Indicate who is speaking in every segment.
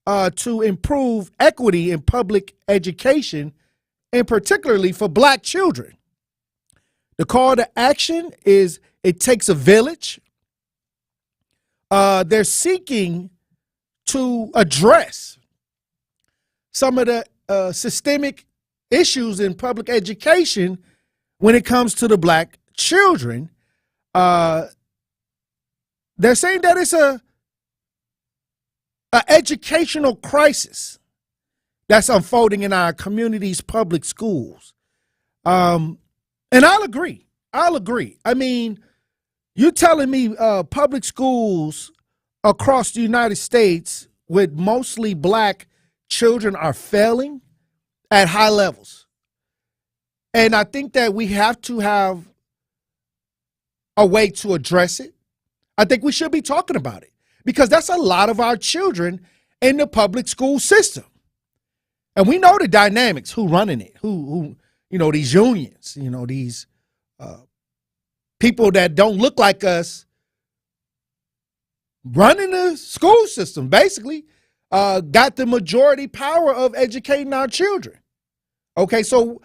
Speaker 1: to improve equity in public education, and particularly for black children. The call to action is it takes a village. They're seeking to address some of the systemic issues in public education when it comes to the black children. They're saying that it's a educational crisis that's unfolding in our community's public schools. And I'll agree. I mean, you're telling me public schools across the United States with mostly black children are failing at high levels. And I think that we have to have a way to address it. I think we should be talking about it because that's a lot of our children in the public school system. And we know the dynamics, who running it, who these unions, these people that don't look like us running the school system, basically, got the majority power of educating our children. Okay, so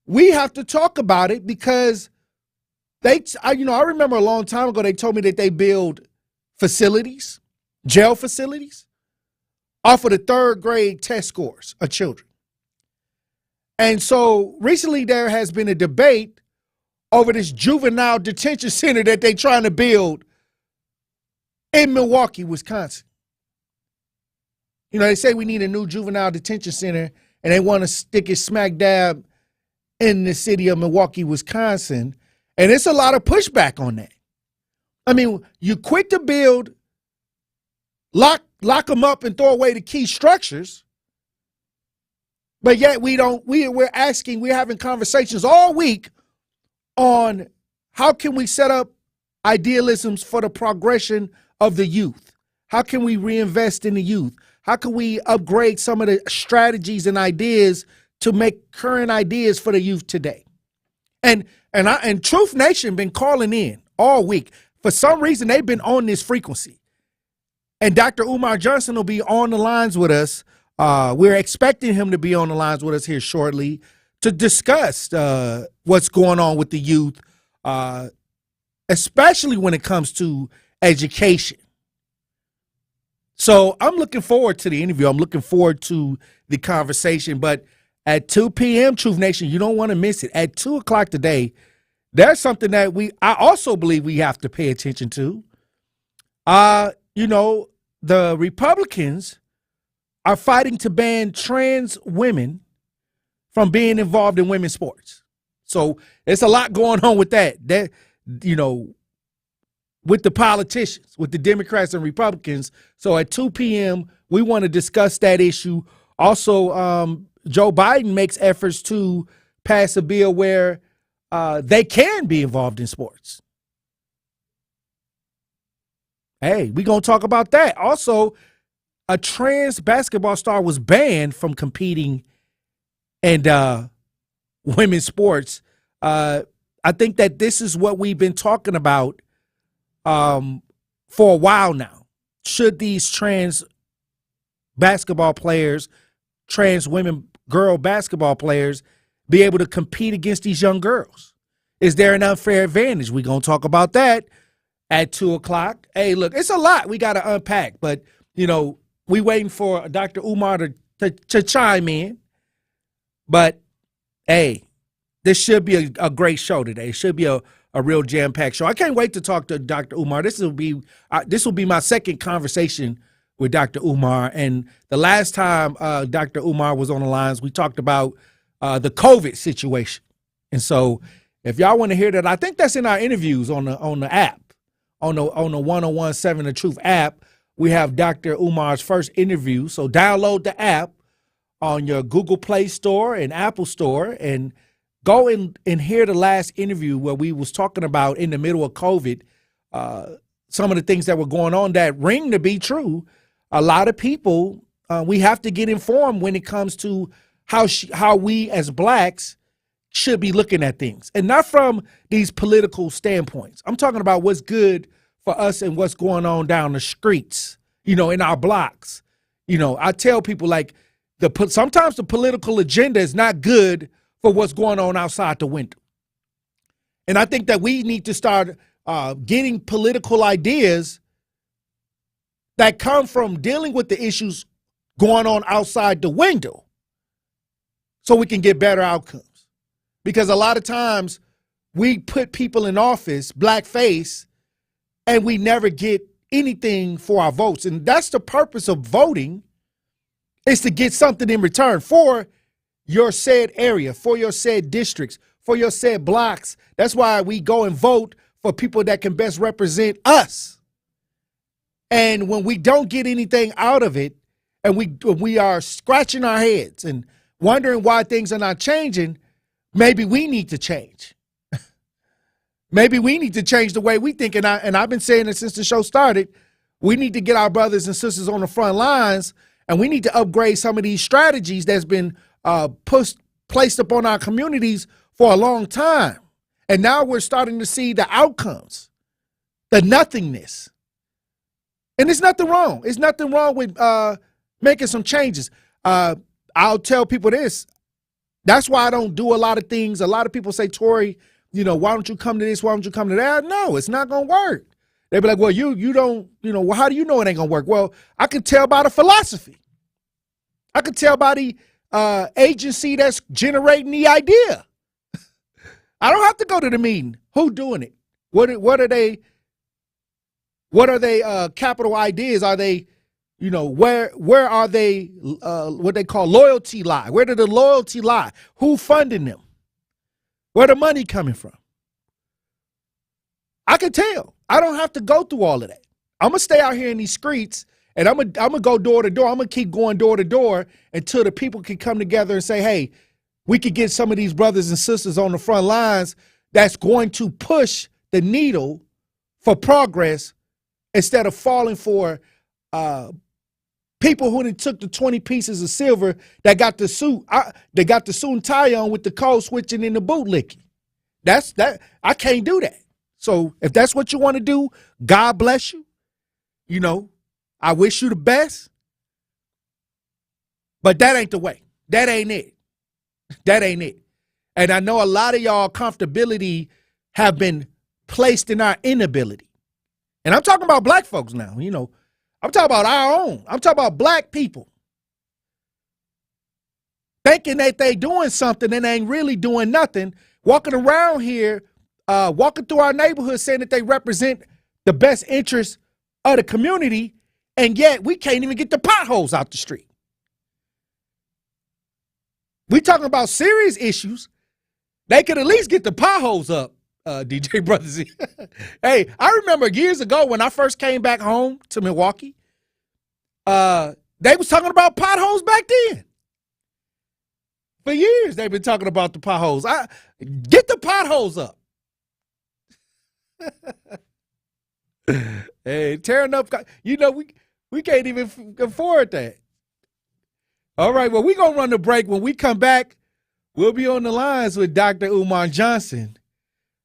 Speaker 1: we have to talk about it because I remember a long time ago, they told me that they build facilities, jail facilities, off of the third grade test scores of children. And so recently there has been a debate over this juvenile detention center that they're trying to build in Milwaukee, Wisconsin. They say we need a new juvenile detention center, and they want to stick it smack dab in the city of Milwaukee, Wisconsin. And it's a lot of pushback on that. I mean, you quit to build, lock them up and throw away the key structures, but yet we're having conversations all week on how can we set up idealisms for the progression of the youth? How can we reinvest in the youth? How can we upgrade some of the strategies and ideas to make current ideas for the youth today? And Truth Nation been calling in all week. For some reason, they've been on this frequency. And Dr. Umar Johnson will be on the lines with us. We're expecting him to be on the lines with us here shortly to discuss what's going on with the youth, especially when it comes to education. So I'm looking forward to the interview. I'm looking forward to the conversation. But at 2 p.m., Truth Nation, you don't want to miss it. At 2 o'clock today, there's something that I also believe we have to pay attention to. The Republicans are fighting to ban trans women from being involved in women's sports. So there's a lot going on with that. With the politicians, with the Democrats and Republicans. So at 2 p.m., we want to discuss that issue. Also, Joe Biden makes efforts to pass a bill where they can be involved in sports. Hey, we're going to talk about that. Also, a trans basketball star was banned from competing in women's sports. I think that this is what we've been talking about for a while now. Should these trans basketball players, trans women, girl basketball players be able to compete against these young girls? Is there an unfair advantage? We're going to talk about that at 2 o'clock. Hey, look, it's a lot we got to unpack, but, we waiting for Dr. Umar to chime in. But, hey, this should be a great show today. It should be a real jam-packed show. I can't wait to talk to Dr. Umar. This will be my second conversation with Dr. Umar. And the last time Dr. Umar was on the lines, we talked about the COVID situation. And so if y'all want to hear that, I think that's in our interviews on the app, on the 1017 The Truth app. We have Dr. Umar's first interview. So download the app on your Google Play Store and Apple Store and go and hear the last interview where we was talking about in the middle of COVID, some of the things that were going on that ring to be true. A lot of people, we have to get informed when it comes to how we as blacks should be looking at things, and not from these political standpoints. I'm talking about what's good for us and what's going on down the streets, in our blocks, I tell people like sometimes the political agenda is not good for what's going on outside the window. And I think that we need to start getting political ideas that come from dealing with the issues going on outside the window so we can get better outcomes. Because a lot of times we put people in office, blackface, and we never get anything for our votes. And that's the purpose of voting, is to get something in return for your said area, for your said districts, for your said blocks. That's why we go and vote for people that can best represent us. And when we don't get anything out of it, and we are scratching our heads and wondering why things are not changing, maybe we need to change. Maybe we need to change the way we think. And I've been saying it since the show started. We need to get our brothers and sisters on the front lines, and we need to upgrade some of these strategies that's been placed upon our communities for a long time. And now we're starting to see the outcomes, the nothingness. And there's nothing wrong. There's nothing wrong with making some changes. I'll tell people this. That's why I don't do a lot of things. A lot of people say, Tory, why don't you come to this? Why don't you come to that? No, it's not going to work. They be like, well, you don't, well, how do you know it ain't going to work? Well, I can tell by the philosophy. I can tell by the agency that's generating the idea. I don't have to go to the meeting. Who doing it? What are they? What are they? Capital ideas? Are they? Where are they? What they call loyalty lie? Where did the loyalty lie? Who funding them? Where the money coming from? I can tell. I don't have to go through all of that. I'm gonna stay out here in these streets, and I'm gonna go door to door. I'm gonna keep going door to door until the people can come together and say, hey, we could get some of these brothers and sisters on the front lines that's going to push the needle for progress instead of falling for people who took the 20 pieces of silver that got the suit, they got the suit and tie on with the code switching and the boot licking. I can't do that. So if that's what you want to do, God bless you. I wish you the best. But that ain't the way. That ain't it. That ain't it. And I know a lot of y'all comfortability have been placed in our inability. And I'm talking about black folks now, I'm talking about our own. I'm talking about black people thinking that they doing something and ain't really doing nothing, walking around here, walking through our neighborhood saying that they represent the best interests of the community, and yet we can't even get the potholes out the street. We talking about serious issues. They could at least get the potholes up, DJ Brother Z. Hey, I remember years ago when I first came back home to Milwaukee, they was talking about potholes back then. For years, they've been talking about the potholes. Get the potholes up. Hey, tearing up, we can't even afford that. All right, well, we're going to run the break. When we come back, we'll be on the lines with Dr. Umar Johnson.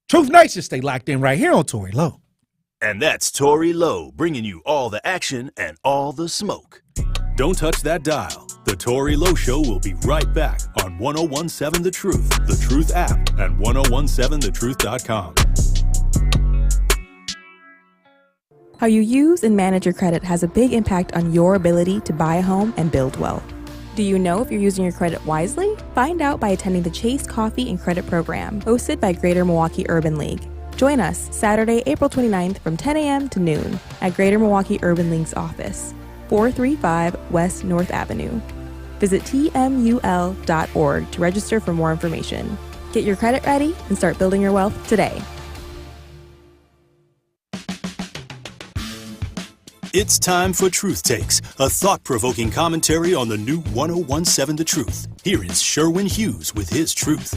Speaker 1: Truth Nation, stay locked in right here on Tory Lowe.
Speaker 2: And that's Tory Lowe, bringing you all the action and all the smoke. Don't touch that dial. The Tory Lowe Show will be right back on 1017 The Truth, The Truth app, and 1017thetruth.com.
Speaker 3: How you use and manage your credit has a big impact on your ability to buy a home and build wealth. Do you know if you're using your credit wisely? Find out by attending the Chase Coffee and Credit Program, hosted by Greater Milwaukee Urban League. Join us Saturday, April 29th from 10 a.m. to noon at Greater Milwaukee Urban League's office, 435 West North Avenue. Visit tmul.org to register for more information. Get your credit ready and start building your wealth today.
Speaker 2: It's time for Truth Takes, a thought-provoking commentary on the new 1017 The Truth. Here is Sherwin Hughes with his truth.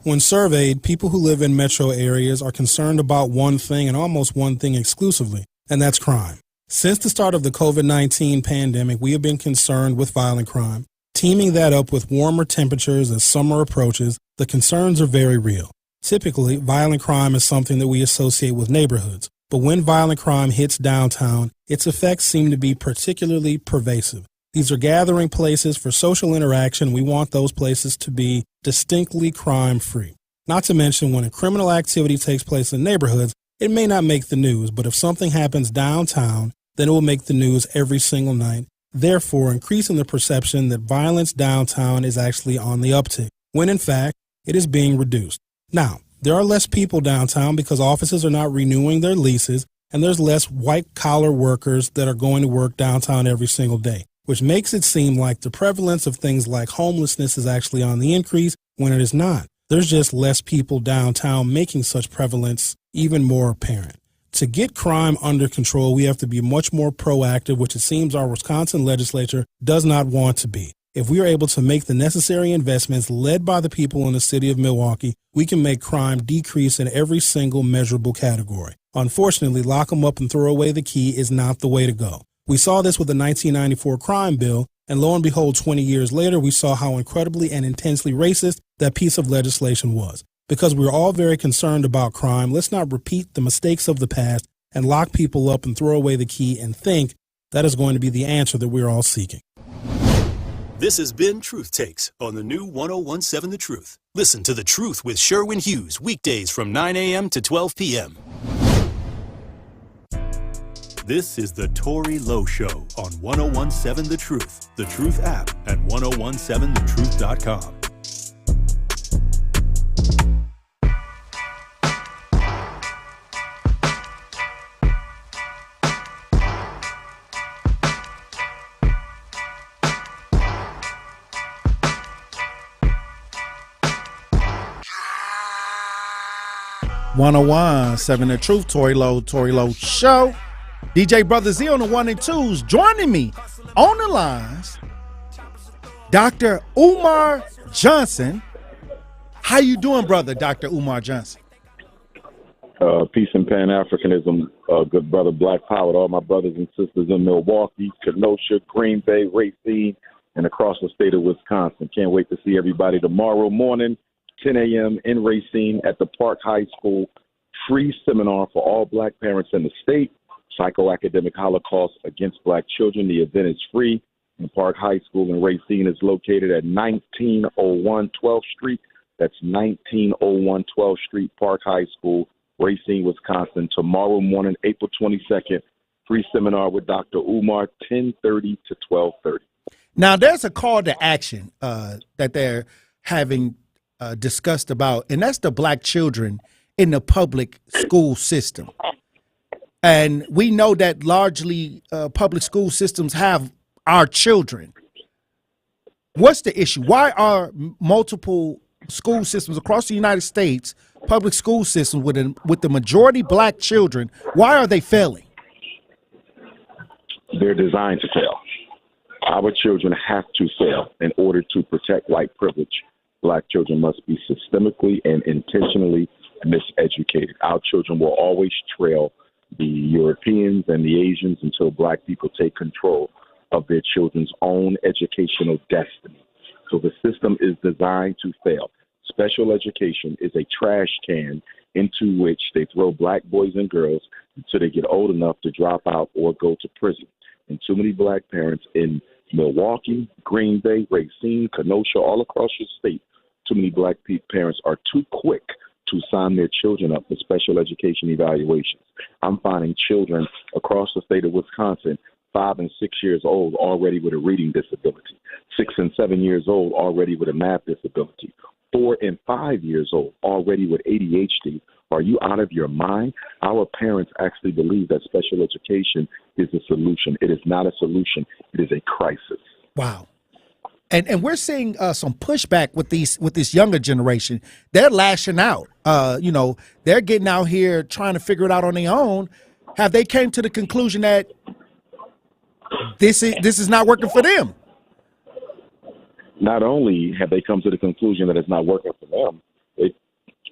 Speaker 4: When surveyed, people who live in metro areas are concerned about one thing and almost one thing exclusively, and that's crime. Since the start of the COVID-19 pandemic, we have been concerned with violent crime. Teaming that up with warmer temperatures as summer approaches, the concerns are very real. Typically, violent crime is something that we associate with neighborhoods. But when violent crime hits downtown, its effects seem to be particularly pervasive. These are gathering places for social interaction. We want those places to be distinctly crime-free. Not to mention, when a criminal activity takes place in neighborhoods, it may not make the news, but if something happens downtown, then it will make the news every single night, therefore increasing the perception that violence downtown is actually on the uptick, when in fact, it is being reduced. Now, there are less people downtown because offices are not renewing their leases, and there's less white-collar workers that are going to work downtown every single day, which makes it seem like the prevalence of things like homelessness is actually on the increase when it is not. There's just less people downtown, making such prevalence even more apparent. To get crime under control, we have to be much more proactive, which it seems our Wisconsin legislature does not want to be. If we are able to make the necessary investments led by the people in the city of Milwaukee, we can make crime decrease in every single measurable category. Unfortunately, lock them up and throw away the key is not the way to go. We saw this with the 1994 crime bill, and lo and behold, 20 years later, we saw how incredibly and intensely racist that piece of legislation was. Because we're all very concerned about crime, let's not repeat the mistakes of the past and lock people up and throw away the key and think that is going to be the answer that we're all seeking.
Speaker 2: This has been Truth Takes on the new 1017 The Truth. Listen to The Truth with Sherwin Hughes weekdays from 9 a.m. to 12 p.m. This is the Tory Lowe Show on 1017 The Truth, The Truth app, and 1017thetruth.com.
Speaker 1: Seven The Truth, Tory Lowe Show. DJ Brother Z on the 1 and 2s. Joining me on the lines, Dr. Umar Johnson. How you doing, brother, Dr. Umar Johnson?
Speaker 5: Peace and Pan-Africanism, good brother Black Power, all my brothers and sisters in Milwaukee, Kenosha, Green Bay, Racine, and across the state of Wisconsin. Can't wait to see everybody tomorrow morning, 10 a.m. in Racine at the Park High School. Free seminar for all black parents in the state. Psychoacademic Holocaust against black children. The event is free. And Park High School in Racine is located at 1901 12th Street. That's 1901 12th Street, Park High School, Racine, Wisconsin. Tomorrow morning, April 22nd, free seminar with Dr. Umar, 10:30 to 12:30.
Speaker 1: Now, there's a call to action that they're having discussed about, and that's the black children in the public school system. And we know that largely public school systems have our children. What's the issue? Why are multiple school systems across the United States, public school systems with the majority black children, why are they failing?
Speaker 5: They're designed to fail. Our children have to fail in order to protect white privilege. Black children must be systemically and intentionally miseducated. Our children will always trail the Europeans and the Asians until black people take control of their children's own educational destiny. So the system is designed to fail. Special education is a trash can into which they throw black boys and girls until they get old enough to drop out or go to prison. And too many black parents in Milwaukee, Green Bay, Racine, Kenosha, all across your state, too many black parents are too quick to sign their children up for special education evaluations. I'm finding children across the state of Wisconsin, 5 and 6 years old, already with a reading disability, 6 and 7 years old, already with a math disability, 4 and 5 years old, already with ADHD. Are you out of your mind? Our parents actually believe that special education is a solution. It is not a solution. It is a crisis.
Speaker 1: Wow. And we're seeing some pushback with this younger generation. They're lashing out. They're getting out here trying to figure it out on their own. Have they came to the conclusion that this is not working for them?
Speaker 5: Not only have they come to the conclusion that it's not working for them, they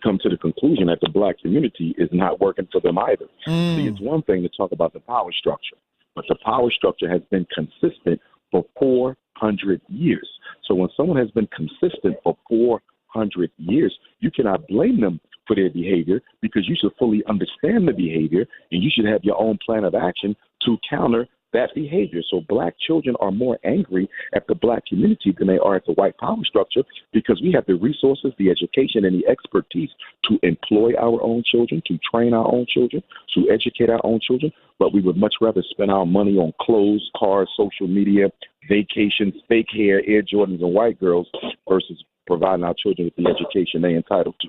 Speaker 5: come to the conclusion that the black community is not working for them either. See, it's one thing to talk about the power structure, but the power structure has been consistent for 400 years. So when someone has been consistent for 400 years, you cannot blame them for their behavior, because you should fully understand the behavior and you should have your own plan of action to counter that behavior. So black children are more angry at the black community than they are at the white power structure, because we have the resources, the education, and the expertise to employ our own children, to train our own children, to educate our own children. But we would much rather spend our money on clothes, cars, social media, vacations, fake hair, Air Jordans, and white girls versus providing our children with the education they're entitled to.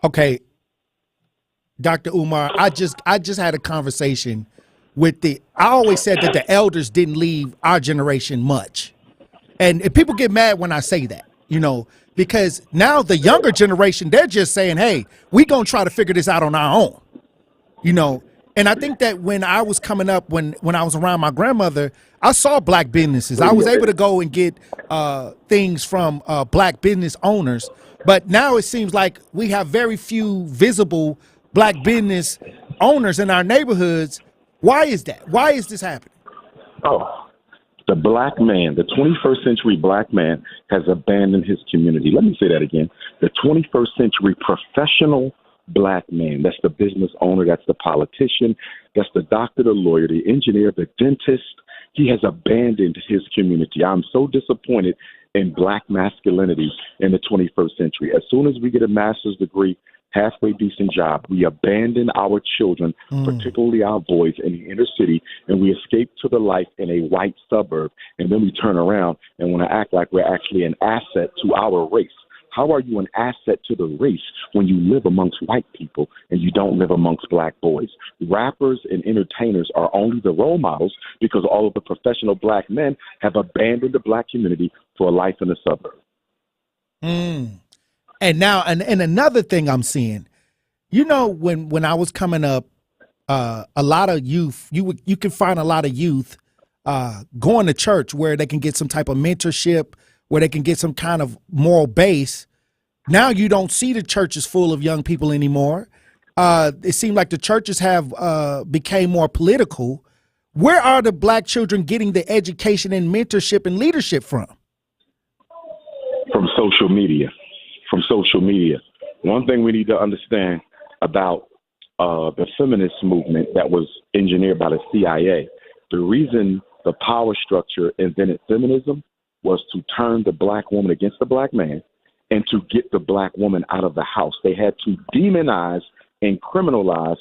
Speaker 1: Okay, Dr. Umar, I just had a conversation with I always said that the elders didn't leave our generation much. And people get mad when I say that, because now the younger generation, they're just saying, hey, we gonna try to figure this out on our own, And I think that when I was coming up, when I was around my grandmother, I saw black businesses. I was able to go and get things from black business owners. But now it seems like we have very few visible black business owners in our neighborhoods. Why is that? Why is this happening?
Speaker 5: Oh, the black man, the 21st century black man has abandoned his community. Let me say that again. The 21st century professional black man, that's the business owner, that's the politician, that's the doctor, the lawyer, the engineer, the dentist. He has abandoned his community. I'm so disappointed in black masculinity in the 21st century. As soon as we get a master's degree, halfway decent job, we abandon our children, particularly our boys in the inner city, and we escape to the life in a white suburb. And then we turn around and want to act like we're actually an asset to our race. How are you an asset to the race when you live amongst white people and you don't live amongst black boys? Rappers and entertainers are only the role models because all of the professional black men have abandoned the black community for a life in the suburb.
Speaker 1: And now, and another thing I'm seeing, when I was coming up, a lot of youth, you can find a lot of youth going to church where they can get some type of mentorship, where they can get some kind of moral base. Now you don't see the churches full of young people anymore. It seems like the churches have became more political. Where are the black children getting the education and mentorship and leadership from?
Speaker 5: From social media. From social media. One thing we need to understand about the feminist movement that was engineered by the CIA, the reason the power structure invented feminism was to turn the black woman against the black man and to get the black woman out of the house. They had to demonize and criminalize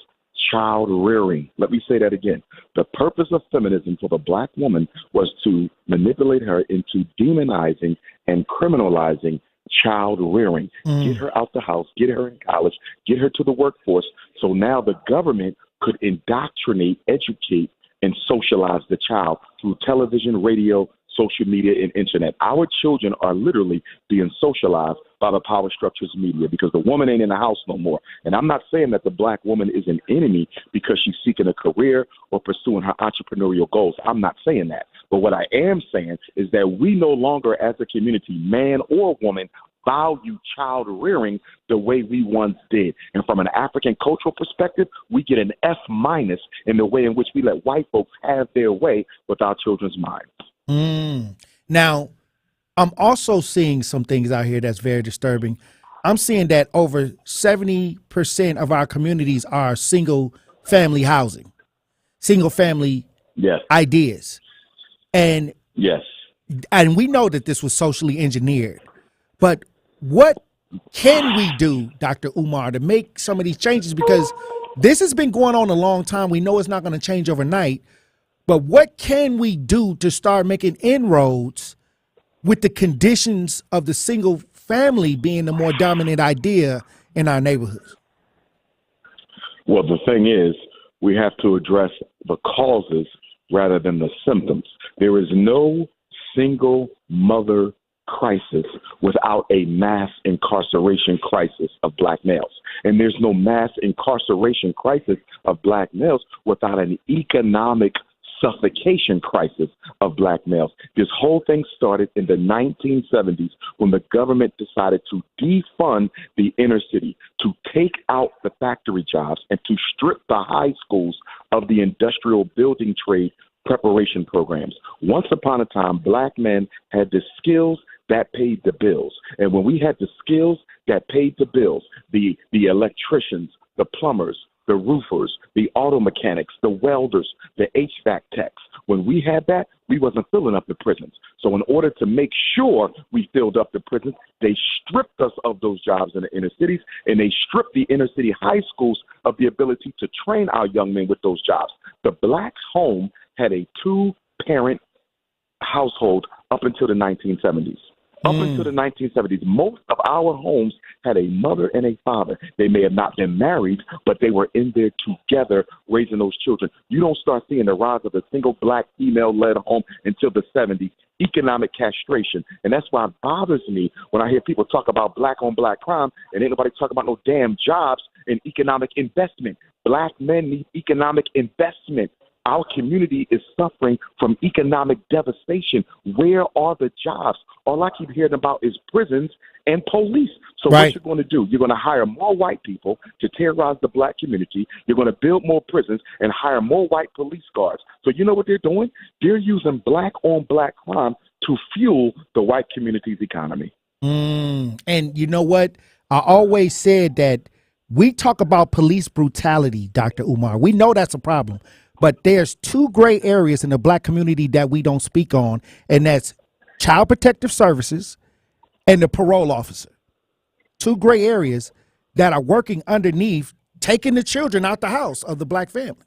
Speaker 5: child rearing. Let me say that again. The purpose of feminism for the black woman was to manipulate her into demonizing and criminalizing child rearing. Get her out the house, get her in college, get her to the workforce. So now the government could indoctrinate, educate, and socialize the child through television, radio, social media, and internet. Our children are literally being socialized by the power structures media because the woman ain't in the house no more. And I'm not saying that the black woman is an enemy because she's seeking a career or pursuing her entrepreneurial goals. I'm not saying that. But what I am saying is that we no longer as a community, man or woman, value child rearing the way we once did. And from an African cultural perspective, we get an F- in the way in which we let white folks have their way with our children's minds.
Speaker 1: Now, I'm also seeing some things out here that's very disturbing. I'm seeing that over 70% of our communities are single family housing, single family ideas. And and we know that this was socially engineered. But what can we do, Dr. Umar, to make some of these changes? Because this has been going on a long time. We know it's not going to change overnight. But what can we do to start making inroads with the conditions of the single family being the more dominant idea in our neighborhoods?
Speaker 5: Well, the thing is, we have to address the causes rather than the symptoms. There is no single mother crisis without a mass incarceration crisis of black males. And there's no mass incarceration crisis of black males without an economic suffocation crisis of black males. This whole thing started in the 1970s when the government decided to defund the inner city, to take out the factory jobs, and to strip the high schools of the industrial building trade preparation programs. Once upon a time, black men had the skills that paid the bills. And when we had the skills that paid the bills, the electricians, the plumbers, the roofers, the auto mechanics, the welders, the HVAC techs. When we had that, we wasn't filling up the prisons. So in order to make sure we filled up the prisons, they stripped us of those jobs in the inner cities, and they stripped the inner city high schools of the ability to train our young men with those jobs. The Blacks' home had a 2-parent household up until the 1970s. Up until the 1970s, most of our homes had a mother and a father. They may have not been married, but they were in there together raising those children. You don't start seeing the rise of a single black female-led home until the 70s. Economic castration. And that's why it bothers me when I hear people talk about black-on-black crime and ain't nobody talk about no damn jobs and economic investment. Black men need economic investment. Our community is suffering from economic devastation. Where are the jobs? All I keep hearing about is prisons and police. So
Speaker 1: Right.
Speaker 5: what you're going to do, you're going to hire more white people to terrorize the black community. You're going to build more prisons and hire more white police guards. So you know what they're doing? They're using black-on-black crime to fuel the white community's economy.
Speaker 1: And you know what? I always said that we talk about police brutality, Dr. Umar. We know that's a problem. But there's 2 gray areas in the black community that we don't speak on, and that's Child Protective Services and the parole officer. 2 gray areas that are working underneath, taking the children out the house of the black family.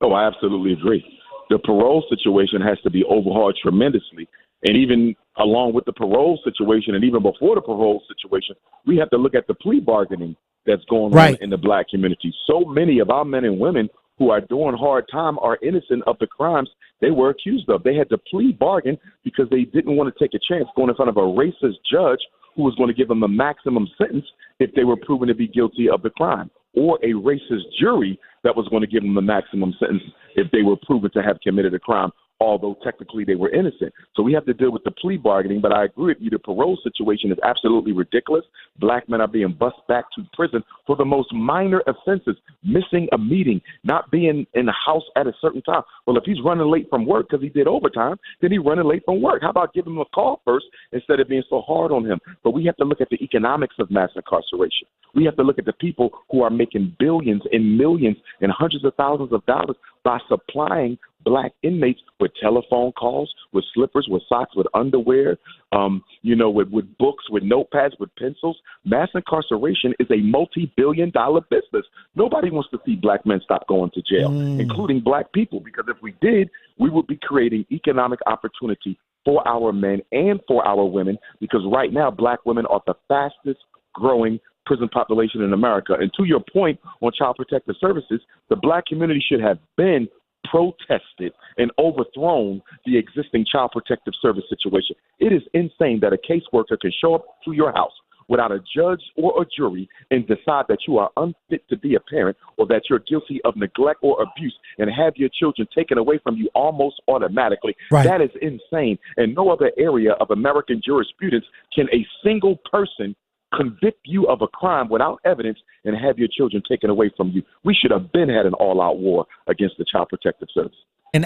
Speaker 5: Oh, I absolutely agree. The parole situation has to be overhauled tremendously. And even along with the parole situation and even before the parole situation, we have to look at the plea bargaining that's going on in the black community. So many of our men and women who are doing hard time are innocent of the crimes they were accused of. They had to plea bargain because they didn't want to take a chance going in front of a racist judge who was going to give them a maximum sentence if they were proven to be guilty of the crime, or a racist jury that was going to give them the maximum sentence if they were proven to have committed a crime, although technically they were innocent. So we have to deal with the plea bargaining, but I agree with you, the parole situation is absolutely ridiculous. Black men are being bussed back to prison for the most minor offenses, missing a meeting, not being in the house at a certain time. Well, if he's running late from work because he did overtime, then he's running late from work. How about giving him a call first instead of being so hard on him? But we have to look at the economics of mass incarceration. We have to look at the people who are making billions and millions and hundreds of thousands of dollars by supplying black inmates with telephone calls, with slippers, with socks, with underwear, with books, with notepads, with pencils. Mass incarceration is a multi-billion-dollar business. Nobody wants to see black men stop going to jail, including black people, because if we did, we would be creating economic opportunity for our men and for our women, because right now black women are the fastest growing prison population in America. And to your point on Child Protective Services, the black community should have been protested and overthrown the existing Child Protective Service situation. It is insane that a caseworker can show up to your house without a judge or a jury and decide that you are unfit to be a parent or that you're guilty of neglect or abuse and have your children taken away from you almost automatically.
Speaker 1: Right.
Speaker 5: That is insane. In no other area of American jurisprudence can a single person convict you of a crime without evidence and have your children taken away from you. We should have been had an all-out war against the Child Protective Service.
Speaker 1: And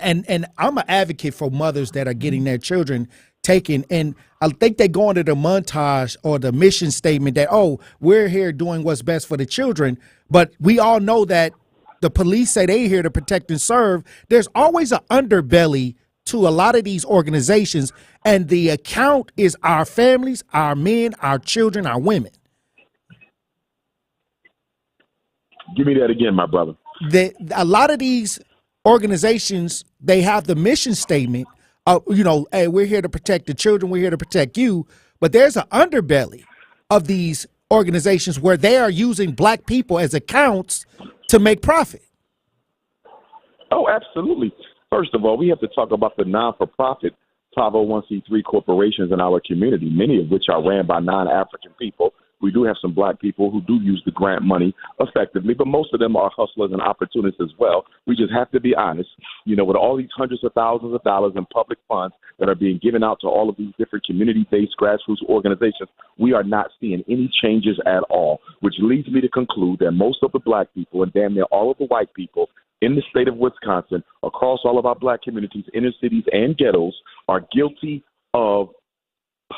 Speaker 1: I'm an advocate for mothers that are getting their children taken. And I think they go into the montage or the mission statement that, oh, we're here doing what's best for the children. But we all know that the police say they're here to protect and serve. There's always an underbelly to a lot of these organizations. And the account is our families, our men, our children, our women.
Speaker 5: Give me that again, my brother.
Speaker 1: A lot of these organizations, they have the mission statement hey, we're here to protect the children, we're here to protect you. But there's an underbelly of these organizations where they are using black people as accounts to make profit.
Speaker 5: Oh, absolutely. First of all, we have to talk about the non-for-profit 501c3 corporations in our community, many of which are ran by non-African people. We do have some black people who do use the grant money effectively, but most of them are hustlers and opportunists as well. We just have to be honest. With all these hundreds of thousands of dollars in public funds that are being given out to all of these different community-based grassroots organizations, we are not seeing any changes at all, which leads me to conclude that most of the black people and damn near all of the white people in the state of Wisconsin, across all of our black communities, inner cities and ghettos, are guilty of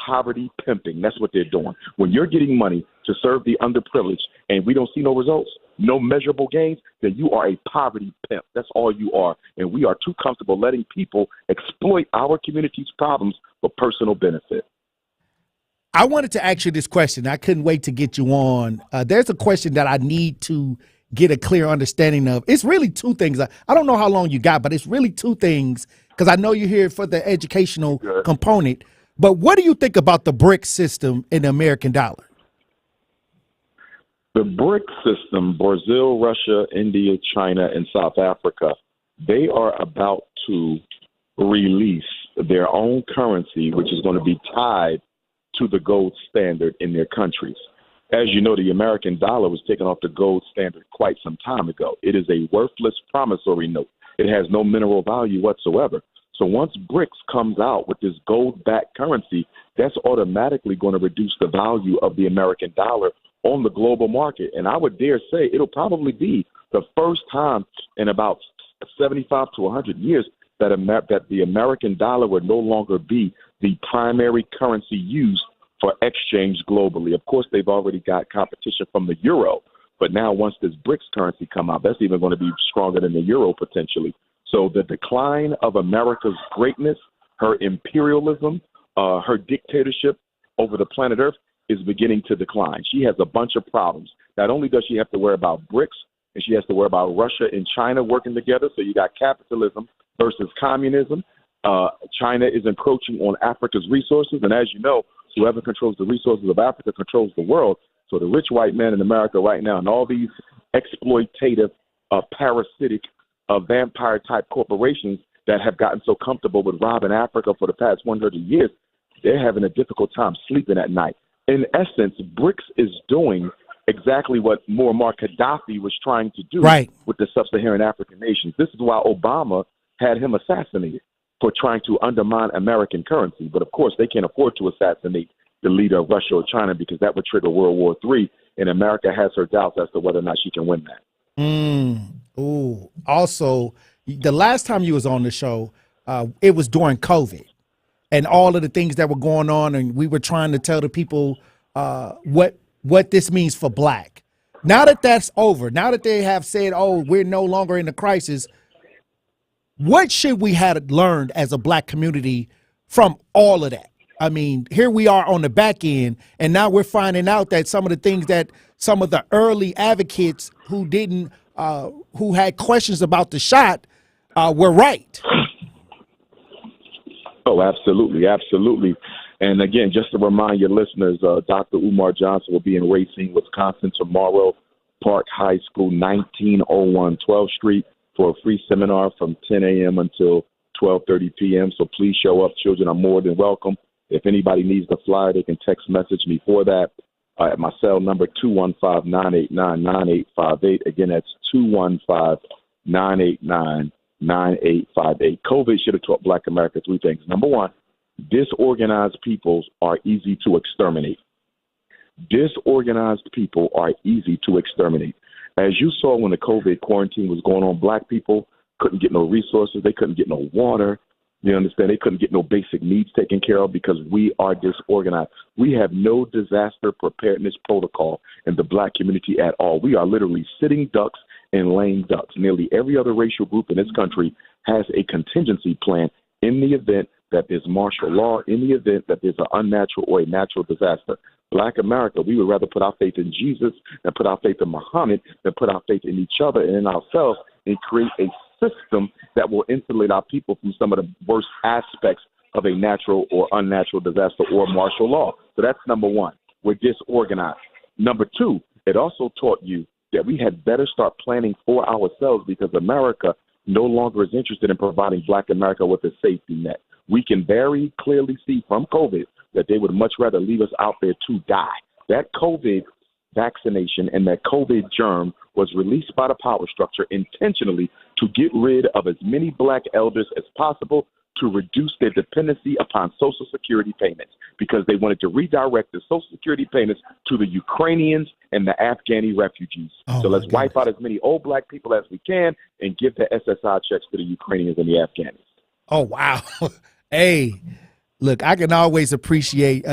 Speaker 5: poverty pimping. That's what they're doing. When you're getting money to serve the underprivileged and we don't see no results, no measurable gains, then you are a poverty pimp. That's all you are. And we are too comfortable letting people exploit our community's problems for personal benefit.
Speaker 1: I wanted to ask you this question. I couldn't wait to get you on. There's a question that I need to get a clear understanding of. It's really two things. I don't know how long you got, but it's really two things because I know you're here for the educational component. But what do you think about the BRICS system in the American dollar?
Speaker 5: The BRICS system, Brazil, Russia, India, China, and South Africa, they are about to release their own currency, which is going to be tied to the gold standard in their countries. As you know, the American dollar was taken off the gold standard quite some time ago. It is a worthless promissory note. It has no mineral value whatsoever. So once BRICS comes out with this gold-backed currency, that's automatically going to reduce the value of the American dollar on the global market. And I would dare say it'll probably be the first time in about 75 to 100 years that the American dollar would no longer be the primary currency used for exchange globally. Of course, they've already got competition from the euro, but now once this BRICS currency come out, that's even going to be stronger than the euro potentially. So the decline of America's greatness, her imperialism, her dictatorship over the planet Earth is beginning to decline. She has a bunch of problems. Not only does she have to worry about BRICS, and she has to worry about Russia and China working together. So you got capitalism versus communism. China is encroaching on Africa's resources. And as you know, whoever controls the resources of Africa controls the world. So the rich white man in America right now and all these exploitative, parasitic, vampire-type corporations that have gotten so comfortable with robbing Africa for the past 100 years, they're having a difficult time sleeping at night. In essence, BRICS is doing exactly what Muammar Gaddafi was trying to do with the sub-Saharan African nations. This is why Obama had him assassinated, for trying to undermine American currency. But, of course, they can't afford to assassinate the leader of Russia or China because that would trigger World War III, and America has her doubts as to whether or not she can win that.
Speaker 1: Ooh. Also, the last time you was on the show, it was during COVID and all of the things that were going on, and we were trying to tell the people what this means for black. Now that that's over, now that they have said, oh, we're no longer in a crisis, what should we have learned as a black community from all of that? I mean, here we are on the back end, and now we're finding out that some of the things that some of the early advocates who didn't, who had questions about the shot, were right.
Speaker 5: Oh, absolutely, absolutely. And again, just to remind your listeners, Dr. Umar Johnson will be in Racine, Wisconsin tomorrow, Park High School, 1901 12th Street, for a free seminar from 10 a.m. until 12:30 p.m. So please show up. Children are more than welcome. If anybody needs the flyer, they can text message me for that at my cell number, 215-989-9858. Again, that's 215-989-9858. COVID should have taught Black America three things. Number one, disorganized peoples are easy to exterminate. Disorganized people are easy to exterminate. As you saw when the COVID quarantine was going on, Black people couldn't get no resources. They couldn't get no water. You understand? They couldn't get no basic needs taken care of because we are disorganized. We have no disaster preparedness protocol in the Black community at all. We are literally sitting ducks and lame ducks. Nearly every other racial group in this country has a contingency plan in the event that there's martial law, in the event that there's an unnatural or a natural disaster. Black America, we would rather put our faith in Jesus than put our faith in Muhammad, than put our faith in each other and in ourselves and create a system that will insulate our people from some of the worst aspects of a natural or unnatural disaster or martial law. So that's number one. We're disorganized. Number two, it also taught you that we had better start planning for ourselves because America no longer is interested in providing Black America with a safety net. We can very clearly see from COVID that they would much rather leave us out there to die. That COVID vaccination and that COVID germ was released by the power structure intentionally to get rid of as many Black elders as possible to reduce their dependency upon Social Security payments because they wanted to redirect the Social Security payments to the Ukrainians and the Afghani refugees. So let's wipe out as many old Black people as we can and give the SSI checks to the Ukrainians and the Afghans.
Speaker 1: Oh, wow. Hey, Look, I can always appreciate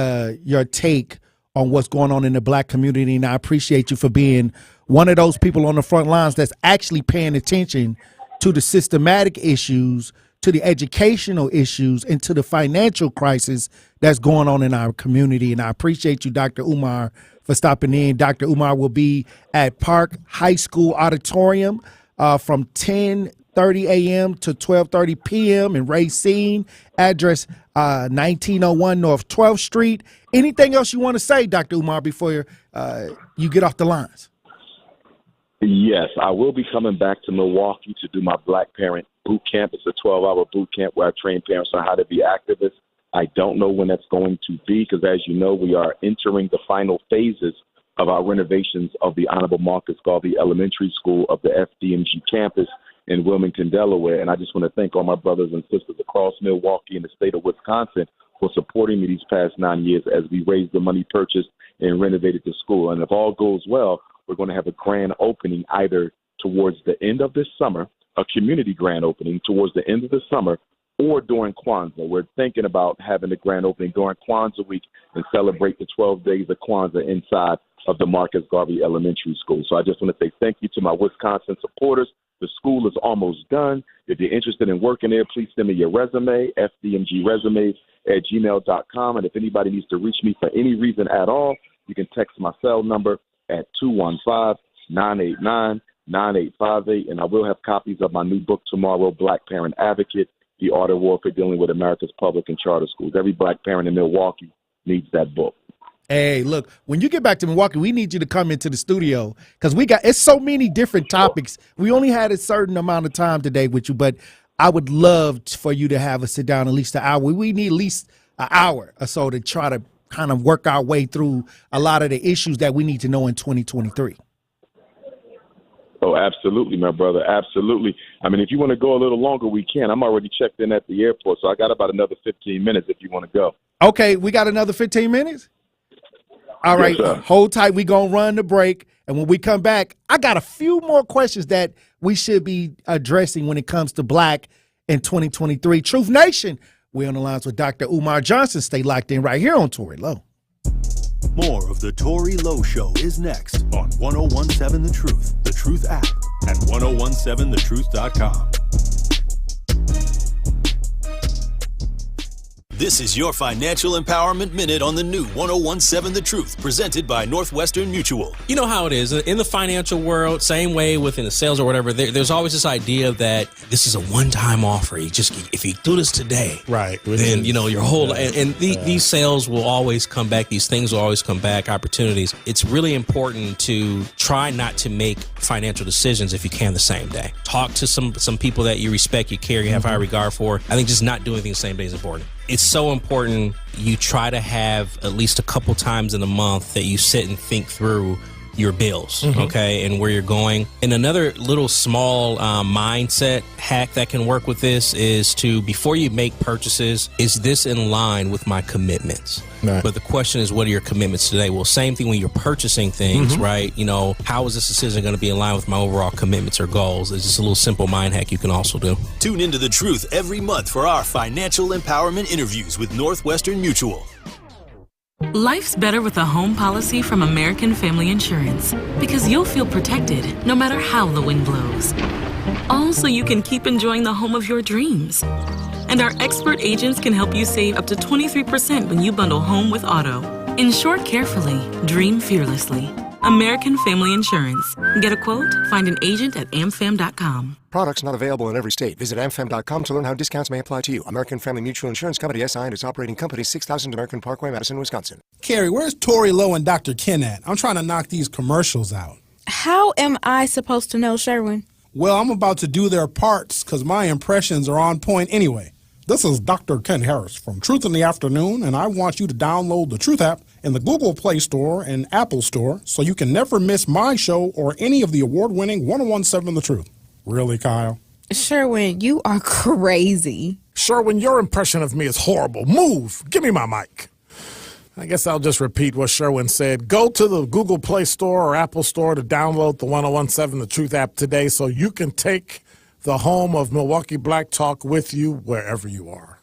Speaker 1: your take on what's going on in the black community, and I appreciate you for being one of those people on the front lines that's actually paying attention to the systematic issues, to the educational issues, and to the financial crisis that's going on in our community. And I appreciate you, Dr. Umar, for stopping in. Dr. Umar will be at Park High School Auditorium from 10:30 a.m. to 12:30 p.m. in Racine, address 1901 North 12th Street. Anything else you want to say, Dr. Umar, before you get off the lines?
Speaker 5: Yes, I will be coming back to Milwaukee to do my Black Parent Boot Camp. It's a 12-hour boot camp where I train parents on how to be activists. I don't know when that's going to be because, as you know, we are entering the final phases of our renovations of the Honorable Marcus Garvey Elementary School of the FDMG campus in Wilmington, Delaware. And I just want to thank all my brothers and sisters across Milwaukee and the state of Wisconsin for supporting me these past 9 years as we raised the money, purchased, and renovated the school. And if all goes well, we're going to have a grand opening either towards the end of this summer, a community grand opening towards the end of the summer, or during Kwanzaa. We're thinking about having a grand opening during Kwanzaa week and celebrate the 12 days of Kwanzaa inside of the Marcus Garvey Elementary School. So I just want to say thank you to my Wisconsin supporters. The school is almost done. If you're interested in working there, please send me your resume, fdmgresumes@gmail.com. And if anybody needs to reach me for any reason at all, you can text my cell number at 215-989-9858. And I will have copies of my new book tomorrow, Black Parent Advocate, The Art of Warfare Dealing with America's Public and Charter Schools. Every black parent in Milwaukee needs that book.
Speaker 1: Hey, look, when you get back to Milwaukee, we need you to come into the studio because it's so many different topics. We only had a certain amount of time today with you, but I would love for you to have us sit down at least an hour. We need at least an hour or so to try to kind of work our way through a lot of the issues that we need to know in 2023.
Speaker 5: Oh, absolutely, my brother. Absolutely. I mean, if you want to go a little longer, we can. I'm already checked in at the airport, so I got about another 15 minutes if you want to go.
Speaker 1: Okay, we got another 15 minutes? All right,
Speaker 5: yes,
Speaker 1: hold tight. We're going to run the break. And when we come back, I got a few more questions that we should be addressing when it comes to black in 2023. Truth Nation, we're on the lines with Dr. Umar Johnson. Stay locked in right here on Tory Lowe.
Speaker 2: More of The Tory Lowe Show is next on 1017 The Truth, The Truth app, and 1017thetruth.com. This is your Financial Empowerment Minute on the new 1017 The Truth, presented by Northwestern Mutual.
Speaker 6: You know how it is in the financial world, same way within the sales or whatever, there's always this idea that this is a one-time offer. If you do this today,
Speaker 4: Right.
Speaker 6: then, your whole, these sales will always come back. These things will always come back, opportunities. It's really important to try not to make financial decisions if you can the same day. Talk to some people that you respect, you care, you have high regard for. I think just not doing things the same day is important. It's so important you try to have at least a couple times in a month that you sit and think through your bills, okay, and where you're going. And another little small mindset hack that can work with this is to, before you make purchases, is this in line with my commitments? Right. But the question is, what are your commitments today? Well, same thing when you're purchasing things, right? How is this decision going to be in line with my overall commitments or goals? It's just a little simple mind hack you can also do.
Speaker 2: Tune into The Truth every month for our financial empowerment interviews with Northwestern Mutual.
Speaker 7: Life's better with a home policy from American Family Insurance because you'll feel protected no matter how the wind blows. All so you can keep enjoying the home of your dreams. And our expert agents can help you save up to 23% when you bundle home with auto. Insure carefully, dream fearlessly. American Family Insurance. Get a quote? Find an agent at amfam.com.
Speaker 8: Products not available in every state. Visit amfam.com to learn how discounts may apply to you. American Family Mutual Insurance Company, SI, and its operating company, 6000 American Parkway, Madison, Wisconsin.
Speaker 4: Carrie, where's Tory Lowe and Dr. Ken at? I'm trying to knock these commercials out.
Speaker 9: How am I supposed to know, Sherwin?
Speaker 4: Well, I'm about to do their parts because my impressions are on point anyway. This is Dr. Ken Harris from Truth in the Afternoon, and I want you to download the Truth app in the Google Play Store and Apple Store so you can never miss my show or any of the award-winning 1017 The Truth. Really, Kyle?
Speaker 9: Sherwin, you are crazy.
Speaker 10: Sherwin, your impression of me is horrible. Move. Give me my mic. I guess I'll just repeat what Sherwin said. Go to the Google Play Store or Apple Store to download the 1017 The Truth app today so you can take the home of Milwaukee Black Talk with you wherever you are.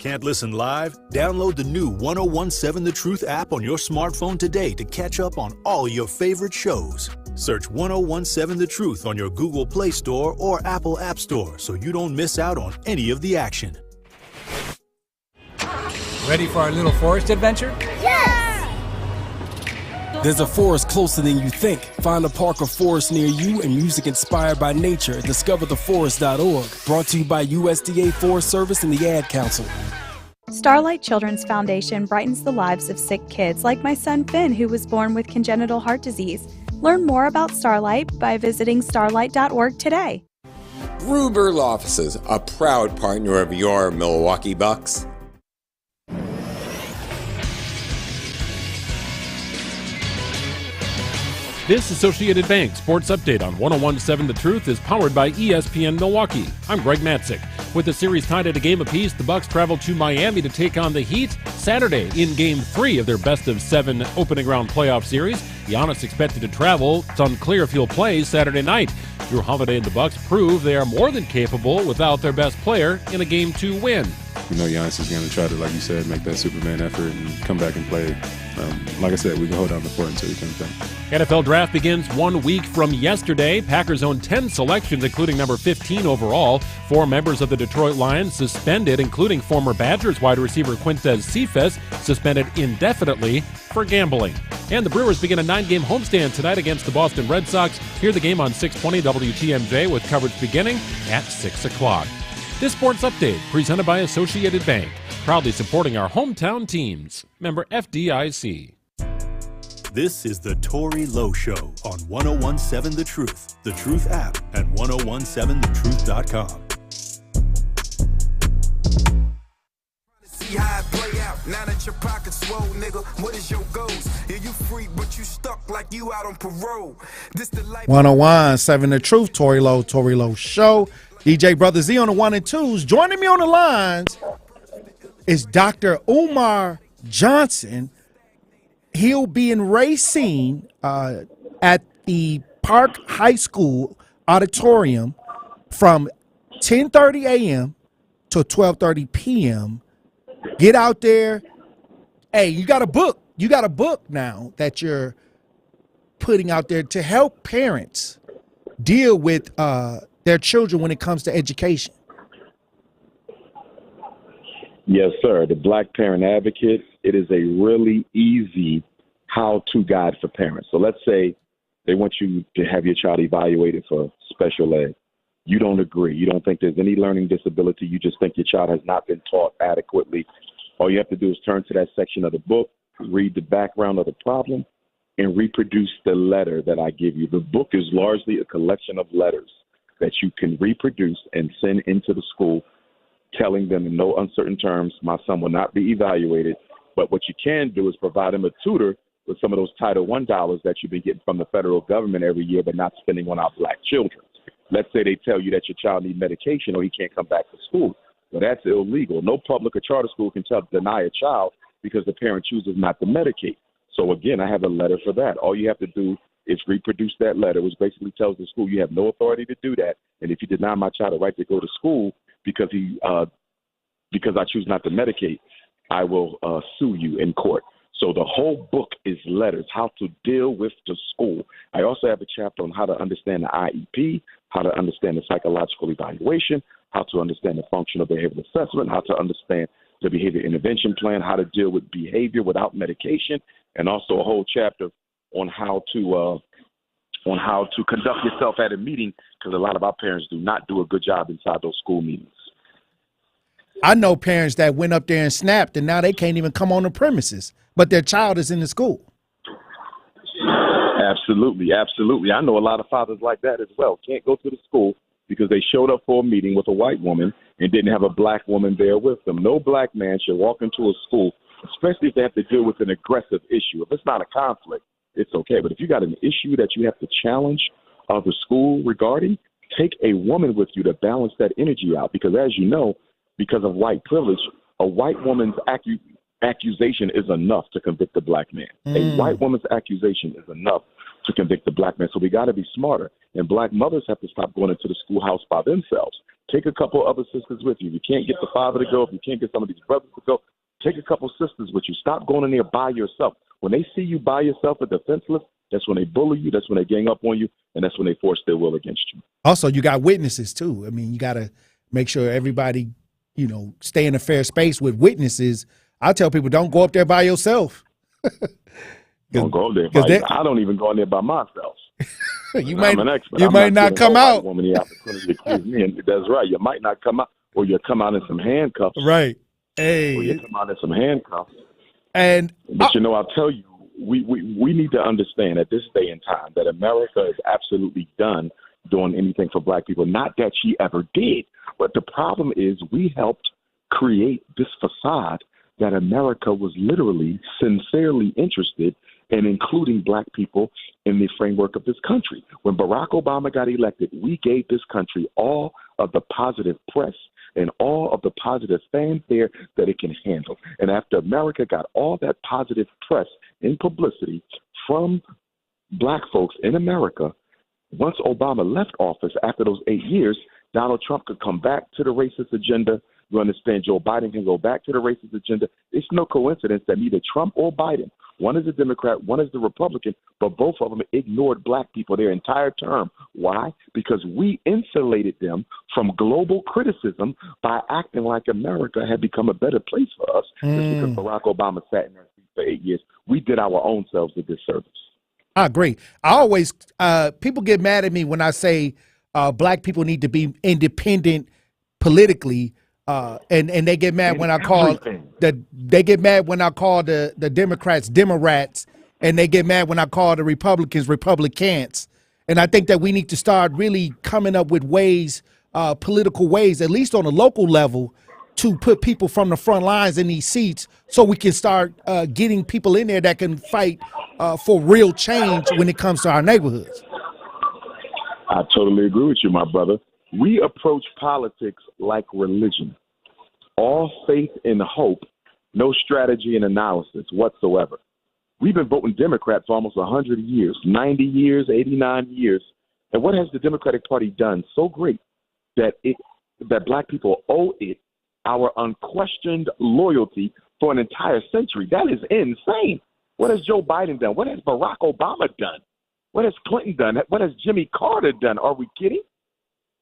Speaker 2: Can't listen live? Download the new 1017 The Truth app on your smartphone today to catch up on all your favorite shows. Search 1017 The Truth on your Google Play Store or Apple App Store so you don't miss out on any of the action.
Speaker 11: Ready for our little forest adventure?
Speaker 12: Yes!
Speaker 13: There's a forest closer than you think. Find a park or forest near you and music inspired by nature at discovertheforest.org. Brought to you by USDA Forest Service and the Ad Council.
Speaker 14: Starlight Children's Foundation brightens the lives of sick kids like my son Finn, who was born with congenital heart disease. Learn more about Starlight by visiting starlight.org today.
Speaker 15: Gruber Offices, a proud partner of your Milwaukee Bucks.
Speaker 16: This Associated Bank Sports Update on 1017 The Truth is powered by ESPN Milwaukee. I'm Greg Matzik. With the series tied at a game apiece, the Bucks travel to Miami to take on the Heat Saturday in Game 3 of their best-of-7 opening round playoff series. Giannis expected to travel. It's unclear if he'll play Saturday night. Jrue Holiday and the Bucks prove they are more than capable without their best player in a Game 2 win.
Speaker 17: You know Giannis is going to try to, like you said, make that Superman effort and come back and play. Like I said, we can hold down the fort until he comes back.
Speaker 16: NFL Draft begins 1 week from yesterday. Packers own 10 selections, including number 15 overall. 4 members of the Detroit Lions suspended, including former Badgers wide receiver Quintez Cephas, suspended indefinitely for gambling. And the Brewers begin a 9-game homestand tonight against the Boston Red Sox. Hear the game on 620 WTMJ with coverage beginning at 6 o'clock. This Sports Update, presented by Associated Bank, proudly supporting our hometown teams. Member FDIC.
Speaker 2: This is the Tory Lowe Show on 1017 The Truth app, and 1017thetruth.com.
Speaker 18: See how it play out. Now that your pocket's swole, nigga, what is your goals? Yeah, you free, but you stuck like you out on parole. This the life.
Speaker 1: 1017 The Truth, Tory Lowe Show. DJ Brother Z on the 1 and 2s. Joining me on the lines is Dr. Umar Johnson. He'll be in Racine at the Park High School auditorium from 10:30 a.m. to 12:30 p.m. Get out there. Hey, you got a book. You got a book now that you're putting out there to help parents deal with their children when it comes to education.
Speaker 5: Yes, sir. The Black Parent Advocate. It is a really easy how-to guide for parents. So let's say they want you to have your child evaluated for special ed. You don't agree. You don't think there's any learning disability. You just think your child has not been taught adequately. All you have to do is turn to that section of the book, read the background of the problem, and reproduce the letter that I give you. The book is largely a collection of letters that you can reproduce and send into the school, telling them in no uncertain terms, my son will not be evaluated. But what you can do is provide him a tutor with some of those Title I dollars that you've been getting from the federal government every year, but not spending on our black children. Let's say they tell you that your child needs medication or he can't come back to school. Well, that's illegal. No public or charter school can deny a child because the parent chooses not to medicate. So, again, I have a letter for that. All you have to do is reproduce that letter, which basically tells the school you have no authority to do that. And if you deny my child the right to go to school because I choose not to medicate, I will sue you in court. So the whole book is letters, how to deal with the school. I also have a chapter on how to understand the IEP, how to understand the psychological evaluation, how to understand the functional behavioral assessment, how to understand the behavior intervention plan, how to deal with behavior without medication, and also a whole chapter on how to conduct yourself at a meeting, because a lot of our parents do not do a good job inside those school meetings.
Speaker 1: I know parents that went up there and snapped, and now they can't even come on the premises, but their child is in the school.
Speaker 5: Absolutely, absolutely. I know a lot of fathers like that as well. Can't go to the school because they showed up for a meeting with a white woman and didn't have a black woman there with them. No black man should walk into a school, especially if they have to deal with an aggressive issue. If it's not a conflict, it's okay. But if you got an issue that you have to challenge the school regarding, take a woman with you to balance that energy out. Because as you know, because of white privilege, a white woman's accusation is enough to convict a black man. A white woman's accusation is enough to convict the black man. So we got to be smarter. And black mothers have to stop going into the schoolhouse by themselves. Take a couple other sisters with you. If you can't get the father to go, if you can't get some of these brothers to go, take a couple sisters with you. Stop going in there by yourself. When they see you by yourself and defenseless, that's when they bully you, that's when they gang up on you, and that's when they force their will against you.
Speaker 1: Also, you got witnesses, too. I mean, you got to make sure everybody, stay in a fair space with witnesses. I tell people, don't go up there by yourself.
Speaker 5: Don't go there. I don't even go in there by myself.
Speaker 1: You might not come out.
Speaker 5: Woman the opportunity to accuse me, and that's right. You might not come out, or you come out in some handcuffs.
Speaker 1: Right. Hey.
Speaker 5: Or you come out in some handcuffs.
Speaker 1: But
Speaker 5: I'll tell you, we need to understand at this day and time that America is absolutely done doing anything for black people. Not that she ever did, but the problem is we helped create this facade that America was literally sincerely interested in including black people in the framework of this country. When Barack Obama got elected, we gave this country all of the positive press and all of the positive fanfare that it can handle. And after America got all that positive press and publicity from black folks in America, once Obama left office after those 8 years, Donald Trump could come back to the racist agenda. You understand, Joe Biden can go back to the racist agenda. It's no coincidence that neither Trump or Biden, one is a Democrat, one is the Republican, but both of them ignored black people their entire term. Why? Because we insulated them from global criticism by acting like America had become a better place for us. Just because Barack Obama sat in their seat for 8 years. We did our own selves a disservice.
Speaker 1: I agree. I always, people get mad at me when I say black people need to be independent politically. And they get mad when I call the Democrats Demorats, and they get mad when I call the Republicans Republicans. And I think that we need to start really coming up with ways, political ways, at least on a local level, to put people from the front lines in these seats so we can start getting people in there that can fight for real change when it comes to our neighborhoods.
Speaker 5: I totally agree with you, my brother. We approach politics like religion. All faith and hope, no strategy and analysis whatsoever. We've been voting Democrat for almost 100 years, 90 years, 89 years. And what has the Democratic Party done so great that black people owe it our unquestioned loyalty for an entire century? That is insane. What has Joe Biden done? What has Barack Obama done? What has Clinton done? What has Jimmy Carter done? Are we kidding?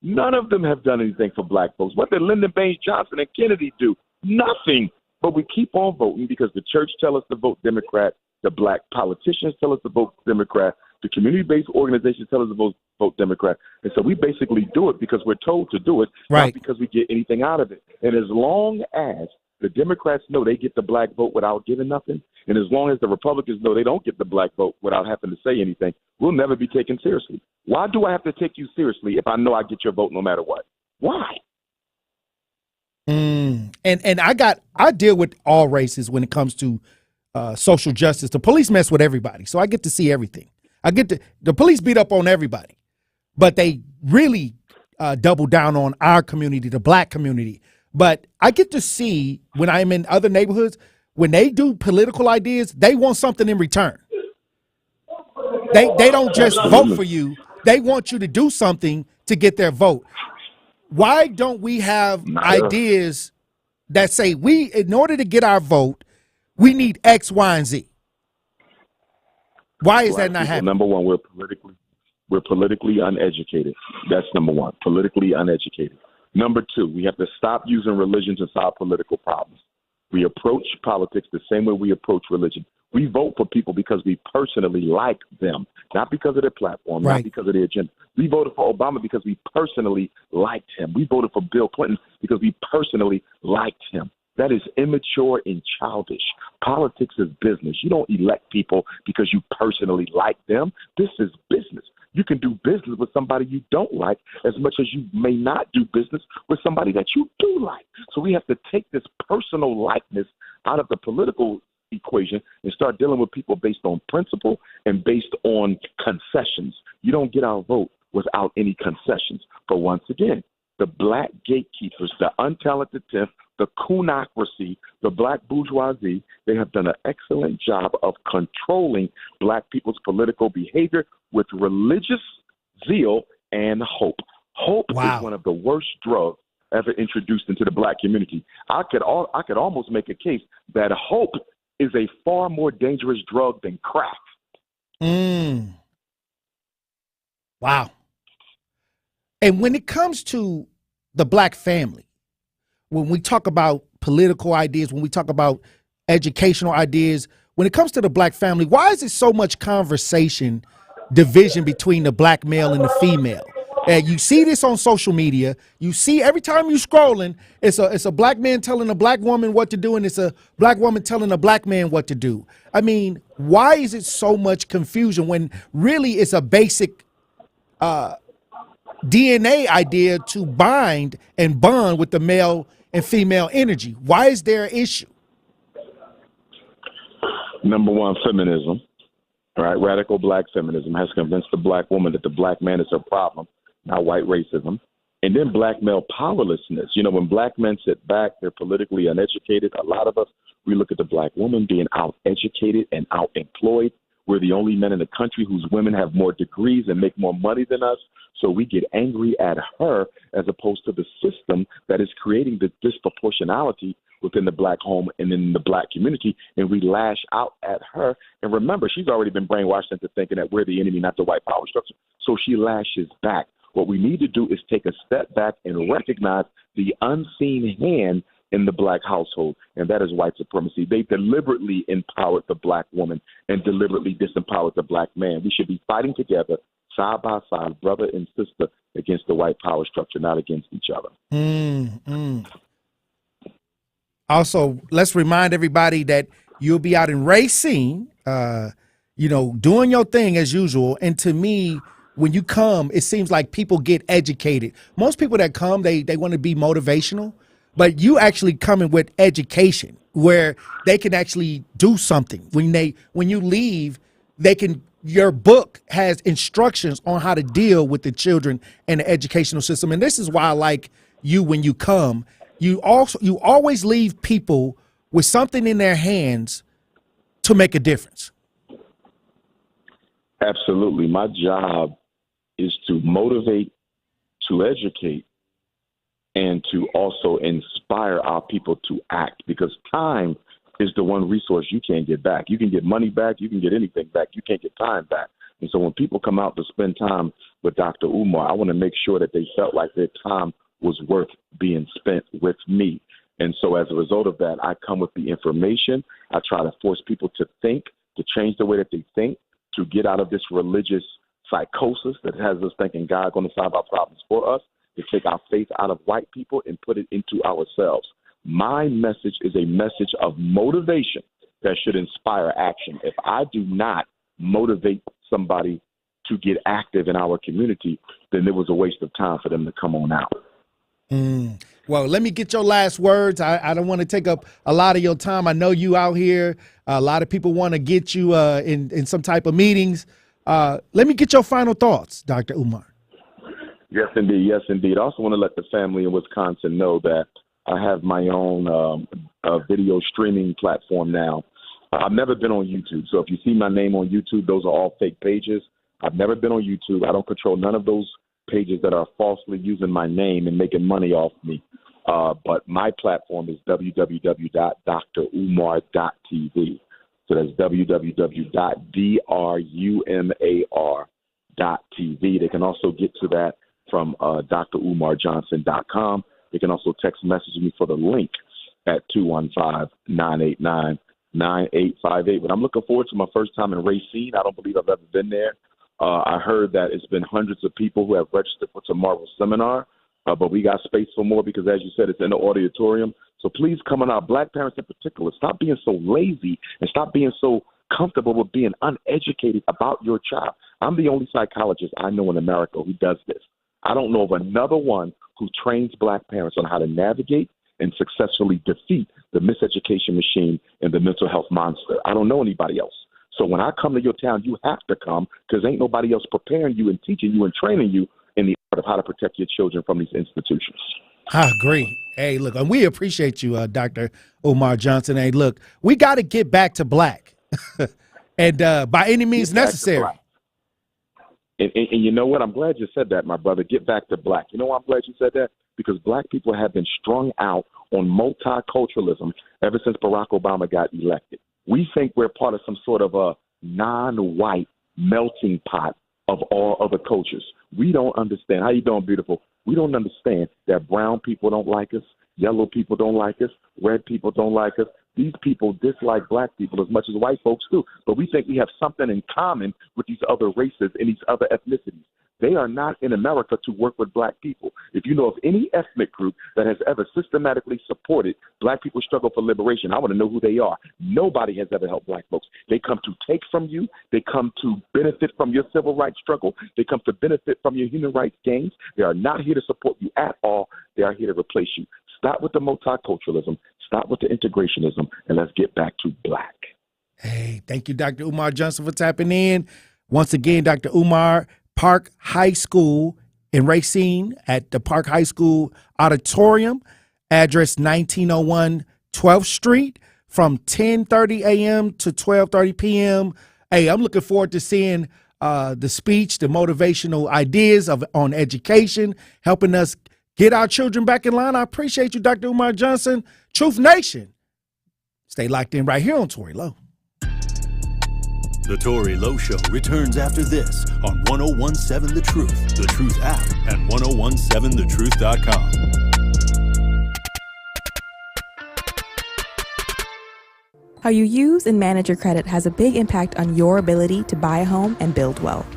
Speaker 5: None of them have done anything for black folks. What did Lyndon Baines Johnson and Kennedy do? Nothing. But we keep on voting because the church tell us to vote Democrat, the black politicians tell us to vote Democrat, the community-based organizations tell us to vote Democrat. And so we basically do it because we're told to do it, not because we get anything out of it. And as long as the Democrats know they get the black vote without giving nothing, and as long as the Republicans know they don't get the black vote without having to say anything, we'll never be taken seriously. Why do I have to take you seriously if I know I get your vote no matter what? Why?
Speaker 1: And I deal with all races when it comes to social justice. The police mess with everybody, so I get to see everything. The police beat up on everybody, but they really double down on our community, the black community. But I get to see when I'm in other neighborhoods, when they do political ideas, they want something in return. They don't just vote for you. They want you to do something to get their vote. Why don't we have ideas that say in order to get our vote, we need X, Y, and Z? Why is that not happening?
Speaker 5: Number one, we're politically uneducated. That's number one, politically uneducated. Number two, we have to stop using religion to solve political problems. We approach politics the same way we approach religion. We vote for people because we personally like them, not because of their platform, not because of their agenda. We voted for Obama because we personally liked him. We voted for Bill Clinton because we personally liked him. That is immature and childish. Politics is business. You don't elect people because you personally like them. This is business. You can do business with somebody you don't like as much as you may not do business with somebody that you do like. So we have to take this personal likeness out of the political equation and start dealing with people based on principle and based on concessions. You don't get our vote without any concessions. But once again, the black gatekeepers, the untalented 10th, the coonocracy, the black bourgeoisie, they have done an excellent job of controlling black people's political behavior with religious zeal and hope. Hope is one of the worst drugs ever introduced into the black community. I could almost make a case that hope is a far more dangerous drug than crack.
Speaker 1: Wow. And when it comes to the black family, when we talk about political ideas, when we talk about educational ideas, when it comes to the black family, why is it so much conversation, division between the black male and the female? And you see this on social media. You see every time you're scrolling, it's a black man telling a black woman what to do, and it's a black woman telling a black man what to do. I mean, why is it so much confusion when really it's a basic DNA idea to bind and bond with the male and female energy? Why is there an issue?
Speaker 5: Number one, feminism. All right, radical black feminism has convinced the black woman that the black man is her problem, not white racism. And then black male powerlessness. You know, when black men sit back, they're politically uneducated. A lot of us, we look at the black woman being out-educated and out-employed. We're the only men in the country whose women have more degrees and make more money than us. So we get angry at her as opposed to the system that is creating the disproportionality within the black home and in the black community, and we lash out at her. And remember, she's already been brainwashed into thinking that we're the enemy, not the white power structure. So she lashes back. What we need to do is take a step back and recognize the unseen hand in the black household, and that is white supremacy. They deliberately empowered the black woman and deliberately disempowered the black man. We should be fighting together, side by side, brother and sister, against the white power structure, not against each other.
Speaker 1: Also, let's remind everybody that you'll be out in Racine, doing your thing as usual. And to me, when you come, it seems like people get educated. Most people that come, they want to be motivational, but you actually coming with education where they can actually do something. When you leave, your book has instructions on how to deal with the children and the educational system. And this is why I like you when you come. You always leave people with something in their hands to make a difference.
Speaker 5: Absolutely. My job is to motivate, to educate, and to also inspire our people to act, because time is the one resource you can't get back. You can get money back, you can get anything back, you can't get time back. And so when people come out to spend time with Dr. Umar, I want to make sure that they felt like their time was worth being spent with me. And so as a result of that, I come with the information. I try to force people to think, to change the way that they think, to get out of this religious psychosis that has us thinking God's going to solve our problems for us, to take our faith out of white people and put it into ourselves. My message is a message of motivation that should inspire action. If I do not motivate somebody to get active in our community, then it was a waste of time for them to come on out.
Speaker 1: Well, let me get your last words. I don't want to take up a lot of your time. I know you out here. A lot of people want to get you in some type of meetings. Let me get your final thoughts, Dr. Umar.
Speaker 5: Yes, indeed. Yes, indeed. I also want to let the family in Wisconsin know that I have my own video streaming platform now. I've never been on YouTube. So if you see my name on YouTube, those are all fake pages. I've never been on YouTube. I don't control none of those pages that are falsely using my name and making money off me. But my platform is www.drumar.tv. So that's www.drumar.tv. They can also get to that from drumarjohnson.com. They can also text message me for the link at 215-989-9858. But I'm looking forward to my first time in Racine. I don't believe I've ever been there. I heard that it's been hundreds of people who have registered for tomorrow's seminar, but we got space for more because, as you said, it's in the auditorium. So please come on out. Black parents in particular, stop being so lazy and stop being so comfortable with being uneducated about your child. I'm the only psychologist I know in America who does this. I don't know of another one who trains black parents on how to navigate and successfully defeat the miseducation machine and the mental health monster. I don't know anybody else. So when I come to your town, you have to come because ain't nobody else preparing you and teaching you and training you in the art of how to protect your children from these institutions.
Speaker 1: I agree. Hey, look, and we appreciate you, Dr. Umar Johnson. Hey, look, we got to get back to black, and by any means necessary.
Speaker 5: And you know what? I'm glad you said that, my brother. Get back to black. You know why I'm glad you said that? Because black people have been strung out on multiculturalism ever since Barack Obama got elected. We think we're part of some sort of a non-white melting pot of all other cultures. We don't understand. How you doing, beautiful? We don't understand that brown people don't like us, yellow people don't like us, red people don't like us. These people dislike black people as much as white folks do. But we think we have something in common with these other races and these other ethnicities. They are not in America to work with black people. If you know of any ethnic group that has ever systematically supported black people's struggle for liberation, I want to know who they are. Nobody has ever helped black folks. They come to take from you. They come to benefit from your civil rights struggle. They come to benefit from your human rights gains. They are not here to support you at all. They are here to replace you. Stop with the multiculturalism. Stop with the integrationism, and let's get back to black.
Speaker 1: Hey, thank you, Dr. Umar Johnson, for tapping in. Once again, Dr. Umar, Park High School in Racine at the Park High School Auditorium, address 1901 12th Street from 10:30 a.m. to 12:30 p.m. Hey, I'm looking forward to seeing the speech, the motivational ideas on education, helping us get our children back in line. I appreciate you, Dr. Umar Johnson. Truth Nation. Stay locked in right here on Tory Lowe.
Speaker 2: The Tory Lowe Show returns after this on 1017 The Truth, The Truth app, and 1017thetruth.com.
Speaker 3: How you use and manage your credit has a big impact on your ability to buy a home and build wealth.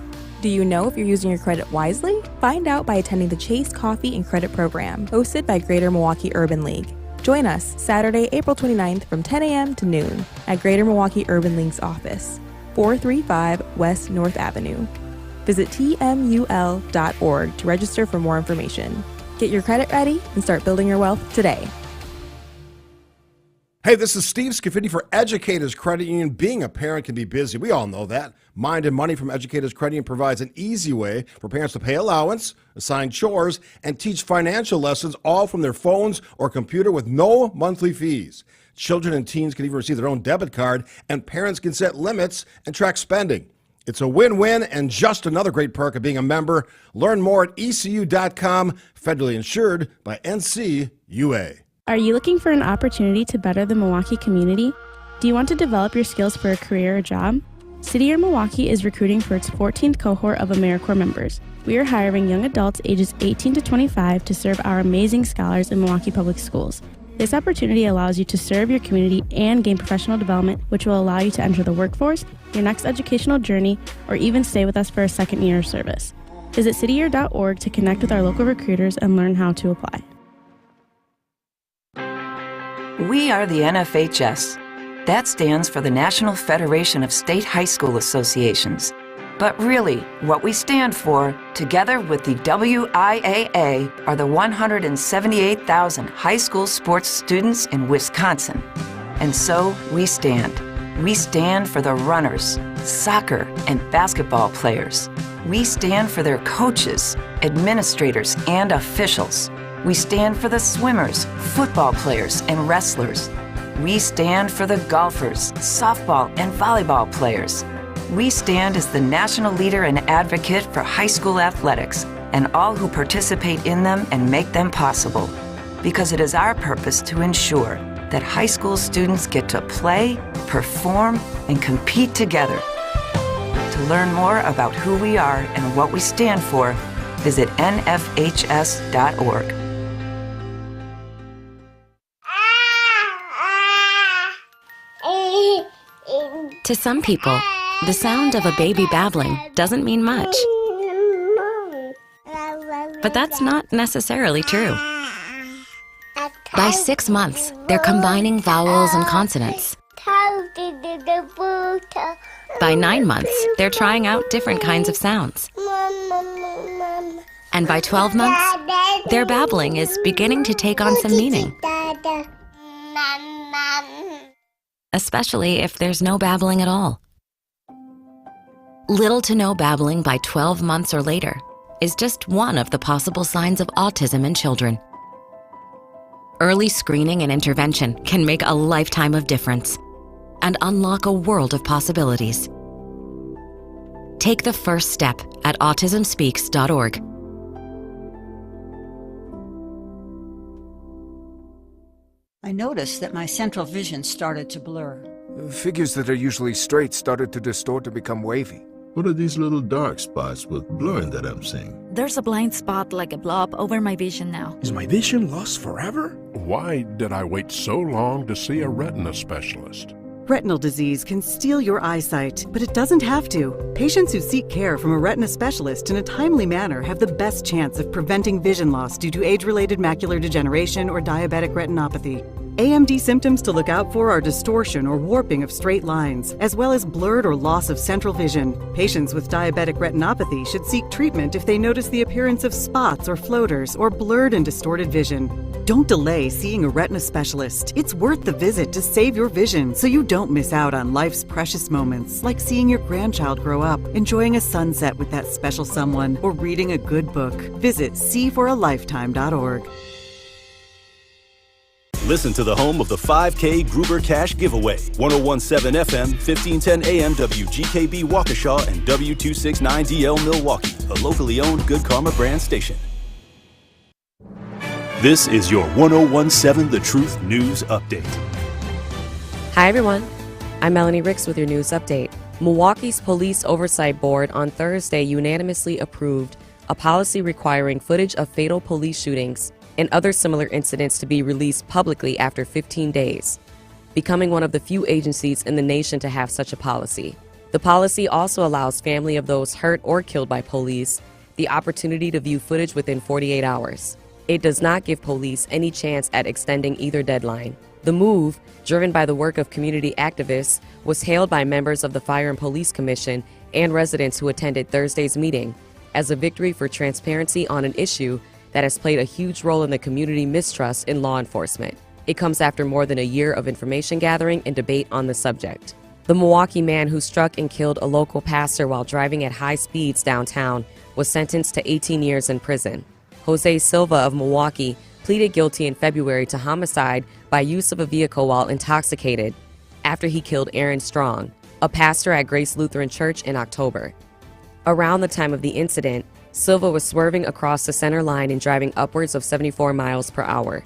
Speaker 3: Do you know if you're using your credit wisely? Find out by attending the Chase Coffee and Credit Program, hosted by Greater Milwaukee Urban League. Join us Saturday, April 29th from 10 a.m. to noon at Greater Milwaukee Urban League's office, 435 West North Avenue. Visit tmul.org to register for more information. Get your credit ready and start building your wealth today.
Speaker 12: Hey, this is Steve Scafidi for Educators Credit Union. Being a parent can be busy. We all know that. Mind and Money from Educators Credit Union provides an easy way for parents to pay allowance, assign chores, and teach financial lessons all from their phones or computer with no monthly fees. Children and teens can even receive their own debit card, and parents can set limits and track spending. It's a win-win and just another great perk of being a member. Learn more at ECU.com, federally insured by NCUA.
Speaker 19: Are you looking for an opportunity to better the Milwaukee community? Do you want to develop your skills for a career or job? City Year Milwaukee is recruiting for its 14th cohort of AmeriCorps members. We are hiring young adults ages 18 to 25 to serve our amazing scholars in Milwaukee Public Schools. This opportunity allows you to serve your community and gain professional development, which will allow you to enter the workforce, your next educational journey, or even stay with us for a second year of service. Visit cityyear.org to connect with our local recruiters and learn how to apply.
Speaker 20: We are the NFHS. That stands for the National Federation of State High School Associations. But really, what we stand for, together with the WIAA, are the 178,000 high school sports students in Wisconsin. And so we stand. We stand for the runners, soccer and basketball players. We stand for their coaches, administrators, and officials. We stand for the swimmers, football players, and wrestlers. We stand for the golfers, softball, and volleyball players. We stand as the national leader and advocate for high school athletics and all who participate in them and make them possible. Because it is our purpose to ensure that high school students get to play, perform, and compete together. To learn more about who we are and what we stand for, visit nfhs.org.
Speaker 21: To some people, the sound of a baby babbling doesn't mean much. But that's not necessarily true. By 6 months, they're combining vowels and consonants. By 9 months, they're trying out different kinds of sounds. And by 12 months, their babbling is beginning to take on some meaning. Especially if there's no babbling at all. Little to no babbling by 12 months or later. is just one of the possible signs of autism in children. Early screening and intervention can make a lifetime of difference and unlock a world of possibilities. Take the first step at autismspeaks.org.
Speaker 6: I noticed that my central vision started to blur.
Speaker 22: Figures that are usually straight started to distort and become wavy.
Speaker 23: What are these little dark spots with blurring that I'm seeing?
Speaker 24: There's a blind spot like a blob over my vision now.
Speaker 23: Is my vision lost forever?
Speaker 25: Why did I wait so long to see a retina specialist?
Speaker 26: Retinal disease can steal your eyesight, but it doesn't have to. Patients who seek care from a retina specialist in a timely manner have the best chance of preventing vision loss due to age-related macular degeneration or diabetic retinopathy. AMD symptoms to look out for are distortion or warping of straight lines, as well as blurred or loss of central vision. Patients with diabetic retinopathy should seek treatment if they notice the appearance of spots or floaters or blurred and distorted vision. Don't delay seeing a retina specialist. It's worth the visit to save your vision so you don't miss out on life's precious moments, like seeing your grandchild grow up, enjoying a sunset with that special someone, or reading a good book. Visit seeforalifetime.org.
Speaker 2: Listen to the home of the 5K Gruber Cash Giveaway. 1017 FM, 1510 AM, WGKB Waukesha, and W269DL Milwaukee, a locally owned Good Karma brand station. This is your 1017 The Truth News Update.
Speaker 27: Hi, everyone. I'm Melanie Ricks with your news update. Milwaukee's Police Oversight Board on Thursday unanimously approved a policy requiring footage of fatal police shootings and other similar incidents to be released publicly after 15 days, becoming one of the few agencies in the nation to have such a policy. The policy also allows family of those hurt or killed by police the opportunity to view footage within 48 hours. It does not give police any chance at extending either deadline. The move, driven by the work of community activists, was hailed by members of the Fire and Police Commission and residents who attended Thursday's meeting as a victory for transparency on an issue that has played a huge role in the community mistrust in law enforcement. It comes after more than a year of information gathering and debate on the subject. The Milwaukee man who struck and killed a local pastor while driving at high speeds downtown was sentenced to 18 years in prison. Jose Silva of Milwaukee pleaded guilty in February to homicide by use of a vehicle while intoxicated after he killed Aaron Strong, a pastor at Grace Lutheran Church, in October. Around the time of the incident, Silva was swerving across the center line and driving upwards of 74 miles per hour.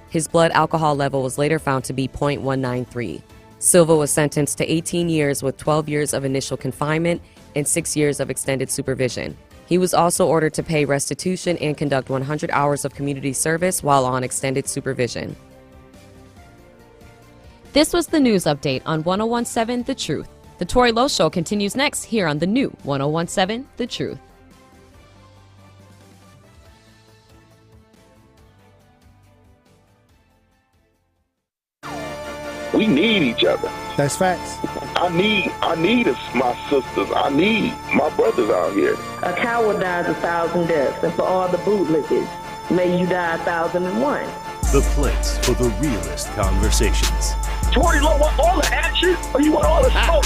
Speaker 27: His blood alcohol level was later found to be 0.193. Silva was sentenced to 18 years with 12 years of initial confinement and 6 years of extended supervision. He was also ordered to pay restitution and conduct 100 hours of community service while on extended supervision. This was the news update on 1017 The Truth. The Tori Lowe Show continues next here on the new 1017 The Truth.
Speaker 28: We need each other.
Speaker 1: That's facts.
Speaker 28: I need my sisters. I need my brothers out here.
Speaker 29: A coward dies 1,000 deaths, and for all the bootlickers, may you die 1,001.
Speaker 2: The place for the realest conversations.
Speaker 28: Tori Lowe want all the action, or you want all the smoke?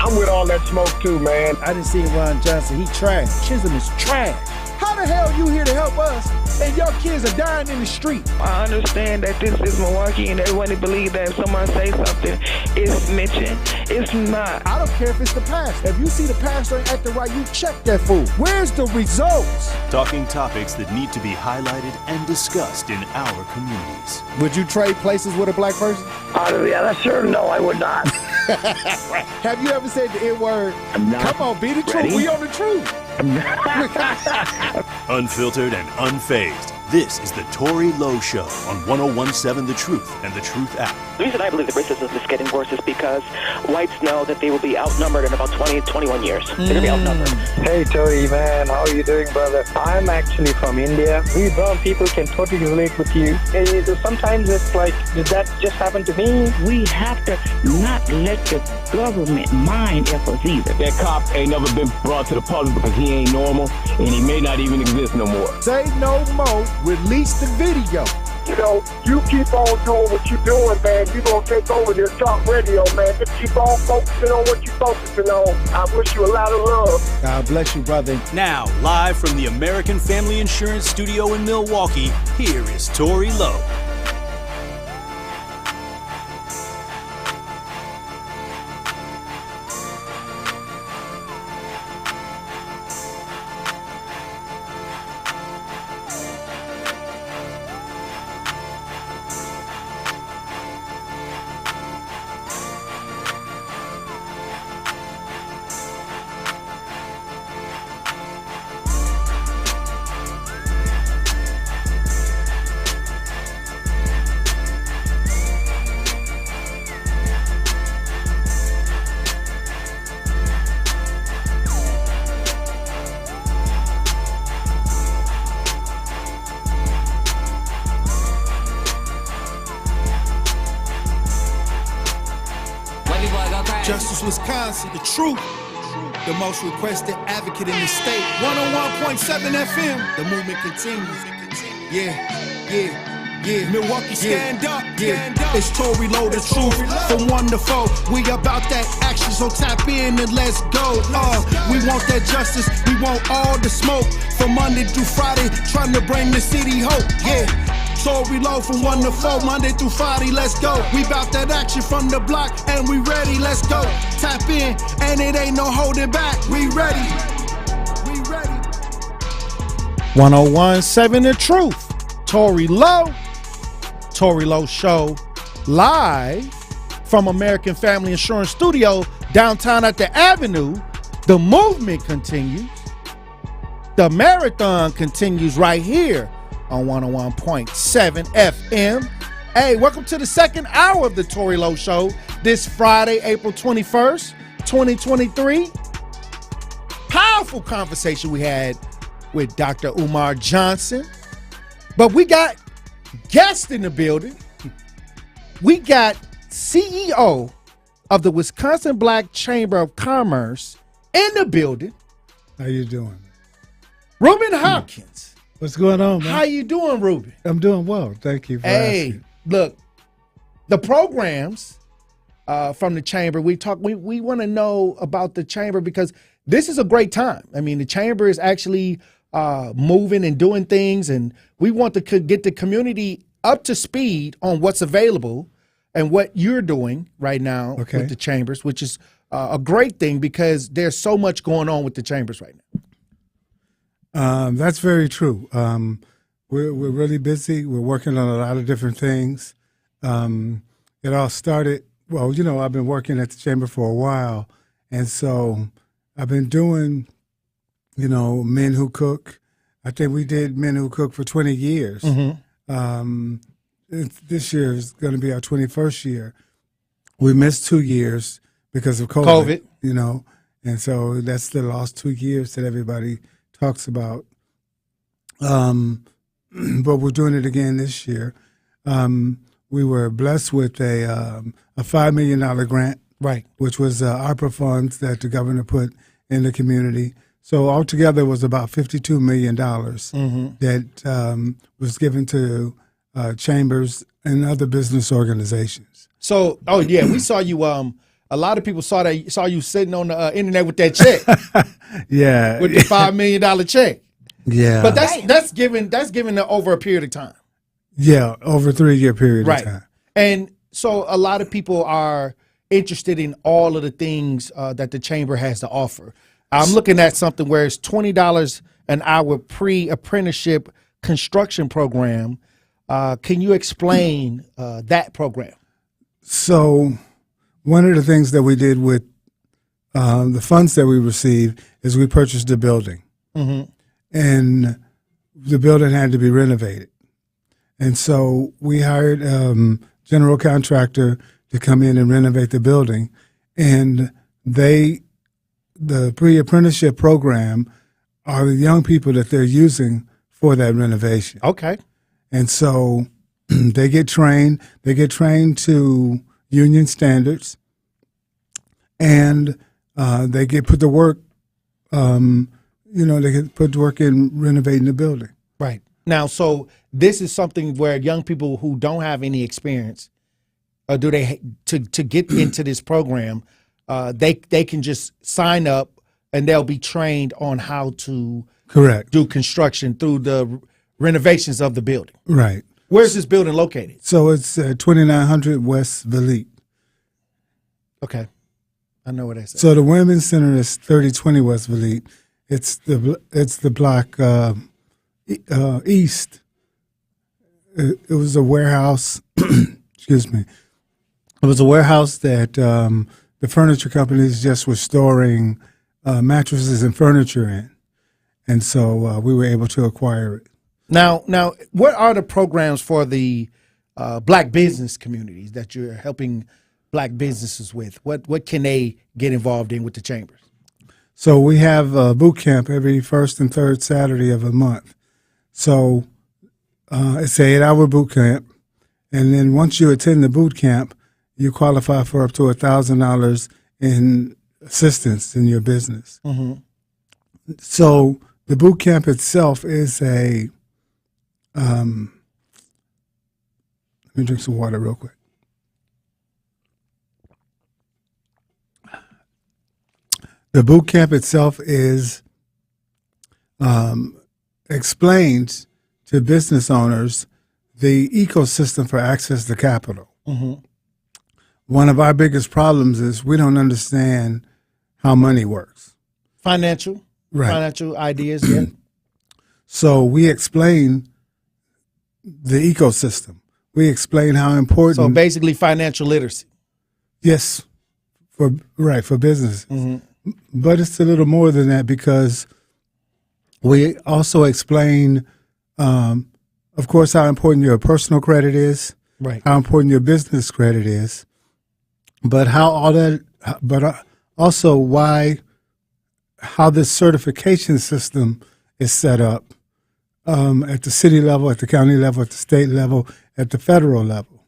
Speaker 28: I'm with all that smoke too, man.
Speaker 1: I done seen Ron Johnson. He trash. Chisholm is trash. How the hell you here to help us and your kids are dying in the street?
Speaker 29: I understand that this is Milwaukee and everyone believes that if someone say something, it's mentioned. It's not.
Speaker 1: I don't care if it's the pastor. If you see the pastor ain't acting right, you check that fool. Where's the results?
Speaker 2: Talking topics that need to be highlighted and discussed in our communities.
Speaker 1: Would you trade places with a black person?
Speaker 29: Yeah, sure, no, I would not.
Speaker 1: Have you ever said the N-word? Come on, be the truth. We on the truth.
Speaker 2: Unfiltered and unfazed. This is the Tori Lowe Show on 1017 The Truth and the Truth app.
Speaker 30: The reason I believe that racism is getting worse is because whites know that they will be outnumbered in about 20, 21 years. They're going to be outnumbered.
Speaker 31: Hey, Tori, man. How are you doing, brother? I'm actually from India. We brown people can totally relate with you. Sometimes it's like, did that just happen to me?
Speaker 29: We have to not let the government mind us either.
Speaker 28: That cop ain't never been brought to the public because he ain't normal, and he may not even exist no more.
Speaker 1: Say no more. Release the video.
Speaker 31: You know, you keep on doing what you're doing, man. You're going to take over this talk radio, man. Just keep on focusing on what you're focusing on. I wish you a lot of love.
Speaker 1: God bless you, brother.
Speaker 2: Now, live from the American Family Insurance Studio in Milwaukee, here is Tori Lowe.
Speaker 4: Justice Wisconsin, the truth, the most requested advocate in the state. 101.7 FM, the movement continues. Yeah. Milwaukee, stand up. It's Tori Lowe, the truth, from 1 to 4. We about that action, so tap in and let's go. We want that justice, we want all the smoke. From Monday through Friday, trying to bring the city hope. Yeah. Tori Lowe from 1 to 4, Monday through Friday, let's go. We bout that action from the block, and we ready, let's go. Tap in, and it ain't no holding back. We ready.
Speaker 1: 101.7 The Truth. Tori Lowe. Tori Lowe Show, live from American Family Insurance Studio, downtown at the Avenue. The movement continues. The marathon continues right here on 101.7 FM. Hey, welcome to the second hour of the Tori Lowe Show this Friday, April 21st, 2023. Powerful conversation we had with Dr. Umar Johnson. But we got guests in the building. We got CEO of the Wisconsin Black Chamber of Commerce in the building.
Speaker 7: How you doing?
Speaker 1: Ruben Hopkins.
Speaker 7: What's going on, man?
Speaker 1: How you doing, Ruben?
Speaker 7: I'm doing well. Thank you for asking.
Speaker 1: Look, the programs from the chamber, we want to know about the chamber because this is a great time. I mean, the chamber is actually moving and doing things, and we want to get the community up to speed on what's available and what you're doing right now with the chambers, which is a great thing because there's so much going on with the chambers right now.
Speaker 7: That's very true. We're really busy. We're working on a lot of different things. It all started, well, you know, I've been working at the chamber for a while, and so I've been doing, you know, Men Who Cook. I think we did Men Who Cook for 20 years. Mm-hmm. This year is going to be our 21st year. We missed 2 years because of COVID, you know, and so that's the lost 2 years that everybody talks about. But we're doing it again this year. We were blessed with a $5 million grant, right, which was ARPA funds that the governor put in the community. So altogether it was about $52 million that was given to chambers and other business organizations.
Speaker 1: So, we saw you. A lot of people saw you sitting on the internet with that check.
Speaker 7: Yeah,
Speaker 1: with the $5 million check.
Speaker 7: Yeah,
Speaker 1: but that's given over a period of time.
Speaker 7: Yeah, over a 3-year period of time.
Speaker 1: And so a lot of people are interested in all of the things that the chamber has to offer. I'm looking at something where it's $20 an hour pre-apprenticeship construction program. Can you explain that program?
Speaker 7: So one of the things that we did with the funds that we received is we purchased a building. Mm-hmm. And the building had to be renovated. And so we hired a general contractor to come in and renovate the building. And the pre-apprenticeship program are the young people that they're using for that renovation.
Speaker 1: Okay.
Speaker 7: And so they get trained. They get trained to union standards. And they get put to work, they get put to work in renovating the building.
Speaker 1: Right. Now, so this is something where young people who don't have any experience, or do they to get into this program, they can just sign up and they'll be trained on how to do construction through the renovations of the building.
Speaker 7: Right.
Speaker 1: Where's this building located?
Speaker 7: So it's 2900 West Valete.
Speaker 1: Okay. I know what I said.
Speaker 7: So the Women's Center is 3020 West Valete. It's the block east. It was a warehouse. Excuse me. It was a warehouse that the furniture companies just were storing mattresses and furniture in, and so we were able to acquire it.
Speaker 1: Now, what are the programs for the black business communities that you're helping black businesses with? What can they get involved in with the chambers?
Speaker 7: So we have a boot camp every first and third Saturday of a month. So it's an 8-hour boot camp, and then once you attend the boot camp, you qualify for up to $1,000 in assistance in your business.
Speaker 1: Mm-hmm.
Speaker 7: So the boot camp itself is a let me drink some water real quick. The boot camp itself is explains to business owners the ecosystem for access to capital.
Speaker 1: Mm-hmm.
Speaker 7: One of our biggest problems is we don't understand how money works.
Speaker 1: Financial ideas, yeah.
Speaker 7: So we explain the ecosystem. We explain how important.
Speaker 1: So basically financial literacy.
Speaker 7: Yes, for businesses.
Speaker 1: Mm-hmm.
Speaker 7: But it's a little more than that, because we also explain, of course, how important your personal credit is,
Speaker 1: right?
Speaker 7: How important your business credit is, but also how this certification system is set up at the city level, at the county level, at the state level, at the federal level.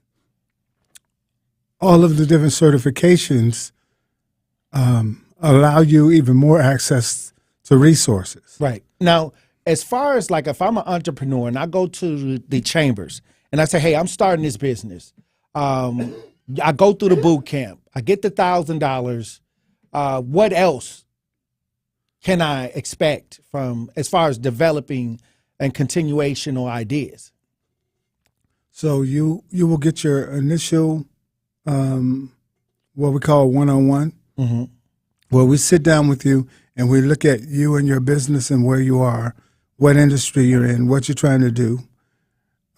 Speaker 7: All of the different certifications allow you even more access to resources.
Speaker 1: Right. Now, as far as like if I'm an entrepreneur and I go to the chambers and I say, hey, I'm starting this business. I go through the boot camp. I get the $1,000. What else can I expect from as far as developing and continuational ideas?
Speaker 7: So you will get your initial what we call one-on-one,
Speaker 1: mm-hmm.
Speaker 7: where we sit down with you and we look at you and your business and where you are, what industry you're in, what you're trying to do,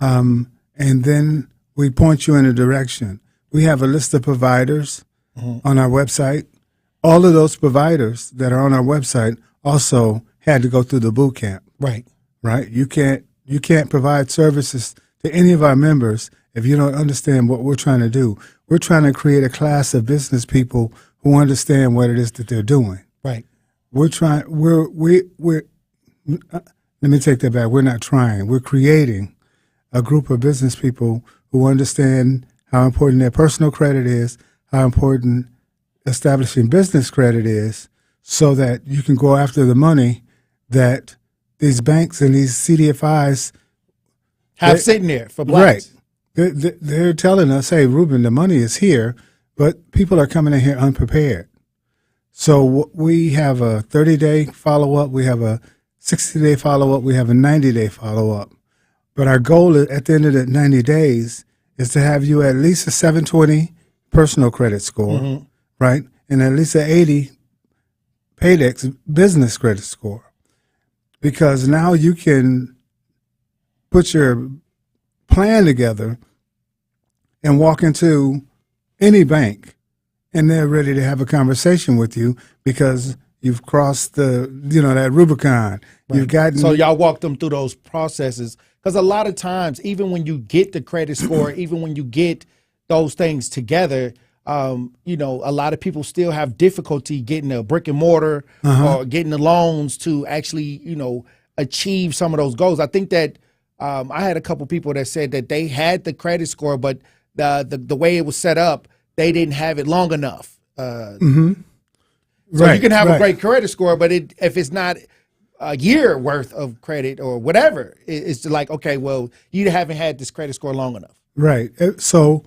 Speaker 7: and then we point you in a direction. We have a list of providers
Speaker 1: mm-hmm.
Speaker 7: on our website. All of those providers that are on our website also had to go through the boot camp.
Speaker 1: Right.
Speaker 7: Right. You can't provide services to any of our members if you don't understand what we're trying to do. We're trying to create a class of business people who understand what it is that they're doing.
Speaker 1: Right.
Speaker 7: Let me take that back. We're not trying. We're creating a group of business people who understand how important their personal credit is, how important establishing business credit is, so that you can go after the money that these banks and these CDFIs
Speaker 1: have sitting there for blacks.
Speaker 7: Right. They're telling us, hey, Ruben, the money is here, but people are coming in here unprepared. So we have a 30-day follow-up, we have a 60-day follow-up, we have a 90-day follow-up. But our goal at the end of that 90 days is to have you at least a 720 personal credit score,
Speaker 1: mm-hmm.
Speaker 7: right? And at least an 80 Paydex business credit score. Because now you can put your plan together and walk into any bank and they're ready to have a conversation with you because you've crossed that Rubicon.
Speaker 1: Right.
Speaker 7: You've gotten.
Speaker 1: So y'all walk them through those processes, because a lot of times, even when you get the credit score, even when you get those things together, a lot of people still have difficulty getting a brick and mortar or getting the loans to actually, achieve some of those goals. I think that I had a couple people that said that they had the credit score, but the way it was set up, they didn't have it long enough.
Speaker 7: Mm-hmm.
Speaker 1: So you can have a great credit score, but if it's not a year worth of credit or whatever. It's like, okay, well, you haven't had this credit score long enough.
Speaker 7: Right. So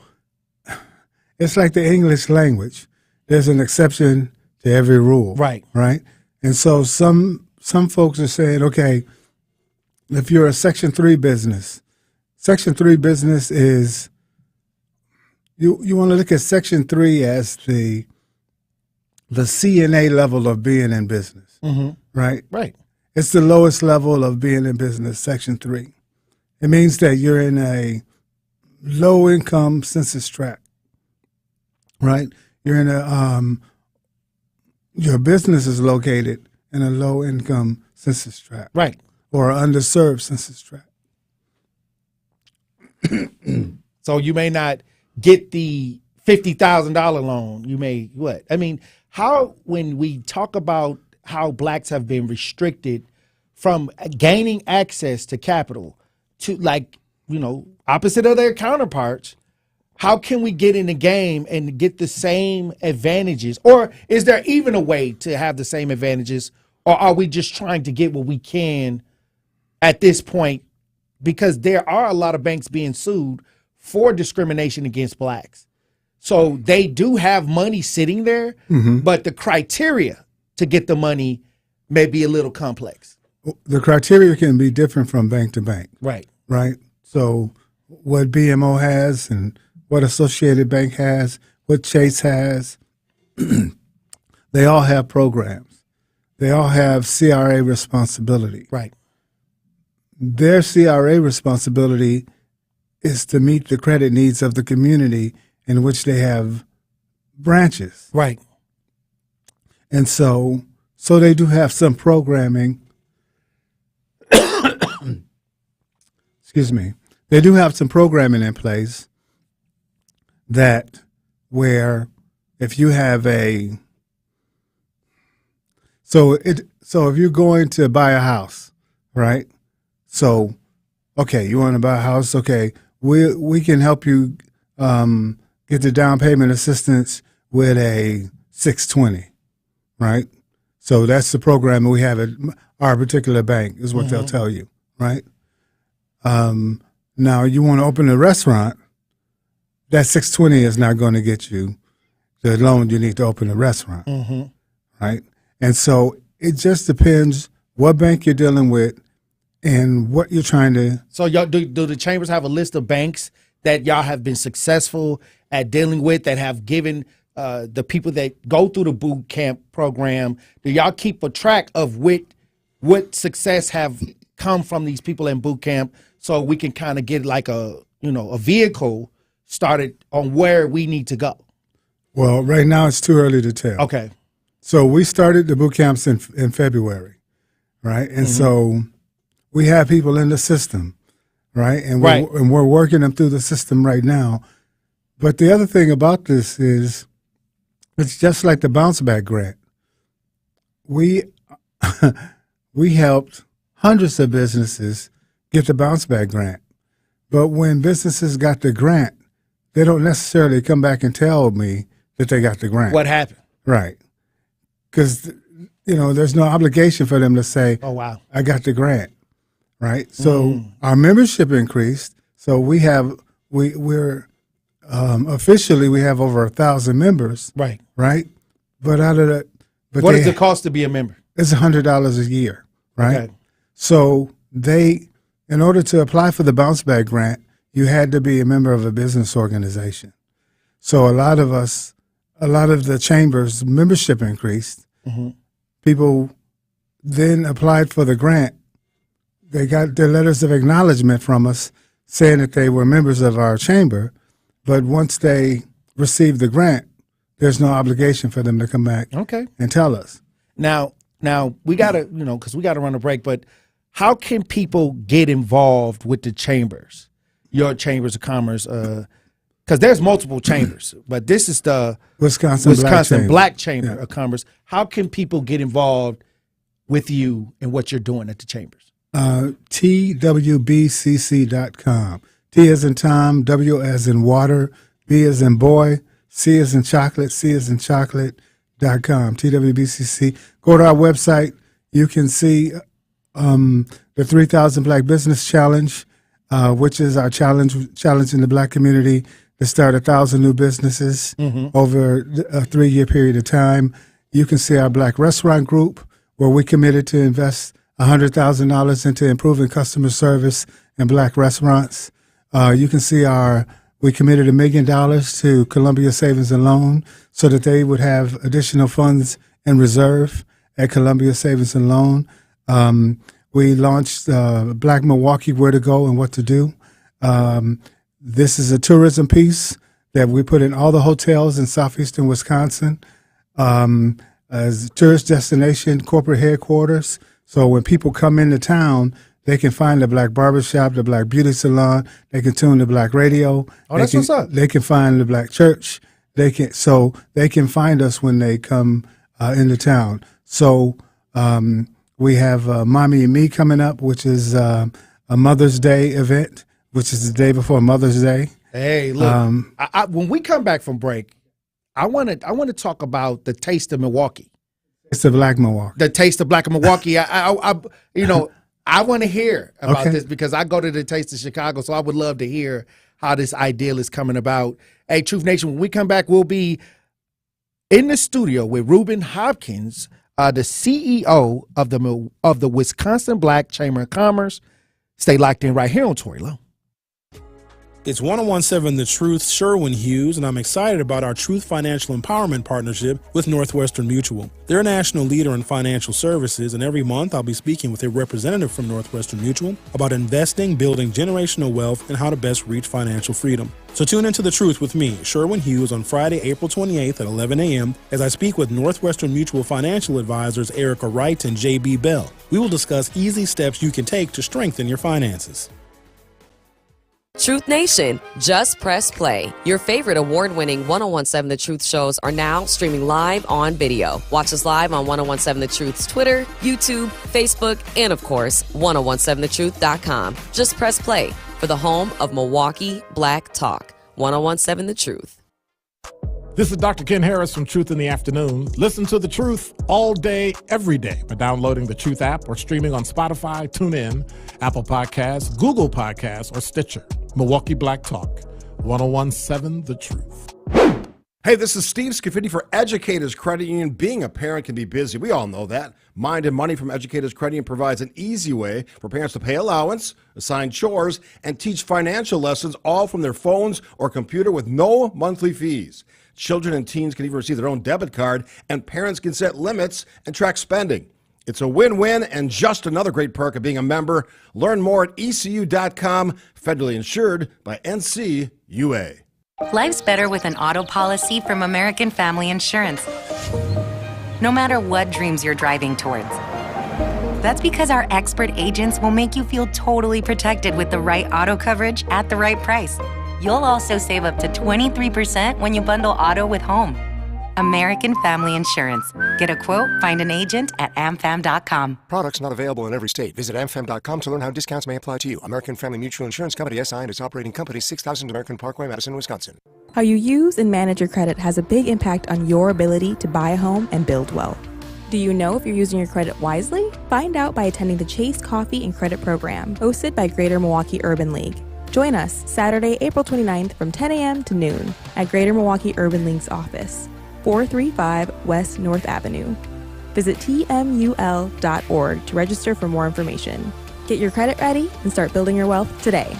Speaker 7: it's like the English language. There's an exception to every rule.
Speaker 1: Right.
Speaker 7: Right. And so some folks are saying, okay, if you're a Section 3 business, Section 3 business is, you want to look at Section 3 as the CNA level of being in business.
Speaker 1: Mm-hmm.
Speaker 7: Right.
Speaker 1: Right.
Speaker 7: It's the lowest level of being in business, Section 3. It means that you're in a low-income census tract, right? You're in your business is located in a low-income census tract.
Speaker 1: Right.
Speaker 7: Or an underserved census tract.
Speaker 1: So you may not get the $50,000 loan. You may what? I mean, when we talk about how blacks have been restricted from gaining access to capital to, like, opposite of their counterparts, how can we get in the game and get the same advantages? Or is there even a way to have the same advantages? Or are we just trying to get what we can at this point? Because there are a lot of banks being sued for discrimination against blacks. So they do have money sitting there, but the criteria to get the money may be a little complex.
Speaker 7: The criteria can be different from bank to bank.
Speaker 1: Right.
Speaker 7: Right. So what BMO has and what Associated Bank has, what Chase has, they all have programs. They all have CRA responsibility.
Speaker 1: Right.
Speaker 7: Their CRA responsibility is to meet the credit needs of the community in which they have branches.
Speaker 1: Right.
Speaker 7: And so they do have some programming. Excuse me. They do have some programming in place that where if you have so if you're going to buy a house, right? So, okay, you want to buy a house? Okay, we can help you get the down payment assistance with a 620, right? So that's the program we have at our particular bank is what they'll tell you, right? Now you want to open a restaurant, that 620 is not going to get you the loan you need to open a restaurant, right? And so it just depends what bank you're dealing with and what you're trying to.
Speaker 1: So y'all do the chambers have a list of banks that y'all have been successful at dealing with that have given the people that go through the boot camp program? Do y'all keep a track of what success have come from these people in boot camp so we can kind of get like a vehicle started on where we need to go?
Speaker 7: Well, right now it's too early to tell.
Speaker 1: Okay.
Speaker 7: So we started the boot camps in February, right? And so we have people in the system, right? And we're working them through the system right now. But the other thing about this is it's just like the bounce back grant. We helped hundreds of businesses get the bounce back grant. But when businesses got the grant, they don't necessarily come back and tell me that they got the grant.
Speaker 1: What happened?
Speaker 7: Right. Because, there's no obligation for them to say,
Speaker 1: oh, wow,
Speaker 7: I got the grant. Right. So our membership increased. So we're officially we have over 1,000 members.
Speaker 1: Right.
Speaker 7: Right. But out of that,
Speaker 1: what does it cost to be a member?
Speaker 7: It's $100 a year. Right. Okay. So in order to apply for the bounce back grant, you had to be a member of a business organization. So a lot of the chambers membership increased. People then applied for the grant. They got their letters of acknowledgement from us saying that they were members of our chamber. But once they received the grant, there's no obligation for them to come back and tell us.
Speaker 1: Now we got to, because we got to run a break, but how can people get involved with the chambers, your chambers of commerce? Because there's multiple chambers, but this is the Wisconsin Black Chamber of Commerce. How can people get involved with you and what you're doing at the chambers?
Speaker 7: TWBCC.com. T as in Tom, W as in water, B as in boy, C as in chocolate, C as in chocolate.com. TWBCC. Go to our website. You can see the 3,000 Black Business Challenge, which is our challenge in the Black community to start 1,000 new businesses over a 3-year period of time. You can see our Black Restaurant Group, where we committed to invest $100,000 into improving customer service in Black restaurants. You can see we committed $1 million to Columbia Savings and Loan so that they would have additional funds in reserve at Columbia Savings and Loan. We launched Black Milwaukee, Where to Go and What to Do. This is a tourism piece that we put in all the hotels in southeastern Wisconsin as a tourist destination, corporate headquarters. So when people come into town, they can find the Black barbershop, the Black beauty salon. They can tune the Black radio.
Speaker 1: What's up.
Speaker 7: They can find the Black church. They can find us when they come into town. So we have Mommy and Me coming up, which is a Mother's Day event, which is the day before Mother's Day.
Speaker 1: Hey, look, when we come back from break, I want to talk about the taste of Milwaukee.
Speaker 7: It's the Black Milwaukee.
Speaker 1: The taste of Black Milwaukee. I want to hear about this because I go to the Taste of Chicago, so I would love to hear how this ideal is coming about. Hey, Truth Nation, when we come back, we'll be in the studio with Reuben Hopkins, the CEO of the Wisconsin Black Chamber of Commerce. Stay locked in right here on Tory Lowe.
Speaker 5: It's 1017 The Truth, Sherwin Hughes, and I'm excited about our Truth Financial Empowerment Partnership with Northwestern Mutual. They're a national leader in financial services, and every month I'll be speaking with a representative from Northwestern Mutual about investing, building generational wealth, and how to best reach financial freedom. So tune into The Truth with me, Sherwin Hughes, on Friday, April 28th at 11 a.m. as I speak with Northwestern Mutual financial advisors Erica Wright and J.B. Bell. We will discuss easy steps you can take to strengthen your finances.
Speaker 27: Truth Nation, just press play. Your favorite award-winning 1017 The Truth shows are now streaming live on video. Watch us live on 1017 The Truth's Twitter, YouTube, Facebook, and of course, 1017thetruth.com. Just press play for the home of Milwaukee Black Talk. 1017 The Truth.
Speaker 25: This is Dr. Ken Harris from Truth in the Afternoon. Listen to The Truth all day, every day by downloading the Truth app or streaming on Spotify, TuneIn, Apple Podcasts, Google Podcasts, or Stitcher. Milwaukee Black Talk, 1017 The Truth.
Speaker 12: Hey, this is Steve Scafidi for Educators Credit Union. Being a parent can be busy. We all know that. Mind and Money from Educators Credit Union provides an easy way for parents to pay allowance, assign chores, and teach financial lessons all from their phones or computer with no monthly fees. Children and teens can even receive their own debit card, and parents can set limits and track spending. It's a win-win and just another great perk of being a member. Learn more at ECU.com, federally insured by NCUA.
Speaker 8: Life's better with an auto policy from American Family Insurance. No matter what dreams you're driving towards. That's because our expert agents will make you feel totally protected with the right auto coverage at the right price. You'll also save up to 23% when you bundle auto with home. American Family Insurance. Get a quote, find an agent at amfam.com.
Speaker 9: Products not available in every state. Visit amfam.com to learn how discounts may apply to you. American Family Mutual Insurance Company, SI, and its operating company, 6000 American Parkway, Madison, Wisconsin.
Speaker 3: How you use and manage your credit has a big impact on your ability to buy a home and build wealth. Do you know if you're using your credit wisely? Find out by attending the Chase Coffee and Credit Program, hosted by Greater Milwaukee Urban League. Join us Saturday, April 29th from 10 a.m. to noon at Greater Milwaukee Urban League's office, 435 West North Avenue. Visit tmul.org to register for more information. Get your credit ready and start building your wealth today.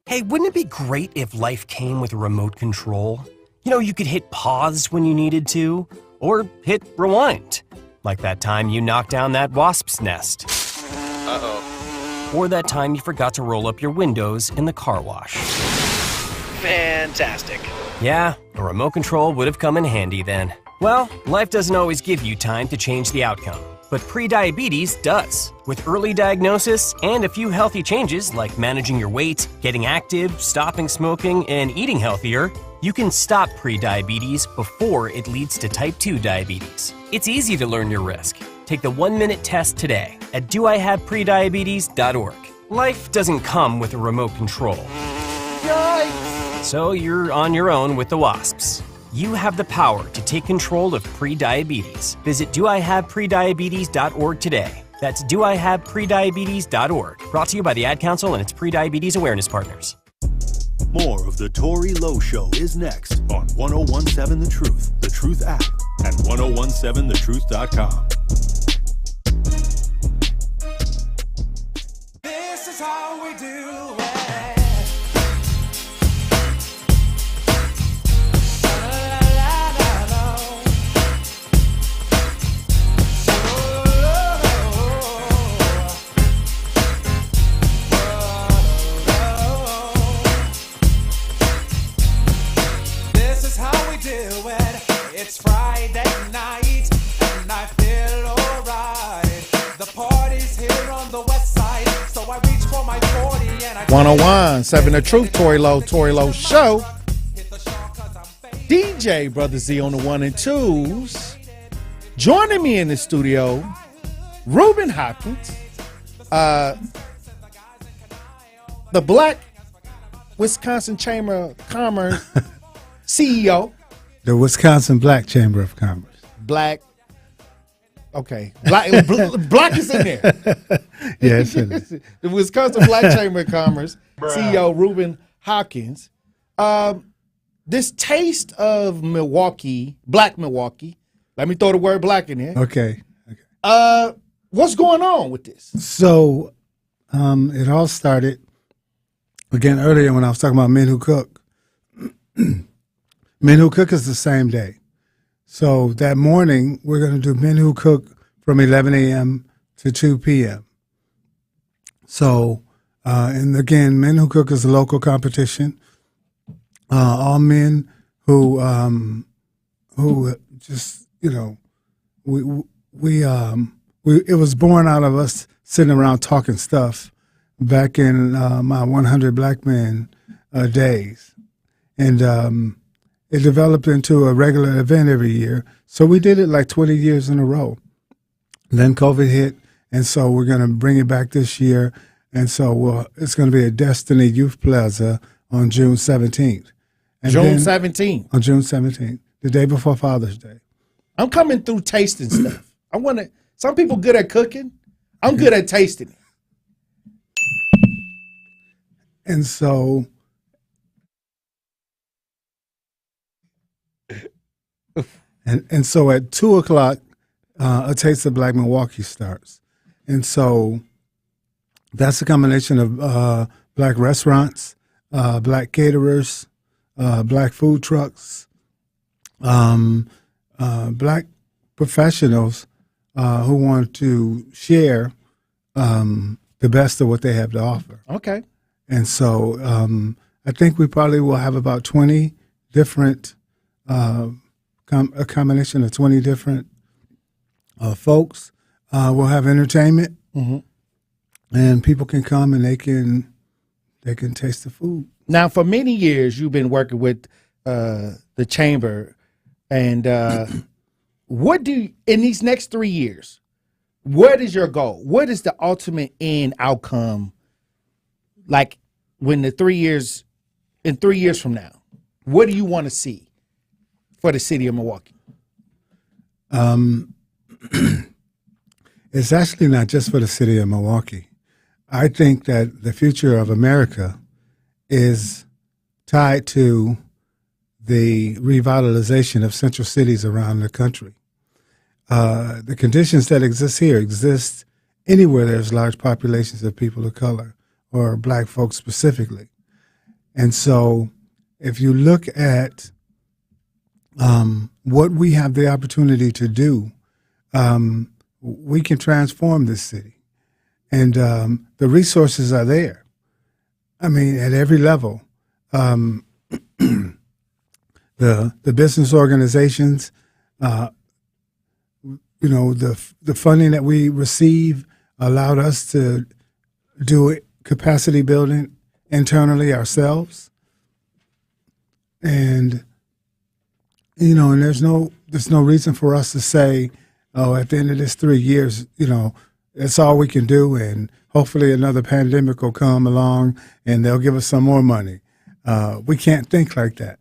Speaker 10: Hey, wouldn't it be great if life came with a remote control? You know, you could hit pause when you needed to, or hit rewind. Like that time you knocked down that wasp's nest.
Speaker 11: Uh-oh.
Speaker 10: Or that time you forgot to roll up your windows in the car wash.
Speaker 11: Fantastic.
Speaker 10: Yeah, a remote control would have come in handy then. Well, life doesn't always give you time to change the outcome, but prediabetes does. With early diagnosis and a few healthy changes like managing your weight, getting active, stopping smoking, and eating healthier, you can stop prediabetes before it leads to type 2 diabetes. It's easy to learn your risk. Take the 1-minute test today at doihaveprediabetes.org. Life doesn't come with a remote control.
Speaker 11: Yikes!
Speaker 10: So you're on your own with the wasps. You have the power to take control of prediabetes. Visit doihaveprediabetes.org today. That's doihaveprediabetes.org. Brought to you by the Ad Council and its Prediabetes Awareness Partners.
Speaker 2: More of The Tori Lowe Show is next on 1017 The Truth app, and 1017thetruth.com.
Speaker 6: This is how we do it. It's Friday night and I feel alright. The party's here on the west side, so I reach for my 40 and I
Speaker 1: 1017 The Truth, Tori Lowe Show. DJ Brother Z on the 1 and 2s. Joining me in the studio, Reuben Hopkins, the Black Wisconsin Chamber of Commerce CEO.
Speaker 7: The Wisconsin Black Chamber of Commerce.
Speaker 1: Black. Okay. Black is in there.
Speaker 7: Yes, it is.
Speaker 1: The Wisconsin Black Chamber of Commerce CEO Reuben Hopkins. This taste of Milwaukee, Black Milwaukee. Let me throw the word black in there.
Speaker 7: Okay.
Speaker 1: What's going on with this?
Speaker 7: So it all started, again, earlier when I was talking about Men Who Cook. Men Who Cook is the same day. So that morning, we're going to do Men Who Cook from 11 a.m. to 2 p.m. So, and again, Men Who Cook is a local competition. All men who just, you know, it was born out of us sitting around talking stuff back in my 100 Black Men days. And it developed into a regular event every year. So we did it like 20 years in a row. And then COVID hit, and so we're going to bring it back this year. And so it's going to be at Destiny Youth Plaza on June 17th. And
Speaker 1: June 17th?
Speaker 7: On June 17th, the day before Father's Day.
Speaker 1: I'm coming through tasting stuff. Some people good at cooking. I'm good at tasting it.
Speaker 7: And so... And so at 2 o'clock, A Taste of Black Milwaukee starts. And so that's a combination of black restaurants, black caterers, black food trucks, black professionals who want to share the best of what they have to offer.
Speaker 1: Okay.
Speaker 7: And so I think we probably will have about 20 different a combination of 20 different folks. We'll have entertainment, and people can come and they can taste the food.
Speaker 1: Now, for many years, you've been working with the chamber, and in these next 3 years, what is your goal? What is the ultimate end outcome? Like in 3 years from now, what do you want to see for the city of Milwaukee?
Speaker 7: It's actually not just for the city of Milwaukee. I think that the future of America is tied to the revitalization of central cities around the country. The conditions that exist here exist anywhere there's large populations of people of color or Black folks specifically. And so if you look at what we have the opportunity to do, we can transform this city. And the resources are there. I mean, at every level. The business organizations, the funding that we receive allowed us to do capacity building internally ourselves. And and there's no reason for us to say, at the end of this 3 years, that's all we can do, and hopefully another pandemic will come along and they'll give us some more money. We can't think like that.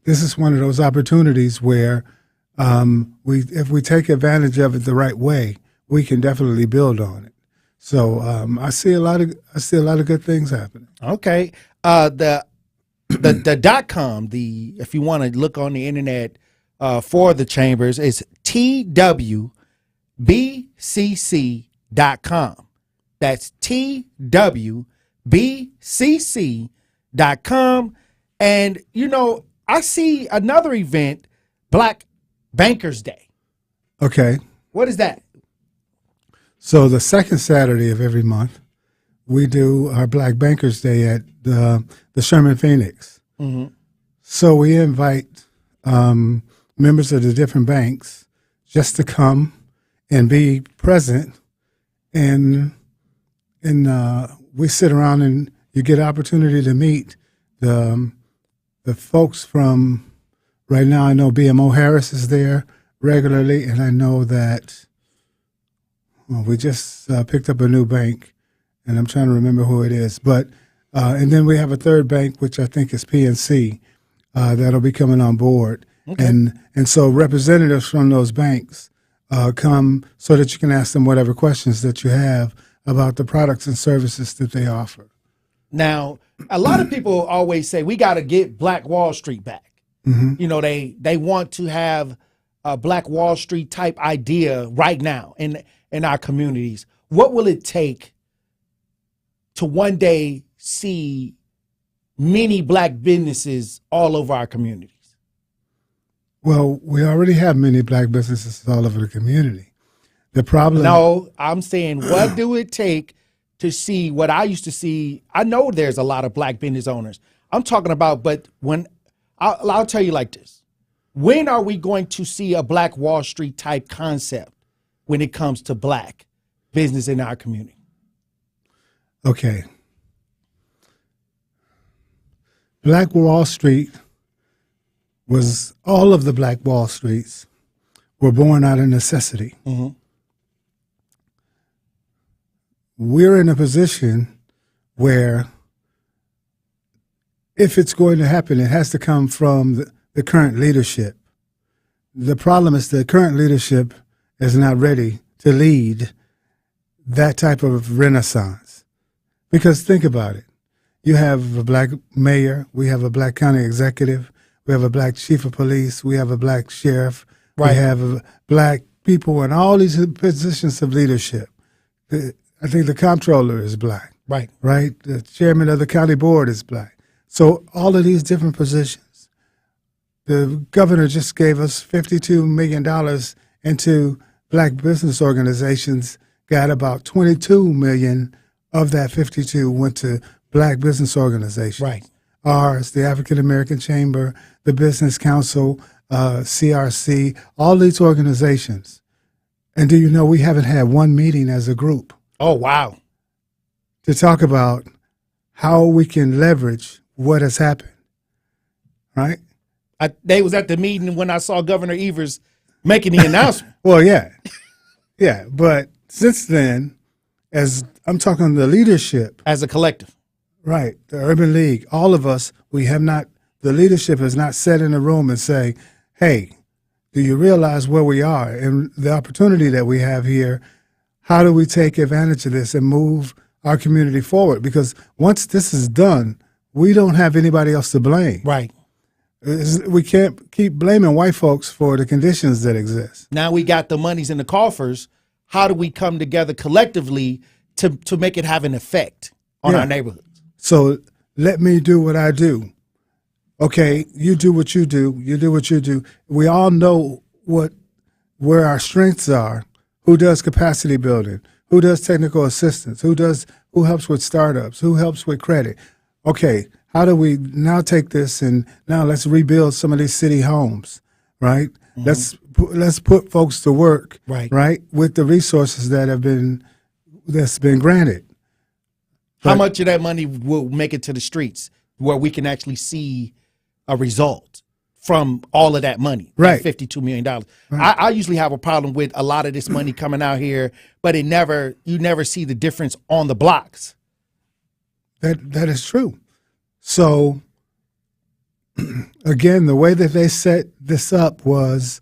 Speaker 7: this is one of those opportunities where if we take advantage of it the right way, we can definitely build on it. So I see a lot of good things happening.
Speaker 1: Okay. The .com, if you want to look on the internet for the chambers, is twbcc.com. That's twbcc.com. And, I see another event, Black Bankers Day.
Speaker 7: Okay.
Speaker 1: What is that?
Speaker 7: So the second Saturday of every month, we do our Black Bankers Day at the Sherman Phoenix.
Speaker 1: Mm-hmm.
Speaker 7: So we invite members of the different banks just to come and be present, and we sit around and you get opportunity to meet the folks from. Right now, I know BMO Harris is there regularly, and I know that we just picked up a new bank, and I'm trying to remember who it is. But and then we have a third bank, which I think is PNC, that'll be coming on board.
Speaker 1: Okay.
Speaker 7: And so representatives from those banks come so that you can ask them whatever questions that you have about the products and services that they offer.
Speaker 1: Now, a lot of people always say we got to get Black Wall Street back.
Speaker 7: Mm-hmm.
Speaker 1: They want to have a Black Wall Street type idea right now in our communities. What will it take to one day see many Black businesses all over our communities?
Speaker 7: Well, we already have many Black businesses all over the community. The problem...
Speaker 1: No, I'm saying what do it take to see what I used to see? I know there's a lot of Black business owners. I'm talking about, but when... I'll tell you like this. When are we going to see a Black Wall Street type concept when it comes to Black business in our community?
Speaker 7: Okay. Black Wall Street was, all of the Black Wall Streets were born out of necessity.
Speaker 1: Mm-hmm.
Speaker 7: We're in a position where if it's going to happen, it has to come from the current leadership. The problem is the current leadership is not ready to lead that type of renaissance. Because think about it. You have a Black mayor, we have a Black county executive, we have a Black chief of police, we have a Black sheriff,
Speaker 1: right.
Speaker 7: We have Black people in all these positions of leadership. I think the comptroller is Black.
Speaker 1: Right.
Speaker 7: Right? The chairman of the county board is Black. So all of these different positions. The governor just gave us $52 million into Black business organizations, got about $22 million of that 52 went to Black business organizations.
Speaker 1: Right.
Speaker 7: Ours, the African American Chamber, the Business Council, CRC, all these organizations. And do you know we haven't had one meeting as a group?
Speaker 1: Oh, wow.
Speaker 7: To talk about how we can leverage what has happened, right?
Speaker 1: They was at the meeting when I saw Governor Evers making the announcement.
Speaker 7: Well, yeah. But since then, as I'm talking the leadership.
Speaker 1: As a collective.
Speaker 7: Right. The Urban League, all of us, the leadership has not sat in a room and say, hey, do you realize where we are and the opportunity that we have here? How do we take advantage of this and move our community forward? Because once this is done, we don't have anybody else to blame.
Speaker 1: Right.
Speaker 7: We can't keep blaming white folks for the conditions that exist.
Speaker 1: Now we got the monies in the coffers. How do we come together collectively to make it have an effect on our neighborhoods?
Speaker 7: So let me do what I do. Okay, you do what you do. You do what you do. We all know where our strengths are. Who does capacity building? Who does technical assistance? Who helps with startups? Who helps with credit? Okay, how do we now take this and now let's rebuild some of these city homes, right? Mm-hmm. Let's put folks to work, right, with the resources that's been granted.
Speaker 1: How much of that money will make it to the streets where we can actually see a result from all of that money?
Speaker 7: Right.
Speaker 1: $52 million. Right. I usually have a problem with a lot of this money coming out here, but you never see the difference on the blocks.
Speaker 7: That is true. So again, the way that they set this up was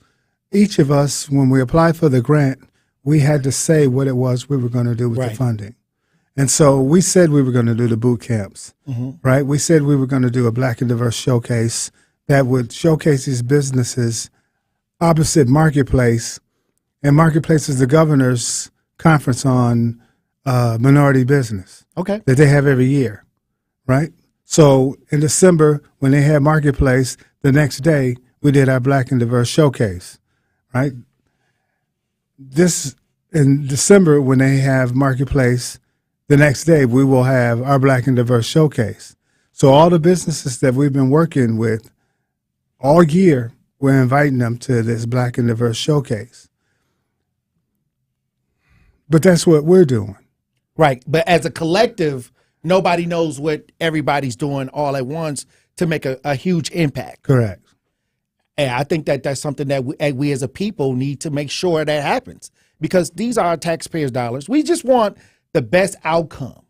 Speaker 7: each of us, when we applied for the grant, we had to say what it was we were going to do with the funding. And so we said we were going to do the boot camps, right? We said we were going to do a Black and Diverse showcase that would showcase these businesses opposite Marketplace. And Marketplace is the governor's conference on minority business that they have every year, right? So in December, when they had Marketplace, the next day we did our Black and Diverse showcase, right? This in December, when they have Marketplace, the next day we will have our Black and Diverse showcase. So all the businesses that we've been working with all year, we're inviting them to this Black and Diverse showcase. But that's what we're doing.
Speaker 1: Right. But as a collective, nobody knows what everybody's doing all at once to make a huge impact.
Speaker 7: Correct.
Speaker 1: And I think that that's something that we as a people need to make sure that happens, because these are our taxpayers' dollars. We just want the best outcome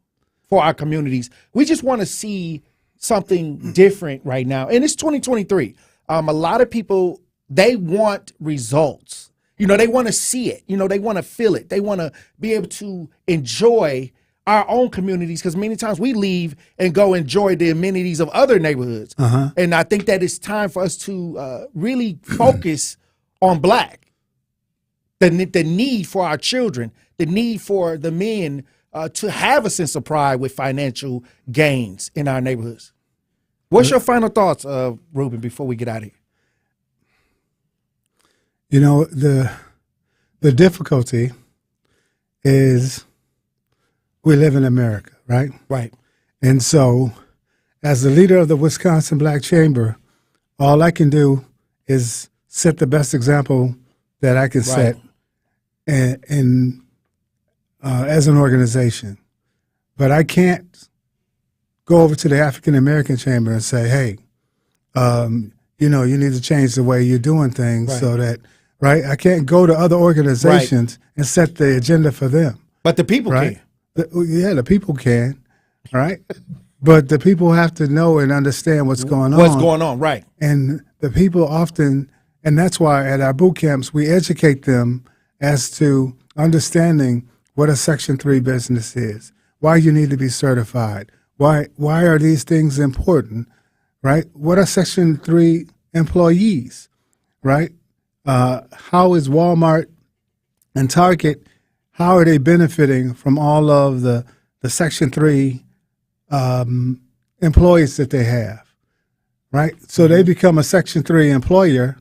Speaker 1: for our communities. We just want to see something different right now. And it's 2023. A lot of people, they want results. You know, they want to see it. You know, they want to feel it. They want to be able to enjoy our own communities, because many times we leave and go enjoy the amenities of other neighborhoods. And I think that it's time for us to really focus on Black. The need for our children, the need for the men to have a sense of pride with financial gains in our neighborhoods. What's your final thoughts, Ruben, before we get out of here?
Speaker 7: You know, the difficulty is we live in America, right?
Speaker 1: Right.
Speaker 7: And so as the leader of the Wisconsin Black Chamber, all I can do is set the best example that I can set and as an organization. But I can't go over to the African American Chamber and say, hey, you know, you need to change the way you're doing things so that, I can't go to other organizations and set the agenda for them.
Speaker 1: But the people can.
Speaker 7: The people can, right? But the people have to know and understand what's going on.
Speaker 1: What's going on, right.
Speaker 7: And the people often, and that's why at our boot camps, we educate them as to understanding what a Section 3 business is, why you need to be certified, why are these things important, right? What are Section 3 employees, right? How is Walmart and Target, how are they benefiting from all of the Section 3 employees that they have, right? So they become a Section 3 employer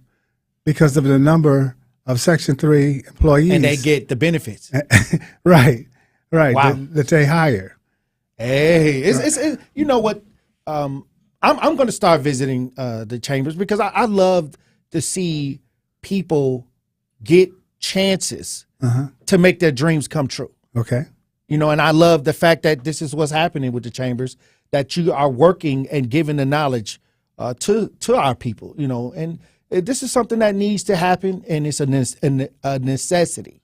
Speaker 7: because of the number of Section 3 employees.
Speaker 1: And they get the benefits.
Speaker 7: Right.
Speaker 1: Wow.
Speaker 7: That they hire.
Speaker 1: Hey, it's you know what? I'm going to start visiting the chambers, because I love to see people get chances to make their dreams come true.
Speaker 7: Okay.
Speaker 1: You know, and I love the fact that this is what's happening with the chambers, that you are working and giving the knowledge to our people, you know, and this is something that needs to happen, and it's a necessity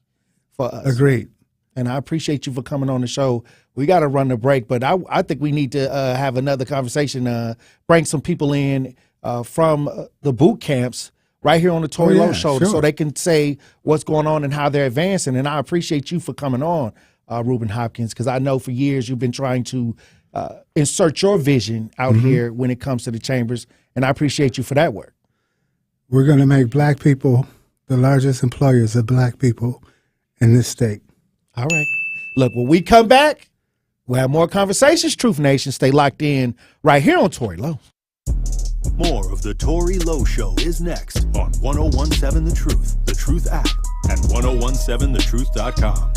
Speaker 1: for us.
Speaker 7: Agreed.
Speaker 1: And I appreciate you for coming on the show. We got to run the break, but I think we need to have another conversation, bring some people in from the boot camps right here on the Tory Lowe Show, so they can say what's going on and how they're advancing. And I appreciate you for coming on, Ruben Hopkins, because I know for years you've been trying to insert your vision out here when it comes to the chambers, and I appreciate you for that work.
Speaker 7: We're going to make Black people the largest employers of Black people in this state.
Speaker 1: All right. Look, when we come back, we'll have more conversations. Truth Nation, stay locked in right here on Tory Lowe.
Speaker 2: More of the Tory Lowe Show is next on 1017 The Truth, The Truth app, and 1017thetruth.com.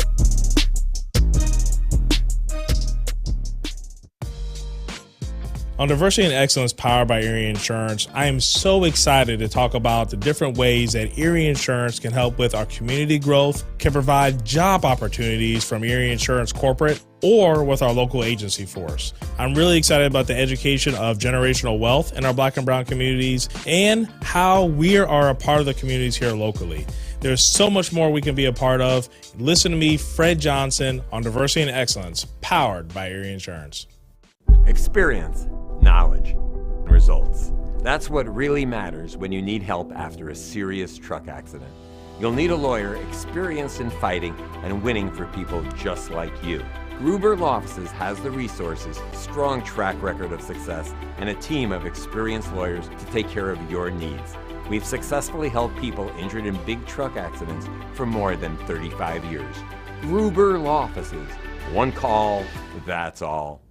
Speaker 5: On Diversity and Excellence powered by Erie Insurance, I am so excited to talk about the different ways that Erie Insurance can help with our community growth, can provide job opportunities from Erie Insurance Corporate, or with our local agency force. I'm really excited about the education of generational wealth in our Black and brown communities and how we are a part of the communities here locally. There's so much more we can be a part of. Listen to me, Fred Johnson, on Diversity and Excellence, powered by Erie Insurance.
Speaker 11: Experience, knowledge, and results. That's what really matters when you need help after a serious truck accident. You'll need a lawyer experienced in fighting and winning for people just like you. Gruber Law Offices has the resources, strong track record of success, and a team of experienced lawyers to take care of your needs. We've successfully helped people injured in big truck accidents for more than 35 years. Gruber Law Offices. One call, that's all.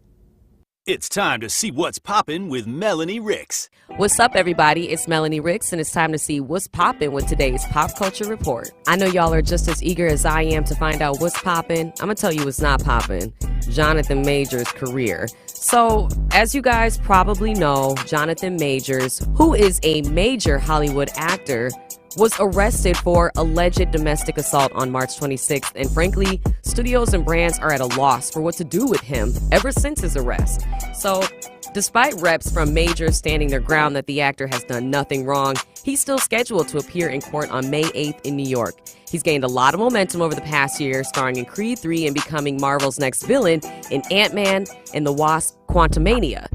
Speaker 2: It's time to see what's poppin' with Melanie Ricks.
Speaker 27: What's up, everybody? It's Melanie Ricks, and it's time to see what's poppin' with today's Pop Culture Report. I know y'all are just as eager as I am to find out what's poppin'. I'm gonna tell you what's not poppin'. Jonathan Majors' career. So, as you guys probably know, Jonathan Majors, who is a major Hollywood actor, was arrested for alleged domestic assault on March 26th, and frankly, studios and brands are at a loss for what to do with him ever since his arrest. So, despite reps from Majors standing their ground that the actor has done nothing wrong, he's still scheduled to appear in court on May 8th in New York. He's gained a lot of momentum over the past year, starring in Creed 3 and becoming Marvel's next villain in Ant-Man and the Wasp: Quantumania.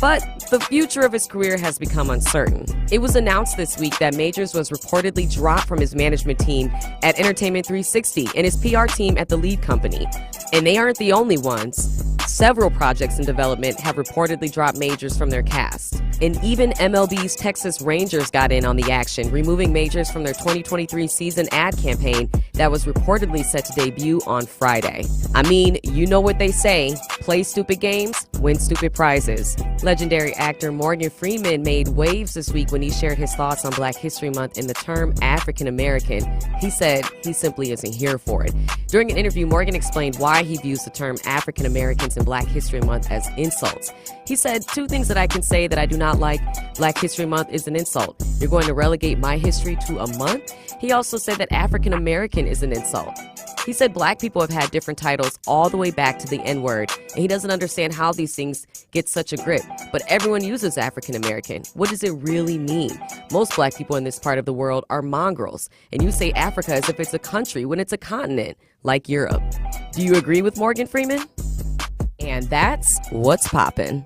Speaker 27: But the future of his career has become uncertain. It was announced this week that Majors was reportedly dropped from his management team at Entertainment 360 and his PR team at the lead company. And they aren't the only ones. Several projects in development have reportedly dropped Majors from their cast. And even MLB's Texas Rangers got in on the action, removing Majors from their 2023 season ad campaign that was reportedly set to debut on Friday. I mean, you know what they say, play stupid games, win stupid prizes. Legendary actor Morgan Freeman made waves this week when he shared his thoughts on Black History Month and the term African American. He said he simply isn't here for it. During an interview, Morgan explained why he views the term African Americans in Black History Month as insults. He said, "Two things that I can say that I do not like. Black History Month is an insult. You're going to relegate my history to a month?" He also said that African American is an insult. He said black people have had different titles all the way back to the N-word, and he doesn't understand how these things get such a grip. But everyone uses African American. What does it really mean? Most black people in this part of the world are mongrels, and you say Africa as if it's a country when it's a continent, like Europe. Do you agree with Morgan Freeman? And that's what's poppin'.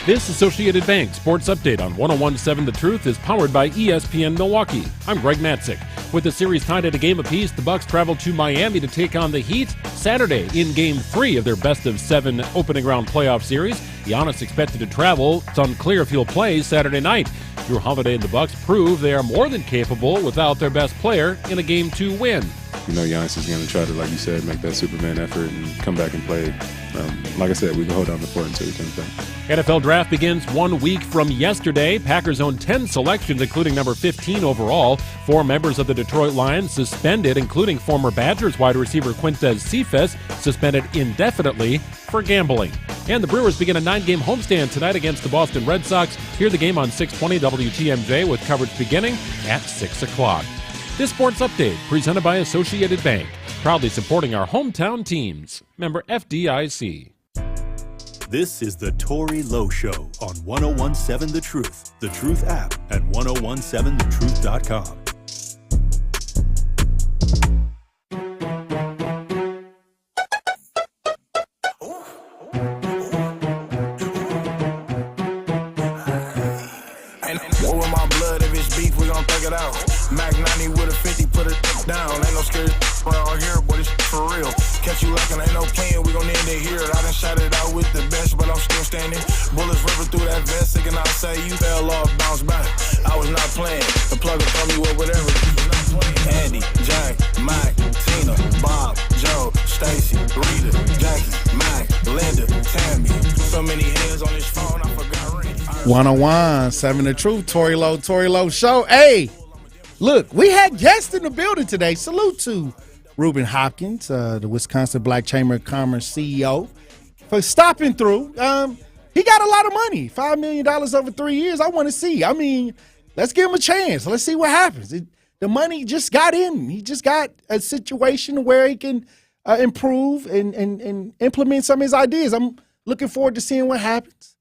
Speaker 13: This Associated Bank Sports Update on 101.7 The Truth is powered by ESPN Milwaukee. I'm Greg Matzik. With the series tied at a game apiece, the Bucks travel to Miami to take on the Heat Saturday in Game 3 of their best-of-7 opening round playoff series. Giannis expected to travel. It's unclear if he'll play Saturday night. Drew Holiday and the Bucks prove they are more than capable without their best player in a Game 2 win.
Speaker 14: You know Giannis is going to try to, like you said, make that Superman effort and come back and play. Like I said, we can hold down the fort until he comes back.
Speaker 13: NFL Draft begins 1 week from yesterday. Packers own 10 selections, including number 15 overall. 4 members of the Detroit Lions suspended, including former Badgers wide receiver Quintez Cephas, suspended indefinitely for gambling. And the Brewers begin a 9-game homestand tonight against the Boston Red Sox. Hear the game on 620 WTMJ with coverage beginning at 6 o'clock. This sports update presented by Associated Bank, proudly supporting our hometown teams. Member FDIC.
Speaker 2: This is the Tory Lowe Show on 101.7 The Truth, The Truth app at 1017thetruth.com.
Speaker 15: War with my blood, if it's beef, we gon' thug it out. Mac 90 with a 50, put it down. Ain't no scary around here, but it's for real. Catch you lacking, ain't no playing, we gon' end it here. I done shot it out with the best, but I'm still standing. Bullets ripping through that vest, thinking I'll say you fell off, bounce back. I was not playing. The plug will throw me with whatever. Andy, Jack, Mike, Tina, Bob, Joe, Stacy, Rita, Jackie, Mike, Linda, Tammy. So many hands on this phone, I forgot.
Speaker 1: 101.7 The Truth, Tory Lowe Show. Hey, look, we had guests in the building today. Salute to Reuben Hopkins, the Wisconsin Black Chamber of Commerce CEO, for stopping through. He got a lot of money, $5 million over 3 years. I want to see. I mean, let's give him a chance. Let's see what happens. The money just got in. He just got a situation where he can improve and implement some of his ideas. I'm looking forward to seeing what happens.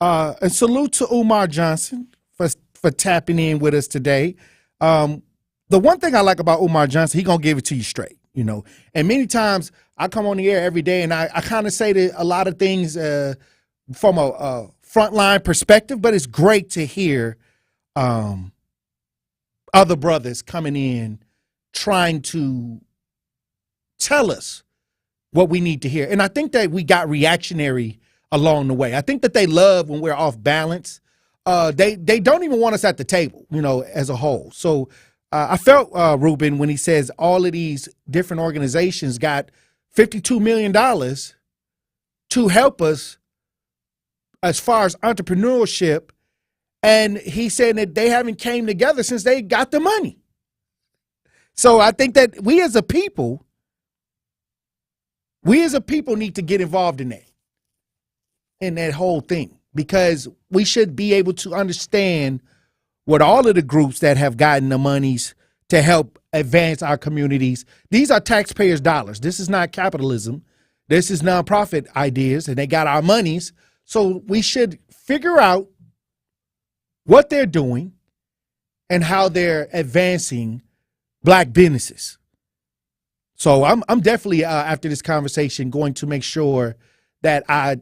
Speaker 1: And salute to Umar Johnson for tapping in with us today. The one thing I like about Umar Johnson, he going to give it to you straight. you know. And many times I come on the air every day and I kind of say a lot of things from a frontline perspective, but it's great to hear other brothers coming in trying to tell us what we need to hear. And I think that we got reactionary along the way. I think that they love when we're off balance. They don't even want us at the table, you know, as a whole. So I felt Ruben when he says all of these different organizations got $52 million to help us as far as entrepreneurship. And he said that they haven't came together since they got the money. So I think that we as a people need to get involved in that whole thing, because we should be able to understand what all of the groups that have gotten the monies to help advance our communities. These are taxpayers' dollars. This is not capitalism. This is nonprofit ideas, and they got our monies. So we should figure out what they're doing and how they're advancing Black businesses. So I'm definitely, after this conversation, going to make sure that I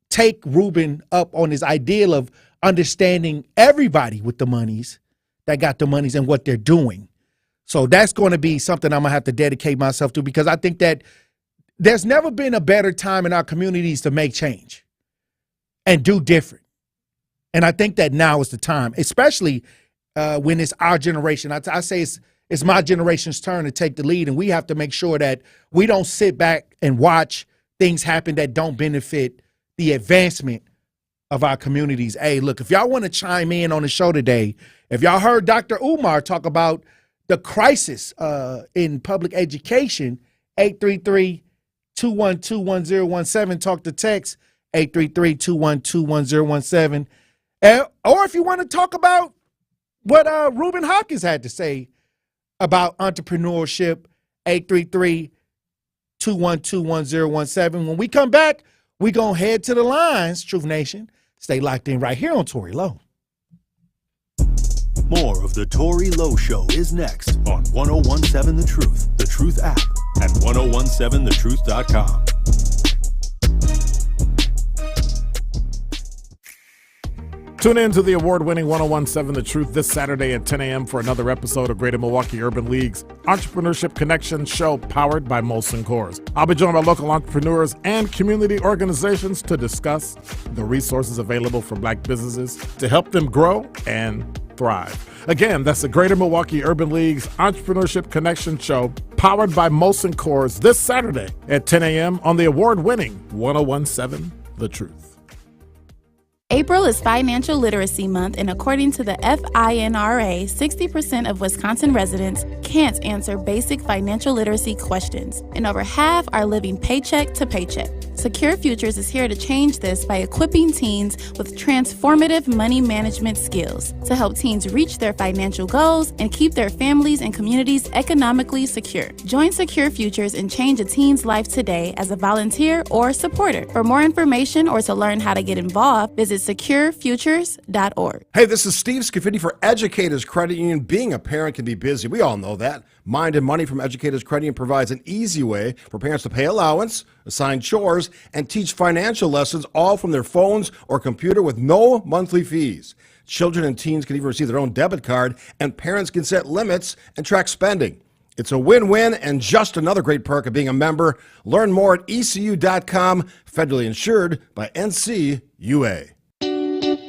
Speaker 1: take Ruben up on his ideal of understanding everybody with the monies that got the monies and what they're doing. So that's going to be something I'm going to have to dedicate myself to, because I think that there's never been a better time in our communities to make change and do different. And I think that now is the time, especially when it's our generation. I say it's my generation's turn to take the lead, and we have to make sure that we don't sit back and watch things happen that don't benefit the advancement of our communities. Hey, look, if y'all want to chime in on the show today, if y'all heard Dr. Umar talk about the crisis in public education, 833-212-1017, talk to text 833-212-1017. Or if you want to talk about what Ruben Hawkins had to say about entrepreneurship, 833-212-1017. When we come back, we're going to head to the lines, Truth Nation. Stay locked in right here on Tory Lowe.
Speaker 2: More of the Tory Lowe Show is next on 1017 The Truth app, and 1017thetruth.com.
Speaker 25: Tune in to the award-winning 1017 The Truth this Saturday at 10 a.m. for another episode of Greater Milwaukee Urban League's Entrepreneurship Connection show powered by Molson Coors. I'll be joined by local entrepreneurs and community organizations to discuss the resources available for Black businesses to help them grow and thrive. Again, that's the Greater Milwaukee Urban League's Entrepreneurship Connection show powered by Molson Coors this Saturday at 10 a.m. on the award-winning 1017 The Truth.
Speaker 16: April is Financial Literacy Month, and according to the FINRA, 60% of Wisconsin residents can't answer basic financial literacy questions, and over half are living paycheck to paycheck. Secure Futures is here to change this by equipping teens with transformative money management skills to help teens reach their financial goals and keep their families and communities economically secure. Join Secure Futures and change a teen's life today as a volunteer or supporter. For more information or to learn how to get involved, visit securefutures.org.
Speaker 12: Hey, this is Steve Scafidi for Educators Credit Union. Being a parent can be busy. We all know that. Mind and Money from Educators Credit Union provides an easy way for parents to pay allowance, assign chores, and teach financial lessons all from their phones or computer with no monthly fees. Children and teens can even receive their own debit card, and parents can set limits and track spending. It's a win-win and just another great perk of being a member. Learn more at ECU.com, federally insured by NCUA.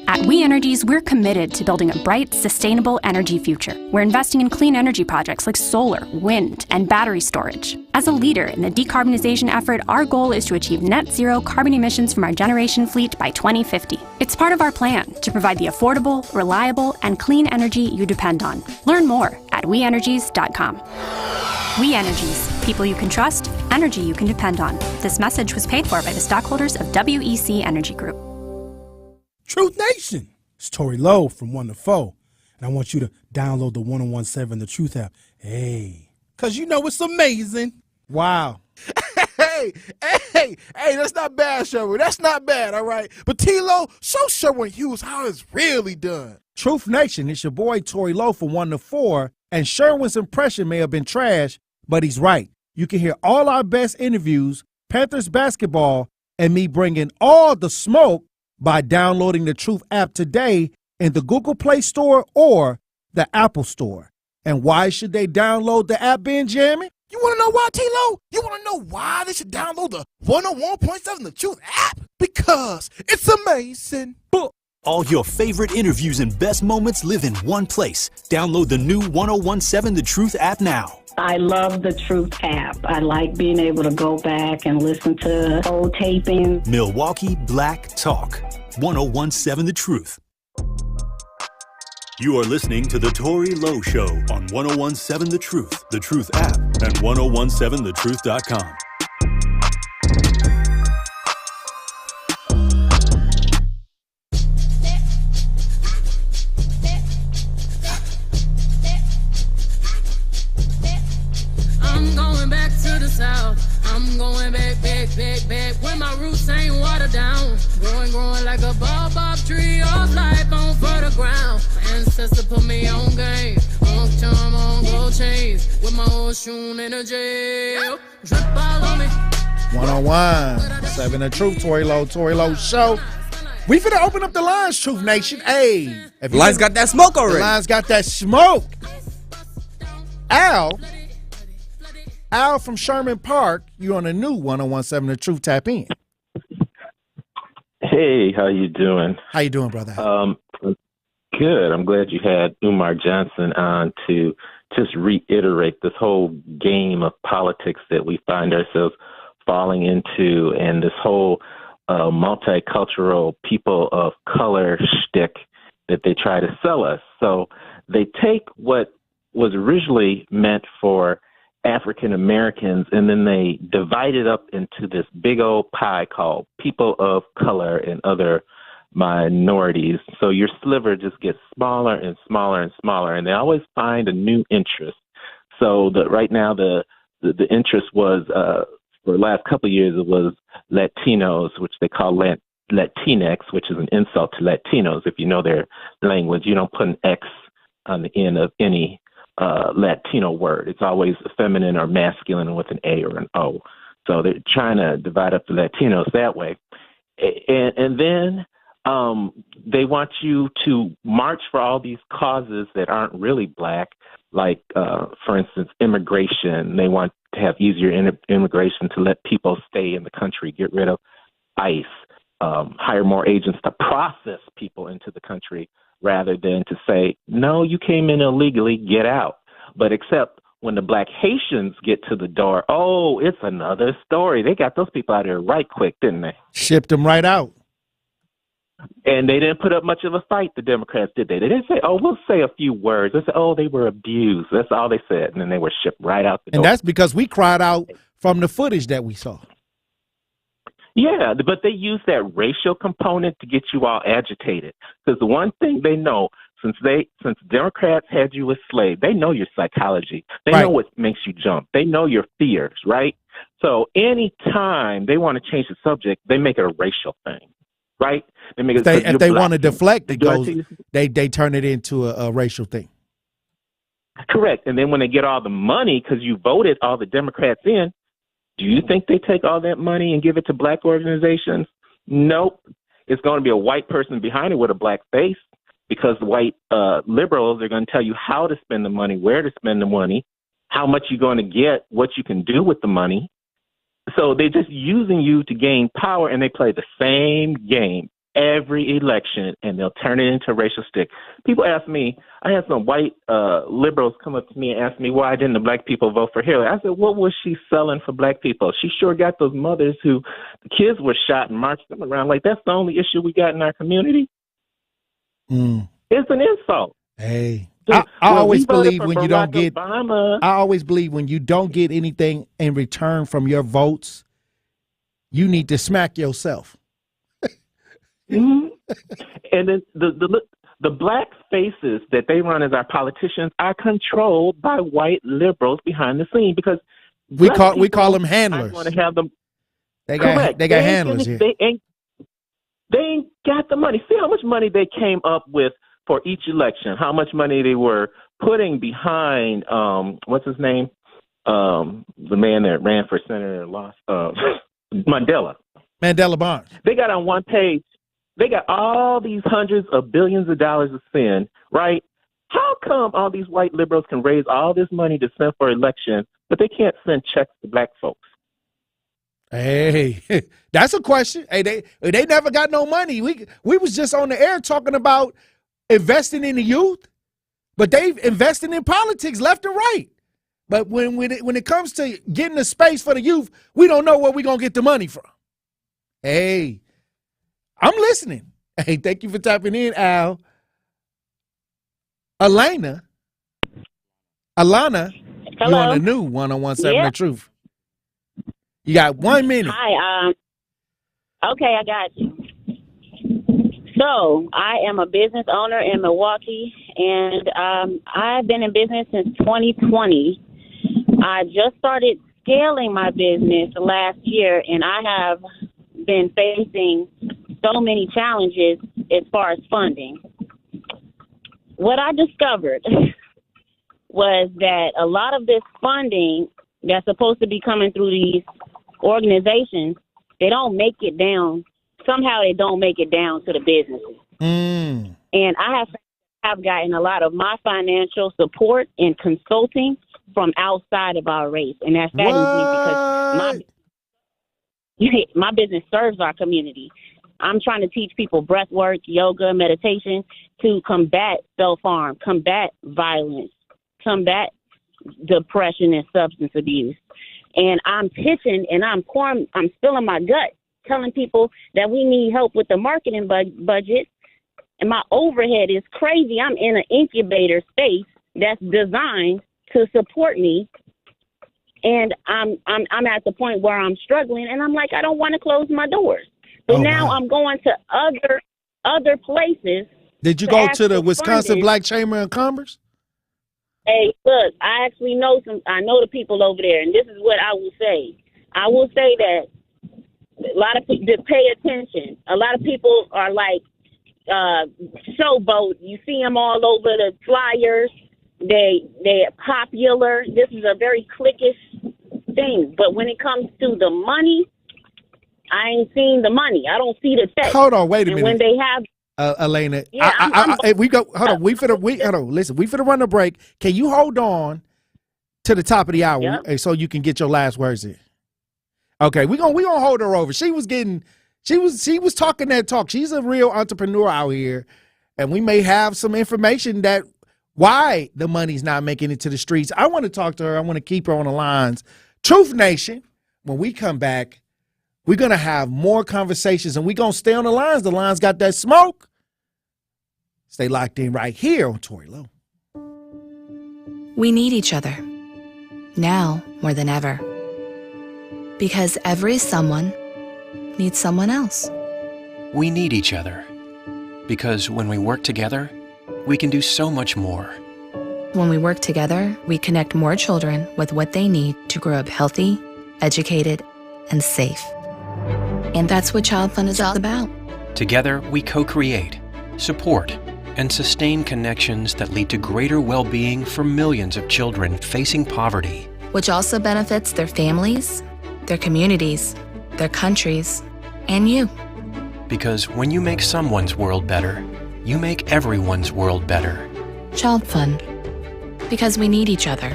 Speaker 17: At We Energies, we're committed to building a bright, sustainable energy future. We're investing in clean energy projects like solar, wind, and battery storage. As a leader in the decarbonization effort, our goal is to achieve net zero carbon emissions from our generation fleet by 2050. It's part of our plan to provide the affordable, reliable, and clean energy you depend on. Learn more at WeEnergies.com. We Energies, people you can trust, energy you can depend on. This message was paid for by the stockholders of WEC Energy Group.
Speaker 5: Truth Nation, it's Tory Lowe from 1 to 4, and I want you to download the 1017 The Truth app. Hey, because you know it's amazing.
Speaker 1: Wow.
Speaker 18: Hey, that's not bad, Sherwood. That's not bad, all right? But T-Lo, show Sherwood Hughes how it's really done.
Speaker 1: Truth Nation, it's your boy Tory Lowe from 1 to 4. And Sherwin's impression may have been trash, but he's right. You can hear all our best interviews, Panthers basketball, and me bringing all the smoke by downloading the Truth app today in the Google Play Store or the Apple Store. And why should they download the app, Benjamin?
Speaker 18: You want to know why, T-Lo? You want to know why they should download the 101.7 The Truth app? Because it's amazing.
Speaker 2: All your favorite interviews and best moments live in one place. Download the new 101.7 The Truth app now.
Speaker 19: I love the Truth app. I like being able to go back and listen to old taping.
Speaker 2: Milwaukee Black Talk. 101.7 The Truth. You are listening to The Tory Lowe Show on 101.7 The Truth app, and 1017thetruth.com.
Speaker 20: I'm going back to the South. I'm going back, where my roots ain't watered down. Growing like a baobab tree, all life on fertile ground. My ancestor put me on game, on charm, on gold chains, with my old shoon in a jail. Drip all on me.
Speaker 1: 101.7 The Truth, Tory Lowe Show. We finna open up the lines, Truth Nation. Hey,
Speaker 21: the lines got that smoke already.
Speaker 1: The lines got that smoke. Al from Sherman Park, you on the new 101.7 The Truth. Tap in.
Speaker 22: Hey, how you doing?
Speaker 1: How you doing, brother?
Speaker 22: Good. I'm glad you had Umar Johnson on to just reiterate this whole game of politics that we find ourselves falling into, and this whole multicultural people of color shtick that they try to sell us. So they take what was originally meant for African Americans, and then they divide it up into this big old pie called people of color and other minorities. So your sliver just gets smaller and smaller and smaller, and they always find a new interest. So right now the interest was for the last couple of years it was Latinos, which they call Latinx, which is an insult to Latinos. If you know their language, you don't put an X on the end of any Latino word. It's always feminine or masculine with an A or an O. So they're trying to divide up the Latinos that way. And then they want you to march for all these causes that aren't really black, like, for instance, immigration. They want to have easier immigration to let people stay in the country, get rid of ICE, hire more agents to process people into the country, rather than to say, no, you came in illegally, get out. But except when the black Haitians get to the door, oh, it's another story. They got those people out here right quick, didn't they?
Speaker 1: Shipped them right out.
Speaker 22: And they didn't put up much of a fight, the Democrats, did they? They didn't say, oh, we'll say a few words. They said, oh, they were abused. That's all they said. And then they were shipped right out the door.
Speaker 1: And that's because we cried out from the footage that we saw.
Speaker 22: Yeah, but they use that racial component to get you all agitated. Because the one thing they know, since Democrats had you as slave, they know your psychology. They know what makes you jump. They know your fears, right? So any time they want to change the subject, they make it a racial thing, right? They make it.
Speaker 1: If they want to deflect, it goes. They turn it into a racial thing.
Speaker 22: Correct. And then when they get all the money because you voted all the Democrats in, do you think they take all that money and give it to black organizations? Nope. It's going to be a white person behind it with a black face, because the white liberals are going to tell you how to spend the money, where to spend the money, how much you're going to get, what you can do with the money. So they're just using you to gain power, and they play the same game every election, and they'll turn it into a racial stick. People ask me, I had some white liberals come up to me and ask me, why didn't the black people vote for Hillary? I said, what was she selling for black people? She sure got those mothers who the kids were shot and marched them around like that's the only issue we got in our community. It's an insult.
Speaker 1: Hey, I always believe when you don't get Obama, I always believe when you don't get anything in return from your votes, you need to smack yourself.
Speaker 22: And then the black faces that they run as our politicians are controlled by white liberals behind the scene, because
Speaker 1: we call them handlers.
Speaker 22: Want to have them.
Speaker 1: They got handlers here.
Speaker 22: They ain't got the money. See how much money they came up with for each election, how much money they were putting behind what's his name, the man that ran for senator and lost, Mandela
Speaker 1: Barnes.
Speaker 22: They got on one page. They got all these hundreds of billions of dollars to spend, right? How come all these white liberals can raise all this money to spend for election, but they can't send checks to black folks?
Speaker 1: Hey, that's a question. Hey, they never got no money. We was just on the air talking about investing in the youth, but they've invested in politics left and right. But when it comes to getting the space for the youth, we don't know where we're going to get the money from. Hey, I'm listening. Hey, thank you for tapping in, Al. Alana,
Speaker 4: Hello.
Speaker 1: you on the new 101.7 The Truth. You got 1 minute.
Speaker 4: Hi. Okay, I got you. So I am a business owner in Milwaukee, and I've been in business since 2020. I just started scaling my business last year, and I have been facing so many challenges as far as funding. What I discovered was that a lot of this funding that's supposed to be coming through these organizations, they don't make it down. Somehow they don't make it down to the businesses. And I have gotten a lot of my financial support and consulting from outside of our race. And that saddens me because my business serves our community. I'm trying to teach people breath work, yoga, meditation to combat self-harm, combat violence, combat depression and substance abuse. And I'm pitching and I'm spilling my gut, telling people that we need help with the marketing budget. And my overhead is crazy. I'm in an incubator space that's designed to support me. And I'm at the point where I'm struggling, and I'm like, I don't want to close my doors. But now I'm going to other places.
Speaker 1: Did you go to the Wisconsin Black Chamber of Commerce?
Speaker 4: Hey, look, I actually I know the people over there, and this is what I will say. I will say that a lot of people pay attention. A lot of people are like showboat. You see them all over the flyers. They're popular. This is a very cliquish thing. But when it comes to the money, I ain't seen the money. I don't see the check.
Speaker 1: Hold on, wait a minute.
Speaker 4: When they have,
Speaker 1: Elena,
Speaker 4: yeah,
Speaker 1: we go. Hold on, hold on. Listen, we finna run a break. Can you hold on to the top of the hour so you can get your last words in? Okay, we gonna hold her over. She was talking that talk. She's a real entrepreneur out here, and we may have some information that why the money's not making it to the streets. I want to talk to her. I want to keep her on the lines. Truth Nation, when we come back, we're going to have more conversations, and we're going to stay on the lines. The lines got that smoke. Stay locked in right here on Tory Lowe.
Speaker 8: We need each other, now more than ever. Because every someone needs someone else.
Speaker 9: We need each other. Because when we work together, we can do so much more.
Speaker 8: When we work together, we connect more children with what they need to grow up healthy, educated, and safe. And that's what Child Fund is all about.
Speaker 9: Together, we co-create, support, and sustain connections that lead to greater well-being for millions of children facing poverty.
Speaker 8: Which also benefits their families, their communities, their countries, and you.
Speaker 9: Because when you make someone's world better, you make everyone's world better.
Speaker 8: Child Fund. Because we need each other.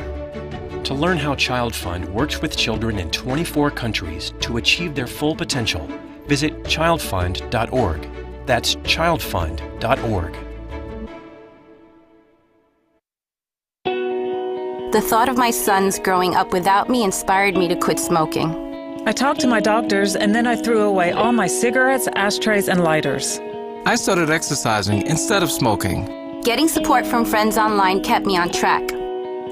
Speaker 9: To learn how Child Fund works with children in 24 countries to achieve their full potential, visit childfund.org. That's childfund.org.
Speaker 21: The thought of my sons growing up without me inspired me to quit smoking.
Speaker 23: I talked to my doctors, and then I threw away all my cigarettes, ashtrays, and lighters.
Speaker 24: I started exercising instead of smoking.
Speaker 21: Getting support from friends online kept me on track.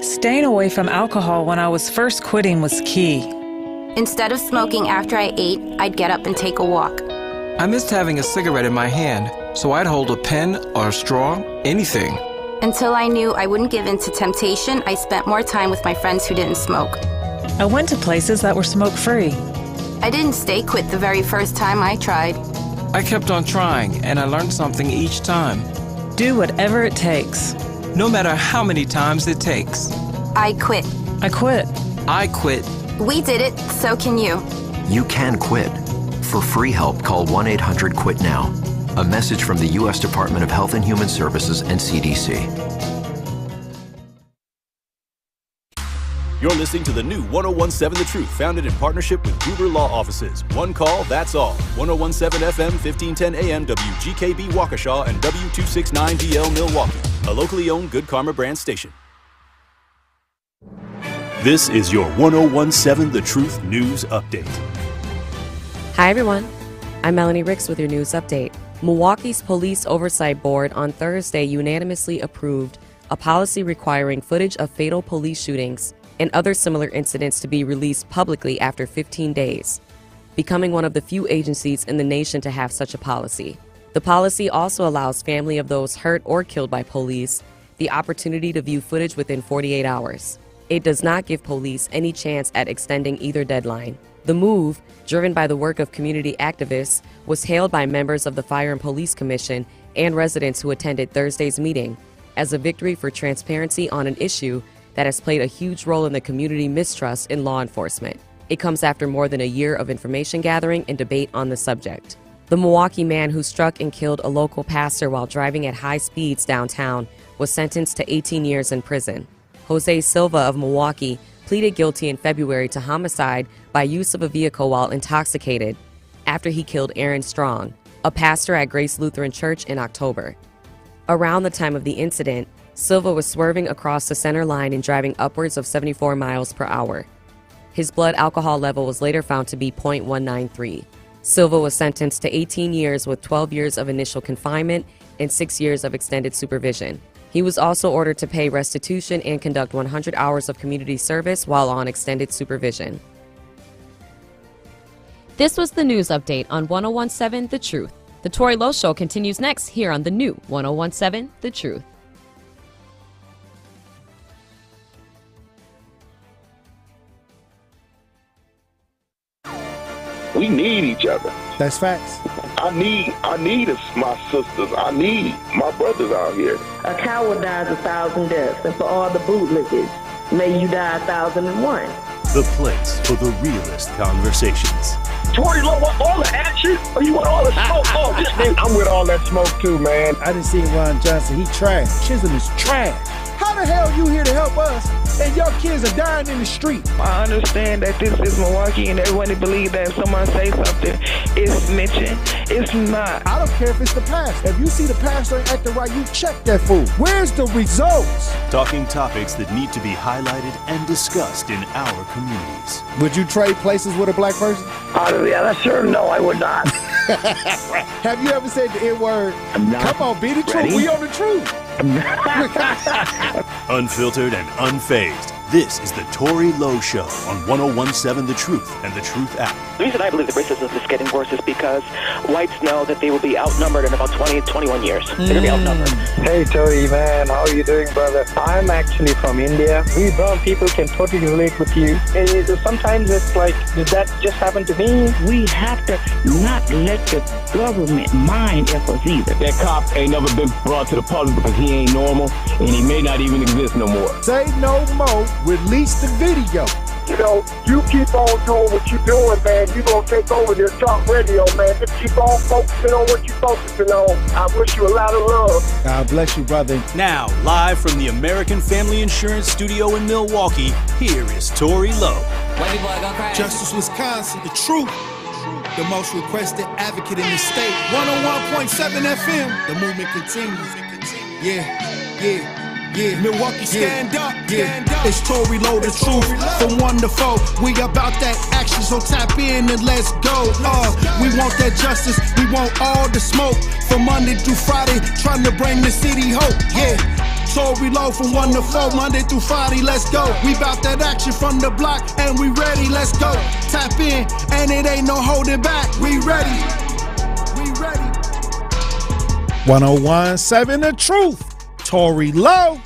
Speaker 23: Staying away from alcohol when I was first quitting was key.
Speaker 21: Instead of smoking after I ate, I'd get up and take a walk.
Speaker 24: I missed having a cigarette in my hand, so I'd hold a pen or a straw, anything.
Speaker 21: Until I knew I wouldn't give in to temptation, I spent more time with my friends who didn't smoke.
Speaker 23: I went to places that were smoke-free.
Speaker 21: I didn't stay quit the very first time I tried.
Speaker 24: I kept on trying, and I learned something each time.
Speaker 23: Do whatever it takes.
Speaker 24: no matter how many times it takes.
Speaker 21: I quit.
Speaker 23: I quit.
Speaker 24: I quit.
Speaker 21: We did it, so can you.
Speaker 3: You can quit. For free help, call 1-800-QUIT-NOW. A message from the U.S. Department of Health and Human Services and CDC.
Speaker 2: You're listening to the new 1017 The Truth, founded in partnership with Gruber Law Offices. One call, that's all. 1017 FM, 1510 AM, WGKB Waukesha, and W269DL Milwaukee. A locally owned Good Karma brand station. This is your 1017 The Truth News Update.
Speaker 6: Hi, everyone. I'm Melanie Ricks with your news update. Milwaukee's Police Oversight Board on Thursday unanimously approved a policy requiring footage of fatal police shootings and other similar incidents to be released publicly after 15 days, becoming one of the few agencies in the nation to have such a policy. The policy also allows family of those hurt or killed by police the opportunity to view footage within 48 hours. It does not give police any chance at extending either deadline. The move, driven by the work of community activists, was hailed by members of the Fire and Police Commission and residents who attended Thursday's meeting as a victory for transparency on an issue that has played a huge role in the community mistrust in law enforcement. It comes after more than a year of information gathering and debate on the subject. The Milwaukee man who struck and killed a local pastor while driving at high speeds downtown was sentenced to 18 years in prison. Jose Silva of Milwaukee pleaded guilty in February to homicide by use of a vehicle while intoxicated after he killed Aaron Strong, a pastor at Grace Lutheran Church, in October. Around the time of the incident, Silva was swerving across the center line and driving upwards of 74 miles per hour. His blood alcohol level was later found to be 0.193. Silva was sentenced to 18 years with 12 years of initial confinement and 6 years of extended supervision. He was also ordered to pay restitution and conduct 100 hours of community service while on extended supervision.
Speaker 7: This was the news update on 1017 The Truth. The Tori Lowe Show continues next here on the new 1017 The Truth.
Speaker 10: We need each other.
Speaker 1: That's facts.
Speaker 10: I need my sisters. I need my brothers out here.
Speaker 11: A coward dies 1,000 deaths, and for all the bootlickers, may you die 1,001.
Speaker 2: The place for the realest conversations.
Speaker 10: Tori Lowe want all the action? Or you want all the smoke? Oh, this thing. I'm with all that smoke too, man.
Speaker 1: I didn't see Ron Johnson. He trash. Chisholm is trash. How the hell you here to help us and your kids are dying in the street?
Speaker 26: I understand that this is Milwaukee and everyone believes that if someone say something, it's snitching. It's not.
Speaker 1: I don't care if it's the pastor. If you see the pastor acting right, you check that fool. Where's the results?
Speaker 2: Talking topics that need to be highlighted and discussed in our communities.
Speaker 1: Would you trade places with a black person?
Speaker 10: Yeah, sure. No, I would not.
Speaker 1: Have you ever said the N-word? Come on, be the truth. We on the truth.
Speaker 2: Unfiltered and unfazed. This is the Tori Lowe Show on 1017 The Truth and the Truth app.
Speaker 27: The reason I believe the racism is getting worse is because whites know that they will be outnumbered in about 20, 21 years. They're going to be outnumbered.
Speaker 28: Hey, Tori, man. How are you doing, brother? I'm actually from India. We brown people can totally relate with you. Sometimes it's like, did that just happen to me?
Speaker 11: We have to not let the government mind us either.
Speaker 10: That cop ain't never been brought to the public because he ain't normal, and he may not even exist no more.
Speaker 1: Say no more. Release the video.
Speaker 10: You know, you keep on doing what you're doing, man. You're going to take over this talk radio, man. Just keep on focusing on what you're focusing on. I wish you a lot of love.
Speaker 1: God bless you, brother.
Speaker 2: Now, live from the American Family Insurance Studio in Milwaukee, here is Tori Lowe.
Speaker 29: Justice, Wisconsin, the truth. The most requested advocate in the state. 101.7 FM. The movement continues. Yeah. Milwaukee, stand up. It's Tori Lowe, the truth. From 1 to 4, we about that action, so tap in and let's go. We want that justice, we want all the smoke. From Monday through Friday, trying to bring the city hope. Yeah. Tori Lowe from 1 to 4, Monday through Friday, let's go. We bout that action from the block, and we ready, let's go. Tap in, and it ain't no holding back. We ready.
Speaker 1: 1017 The Truth. Tori Lowe.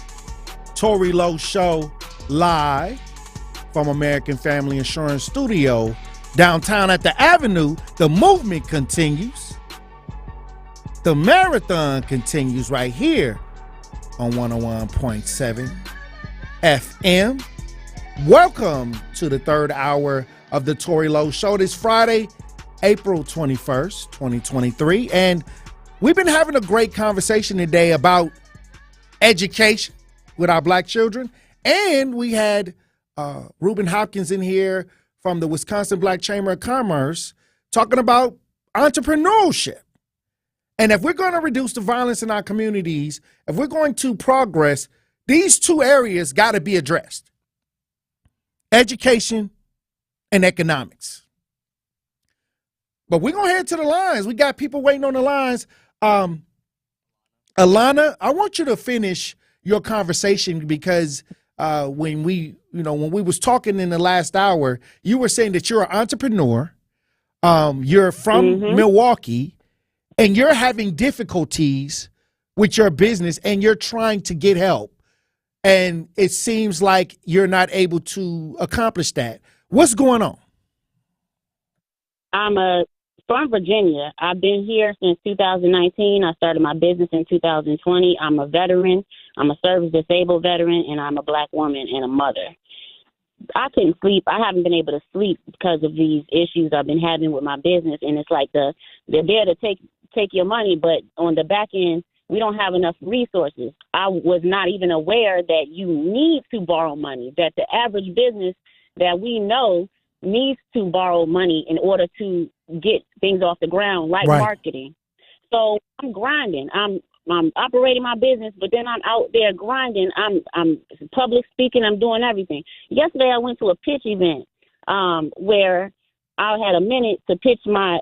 Speaker 1: Tori Lowe Show live from American Family Insurance Studio downtown at the Avenue. The movement continues. The marathon continues right here on 101.7 FM. Welcome to the third hour of the Tory Lowe Show. This Friday, April 21st, 2023. And we've been having a great conversation today about education with our black children. And we had Reuben Hopkins in here from the Wisconsin Black Chamber of Commerce talking about entrepreneurship. And if we're going to reduce the violence in our communities, if we're going to progress, these two areas got to be addressed: education and economics. But we're going to head to the lines. We got people waiting on the lines. Alana, I want you to finish your conversation because when we was talking in the last hour, you were saying that you're an entrepreneur. You're from Milwaukee, and you're having difficulties with your business, and you're trying to get help. And it seems like you're not able to accomplish that. What's going on?
Speaker 4: I'm from Virginia. I've been here since 2019. I started my business in 2020. I'm a veteran. I'm a service-disabled veteran, and I'm a black woman and a mother. I couldn't sleep. I haven't been able to sleep because of these issues I've been having with my business, and it's like they're there to take your money, but on the back end, we don't have enough resources. I was not even aware that you need to borrow money, that the average business that we know needs to borrow money in order to get things off the ground, like marketing. So I'm grinding. I'm operating my business, but then I'm out there grinding. I'm public speaking. I'm doing everything. Yesterday, I went to a pitch event where I had a minute to pitch my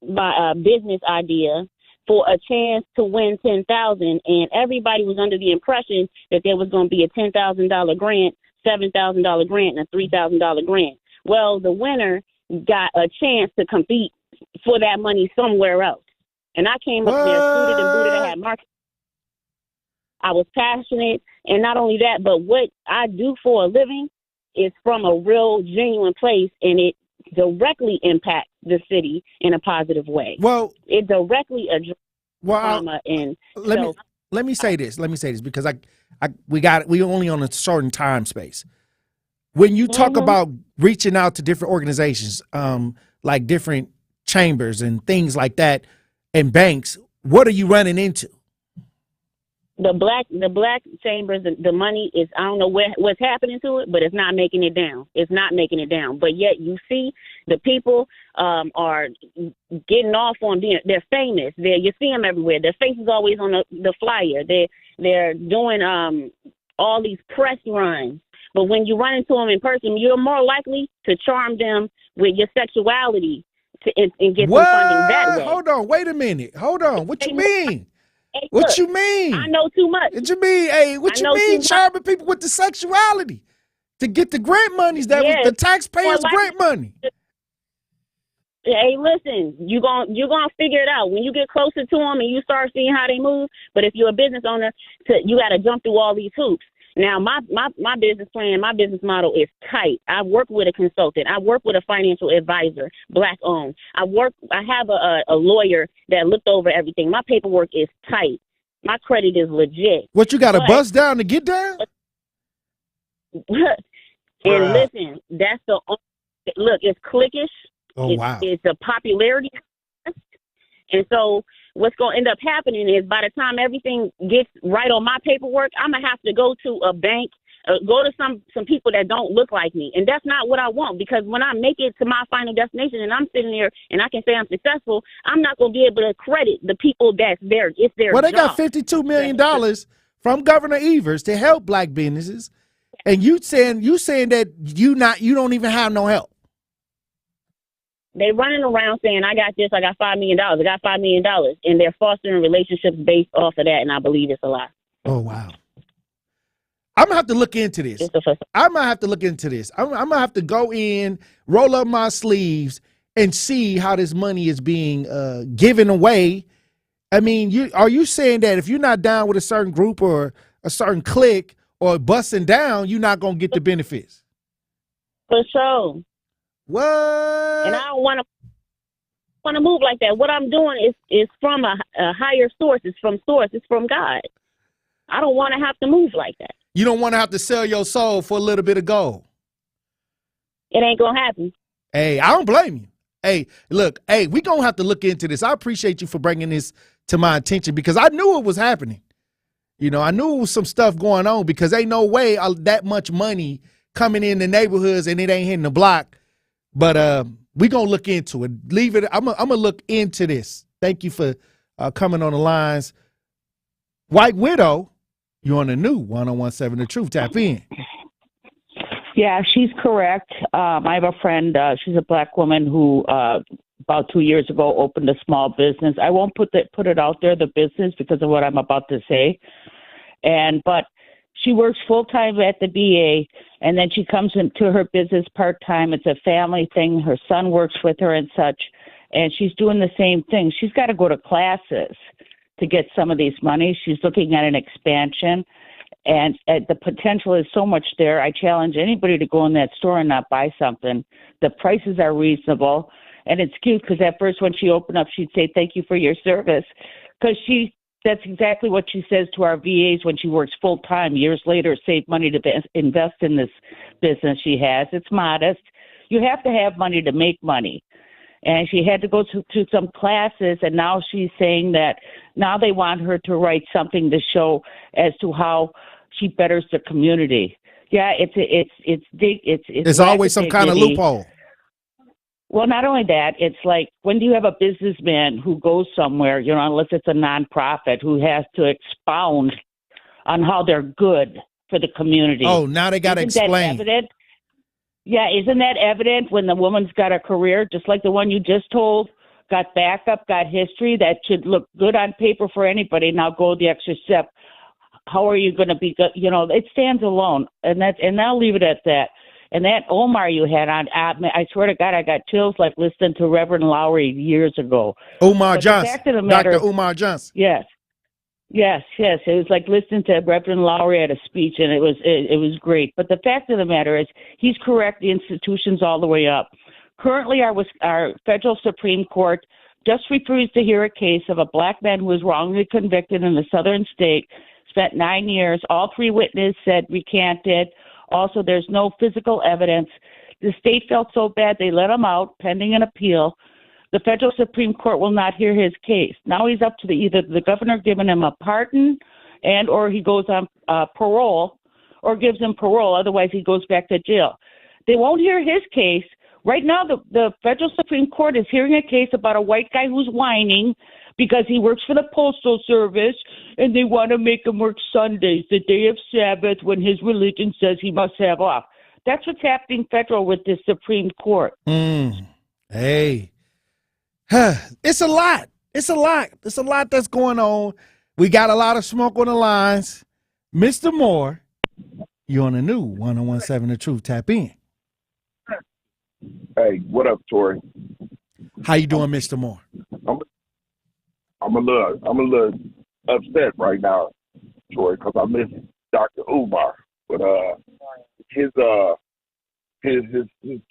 Speaker 4: business idea for a chance to win $10,000, and everybody was under the impression that there was going to be a $10,000 grant, $7,000 grant, and a $3,000 grant. Well, the winner got a chance to compete for that money somewhere else. And I came up there suited and booted. I had marketing. I was passionate. And not only that, but what I do for a living is from a real, genuine place, and it directly impacts the city in a positive way.
Speaker 1: Well,
Speaker 4: it directly addresses trauma. And
Speaker 1: let me say this because we only on a certain time space. When you talk about reaching out to different organizations, like different chambers and things like that, and banks, what are you running into?
Speaker 4: The black chambers, the money is, I don't know what's happening to it, but it's not making it down. It's not making it down. But yet you see the people are getting off on they're famous. You see them everywhere. Their face is always on the flyer. They're doing all these press runs. But when you run into them in person, you're more likely to charm them with your sexuality and get some funding that way.
Speaker 1: Hold on. Wait a minute. Hold on. What you mean?
Speaker 4: Hey,
Speaker 1: what
Speaker 4: look,
Speaker 1: you mean?
Speaker 4: I know too much.
Speaker 1: What you mean? Hey, what you mean charming people with the sexuality to get the grant monies that was the taxpayers' grant money?
Speaker 4: Hey, listen, you're gonna figure it out when you get closer to them and you start seeing how they move. But if you're a business owner, you got to jump through all these hoops. Now, my business plan, my business model is tight. I work with a consultant. I work with a financial advisor, black owned. I have a lawyer that looked over everything. My paperwork is tight. My credit is legit.
Speaker 1: What, you got to bust down to get down?
Speaker 4: And listen, that's look, it's cliquish.
Speaker 1: Oh, wow.
Speaker 4: It's a popularity. And so what's going to end up happening is by the time everything gets right on my paperwork, I'm going to have to go to a bank, go to some people that don't look like me. And that's not what I want, because when I make it to my final destination and I'm sitting there and I can say I'm successful, I'm not going to be able to credit the people that's there. It's their
Speaker 1: Well, they
Speaker 4: job.
Speaker 1: got $52 million from Governor Evers to help black businesses. And you saying that you don't even have no help.
Speaker 4: They running around saying, I got this, I got $5 million, I got $5 million. And they're fostering relationships based off of that. And I believe it's a lie.
Speaker 1: Oh, wow. I'm going to have to look into this. I'm going to have to look into this. I'm going to have to go in, roll up my sleeves, and see how this money is being given away. I mean, are you saying that if you're not down with a certain group or a certain clique or busting down, you're not going to get the benefits?
Speaker 4: For sure.
Speaker 1: What?
Speaker 4: And I don't want to move like that. What I'm doing is from a higher source. It's from source. It's from God. I don't want to have to move like that.
Speaker 1: You don't want to have to sell your soul for a little bit of gold.
Speaker 4: It ain't going to happen.
Speaker 1: Hey, I don't blame you. Hey, look, hey, we going to have to look into this. I appreciate you for bringing this to my attention because I knew it was happening. You know, I knew it was some stuff going on because ain't no way that much money coming in the neighborhoods and it ain't hitting the block. But we going to look into it. Leave it. I'm going to look into this. Thank you for coming on the lines. White Widow, you're on the new 1017 The Truth. Tap in.
Speaker 5: Yeah, she's correct. I have a friend, she's a black woman who about 2 years ago opened a small business. I won't put it out there, the business, because of what I'm about to say. But she works full-time at the VA, and then she comes into her business part-time. It's a family thing. Her son works with her and such, and she's doing the same thing. She's got to go to classes to get some of these money. She's looking at an expansion, and the potential is so much there. I challenge anybody to go in that store and not buy something. The prices are reasonable, and it's cute because at first when she opened up, she'd say, "Thank you for your service," because that's exactly what she says to our VAs when she works full-time. Years later, save money to invest in this business she has. It's modest. You have to have money to make money. And she had to go to some classes, and now she's saying that now they want her to write something to show as to how she betters the community. Yeah, it's
Speaker 1: always some kind of loophole.
Speaker 5: Well, not only that, it's like, when do you have a businessman who goes somewhere, unless it's a nonprofit, who has to expound on how they're good for the community?
Speaker 1: Oh, now they got to explain.
Speaker 5: Yeah, isn't that evident when the woman's got a career, just like the one you just told, got backup, got history, that should look good on paper for anybody. Now go the extra step. How are you going to be good? It stands alone, and I'll leave it at that. And that Omar you had on, I swear to God, I got chills like listening to Reverend Lowry years ago.
Speaker 1: Umar Johnson, Dr. Umar Johnson.
Speaker 5: Yes. It was like listening to Reverend Lowry at a speech, and it was great. But the fact of the matter is, he's correct. The institutions all the way up. Currently, our federal Supreme Court just refused to hear a case of a black man who was wrongly convicted in the southern state, spent 9 years. All 3 witnesses said recanted. Also, there's no physical evidence. The state felt so bad they let him out pending an appeal. The federal Supreme Court will not hear his case. Now he's up to either the governor giving him a pardon or he goes on parole or gives him parole. Otherwise, he goes back to jail. They won't hear his case. Right now, the federal Supreme Court is hearing a case about a white guy who's whining because he works for the Postal Service and they want to make him work Sundays, the day of Sabbath, when his religion says he must have off. That's what's happening federal with the Supreme Court.
Speaker 1: Hey. It's a lot. It's a lot that's going on. We got a lot of smoke on the lines. Mr. Moore, you're on the new 1017 The Truth. Tap in.
Speaker 12: Hey, what up, Tori?
Speaker 1: How you doing, Mr. Moore?
Speaker 12: I'm a little upset right now, Tori, because I miss Dr. Umar. But his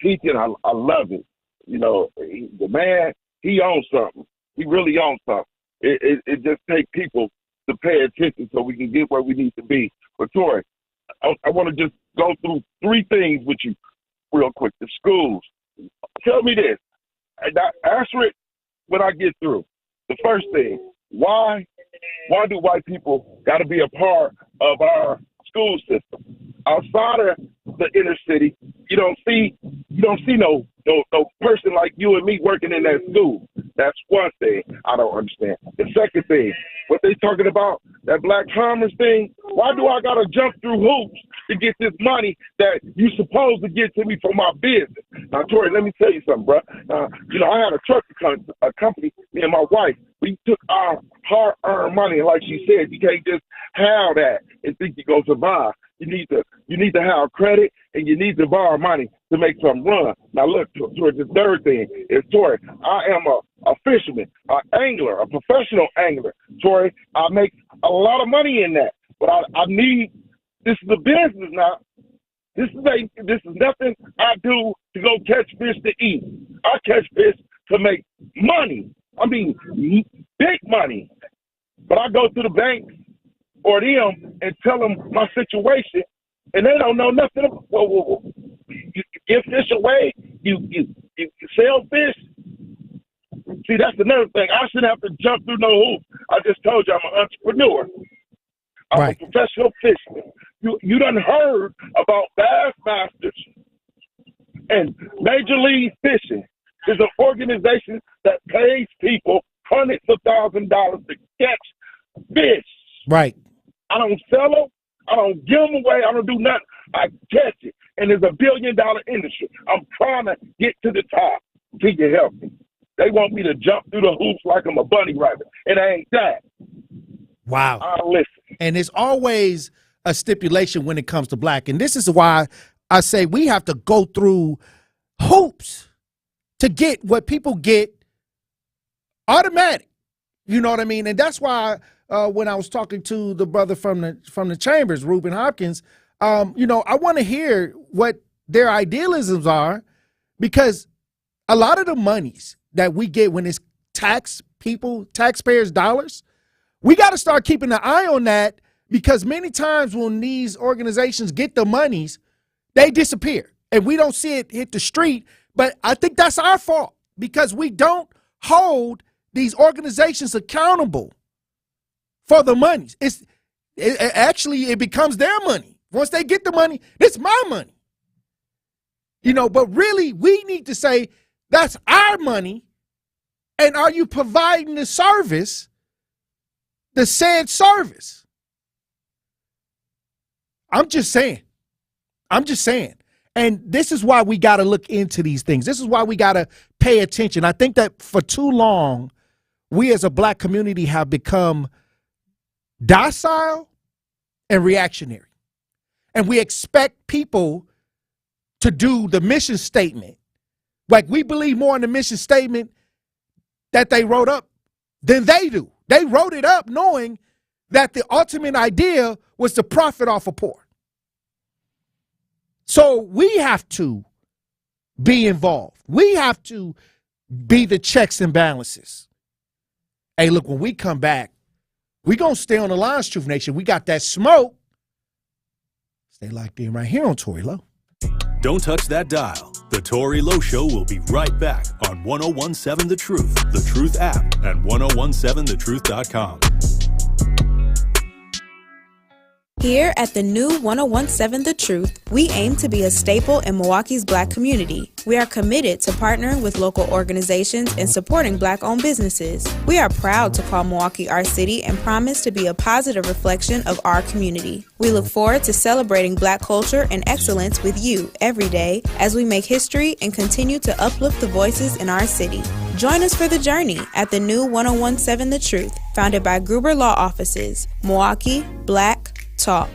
Speaker 12: teaching, I love it. The man, he owns something. He really owns something. It just takes people to pay attention so we can get where we need to be. But Tori, I want to just go through 3 things with you real quick. The schools. Tell me this. Answer it when I get through. The first thing, why do white people got to be a part of our school system? Outside of the inner city, you don't see no person like you and me working in that school. That's one thing I don't understand. The second thing, what they talking about, that black commerce thing, why do I got to jump through hoops to get this money that you supposed to get to me for my business? Now, Tori, let me tell you something, bro. I had a truck company, me and my wife. We took our hard-earned money, and like she said, you can't just have that and think you're going to survive. You need to have credit, and you need to borrow money to make something run. Now, look, towards the third thing is, Tori, I am a fisherman, an angler, a professional angler. Tori, I make a lot of money in that, but I need, this is a business now. This is nothing I do to go catch fish to eat. I catch fish to make money. I mean, big money. But I go to the bank or them and tell them my situation, and they don't know nothing about. Whoa. You give fish away. You sell fish. See, that's another thing. I shouldn't have to jump through no hoops. I just told you I'm an entrepreneur. I'm a professional fisherman. You done heard about Bassmasters and Major League Fishing is an organization that pays people hundreds of thousands of dollars to catch fish.
Speaker 1: Right.
Speaker 12: I don't sell them. I don't give them away. I don't do nothing. I catch it. And it's $1 billion industry. I'm trying to get to the top. Can you help me? They want me to jump through the hoops like I'm a bunny rabbit. It ain't that.
Speaker 1: Wow.
Speaker 12: I'll listen.
Speaker 1: And there's always a stipulation when it comes to black. And this is why I say we have to go through hoops to get what people get automatic. You know what I mean? And that's why when I was talking to the brother from the Chambers, Reuben Hopkins, I want to hear what their idealisms are, because a lot of the monies that we get when it's taxpayers' dollars, we got to start keeping an eye on that, because many times when these organizations get the monies, they disappear and we don't see it hit the street. But I think that's our fault, because we don't hold these organizations accountable for the monies. It becomes their money. Once they get the money, it's my money. But really we need to say that's our money. And are you providing the service, the said service? I'm just saying. And this is why we got to look into these things. This is why we got to pay attention. I think that for too long, we as a black community have become docile and reactionary. And we expect people to do the mission statement. Like, we believe more in the mission statement that they wrote up than they do. They wrote it up knowing that the ultimate idea was to profit off of poor. So we have to be involved. We have to be the checks and balances. Hey, look, when we come back, we're going to stay on the lines, Truth Nation. We got that smoke. Stay locked in right here on Tory Lowe.
Speaker 2: Don't touch that dial. The Tory Lowe Show will be right back on 1017 The Truth, The Truth app, and 1017thetruth.com.
Speaker 13: Here at the new 1017 The Truth, we aim to be a staple in Milwaukee's black community. We are committed to partnering with local organizations and supporting black-owned businesses. We are proud to call Milwaukee our city and promise to be a positive reflection of our community. We look forward to celebrating black culture and excellence with you every day as we make history and continue to uplift the voices in our city. Join us for the journey at the new 1017 The Truth, founded by Gruber Law Offices. Milwaukee, Black Talk.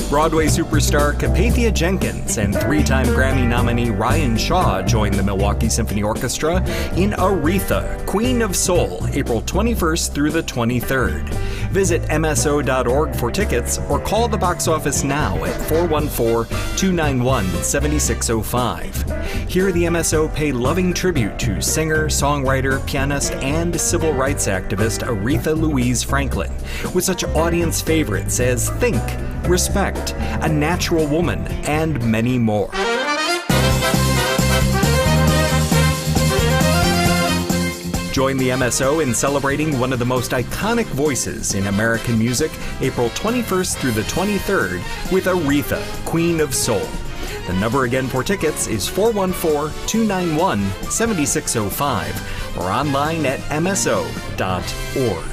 Speaker 14: Broadway superstar Capathia Jenkins and three-time Grammy nominee Ryan Shaw joined the Milwaukee Symphony Orchestra in Aretha, Queen of Soul, April 21st through the 23rd. Visit MSO.org for tickets or call the box office now at 414-291-7605. Here the MSO pay loving tribute to singer, songwriter, pianist, and civil rights activist Aretha Louise Franklin, with such audience favorites as Think, Respect, A Natural Woman, and many more. Join the MSO in celebrating one of the most iconic voices in American music, April 21st through the 23rd, with Aretha, Queen of Soul. The number again for tickets is 414-291-7605 or online at mso.org.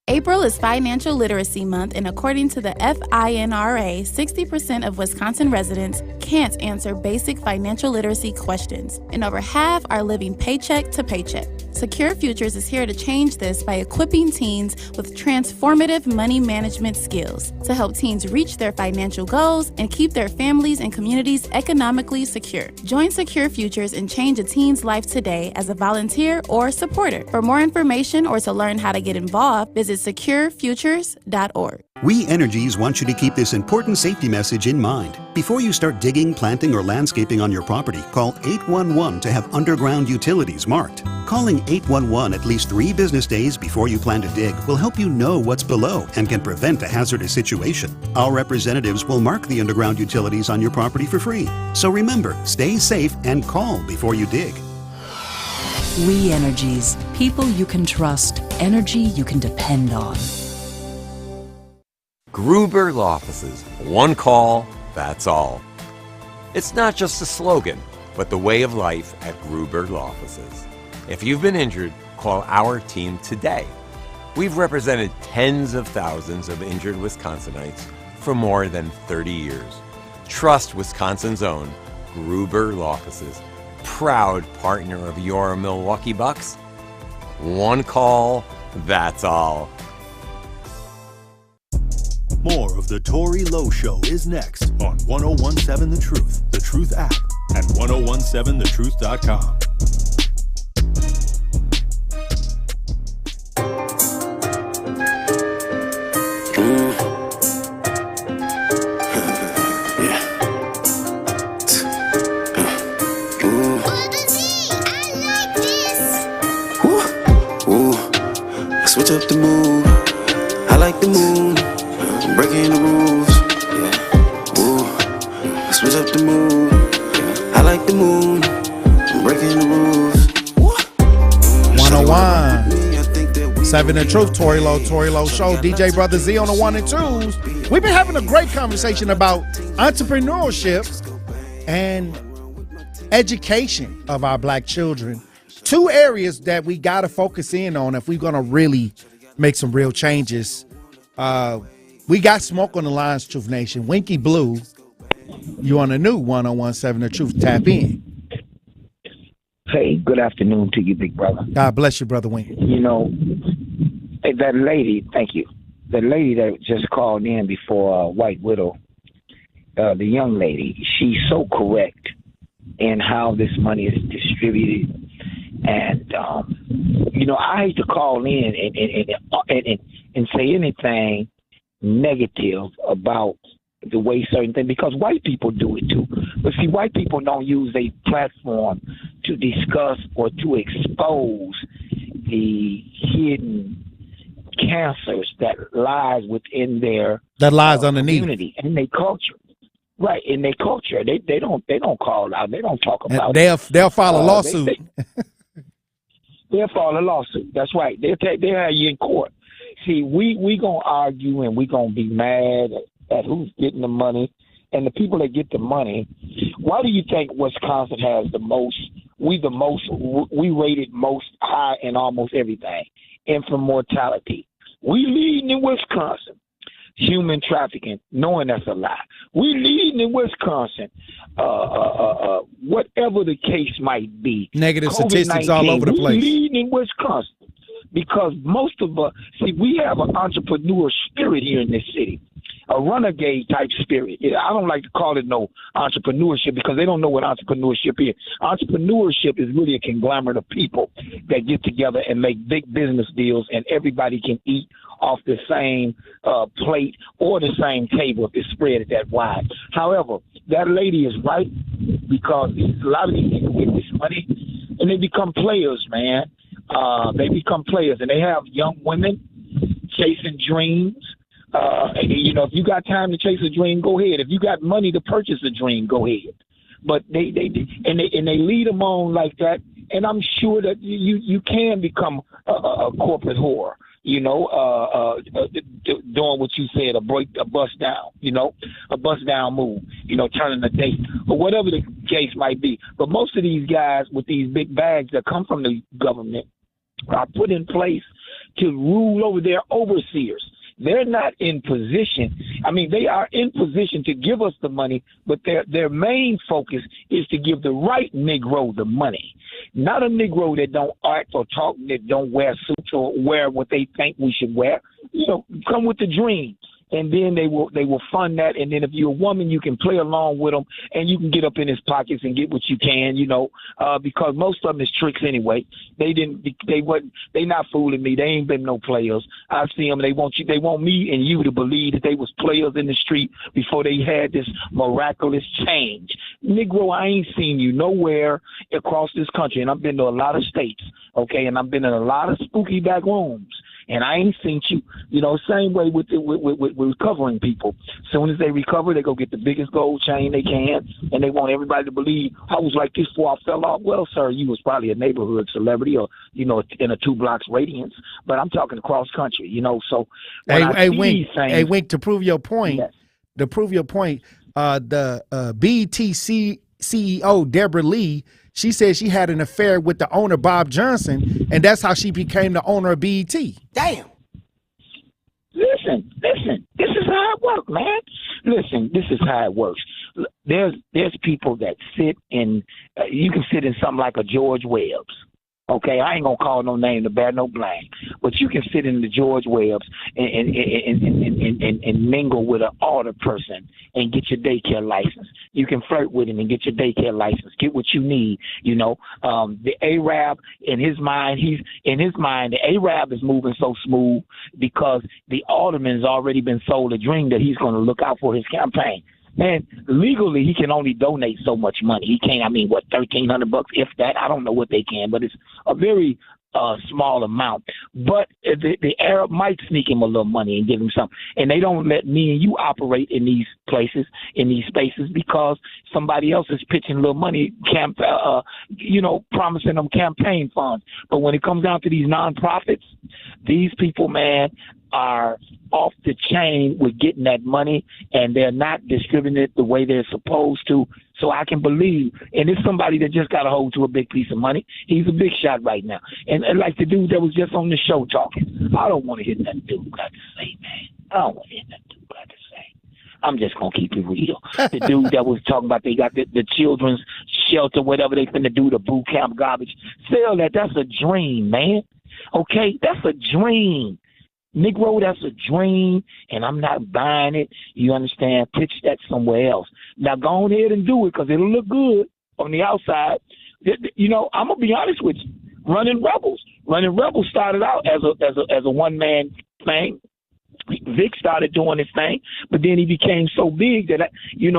Speaker 15: April is Financial Literacy Month, and according to the FINRA, 60% of Wisconsin residents can't answer basic financial literacy questions, and over half are living paycheck to paycheck. Secure Futures is here to change this by equipping teens with transformative money management skills to help teens reach their financial goals and keep their families and communities economically secure. Join Secure Futures and change a teen's life today as a volunteer or supporter. For more information or to learn how to get involved, visit securefutures.org.
Speaker 16: We Energies want you to keep this important safety message in mind.
Speaker 8: Before you start digging, planting, or landscaping on your property, call 811 to have underground utilities marked. Calling 811 at least 3 business days before you plan to dig will help you know what's below and can prevent a hazardous situation. Our representatives will mark the underground utilities on your property for free. So remember, stay safe and call before you dig.
Speaker 9: We Energies. People you can trust. Energy you can depend on.
Speaker 16: Gruber Law Offices. One call, that's all. It's not just a slogan, but the way of life at Gruber Law Offices. If you've been injured, call our team today. We've represented tens of thousands of injured Wisconsinites for more than 30 years. Trust Wisconsin's own Gruber Law Offices. Proud partner of your Milwaukee Bucks. One call, that's all.
Speaker 2: More of the Tory Lowe Show is next on 1017 The Truth, The Truth app, and 1017thetruth.com.
Speaker 17: Switch up the mood. I like the moon. I'm breaking the rules. Yeah. Ooh. Switch up the mood. I like the moon. I'm breaking the rules.
Speaker 1: 101. 7 The Truth, Tory Lowe Show. DJ Brother Z on the 1 and 2s. We've been having a great conversation about entrepreneurship and education of our black children. 2 areas that we got to focus in on if we're going to really make some real changes. We got smoke on the lines, Truth Nation. Winky Blue, you on the new 1017 The Truth. Tap in.
Speaker 18: Hey, good afternoon to you, big brother.
Speaker 1: God bless you, Brother Winky.
Speaker 18: You know, that lady, thank you. The lady that just called in before White Widow, the young lady, she's so correct in how this money is distributed. And, you know, I hate to call in and say anything negative about the way certain things, because white people do it too. But see, white people don't use a platform to discuss or to expose the hidden cancers that lies within their
Speaker 1: underneath
Speaker 18: community and their culture. Right, in their culture, they don't call out, they don't talk about
Speaker 1: it. They'll file a lawsuit.
Speaker 18: They'll file a lawsuit. That's right. They'll have you in court. See, we gonna argue and we gonna be mad at who's getting the money, and the people that get the money. Why do you think Wisconsin has the most? We rated most high in almost everything. Infant mortality. We leading in Wisconsin. Human trafficking, knowing that's a lie. We leading in Wisconsin. Whatever the case might be.
Speaker 1: Negative statistics all over the place.
Speaker 18: We leading in Wisconsin because most of us, see, we have an entrepreneur spirit here in this city. A renegade type spirit. I don't like to call it no entrepreneurship because they don't know what entrepreneurship is. Entrepreneurship is really a conglomerate of people that get together and make big business deals, and everybody can eat off the same plate or the same table if it's spread that wide. However, that lady is right, because a lot of these people get this money and they become players, man. They become players, and they have young women chasing dreams. You know, if you got time to chase a dream, go ahead. If you got money to purchase a dream, go ahead. But they lead them on like that, and I'm sure that you can become a corporate whore. You know, doing what you said, a bust down. You know, a bust down move. You know, turning a date or whatever the case might be. But most of these guys with these big bags that come from the government are put in place to rule over their overseers. They're not in position. I mean, they are in position to give us the money, but their main focus is to give the right Negro the money, not a Negro that don't act or talk, that don't wear suits or wear what they think we should wear. You know, come with the dream and then they will fund that. And then if you're a woman, you can play along with them, and you can get up in his pockets and get what you can, because most of them is tricks anyway. They not fooling me. They ain't been no players. I see them. They want me and you to believe that they was players in the street before they had this miraculous change. Negro, I ain't seen you nowhere across this country, and I've been to a lot of states, okay, and I've been in a lot of spooky back rooms, and I ain't seen you. Same way with recovering people. As soon as they recover, they go get the biggest gold chain they can, and they want everybody to believe I was like this before I fell off. Well, sir, you was probably a neighborhood celebrity, or in a 2 blocks radius. But I'm talking across country, So
Speaker 1: Wink, to prove your point.
Speaker 18: Yes.
Speaker 1: To prove your point, the BET CEO Deborah Lee, she said she had an affair with the owner Bob Johnson, and that's how she became the owner of BET.
Speaker 18: Damn. Listen. This is how it works, man. Listen, this is how it works. There's people that sit in. You can sit in something like a George Webb's. Okay, I ain't gonna call no name to bear no blame, but you can sit in the George Webb's and mingle with an older person and get your daycare license. You can flirt with him and get your daycare license. Get what you need. The Arab in his mind, the Arab is moving so smooth because the alderman's already been sold a dream that he's going to look out for his campaign. Man, legally, he can only donate so much money. He can't, $1,300, if that. I don't know what they can, but it's a very small amount. But the Arab might sneak him a little money and give him something. And they don't let me and you operate in these places, in these spaces, because somebody else is pitching a little money, promising them campaign funds. But when it comes down to these nonprofits, these people, man, are off the chain with getting that money, and they're not distributing it the way they're supposed to. So I can believe, and it's somebody that just got a hold to a big piece of money. He's a big shot right now. And like the dude that was just on the show talking, I don't want to hear that dude got to say, man. I don't want to hear that dude got to say. I'm just going to keep it real. The dude that was talking about they got the children's shelter, whatever they finna do, the boot camp garbage. Sell that. That's a dream, man. Okay? That's a dream. Negro, that's a dream, and I'm not buying it. You understand? Pitch that somewhere else. Now go on ahead and do it, because it'll look good on the outside. I'm gonna be honest with you. Running Rebels started out as a one-man thing. Vic started doing his thing, but then he became so big that he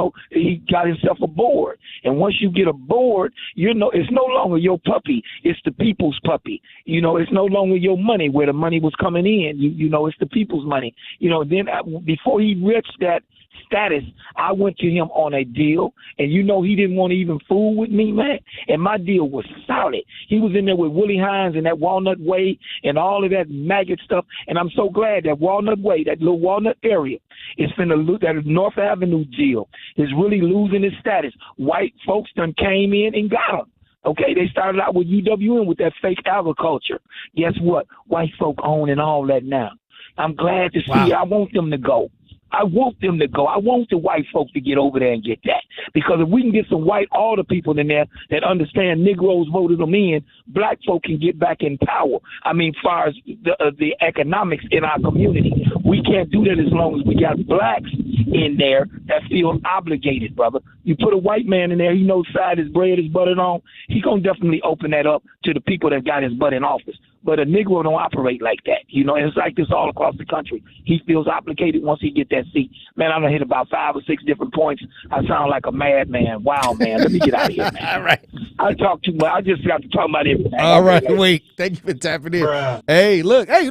Speaker 18: got himself a board. And once you get a board, it's no longer your puppy; it's the people's puppy. It's no longer your money where the money was coming in. It's the people's money. Then before he reached that status, I went to him on a deal, and he didn't want to even fool with me, man. And my deal was solid. He was in there with Willie Hines and that Walnut Way and all of that maggot stuff. And I'm so glad that Walnut Way, that little Walnut area, that North Avenue deal is really losing its status. White folks done came in and got them. Okay, they started out with UWM with that fake agriculture. Guess what? White folk own and all that now. I'm glad to see. Wow. I want them to go. I want the white folks to get over there and get that. Because if we can get some white older people in there that understand Negroes voted them in, black folk can get back in power. As far as the economics in our community. We can't do that as long as we got blacks in there that feel obligated, brother. You put a white man in there, he knows side his bread is buttered on, he going to definitely open that up to the people that got his butt in office. But a Negro don't operate like that. And it's like this all across the country. He feels obligated once he get that seat. Man, I'm going to hit about 5 or 6 different points. I sound like a madman. Wow, man. Let me get out of here, man.
Speaker 1: All right.
Speaker 18: I talk too much. I just got to talk about everything.
Speaker 1: All right, wait. Thank you for tapping in. Bruh. Hey, look. I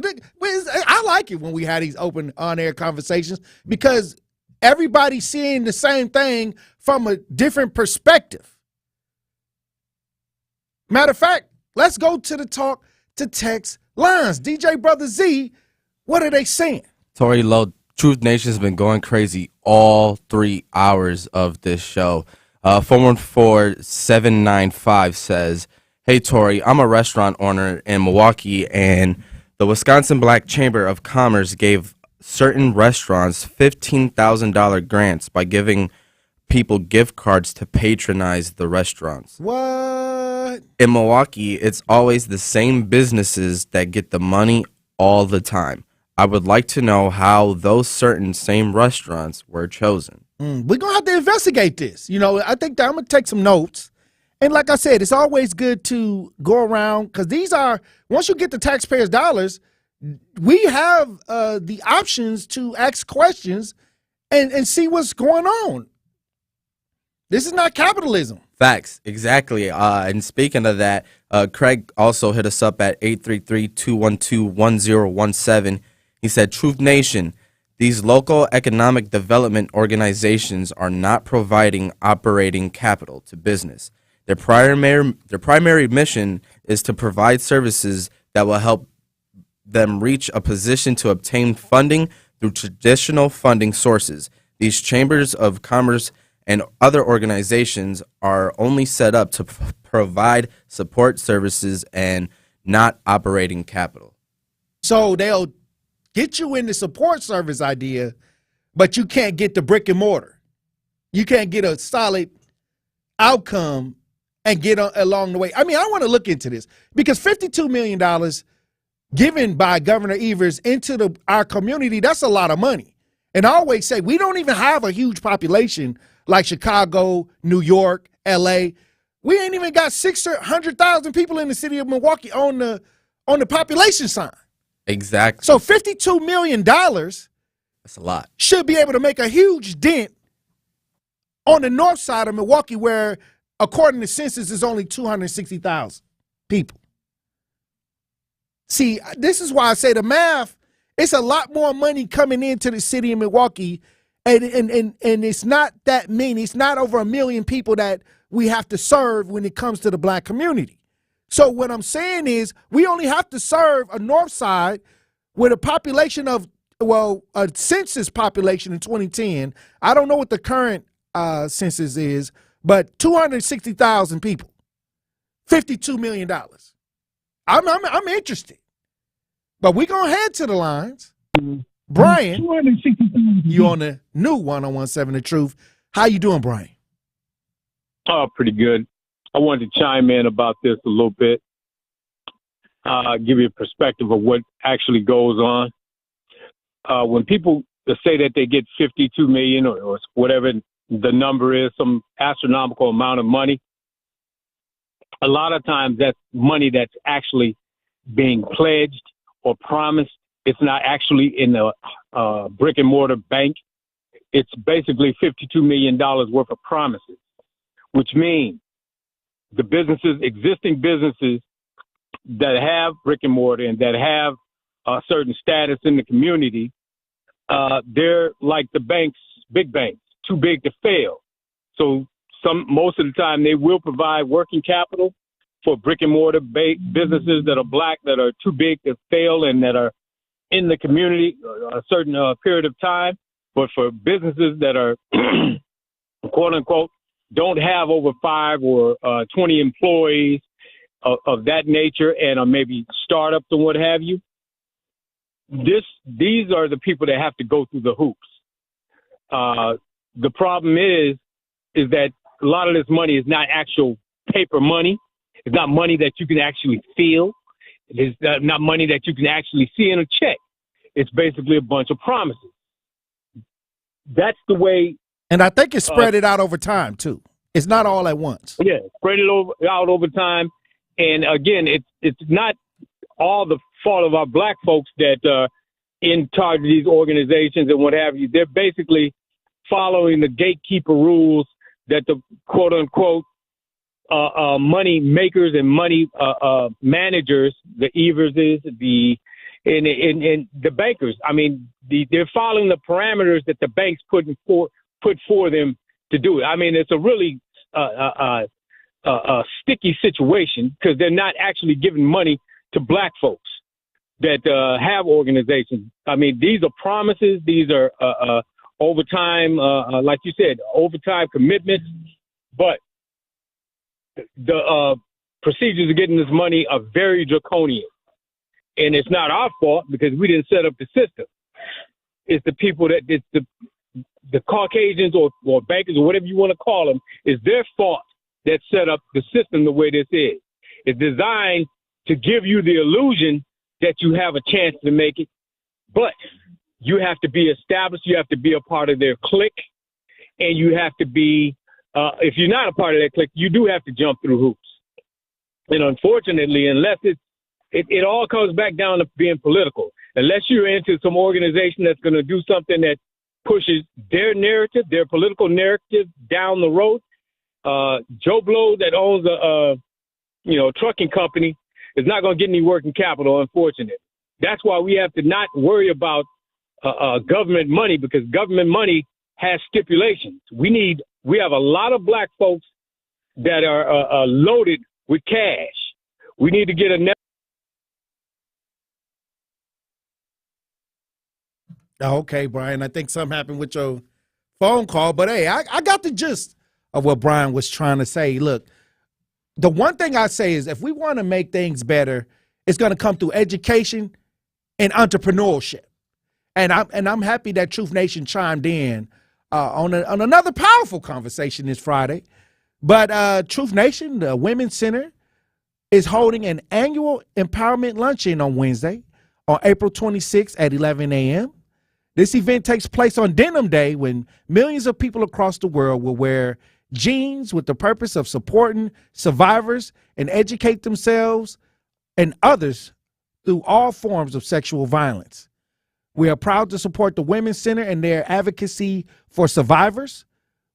Speaker 1: like it when we have these open on-air conversations because everybody's seeing the same thing from a different perspective. Matter of fact, let's go to the talk to text lines. DJ Brother Z, what are they saying?
Speaker 3: Tory Lowe, Truth Nation's been going crazy all 3 hours of this show. 414-795 says, hey, Tory, I'm a restaurant owner in Milwaukee, and the Wisconsin Black Chamber of Commerce gave certain restaurants $15,000 grants by giving people gift cards to patronize the restaurants.
Speaker 1: What?
Speaker 3: In Milwaukee, it's always the same businesses that get the money all the time. I would like to know how those certain same restaurants were chosen.
Speaker 1: We're going to have to investigate this. I think that I'm going to take some notes. And like I said, it's always good to go around because once you get the taxpayers' dollars, we have the options to ask questions and see what's going on. This is not capitalism.
Speaker 3: Facts, exactly. And speaking of that, Craig also hit us up at 833-212-1017. He said, Truth Nation, these local economic development organizations are not providing operating capital to business. Their primary mission is to provide services that will help them reach a position to obtain funding through traditional funding sources. These chambers of commerce and other organizations are only set up to provide support services and not operating capital.
Speaker 1: So they'll get you in the support service idea, but you can't get the brick and mortar. You can't get a solid outcome and get along the way. I mean, I want to look into this because $52 million given by Governor Evers into our community, that's a lot of money. And I always say we don't even have a huge population like Chicago, New York, L.A. We ain't even got 600,000 people in the city of Milwaukee on the population side.
Speaker 3: Exactly.
Speaker 1: So $52 million,
Speaker 3: that's a lot,
Speaker 1: should be able to make a huge dent on the north side of Milwaukee where, according to census, is only 260,000 people. See, this is why I say the math, it's a lot more money coming into the city of Milwaukee, and it's not that many. It's not over 1 million people that we have to serve when it comes to the black community. So what I'm saying is we only have to serve a north side with a population of, a census population in 2010. I don't know what the current census is, but 260,000 people, $52 million. I'm interested. But we're going to head to the lines. Brian, you on the new 1017 The Truth. How you doing, Brian?
Speaker 6: Oh, pretty good. I wanted to chime in about this a little bit, give you a perspective of what actually goes on. When people say that they get 52 million or whatever the number is, some astronomical amount of money, a lot of times that's money that's actually being pledged or promised. It's not actually in the brick and mortar bank. It's basically $52 million worth of promises, which means the businesses, existing businesses that have brick and mortar and that have a certain status in the community, they're like the banks, big banks, too big to fail. So most of the time they will provide working capital for brick and mortar businesses that are black, that are too big to fail and that are in the community a certain period of time. But for businesses that are quote unquote don't have over 5 or 20 employees of that nature and are maybe startups and what have you, these are the people that have to go through the hoops. The problem is that a lot of this money is not actual paper money. It's not money that you can actually feel. It's not money that you can actually see in a check. It's basically a bunch of promises. That's the way.
Speaker 1: And I think it's spread it out over time, too. It's not all at once.
Speaker 6: Yeah, spread it out over time. And, again, it's not all the fault of our black folks that are in charge of these organizations and what have you. They're basically following the gatekeeper rules that the quote-unquote money makers and money managers, the Everses, and the bankers. I mean, they're following the parameters that the banks put for them to do it. I mean, it's a really sticky situation because they're not actually giving money to black folks that have organizations. I mean, these are promises. These are overtime, like you said, overtime commitments. But the procedures of getting this money are very draconian. And it's not our fault because we didn't set up the system. It's the people it's the Caucasians or bankers or whatever you want to call them, it's their fault that set up the system the way this is. It's designed to give you the illusion that you have a chance to make it, But you have to be established. You have to be a part of their clique. And you have to be, if you're not a part of that clique, you do have to jump through hoops. And unfortunately, unless it all comes back down to being political. Unless you're into some organization that's going to do something that pushes their narrative, their political narrative down the road. Joe Blow that owns a trucking company is not going to get any working capital, unfortunately. That's why we have to not worry about government money, because government money has stipulations. We have a lot of black folks that are loaded with cash. We need to get a
Speaker 1: Okay, Brian, I think something happened with your phone call, but hey, I got the gist of what Brian was trying to say. Look, the one thing I say is if we want to make things better, it's going to come through education and entrepreneurship. And I'm happy that Truth Nation chimed in on another powerful conversation this Friday. But Truth Nation, the Women's Center, is holding an annual empowerment luncheon on Wednesday on April 26th at 11 a.m. This event takes place on Denim Day, when millions of people across the world will wear jeans with the purpose of supporting survivors and educate themselves and others through all forms of sexual violence. We are proud to support the Women's Center and their advocacy for survivors.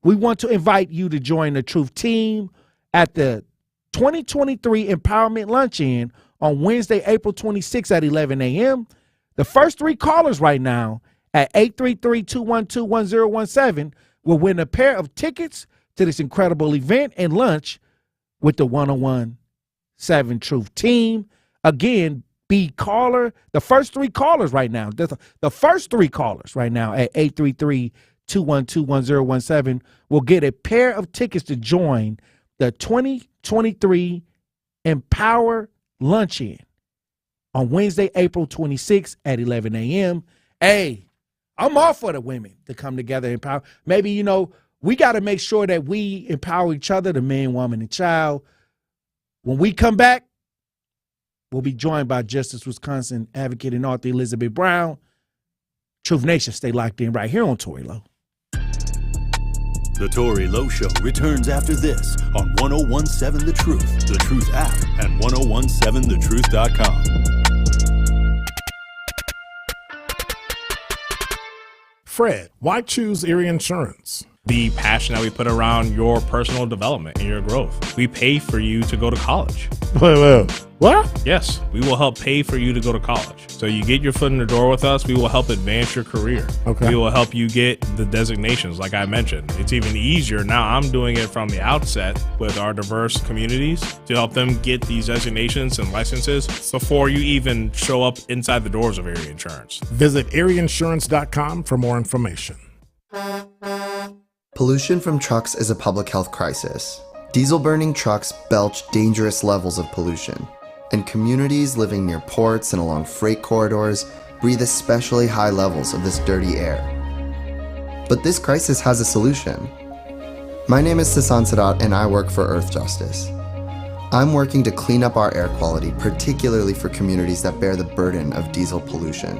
Speaker 1: We want to invite you to join the Truth team at the 2023 Empowerment Luncheon on Wednesday, April 26th at 11 a.m. The first 3 callers right now at 833-212-1017 will win a pair of tickets to this incredible event and lunch with the 1017 Truth team. Again, the first 3 callers right now, the first 3 callers right now at 833-212-1017 will get a pair of tickets to join the 2023 Empower Luncheon on Wednesday, April 26th at 11 a.m. Hey, I'm all for the women to come together and empower. Maybe, we got to make sure that we empower each other, the man, woman, and child. When we come back, we'll be joined by Justice Wisconsin advocate and author Elizabeth Brown. Truth Nation, stay locked in right here on Tory Lowe.
Speaker 2: The Tory Lowe Show returns after this on 1017 The Truth, The Truth app, and 1017thetruth.com.
Speaker 7: Fred, why choose Erie Insurance?
Speaker 19: The passion that we put around your personal development and your growth. We pay for you to go to college.
Speaker 7: Wait. What?
Speaker 19: Yes, we will help pay for you to go to college. So you get your foot in the door with us, we will help advance your career.
Speaker 7: Okay.
Speaker 19: We will help you get the designations, like I mentioned. It's even easier now. I'm doing it from the outset with our diverse communities to help them get these designations and licenses before you even show up inside the doors of Erie Insurance.
Speaker 7: Visit erieinsurance.com for more information.
Speaker 20: Pollution from trucks is a public health crisis. Diesel-burning trucks belch dangerous levels of pollution, and communities living near ports and along freight corridors breathe especially high levels of this dirty air. But this crisis has a solution. My name is Sasan Sadat, and I work for Earth Justice. I'm working to clean up our air quality, particularly for communities that bear the burden of diesel pollution.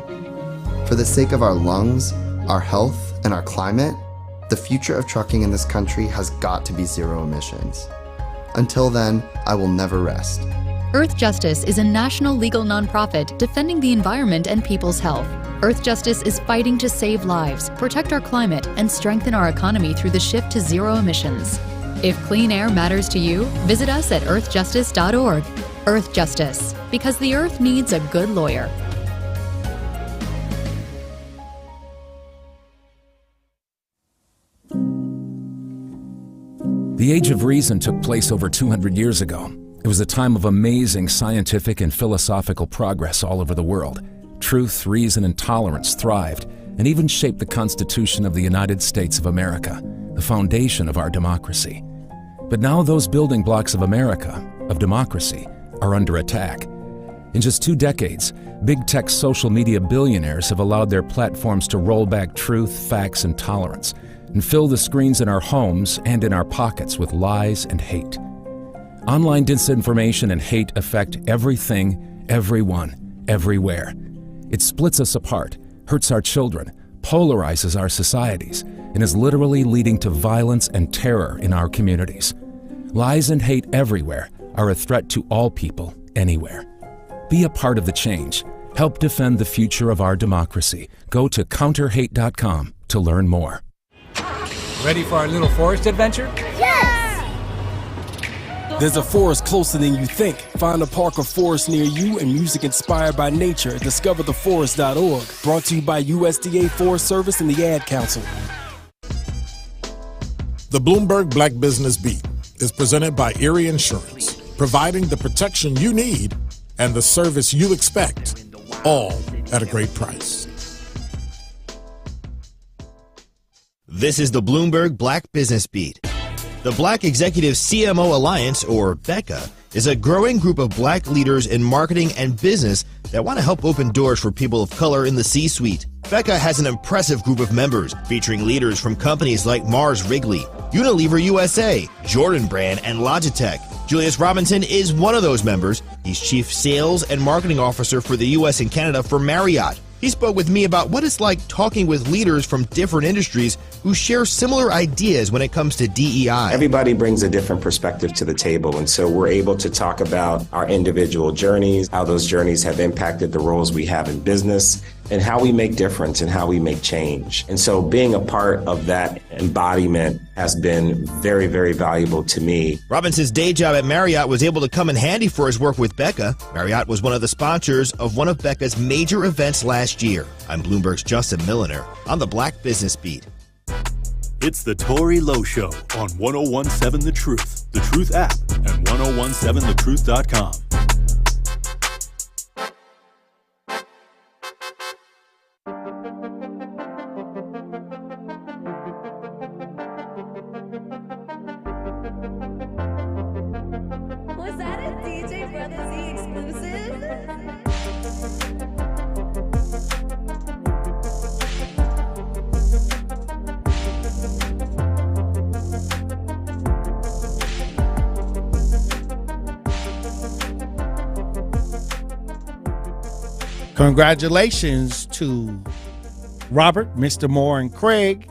Speaker 20: For the sake of our lungs, our health, and our climate, the future of trucking in this country has got to be zero emissions. Until then, I will never rest.
Speaker 21: Earth Justice is a national legal nonprofit defending the environment and people's health. Earth Justice is fighting to save lives, protect our climate, and strengthen our economy through the shift to zero emissions. If clean air matters to you, visit us at earthjustice.org. Earth Justice, because the earth needs a good lawyer.
Speaker 22: The Age of Reason took place over 200 years ago. It was a time of amazing scientific and philosophical progress all over the world. Truth, reason, and tolerance thrived and even shaped the Constitution of the United States of America, the foundation of our democracy. But now those building blocks of America, of democracy, are under attack. In just 2 decades, big tech social media billionaires have allowed their platforms to roll back truth, facts, and tolerance, and fill the screens in our homes and in our pockets with lies and hate. Online disinformation and hate affect everything, everyone, everywhere. It splits us apart, hurts our children, polarizes our societies, and is literally leading to violence and terror in our communities. Lies and hate everywhere are a threat to all people, anywhere. Be a part of the change. Help defend the future of our democracy. Go to counterhate.com to learn more.
Speaker 10: Ready for our little forest adventure?
Speaker 11: Yes!
Speaker 10: There's a forest closer than you think. Find a park or forest near you and music inspired by nature at discovertheforest.org. Brought to you by USDA Forest Service and the Ad Council.
Speaker 7: The Bloomberg Black Business Beat is presented by Erie Insurance, providing the protection you need and the service you expect, all at a great price.
Speaker 23: This is the Bloomberg Black Business Beat. The Black Executive CMO Alliance, or BECA, is a growing group of black leaders in marketing and business that want to help open doors for people of color in the C-suite. BECA has an impressive group of members, featuring leaders from companies like Mars Wrigley, Unilever USA, Jordan Brand, and Logitech. Julius Robinson is one of those members. He's Chief Sales and Marketing Officer for the U.S. and Canada for Marriott. He spoke with me about what it's like talking with leaders from different industries who share similar ideas when it comes to DEI.
Speaker 24: Everybody brings a different perspective to the table, and so we're able to talk about our individual journeys, how those journeys have impacted the roles we have in business, and how we make difference and how we make change. And so being a part of that embodiment has been very, very valuable to me.
Speaker 23: Robinson's day job at Marriott was able to come in handy for his work with BECA. Marriott was one of the sponsors of one of BECA's major events last year. I'm Bloomberg's Justin Milliner on the Black Business Beat.
Speaker 2: It's the Tory Lowe Show on 1017 The Truth, The Truth app, and 1017thetruth.com.
Speaker 11: Was that a DJ Brother Z exclusive?
Speaker 1: Congratulations to Robert, Mr. Moore, and Craig.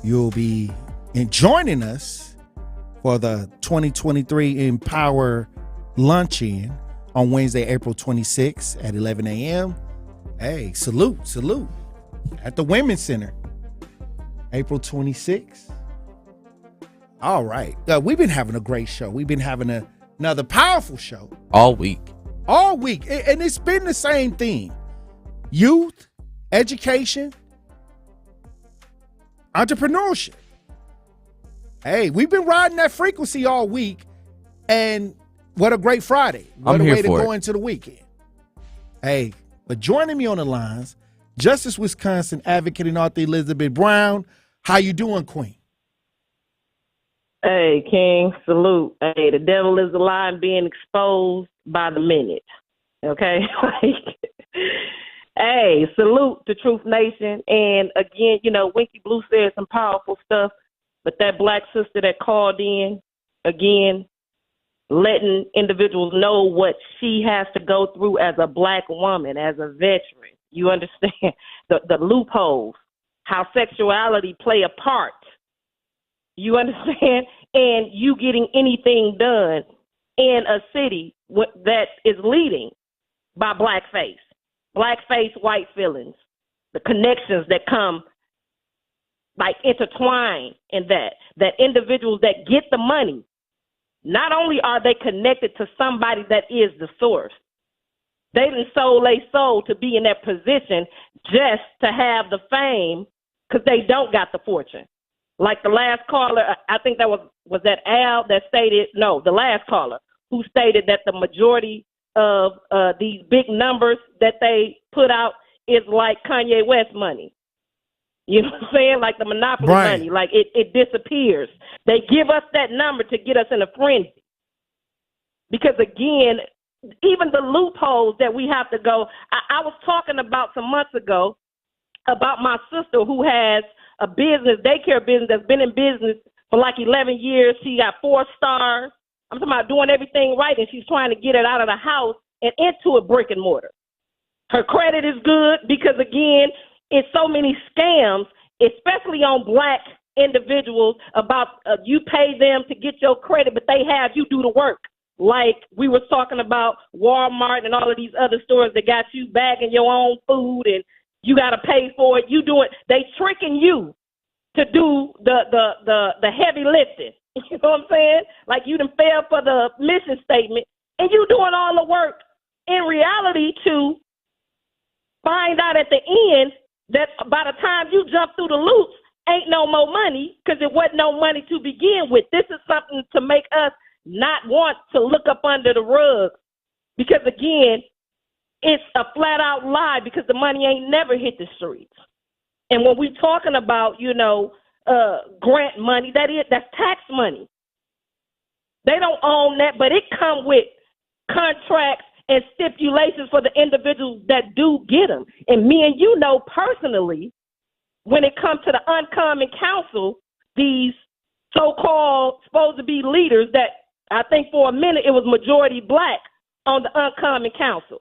Speaker 1: You'll be joining us for the 2023 Empower Luncheon on Wednesday, April 26th at 11 a.m. Hey, salute at the Women's Center, April 26th. All right. We've been having a great show. We've been having another powerful show.
Speaker 3: All week.
Speaker 1: And it's been the same theme. Youth, education, entrepreneurship. Hey, we've been riding that frequency all week, and what a great Friday. What a way to go into the weekend. Hey, but joining me on the lines, Justice Wisconsin advocate and author Elizabeth Brown. How you doing, Queen?
Speaker 25: Hey, King, salute. Hey, the devil is a lie and being exposed by the minute. Okay? Hey, salute to Truth Nation. And again, Winky Blue said some powerful stuff, but that black sister that called in, again, letting individuals know what she has to go through as a black woman, as a veteran. You understand the loopholes, how sexuality play a part. You understand? And you getting anything done in a city that is leading by blackface. Blackface, white feelings. The connections that come, like, intertwine in that individuals that get the money, not only are they connected to somebody that is the source, they done sold their soul to be in that position just to have the fame because they don't got the fortune. Like the last caller, I think that was that Al that stated, no, the last caller who stated that the majority of these big numbers that they put out is like Kanye West money. You know what I'm saying? Like the monopoly money. Like it disappears. They give us that number to get us in a frenzy. Because again, even the loopholes that we have to go, I was talking about some months ago about my sister who has a business, daycare business that's been in business for like 11 years. She got 4 stars. I'm talking about doing everything right, and she's trying to get it out of the house and into a brick and mortar. Her credit is good because, again, it's so many scams, especially on black individuals about you pay them to get your credit, but they have you do the work. Like we were talking about Walmart and all of these other stores that got you bagging your own food and you got to pay for it. You do it. They tricking you to do the heavy lifting. You know what I'm saying? Like you done failed for the mission statement and you doing all the work in reality to find out at the end that by the time you jump through the loops, ain't no more money because it wasn't no money to begin with. This is something to make us not want to look up under the rug because, again, it's a flat-out lie because the money ain't never hit the streets. And when we talking about, grant money, that's tax money. They don't own that, but it come with contracts and stipulations for the individuals that do get them. And me and you know personally, when it comes to the Uncommon Council, these so-called supposed to be leaders that I think for a minute it was majority black on the Uncommon Council.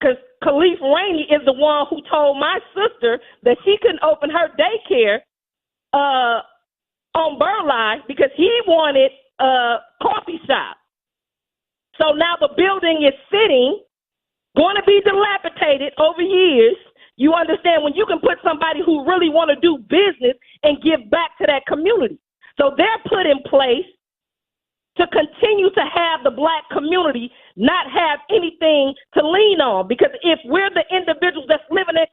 Speaker 25: Because Khalif Rainey is the one who told my sister that she couldn't open her daycare on Burleigh because he wanted a coffee shop. So now the building is sitting, going to be dilapidated over years. You understand when you can put somebody who really want to do business and give back to that community. So they're put in place to continue to have the black community not have anything to lean on. Because if we're the individuals that's living in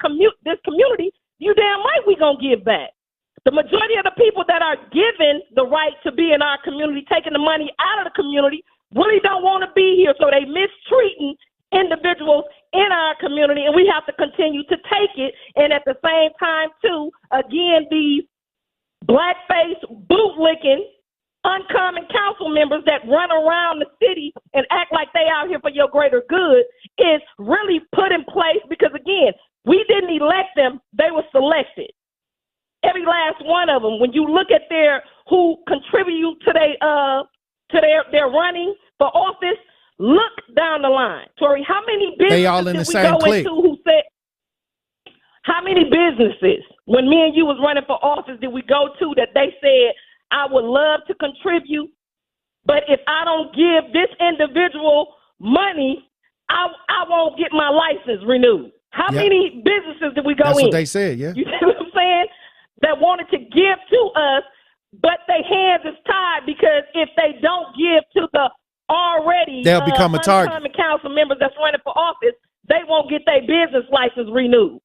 Speaker 25: this community, you damn right we going to give back. The majority of the people that are given the right to be in our community, taking the money out of the community, really don't want to be here. So they mistreating individuals in our community, and we have to continue to take it. And at the same time, too, again, these blackface, bootlicking, Uncommon Council members that run around the city and act like they out here for your greater good is really put in place because, again, we didn't elect them. They were selected. Every last one of them. When you look at who contribute to their running for office, look down the line. Tori, how many businesses did we go into who said, how many businesses, when me and you was running for office, did we go to that they said, I would love to contribute, but if I don't give this individual money, I won't get my license renewed. How many businesses did we go in?
Speaker 1: That's what they said, yeah.
Speaker 25: You see what I'm saying? That wanted to give to us, but their hands is tied because if they don't give to the already
Speaker 1: they'll become a target.
Speaker 25: Uncommon Council members that's running for office, they won't get their business license renewed.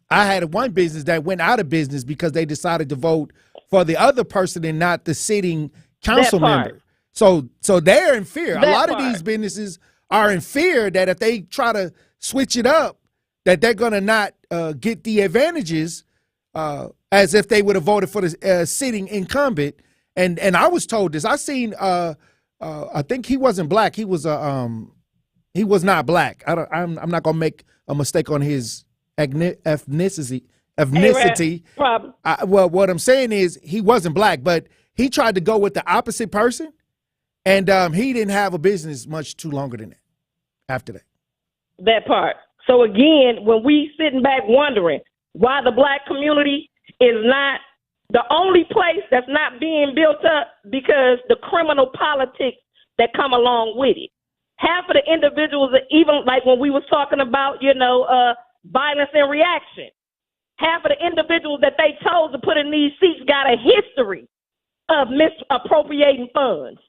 Speaker 1: I had one business that went out of business because they decided to vote for the other person and not the sitting council member. So they're in fear. A lot of these businesses are in fear that if they try to switch it up, that they're going to not get the advantages as if they would have voted for the sitting incumbent. And I was told this. I seen I think he wasn't black. He was not black. I'm not going to make a mistake on his ethnicity. Well, what I'm saying is he wasn't black, but he tried to go with the opposite person, and he didn't have a business much too longer than that after that.
Speaker 25: That part. So, again, when we sitting back wondering why the black community is not the only place that's not being built up because the criminal politics that come along with it. Half of the individuals, even like when we was talking about, violence and reaction, half of the individuals that they chose to put in these seats got a history of misappropriating funds,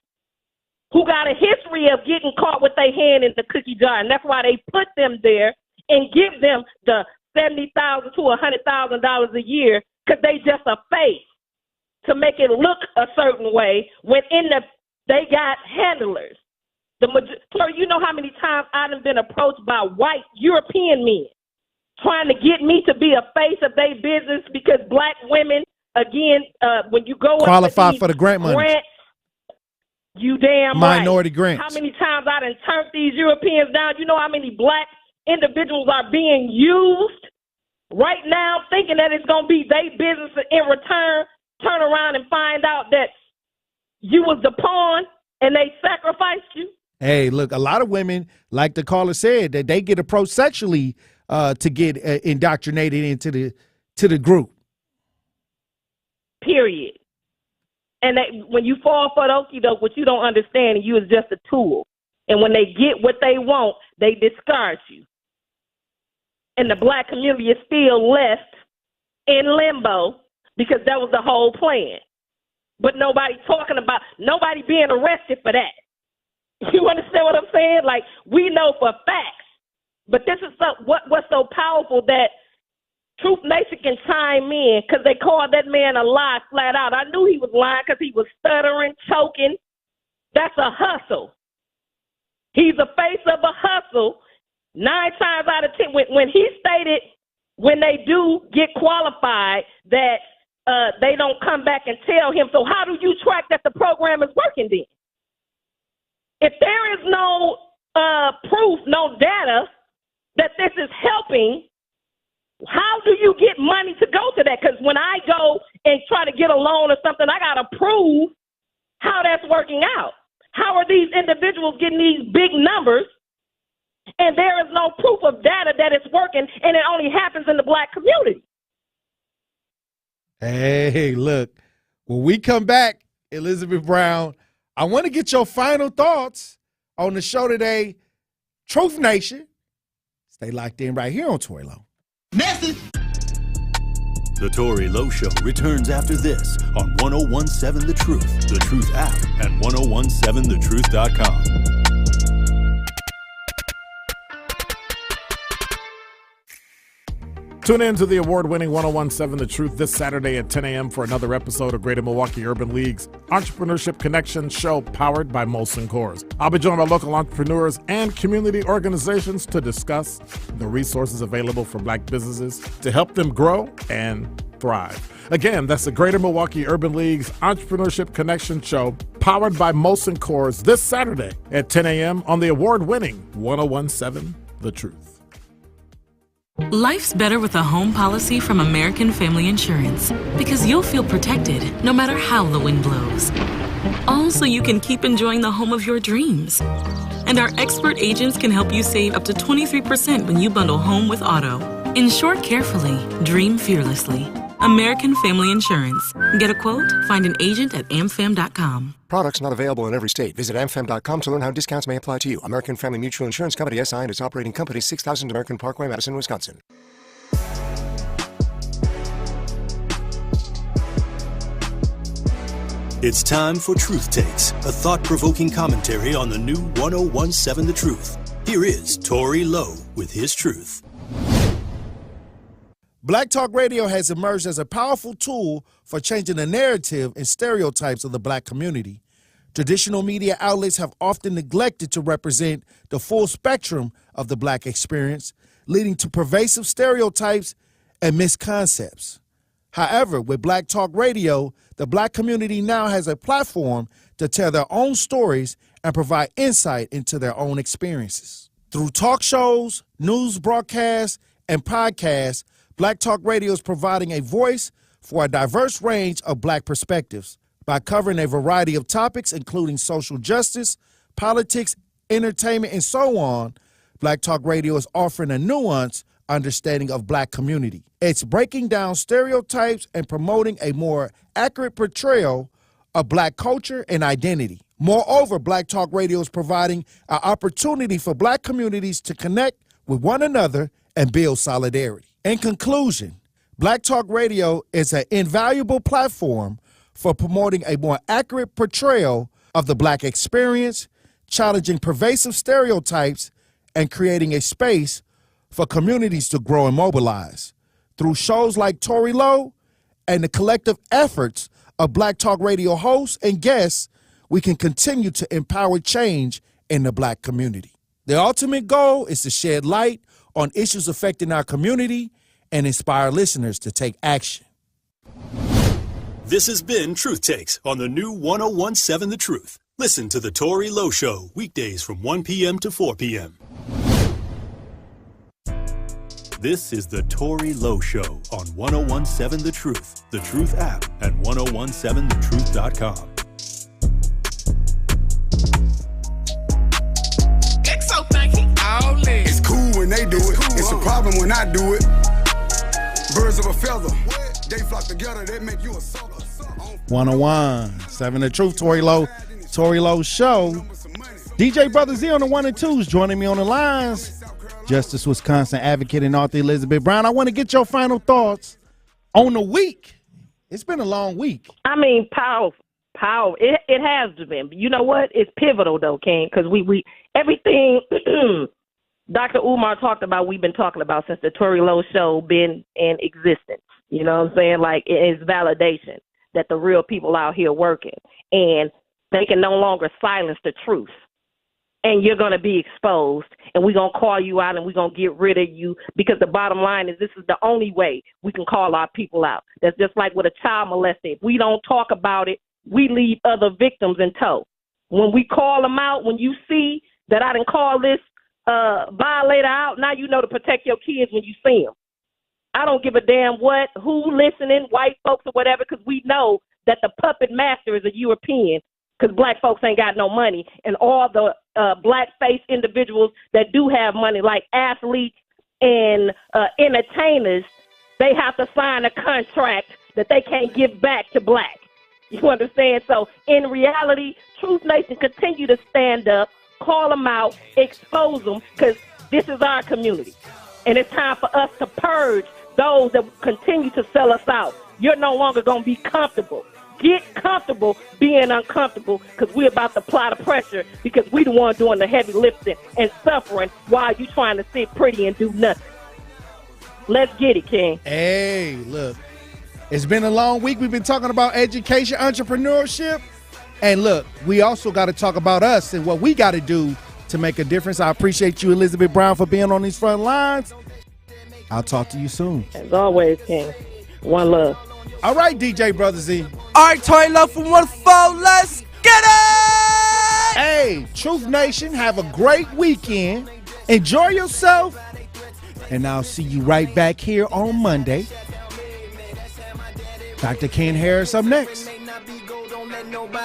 Speaker 25: who got a history of getting caught with their hand in the cookie jar. And that's why they put them there and give them the $70,000 to $100,000 a year because they just a face to make it look a certain way when they got handlers. So you know how many times I've been approached by white European men trying to get me to be a face of their business because black women, again, when you go
Speaker 1: qualify for the grant money.
Speaker 25: You damn
Speaker 1: minority
Speaker 25: right.
Speaker 1: grants.
Speaker 25: How many times I done turned these Europeans down? You know how many black individuals are being used right now thinking that it's going to be their business in return, turn around and find out that you was the pawn and they sacrificed you?
Speaker 1: Hey, look, a lot of women, like the caller said, that they get approached sexually to get indoctrinated into the group.
Speaker 25: Period. And when you fall for the okie doke, what you don't understand, you is just a tool. And when they get what they want, they discard you. And the black community is still left in limbo because that was the whole plan. But nobody being arrested for that. You understand what I'm saying? Like, we know for facts. But this is what's so powerful that Truth Nation can chime in because they called that man a lie flat out. I knew he was lying because he was stuttering, choking. That's a hustle. He's the face of a hustle. 9 times out of 10, when he stated when they do get qualified that they don't come back and tell him, so how do you track that the program is working then? If there is no proof, no data that this is helping, how do you get money to go to that? Because when I go and try to get a loan or something, I got to prove how that's working out. How are these individuals getting these big numbers and there is no proof of data that it's working and it only happens in the black community?
Speaker 1: Hey, look, when we come back, Elizabeth Brown, I want to get your final thoughts on the show today, Truth Nation. Stay locked in right here on Tory Lowe.
Speaker 2: Message. The Tory Lowe Show returns after this on 1017 The Truth, The Truth app, and 1017thetruth.com.
Speaker 7: Tune in to the award-winning 1017 The Truth this Saturday at 10 a.m. for another episode of Greater Milwaukee Urban League's Entrepreneurship Connection show powered by Molson Coors. I'll be joined by local entrepreneurs and community organizations to discuss the resources available for black businesses to help them grow and thrive. Again, that's the Greater Milwaukee Urban League's Entrepreneurship Connection show powered by Molson Coors this Saturday at 10 a.m. on the award-winning 1017 The Truth.
Speaker 4: Life's better with a home policy from American Family Insurance because you'll feel protected no matter how the wind blows. All so you can keep enjoying the home of your dreams. And our expert agents can help you save up to 23% when you bundle home with auto. Insure carefully, dream fearlessly. American Family Insurance. Get a quote? Find an agent at amfam.com.
Speaker 5: Products not available in every state. Visit amfam.com to learn how discounts may apply to you. American Family Mutual Insurance Company, SI, and its operating company, 6000 American Parkway, Madison, Wisconsin.
Speaker 2: It's time for Truth Takes, a thought-provoking commentary on the new 1017 The Truth. Here is Tory Lowe with his truth.
Speaker 1: Black Talk Radio has emerged as a powerful tool for changing the narrative and stereotypes of the black community. Traditional media outlets have often neglected to represent the full spectrum of the black experience, leading to pervasive stereotypes and misconceptions. However, with Black Talk Radio, the black community now has a platform to tell their own stories and provide insight into their own experiences. Through talk shows, news broadcasts, and podcasts, Black Talk Radio is providing a voice for a diverse range of black perspectives. By covering a variety of topics, including social justice, politics, entertainment, and so on, Black Talk Radio is offering a nuanced understanding of black community. It's breaking down stereotypes and promoting a more accurate portrayal of black culture and identity. Moreover, Black Talk Radio is providing an opportunity for black communities to connect with one another and build solidarity. In conclusion, Black Talk Radio is an invaluable platform for promoting a more accurate portrayal of the black experience, challenging pervasive stereotypes, and creating a space for communities to grow and mobilize. Through shows like Tory Lowe and the collective efforts of Black Talk Radio hosts and guests, we can continue to empower change in the black community. The ultimate goal is to shed light on issues affecting our community and inspire listeners to take action.
Speaker 2: This has been Truth Takes on the new 1017 The Truth. Listen to The Tory Lowe Show weekdays from 1 p.m. to 4 p.m. This is The Tory Lowe Show on 1017 The Truth, The Truth app, and 1017thetruth.com.
Speaker 12: It's so funky. All in. It's cool when they do it. It's
Speaker 8: It's a problem when I do it. Birds of a feather, they flock together, they make you a sucker.
Speaker 1: 101.7 The Truth, Tory Lowe. Tory Lowe Show. DJ Brother Z on the 1 and 2s joining me on the lines. Justice Wisconsin advocate and author Elizabeth Brown. I want to get your final thoughts on the week. It's been a long week.
Speaker 25: I mean, powerful. It has been. But you know what? It's pivotal though, King, because we everything Dr. Umar talked about, we've been talking about since the Tory Lowe Show been in existence. You know what I'm saying? Like, it's validation that the real people out here working, and they can no longer silence the truth. And you're going to be exposed, and we're going to call you out, and we're going to get rid of you, because the bottom line is this is the only way we can call our people out. That's just like with a child molester. If we don't talk about it, we leave other victims in tow. When we call them out, when you see that I didn't call this violator out, now you know to protect your kids when you see them. I don't give a damn who listening, white folks or whatever, because we know that the puppet master is a European, because black folks ain't got no money. And all the black-faced individuals that do have money, like athletes and entertainers, they have to sign a contract that they can't give back to black. You understand? So in reality, Truth Nation continue to stand up, call them out, expose them, because this is our community. And it's time for us to purge those that continue to sell us out. You're no longer going to be comfortable. Get comfortable being uncomfortable, because we're about to apply the pressure, because we the one doing the heavy lifting and suffering while you trying to sit pretty and do nothing. Let's get it, King.
Speaker 1: Hey, look. It's been a long week. We've been talking about education, entrepreneurship. And look, we also got to talk about us and what we got to do to make a difference. I appreciate you, Elizabeth Brown, for being on these front lines. I'll talk to you soon.
Speaker 25: As always, King. One love.
Speaker 1: All right, DJ Brother Z.
Speaker 3: All right, Tory Lowe from 1-4. Let's get it!
Speaker 1: Hey, Truth Nation, have a great weekend. Enjoy yourself. And I'll see you right back here on Monday. Dr. Ken Harris up next.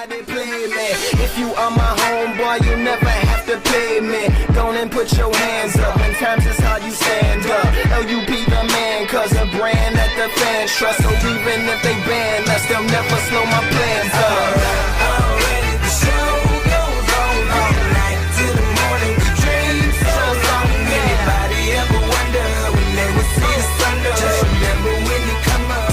Speaker 12: If you are my homeboy, you never have to pay me. Go and put your hands up. In times it's how you stand up. LUP the man, cause a brand that the fans trust. So even if they ban us, they'll never slow my plans up. Already the show goes on all night till the morning we dream. So long, anybody ever wonder when they would see the sun? Just remember when you come up.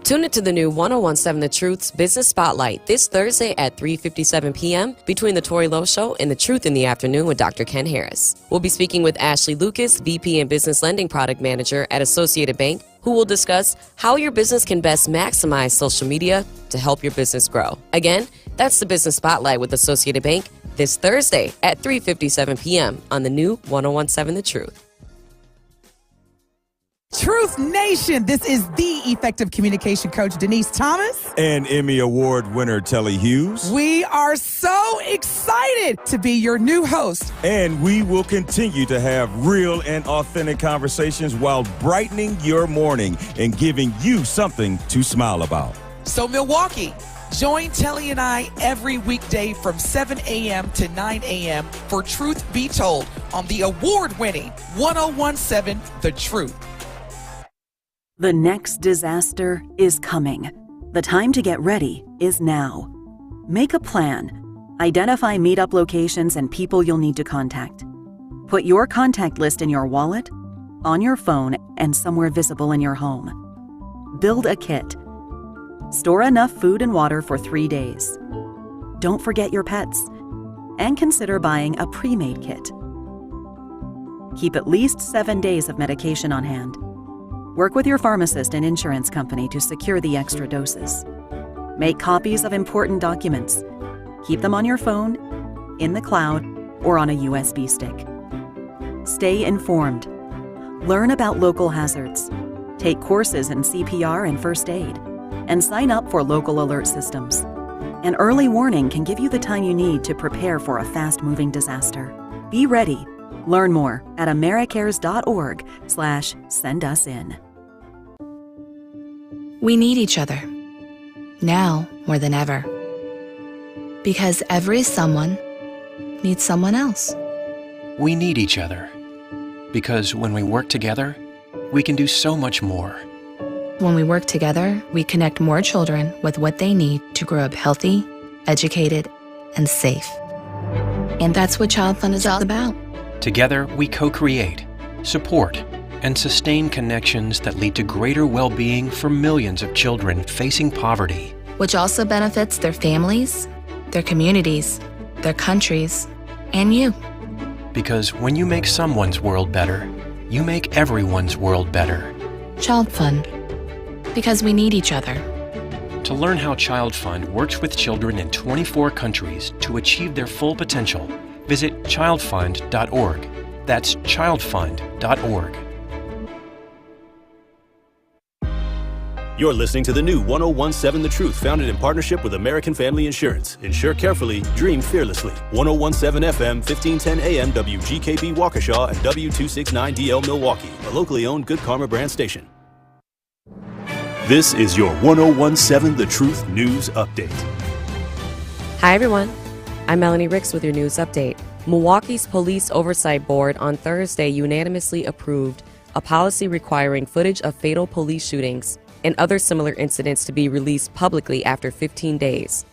Speaker 13: Tune into the new 101.7 The Truth's Business Spotlight this Thursday at 3:57 p.m. between The Tory Lowe Show and The Truth in the Afternoon with Dr. Ken Harris. We'll be speaking with Ashley Lucas, VP and Business Lending Product Manager at Associated Bank, who will discuss how your business can best maximize social media to help your business grow. Again, that's the Business Spotlight with Associated Bank this Thursday at 3:57 p.m. on the new 101.7 The Truth.
Speaker 14: Truth Nation, this is the effective communication coach, Denise Thomas.
Speaker 15: And Emmy Award winner, Telly Hughes.
Speaker 14: We are so excited to be your new host.
Speaker 15: And we will continue to have real and authentic conversations while brightening your morning and giving you something to smile about.
Speaker 14: So Milwaukee, join Telly and I every weekday from 7 a.m. to 9 a.m. for Truth Be Told on the award-winning 101.7 The Truth.
Speaker 26: The next disaster is coming. The time to get ready is now. Make a plan. Identify meetup locations and people you'll need to contact. Put your contact list in your wallet, on your phone, and somewhere visible in your home. Build a kit. Store enough food and water for 3 days. Don't forget your pets. And consider buying a pre-made kit. Keep at least 7 days of medication on hand. Work with your pharmacist and insurance company to secure the extra doses. Make copies of important documents. Keep them on your phone, in the cloud, or on a USB stick. Stay informed. Learn about local hazards. Take courses in CPR and first aid. And sign up for local alert systems. An early warning can give you the time you need to prepare for a fast-moving disaster. Be ready. Learn more at americares.org/send-us-in.
Speaker 27: We need each other, now more than ever. Because every someone
Speaker 6: needs someone else.
Speaker 9: We need each other. Because when we work together, we can do so much more.
Speaker 6: When we work together, we connect more children with what they need to grow up healthy, educated, and safe. And that's what Child Fund is all about.
Speaker 9: Together, we co-create, support, and sustain connections that lead to greater well-being for millions of children facing poverty.
Speaker 6: Which also benefits their families, their communities, their countries, and you.
Speaker 9: Because when you make someone's world better, you make everyone's world better.
Speaker 6: Child Fund. Because we need each other.
Speaker 9: To learn how Child Fund works with children in 24 countries to achieve their full potential, visit childfund.org. That's childfund.org.
Speaker 2: You're listening to the new 1017 The Truth, founded in partnership with American Family Insurance. Insure carefully, dream fearlessly. 1017 FM, 1510 AM, WGKB Waukesha, and W269DL Milwaukee, a locally owned Good Karma brand station. This is your 1017 The Truth News Update.
Speaker 13: Hi, everyone. I'm Melanie Ricks with your news update. Milwaukee's Police Oversight Board on Thursday unanimously approved a policy requiring footage of fatal police shootings and other similar incidents to be released publicly after 15 days,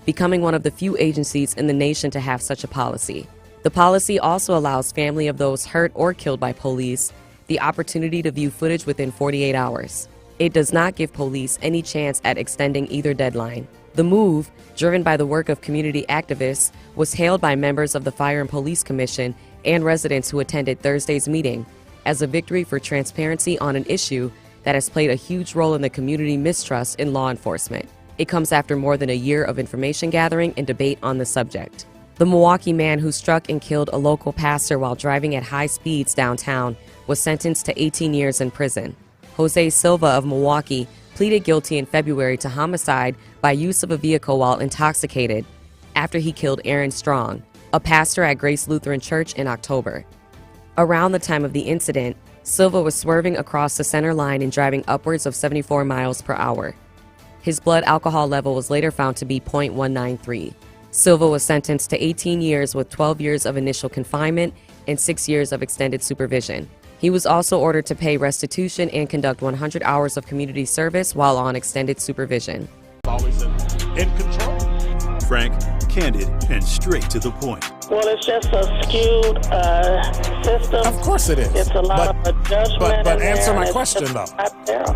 Speaker 13: becoming one of the few agencies in the nation to have such a policy. The policy also allows family of those hurt or killed by police the opportunity to view footage within 48 hours. It does not give police any chance at extending either deadline. The move, driven by the work of community activists, was hailed by members of the Fire and Police Commission and residents who attended Thursday's meeting as a victory for transparency on an issue that has played a huge role in the community mistrust in law enforcement. It comes after more than a year of information gathering and debate on the subject. The Milwaukee man who struck and killed a local pastor while driving at high speeds downtown was sentenced to 18 years in prison. Jose Silva of Milwaukee pleaded guilty in February to homicide by use of a vehicle while intoxicated after he killed Aaron Strong, a pastor at Grace Lutheran Church, in October. Around the time of the incident, Silva was swerving across the center line and driving upwards of 74 miles per hour. His blood alcohol level was later found to be .193. Silva was sentenced to 18 years with 12 years of initial confinement and 6 years of extended supervision. He was also ordered to pay restitution and conduct 100 hours of community service while on extended supervision.
Speaker 7: Always in control.
Speaker 2: Frank, candid, and straight to the point.
Speaker 25: Well, it's just a skewed system.
Speaker 7: Of course it is.
Speaker 25: It's a lot of judgment.
Speaker 7: But answer my question, though.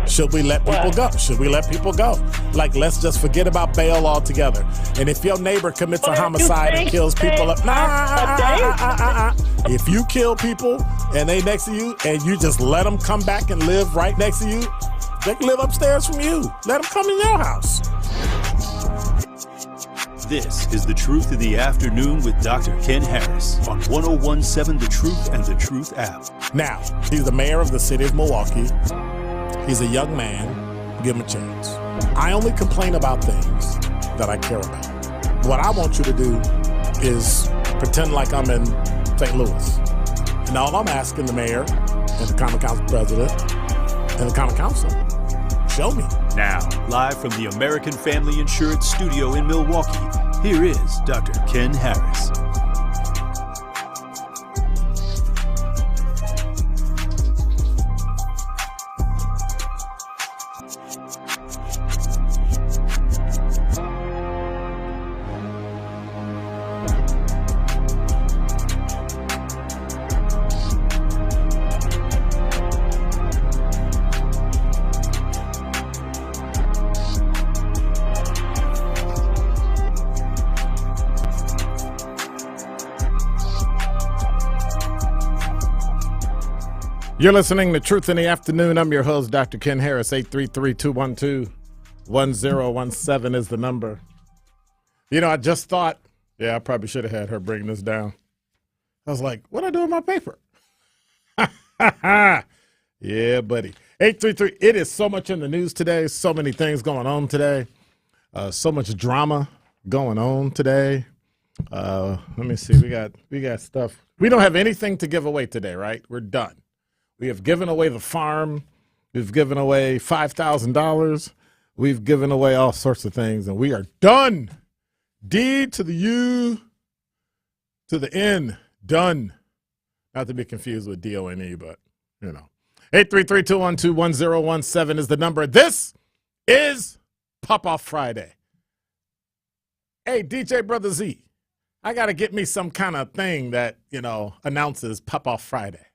Speaker 7: Should we let people go? Should we let people go? Like, let's just forget about bail altogether. And if your neighbor commits a homicide and kills people, if you kill people and they next to you and you just let them come back and live right next to you, they can live upstairs from you. Let them come in your house.
Speaker 2: This is The Truth in the Afternoon with Dr. Ken Harris on 1017 The Truth and The Truth app.
Speaker 7: Now, he's the mayor of the city of Milwaukee. He's a young man. Give him a chance. I only complain about things that I care about. What I want you to do is pretend like I'm in St. Louis. And all I'm asking the mayor and the Common Council president and the Common Council, show me.
Speaker 2: Now, live from the American Family Insurance studio in Milwaukee, here is Dr. Ken Harris.
Speaker 7: You're listening to Truth in the Afternoon. I'm your host, Dr. Ken Harris. 833-212-1017 is the number. You know, I just thought, I probably should have had her bring this down. I was like, what do I do with my paper? Yeah, buddy. 833, it is so much in the news today. So many things going on today. So much drama going on today. Let me see. We got stuff. We don't have anything to give away today, right? We're done. We have given away the farm. We've given away $5,000. We've given away all sorts of things, and we are done. D to the U To the end. Done. Not to be confused with D-O-N-E, but, 833-212-1017 is the number. This is Pop-Off Friday. Hey, DJ Brother Z, I got to get me some kind of thing that, announces Pop-Off Friday.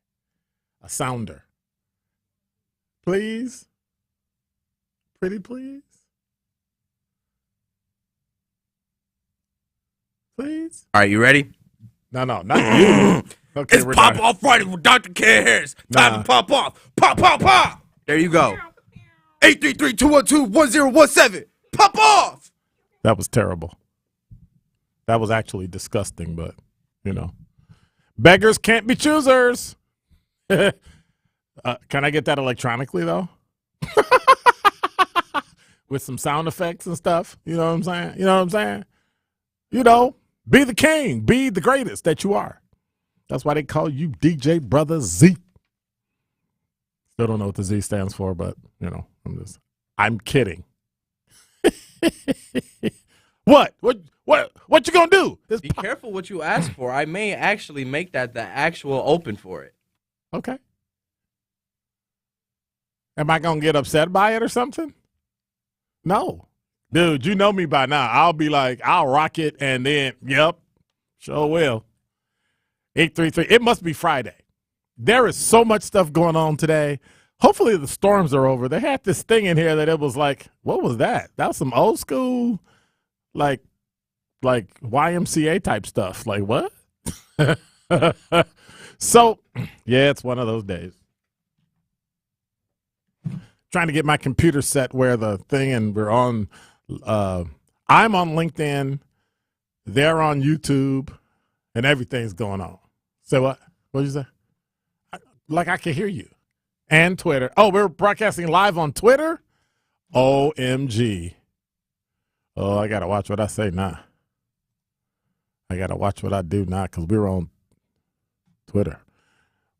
Speaker 7: A sounder. Please? Pretty please? Please?
Speaker 3: All right, you ready?
Speaker 7: No, not you. Okay,
Speaker 3: it's Pop Off Friday with Dr. Ken Harris. Time to pop off. Pop, pop, pop. There you go. 833-212-1017. Pop off.
Speaker 7: That was terrible. That was actually disgusting, but, Beggars can't be choosers. Can I get that electronically, though? With some sound effects and stuff. You know what I'm saying? Be the king. Be the greatest that you are. That's why they call you DJ Brother Z. Still don't know what the Z stands for, but, I'm kidding. What you gonna do?
Speaker 3: Be careful what you ask for. I may actually make that the actual open for it.
Speaker 7: Okay. Am I gonna get upset by it or something? No. Dude, you know me by now. I'll be like, I'll rock it, and then, yep, sure will. 833. It must be Friday. There is so much stuff going on today. Hopefully the storms are over. They had this thing in here that it was like, what was that? That was some old school, like YMCA type stuff. Like, what? So, yeah, it's one of those days. Trying to get my computer set where the thing, and we're on, I'm on LinkedIn, they're on YouTube, and everything's going on. So what? What'd you say? I can hear you. And Twitter. Oh, we're broadcasting live on Twitter? OMG. Oh, I got to watch what I say now. I got to watch what I do now because we're on Twitter.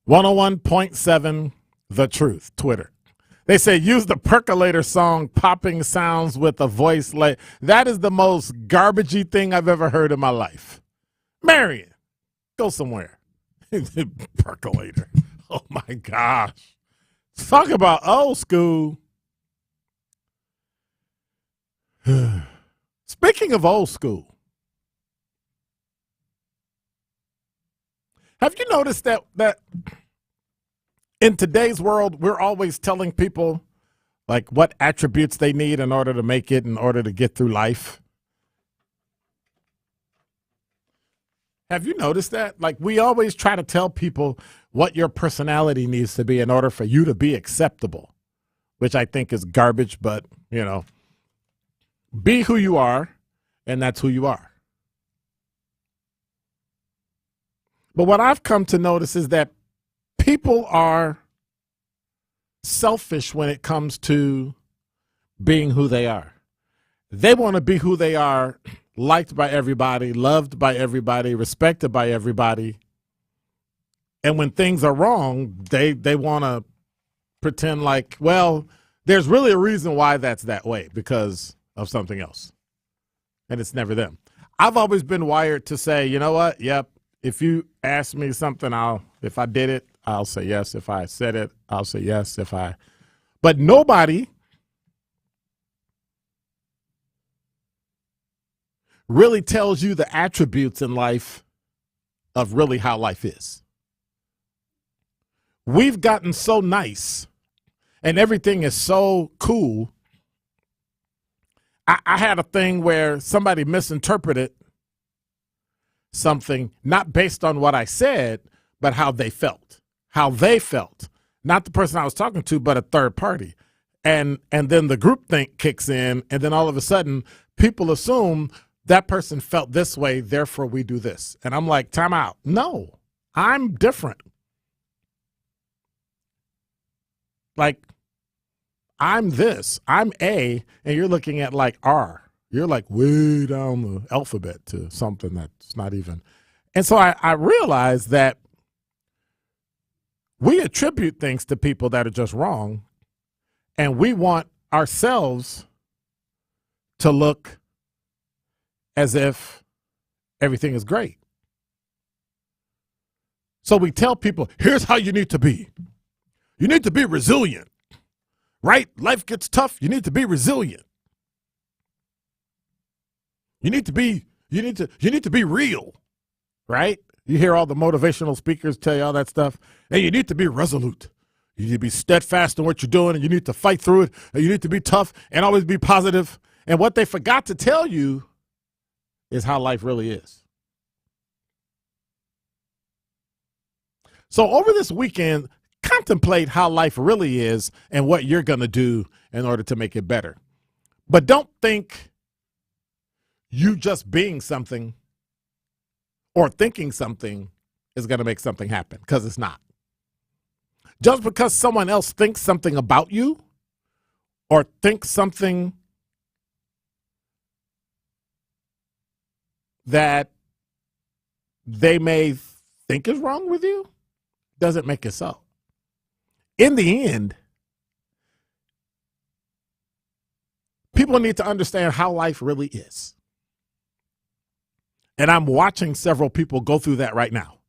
Speaker 7: 101.7 The Truth, Twitter. They say use the Percolator song popping sounds with a voice like that is the most garbagey thing I've ever heard in my life. Marion, go somewhere. Percolator. Oh my gosh. Talk about old school. Speaking of old school, have you noticed that in today's world, we're always telling people like what attributes they need in order to make it, in order to get through life? Have you noticed that? Like we always try to tell people what your personality needs to be in order for you to be acceptable, which I think is garbage, but, be who you are, and that's who you are. But what I've come to notice is that people are selfish when it comes to being who they are. They want to be who they are, liked by everybody, loved by everybody, respected by everybody. And when things are wrong, they want to pretend like, well, there's really a reason why that's that way because of something else. And it's never them. I've always been wired to say, you know what? Yep. If you ask me something, if I did it, I'll say yes. If I said it, I'll say yes. But nobody really tells you the attributes in life of really how life is. We've gotten so nice and everything is so cool. I had a thing where somebody misinterpreted something, not based on what I said, but how they felt. Not the person I was talking to, but a third party. And then the group think kicks in, and then all of a sudden, people assume that person felt this way, therefore we do this. And I'm like, time out. No, I'm different. Like, I'm this. I'm A, and you're looking at like R. You're like way down the alphabet to something that's not even. And so I realized that we attribute things to people that are just wrong, and we want ourselves to look as if everything is great. So we tell people, here's how you need to be. You need to be resilient, right? Life gets tough. You need to be resilient. You need to be real, right? You hear all the motivational speakers tell you all that stuff. And you need to be resolute. You need to be steadfast in what you're doing, and you need to fight through it, and you need to be tough and always be positive. And what they forgot to tell you is how life really is. So over this weekend, contemplate how life really is and what you're going to do in order to make it better. But don't think you just being something or thinking something is going to make something happen, because it's not. Just because someone else thinks something about you or thinks something that they may think is wrong with you doesn't make it so. In the end, people need to understand how life really is. And I'm watching several people go through that right now.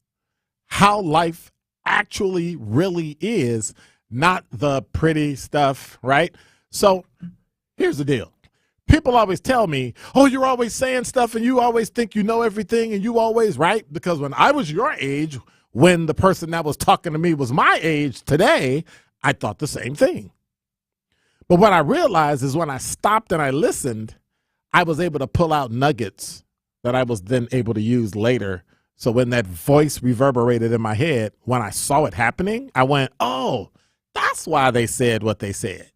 Speaker 7: How life actually really is, not the pretty stuff, right? So here's the deal. People always tell me, oh, you're always saying stuff and you always think you know everything and you always, right? Because when I was your age, when the person that was talking to me was my age today, I thought the same thing. But what I realized is when I stopped and I listened, I was able to pull out nuggets that I was then able to use later. So when that voice reverberated in my head, when I saw it happening, I went, oh, that's why they said what they said.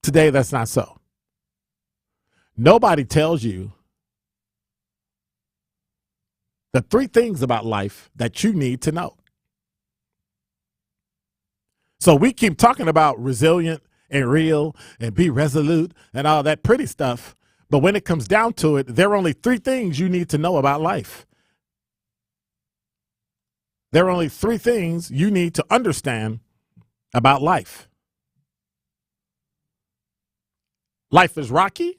Speaker 7: Today, that's not so. Nobody tells you the 3 things about life that you need to know. So we keep talking about resilient and real and be resolute and all that pretty stuff. But when it comes down to it, there are only 3 things you need to know about life. There are only 3 things you need to understand about life. Life is rocky,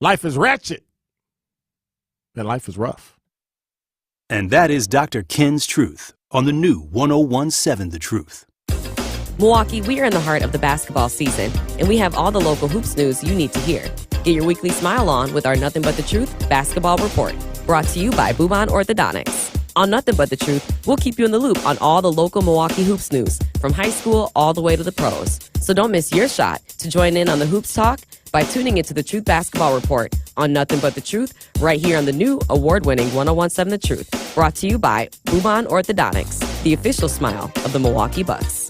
Speaker 7: life is ratchet, and life is rough.
Speaker 2: And that is Dr. Ken's Truth on the new 101.7 The Truth.
Speaker 13: Milwaukee, we are in the heart of the basketball season, and we have all the local hoops news you need to hear. Get your weekly smile on with our Nothing But the Truth Basketball Report, brought to you by Bubon Orthodontics. On Nothing But the Truth, we'll keep you in the loop on all the local Milwaukee hoops news, from high school all the way to the pros. So don't miss your shot to join in on the hoops talk by tuning into the Truth Basketball Report on Nothing But the Truth, right here on the new award-winning 101.7 The Truth, brought to you by Bubon Orthodontics, the official smile of the Milwaukee Bucks.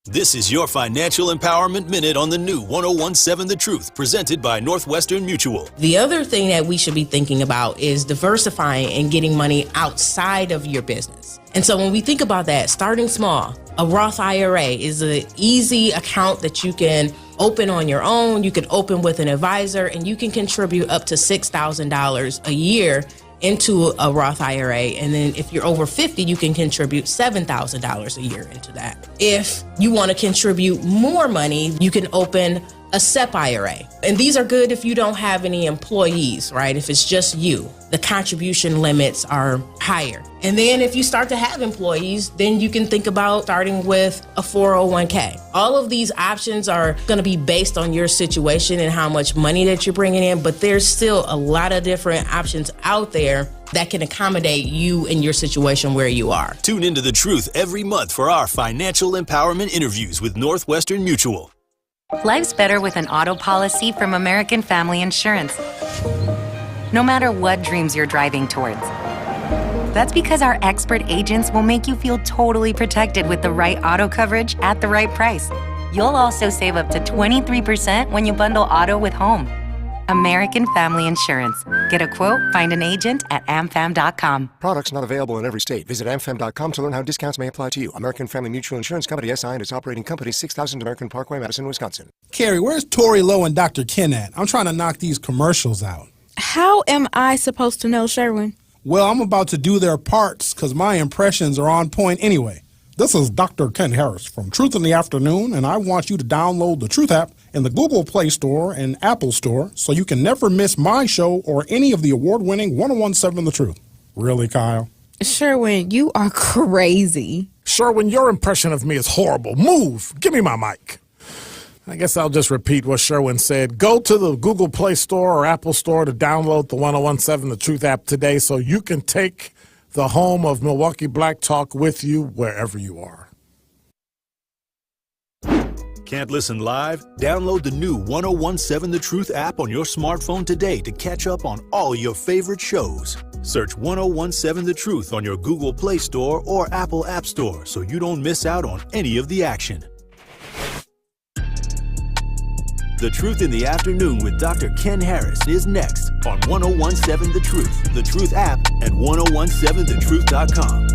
Speaker 2: This is your Financial Empowerment Minute on the new 101.7 The Truth, presented by Northwestern Mutual.
Speaker 16: The other thing that we should be thinking about is diversifying and getting money outside of your business. And so when we think about that, starting small, a Roth IRA is an easy account that you can open on your own. You can open with an advisor, and you can contribute up to $6,000 a year into a Roth IRA. And then if you're over 50, you can contribute $7,000 a year into that. If you want to contribute more money, you can open a SEP IRA. And these are good if you don't have any employees, right? If it's just you, the contribution limits are higher. And then if you start to have employees, then you can think about starting with a 401k. All of these options are going to be based on your situation and how much money that you're bringing in, but there's still a lot of different options out there that can accommodate you in your situation where you are.
Speaker 2: Tune into The Truth every month for our financial empowerment interviews with Northwestern Mutual.
Speaker 17: Life's better with an auto policy from American Family Insurance. No matter what dreams you're driving towards. That's because our expert agents will make you feel totally protected with the right auto coverage at the right price. You'll also save up to 23% when you bundle auto with home. American Family Insurance. Get a quote, find an agent at amfam.com.
Speaker 5: Products not available in every state. Visit amfam.com to learn how discounts may apply to you. American Family Mutual Insurance Company, SI, and its operating company, 6000 American Parkway, Madison, Wisconsin.
Speaker 18: Carrie, where's Tori Lowe and Dr. Ken at? I'm trying to knock these commercials out.
Speaker 19: How am I supposed to know, Sherwin?
Speaker 18: Well, I'm about to do their parts because my impressions are on point anyway. This is Dr. Ken Harris from Truth in the Afternoon, and I want you to download the Truth app in the Google Play Store and Apple Store so you can never miss my show or any of the award-winning 101.7 The Truth. Really, Kyle?
Speaker 19: Sherwin, you are crazy.
Speaker 7: Sherwin, your impression of me is horrible. Move. Give me my mic. I guess I'll just repeat what Sherwin said. Go to the Google Play Store or Apple Store to download the 1017 The Truth app today so you can take the home of Milwaukee Black Talk with you wherever you are.
Speaker 2: Can't listen live? Download the new 1017 The Truth app on your smartphone today to catch up on all your favorite shows. Search 1017 The Truth on your Google Play Store or Apple App Store so you don't miss out on any of the action. The Truth in the Afternoon with Dr. Ken Harris is next on 1017 The Truth, The Truth app, and 1017thetruth.com.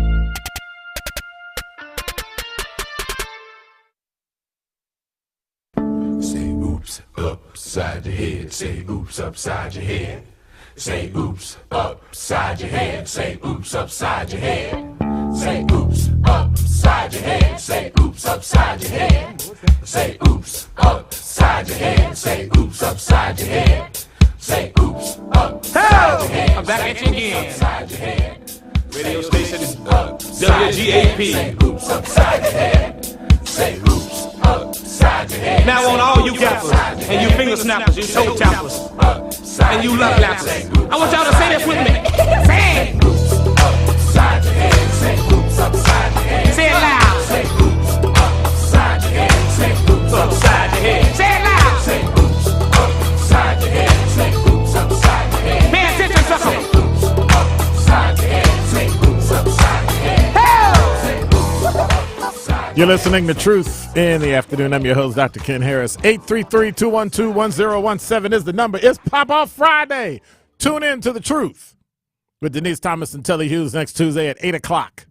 Speaker 10: Say oops upside your head. Say oops upside your head. Say oops upside your head. Say oops upside your head. Say oops upside your head. Say oops upside your head. Say oops upside your head. Say oops upside your head. Say oops upside your head.
Speaker 20: I'm back at you again.
Speaker 10: Upside your head.
Speaker 20: Radio station is WGAP.
Speaker 10: Say oops upside your head. Say oops upside your head.
Speaker 20: Now on all you gappers and you finger snappers, you toe tappers, and you love lappers, I want y'all to say this with me. Say it.
Speaker 10: Upside your head. Say oops upside your head.
Speaker 20: Say it loud.
Speaker 10: Say oops upside your head. Say oops upside your head.
Speaker 20: Say it loud.
Speaker 10: Say oops upside your head. Say oops upside your head.
Speaker 20: Pay attention, sucker.
Speaker 10: Say oops upside your head. Say oops upside your head. Say oops upside.
Speaker 7: You're listening to Truth in the Afternoon. I'm your host, Dr. Ken Harris. 833-212-1017 is the number. It's Pop-Off Friday. Tune in to The Truth with Denise Thomas and Telly Hughes next Tuesday at 8 o'clock,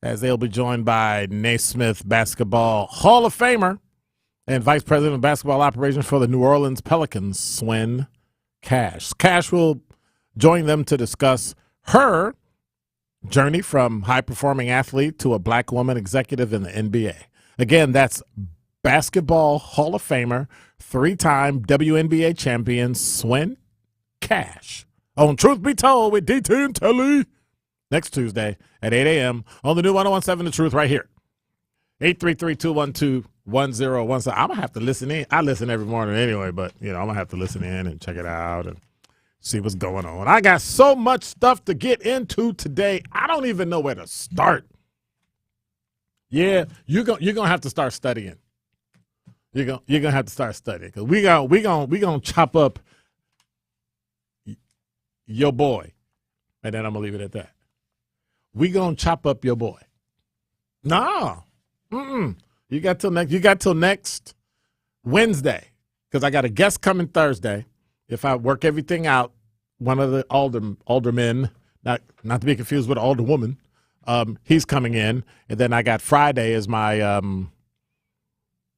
Speaker 7: as they'll be joined by Naismith Basketball Hall of Famer and Vice President of Basketball Operations for the New Orleans Pelicans, Swin Cash. Cash will join them to discuss her journey from high-performing athlete to a black woman executive in the NBA. Again, that's Basketball Hall of Famer, three-time WNBA champion, Swin Cash, on Truth Be Told with DT and Telly next Tuesday at 8 a.m. on the new 1017 The Truth right here. 833-212-1017. I'm going to have to listen in. I listen every morning anyway, but, I'm going to have to listen in and check it out and see what's going on. I got so much stuff to get into today. I don't even know where to start. Yeah, you're going to have to start studying. You're going to have to start studying because we gonna chop up your boy, and then I'm going to leave it at that. We going to chop up your boy. No. You got till next Wednesday because I got a guest coming Thursday. If I work everything out, one of the aldermen, not to be confused with alderwoman, he's coming in, and then I got Friday as my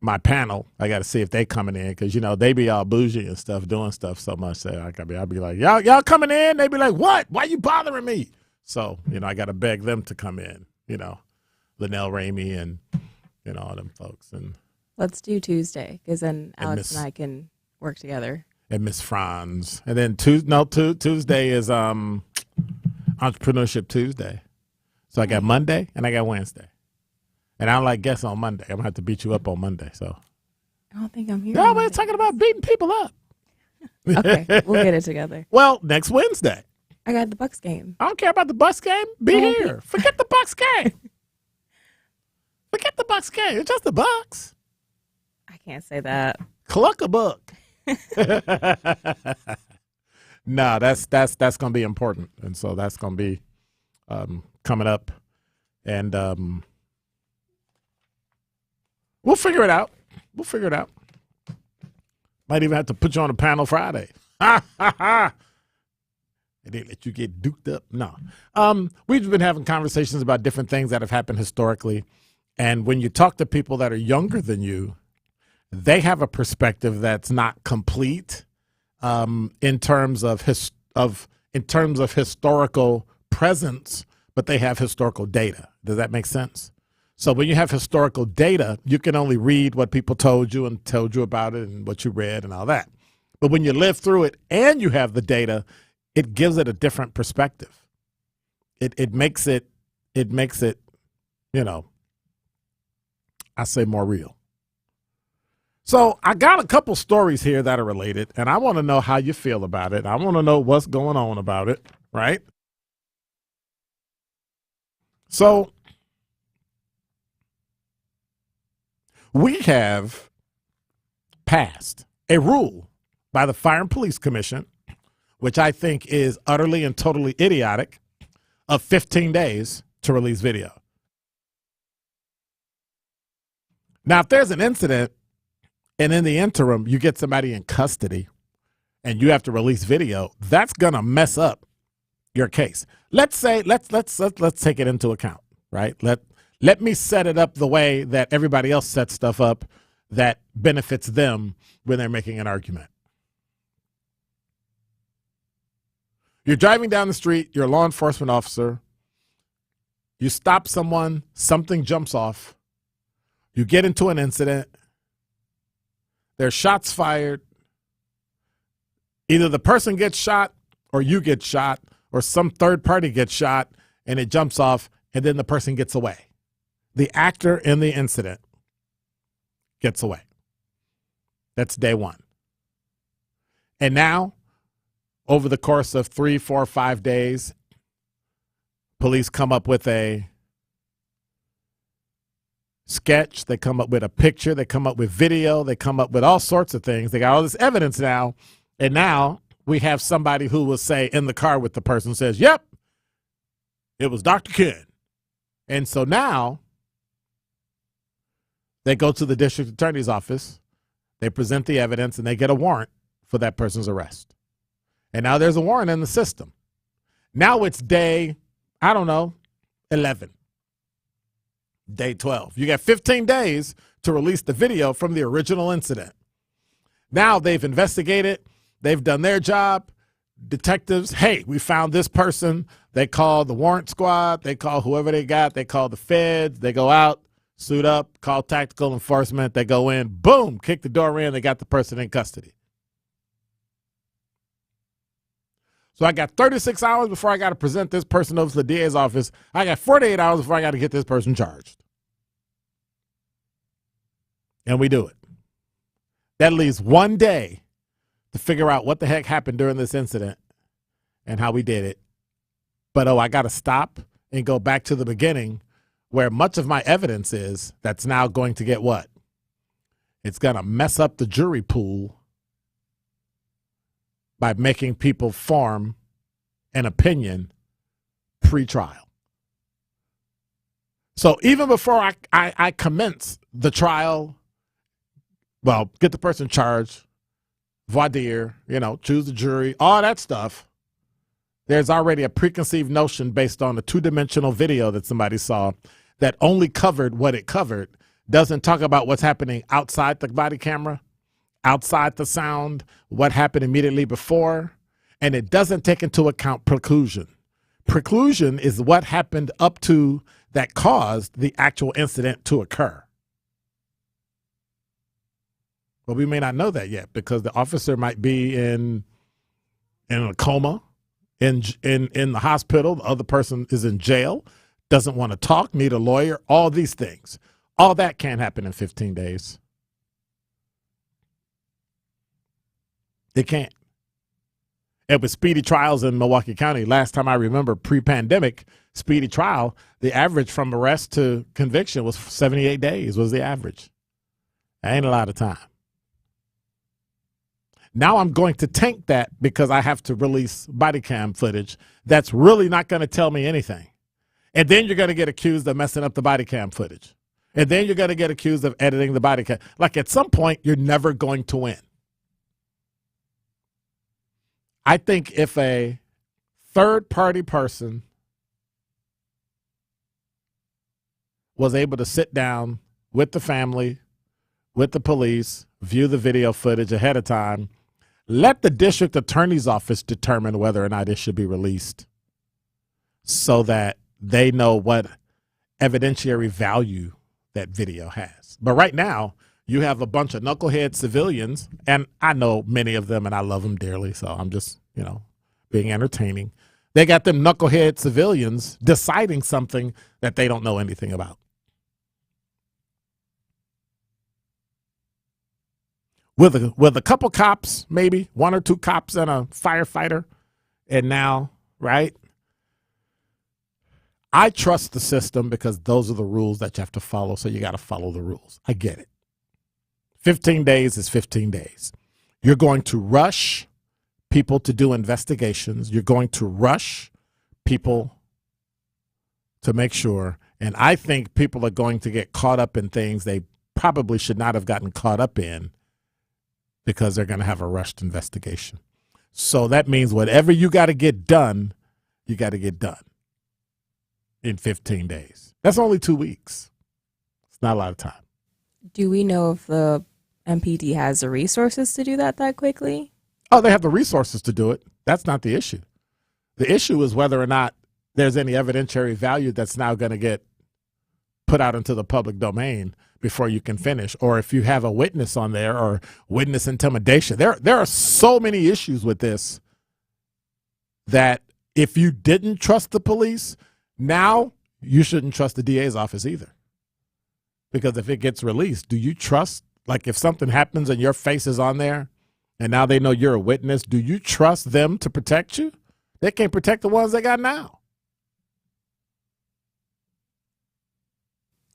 Speaker 7: my panel. I got to see if they coming in because they be all bougie and stuff, doing stuff so much. So I'll be like, y'all coming in? They be like, what? Why you bothering me? So I got to beg them to come in. Linnell Ramey and all them folks. And
Speaker 21: let's do Tuesday because then Alex and I can work together.
Speaker 7: And Miss Franz. And then Tuesday is Entrepreneurship Tuesday. So I got Monday and I got Wednesday. And I don't like guests on Monday. I'm going to have to beat you up on Monday. So
Speaker 21: I don't think I'm here.
Speaker 7: No, we're talking about beating people up.
Speaker 21: Okay, we'll get it together.
Speaker 7: Well, next Wednesday.
Speaker 21: I got the Bucks game.
Speaker 7: I don't care about the Bucks game. Be here. Forget the Bucks game. Forget the Bucks game. It's just the Bucks.
Speaker 21: I can't say that.
Speaker 7: Cluck a buck. No, that's going to be important, and so that's going to be coming up, and we'll figure it out. Might even have to put you on a panel Friday. And they let you get duked up. No, we've been having conversations about different things that have happened historically, and when you talk to people that are younger than you, they have a perspective that's not complete in terms of historical presence, but they have historical data. Does that make sense? So when you have historical data, you can only read what people told you and told you about it and what you read and all that. But when you live through it and you have the data, it gives it a different perspective. it makes it, you know, I say more real. So I got a couple stories here that are related, and I want to know how you feel about it. I want to know what's going on about it, right? So we have passed a rule by the Fire and Police Commission, which I think is utterly and totally idiotic, of 15 days to release video. Now, if there's an incident and in the interim you get somebody in custody and you have to release video, that's going to mess up your case. Let's say let's take it into account, right? Let me set it up the way that everybody else sets stuff up that benefits them when they're making an argument. You're driving down the street, you're a law enforcement officer, you stop someone, something jumps off, you get into an incident, there's shots fired, either the person gets shot or you get shot or some third party gets shot and it jumps off and then the person gets away. The actor in the incident gets away. That's day one. And now, over the course of 3, 4, 5 days, police come up with a sketch, they come up with a picture, they come up with video, they come up with all sorts of things. They got all this evidence now, and now we have somebody who will say in the car with the person says, yep, it was Dr. Ken. And so now they go to the district attorney's office, they present the evidence, and they get a warrant for that person's arrest. And now there's a warrant in the system. Now it's day, 11. Day 12. You got 15 days to release the video from the original incident. Now they've investigated. They've done their job. Detectives, hey, we found this person. They call the warrant squad. They call whoever they got. They call the feds. They go out, suit up, call tactical enforcement. They go in, boom, kick the door in. They got the person in custody. So I got 36 hours before I got to present this person over to the DA's office. I got 48 hours before I got to get this person charged. And we do it. That leaves 1 day to figure out what the heck happened during this incident and how we did it. But, I got to stop and go back to the beginning where much of my evidence is that's now going to get what? It's going to mess up the jury pool by making people form an opinion pre-trial. So even before I commence the trial, well, get the person charged, voir dire, choose the jury, all that stuff, there's already a preconceived notion based on a two-dimensional video that somebody saw that only covered what it covered, doesn't talk about what's happening outside the body camera, outside the sound, what happened immediately before, and it doesn't take into account preclusion. Preclusion is what happened up to that caused the actual incident to occur. But we may not know that yet because the officer might be in a coma, in the hospital. The other person is in jail, doesn't want to talk, need a lawyer, all these things. All that can't happen in 15 days. It can't. And with speedy trials in Milwaukee County, last time I remember pre-pandemic, speedy trial, the average from arrest to conviction was 78 days was the average. That ain't a lot of time. Now I'm going to tank that because I have to release body cam footage that's really not going to tell me anything. And then you're going to get accused of messing up the body cam footage. And then you're going to get accused of editing the body cam. Like at some point, you're never going to win. I think if a third-party person was able to sit down with the family, with the police, view the video footage ahead of time, let the district attorney's office determine whether or not it should be released so that they know what evidentiary value that video has. But right now, you have a bunch of knucklehead civilians, and I know many of them, and I love them dearly, so I'm just, being entertaining, They got them knucklehead civilians deciding something that they don't know anything about. With a couple cops, maybe one or two cops and a firefighter, and now, right? I trust the system because those are the rules that you have to follow, so you got to follow the rules. I get it. 15 days is 15 days. You're going to rush people to do investigations. You're going to rush people to make sure, and I think people are going to get caught up in things they probably should not have gotten caught up in because they're going to have a rushed investigation. So that means whatever you got to get done, you got to get done in 15 days. That's only 2 weeks. It's not a lot of time.
Speaker 21: Do we know if the MPD has the resources to do that quickly?
Speaker 7: Oh, they have the resources to do it. That's not the issue. The issue is whether or not there's any evidentiary value that's now going to get put out into the public domain before you can finish, or if you have a witness on there or witness intimidation. There are so many issues with this that if you didn't trust the police, now you shouldn't trust the DA's office either. Because if it gets released, do you trust, like if something happens and your face is on there and now they know you're a witness, do you trust them to protect you? They can't protect the ones they got now.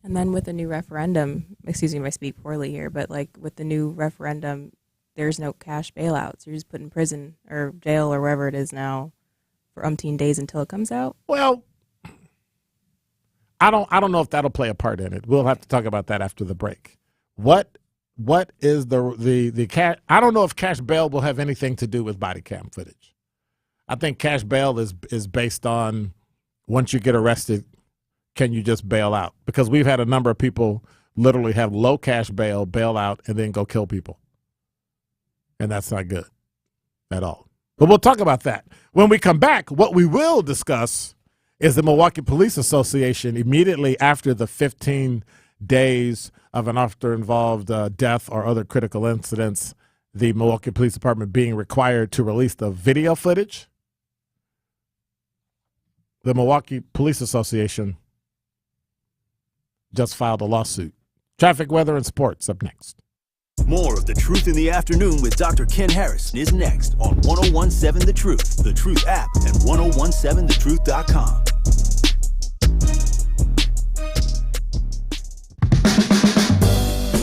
Speaker 21: And then with the new referendum, excuse me if I speak poorly here, but like with the new referendum, there's no cash bailouts. You're just put in prison or jail or wherever it is now for umpteen days until it comes out.
Speaker 7: Well, I don't know if that'll play a part in it. We'll have to talk about that after the break. What is the cash? I don't know if cash bail will have anything to do with body cam footage. I think cash bail is based on once you get arrested, can you just bail out? Because we've had a number of people literally have low cash bail, bail out, and then go kill people. And that's not good at all. But we'll talk about that. When we come back, what we will discuss is the Milwaukee Police Association immediately after the 15 days of an officer-involved death or other critical incidents, the Milwaukee Police Department being required to release the video footage. The Milwaukee Police Association just filed a lawsuit. Traffic, weather, and sports up next.
Speaker 2: More of The Truth in the Afternoon with Dr. Ken Harris is next on 1017 The Truth, The Truth app, and 1017thetruth.com.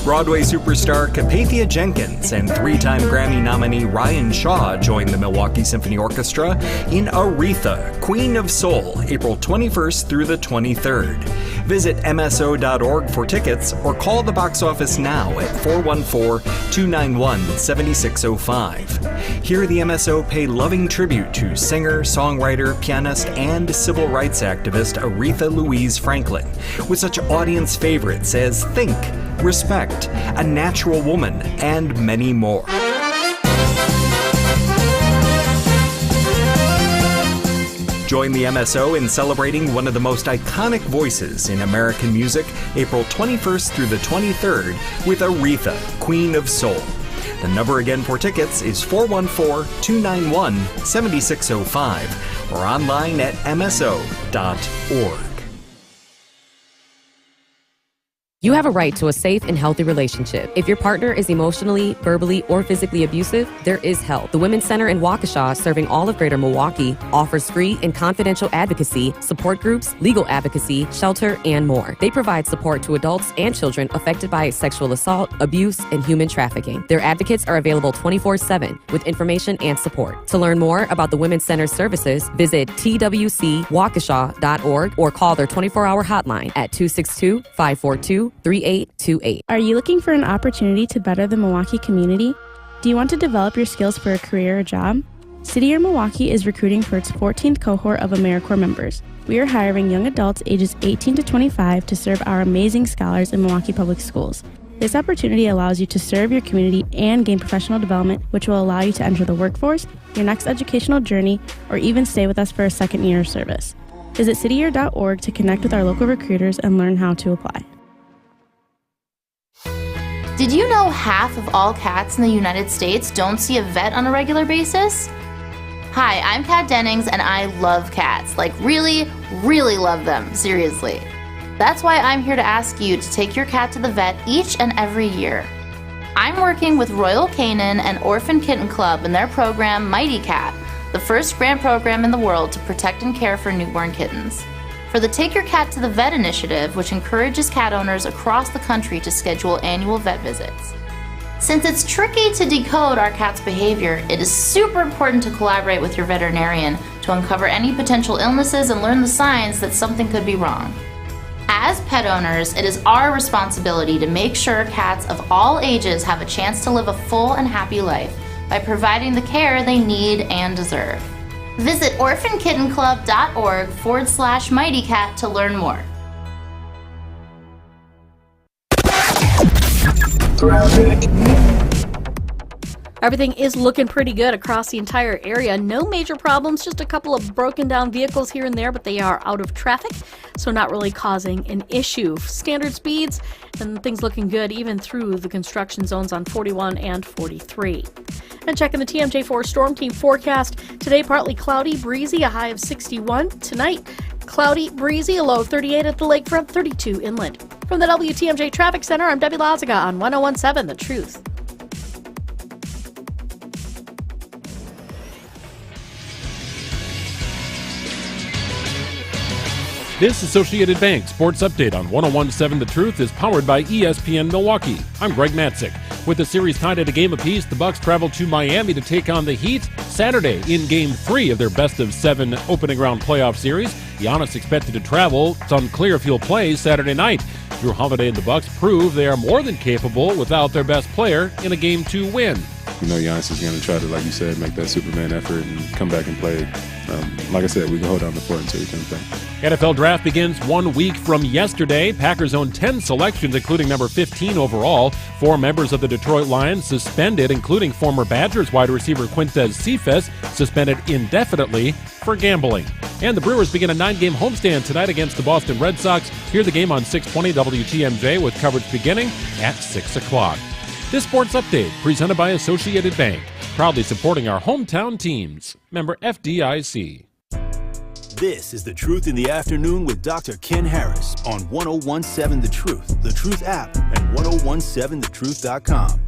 Speaker 4: Broadway superstar Capathia Jenkins and three-time Grammy nominee Ryan Shaw joined the Milwaukee Symphony Orchestra in Aretha, Queen of Soul, April 21st through the 23rd. Visit MSO.org for tickets or call the box office now at 414-291-7605. Hear the MSO pay loving tribute to singer, songwriter, pianist, and civil rights activist Aretha Louise Franklin, with such audience favorites as Think, Respect, A Natural Woman, and many more. Join the MSO in celebrating one of the most iconic voices in American music, April 21st through the 23rd, with Aretha, Queen of Soul. The number again for tickets is 414-291-7605 or online at mso.org.
Speaker 13: You have a right to a safe and healthy relationship. If your partner is emotionally, verbally, or physically abusive, there is help. The Women's Center in Waukesha, serving all of Greater Milwaukee, offers free and confidential advocacy, support groups, legal advocacy, shelter, and more. They provide support to adults and children affected by sexual assault, abuse, and human trafficking. Their advocates are available 24/7 with information and support. To learn more about the Women's Center's services, visit twcwaukesha.org or call their 24-hour hotline at 262-542-3828.
Speaker 8: Are you looking for an opportunity to better the Milwaukee community? Do you want to develop your skills for a career or job? City Year Milwaukee is recruiting for its 14th cohort of AmeriCorps members. We are hiring young adults ages 18 to 25 to serve our amazing scholars in Milwaukee Public Schools. This opportunity allows you to serve your community and gain professional development, which will allow you to enter the workforce, your next educational journey, or even stay with us for a second year of service. Visit cityyear.org to connect with our local recruiters and learn how to apply.
Speaker 11: Did you know half of all cats in the United States don't see a vet on a regular basis?
Speaker 1: Hi, I'm Kat Dennings, and I love cats. Like, really, really love them. Seriously. That's why I'm here to ask you to take your cat to the vet each and every year. I'm working with Royal Canin and Orphan Kitten Club in their program Mighty Cat, the first grant program in the world to protect and care for newborn kittens. For the Take Your Cat to the Vet initiative, which encourages cat owners across the country to schedule annual vet visits. Since it's tricky to decode our cat's behavior, it is super important to collaborate with your veterinarian to uncover any potential illnesses and learn the signs that something could be wrong. As pet owners, it is our responsibility to make sure cats of all ages have a chance to live a full and happy life by providing the care they need and deserve. Visit orphankittenclub.org/mightycat to learn more.
Speaker 11: Everything is looking pretty good across the entire area. No major problems, just a couple of broken down vehicles here and there, but they are out of traffic, so not really causing an issue. Standard speeds and things looking good even through the construction zones on 41 and 43. And checking the TMJ4 Storm Team forecast. Today, partly cloudy, breezy, a high of 61. Tonight, cloudy, breezy, a low of 38 at the lakefront, 32 inland. From the WTMJ Traffic Center, I'm Debbie Lazaga on 1017 The Truth.
Speaker 12: This Associated Bank Sports Update on 1017 The Truth is powered by ESPN Milwaukee. I'm Greg Matzik. With the series tied at a game apiece, the Bucks travel to Miami to take on the Heat Saturday in Game 3 of their best-of-7 opening round playoff series. Giannis expected to travel. It's unclear if he'll play Saturday night. Drew Holiday and the Bucks prove they are more than capable without their best player in a Game 2 win.
Speaker 22: You know, Giannis is going to try to, like you said, make that Superman effort and come back and play. Like I said, we can hold down the fort until he comes back.
Speaker 12: NFL Draft begins 1 week from yesterday. Packers own 10 selections, including number 15 overall. 4 members of the Detroit Lions suspended, including former Badgers wide receiver Quintez Cephas, suspended indefinitely for gambling. And the Brewers begin a 9-game homestand tonight against the Boston Red Sox. Hear the game on 620 WTMJ with coverage beginning at 6 o'clock. This sports update presented by Associated Bank, proudly supporting our hometown teams. Member FDIC.
Speaker 2: This is The Truth in the Afternoon with Dr. Ken Harris on 1017 The Truth app, and 1017thetruth.com.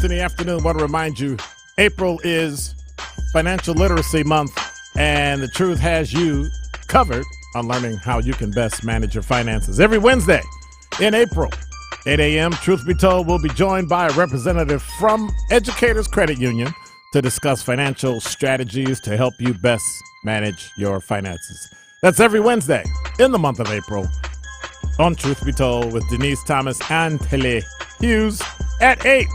Speaker 7: Afternoon. I want to remind you, April is Financial Literacy Month, and The Truth has you covered on learning how you can best manage your finances. Every Wednesday in April, 8 a.m., Truth Be Told, will be joined by a representative from Educators Credit Union to discuss financial strategies to help you best manage your finances. That's every Wednesday in the month of April on Truth Be Told with Denise Thomas and Tilly Hughes at 8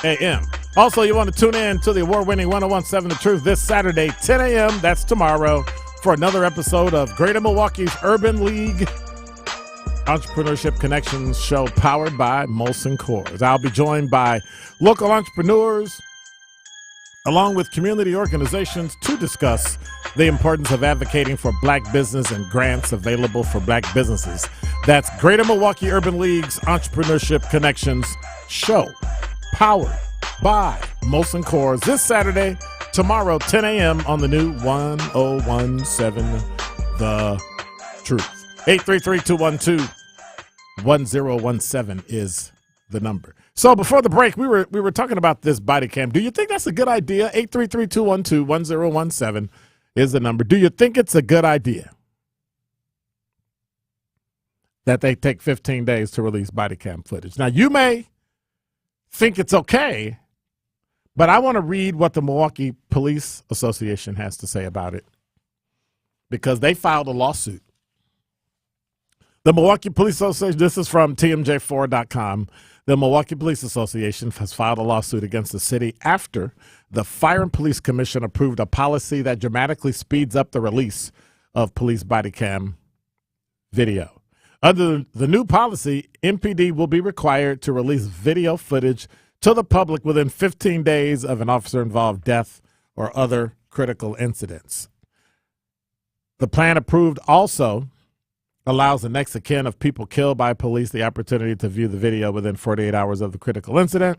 Speaker 7: a.m. Also, you want to tune in to the award-winning 1017 The Truth this Saturday, 10 a.m. That's tomorrow, for another episode of Greater Milwaukee's Urban League Entrepreneurship Connections show powered by Molson Coors. I'll be joined by local entrepreneurs along with community organizations to discuss the importance of advocating for black business and grants available for black businesses. That's Greater Milwaukee Urban League's Entrepreneurship Connections show, powered by Molson Coors, this Saturday, tomorrow, 10 a.m. on the new 1017 The Truth. 833-212-1017 is the number. So before the break, we were talking about this body cam. Do you think that's a good idea? 833-212-1017 is the number. Do you think it's a good idea? that they take 15 days to release body cam footage. Now, you may think it's okay, but I want to read what the Milwaukee Police Association has to say about it, because they filed a lawsuit. The Milwaukee Police Association, this is from TMJ4.com. The Milwaukee Police Association has filed a lawsuit against the city after the Fire and Police Commission approved a policy that dramatically speeds up the release of police body cam video. Under the new policy, MPD will be required to release video footage to the public within 15 days of an officer-involved death or other critical incidents. The plan approved also allows the next of kin of people killed by police the opportunity to view the video within 48 hours of the critical incident.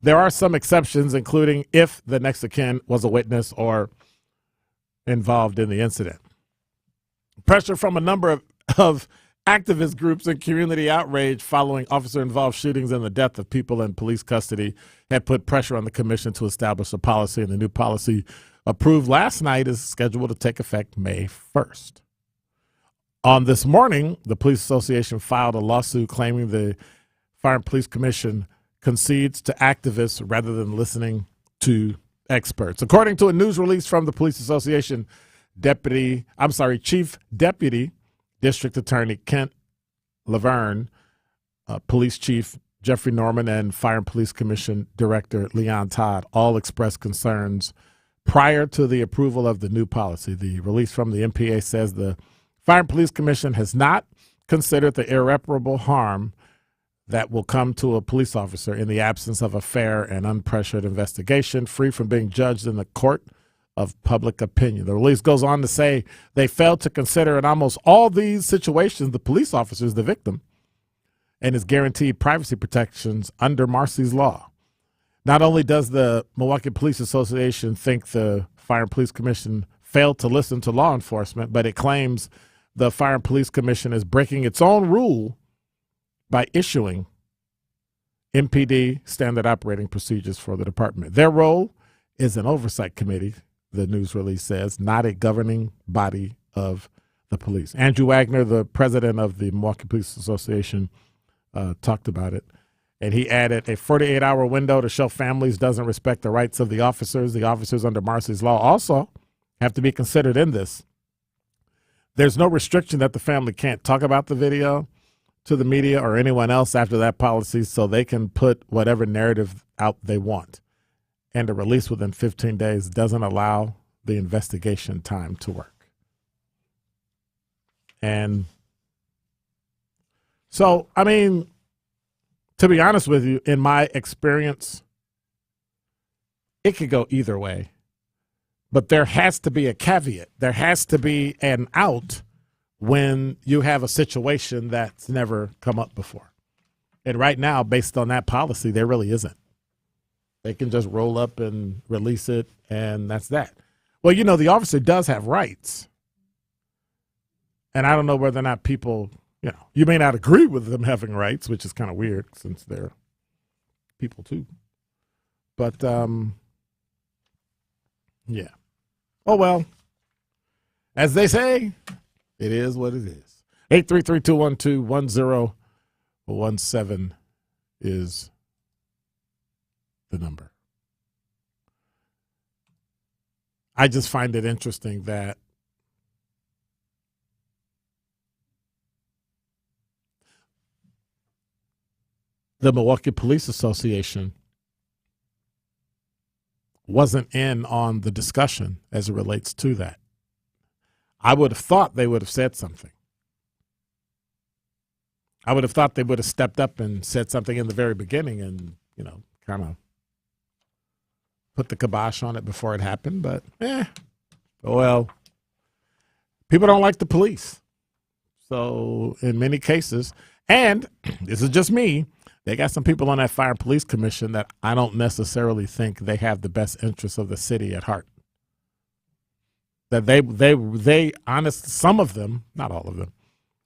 Speaker 7: There are some exceptions, including if the next of kin was a witness or involved in the incident. Pressure from a number of activist groups and community outrage following officer-involved shootings and the death of people in police custody had put pressure on the commission to establish a policy, and the new policy approved last night is scheduled to take effect May 1st. On this morning, the Police Association filed a lawsuit claiming the Fire and Police Commission concedes to activists rather than listening to experts. According to a news release from the Police Association, Chief Deputy District Attorney Kent Laverne, Police Chief Jeffrey Norman, and Fire and Police Commission Director Leon Todd all expressed concerns prior to the approval of the new policy. The release from the MPA says the Fire and Police Commission has not considered the irreparable harm that will come to a police officer in the absence of a fair and unpressured investigation, free from being judged in the court of public opinion. The release goes on to say they failed to consider in almost all these situations the police officer is the victim and is guaranteed privacy protections under Marsy's law. Not only does the Milwaukee Police Association think the Fire and Police Commission failed to listen to law enforcement, but it claims the Fire and Police Commission is breaking its own rule by issuing MPD standard operating procedures for the department. Their role is an oversight committee, the news release says, not a governing body of the police. Andrew Wagner, the president of the Milwaukee Police Association, talked about it. And he added, a 48-hour window to show families doesn't respect the rights of the officers. The officers under Marsy's law also have to be considered in this. There's no restriction that the family can't talk about the video to the media or anyone else after that policy, so they can put whatever narrative out they want. And a release within 15 days doesn't allow the investigation time to work. And so, I mean, to be honest with you, in my experience, it could go either way. But there has to be a caveat. There has to be an out when you have a situation that's never come up before. And right now, based on that policy, there really isn't. They can just roll up and release it, and that's that. Well, you know, the officer does have rights. And I don't know whether or not people, you know, you may not agree with them having rights, which is kind of weird since they're people too. But, yeah. Oh, well, as they say, it is what it is. 833-212-1017 is the number. I just find it interesting that the Milwaukee Police Association wasn't in on the discussion as it relates to that. I would have thought they would have said something. I would have thought they would have stepped up and said something in the very beginning and, you know, kind of put the kibosh on it before it happened. But, well, people don't like the police. So in many cases, and this is just me, they got some people on that Fire and Police Commission that I don't necessarily think they have the best interests of the city at heart. That they honest, some of them, not all of them,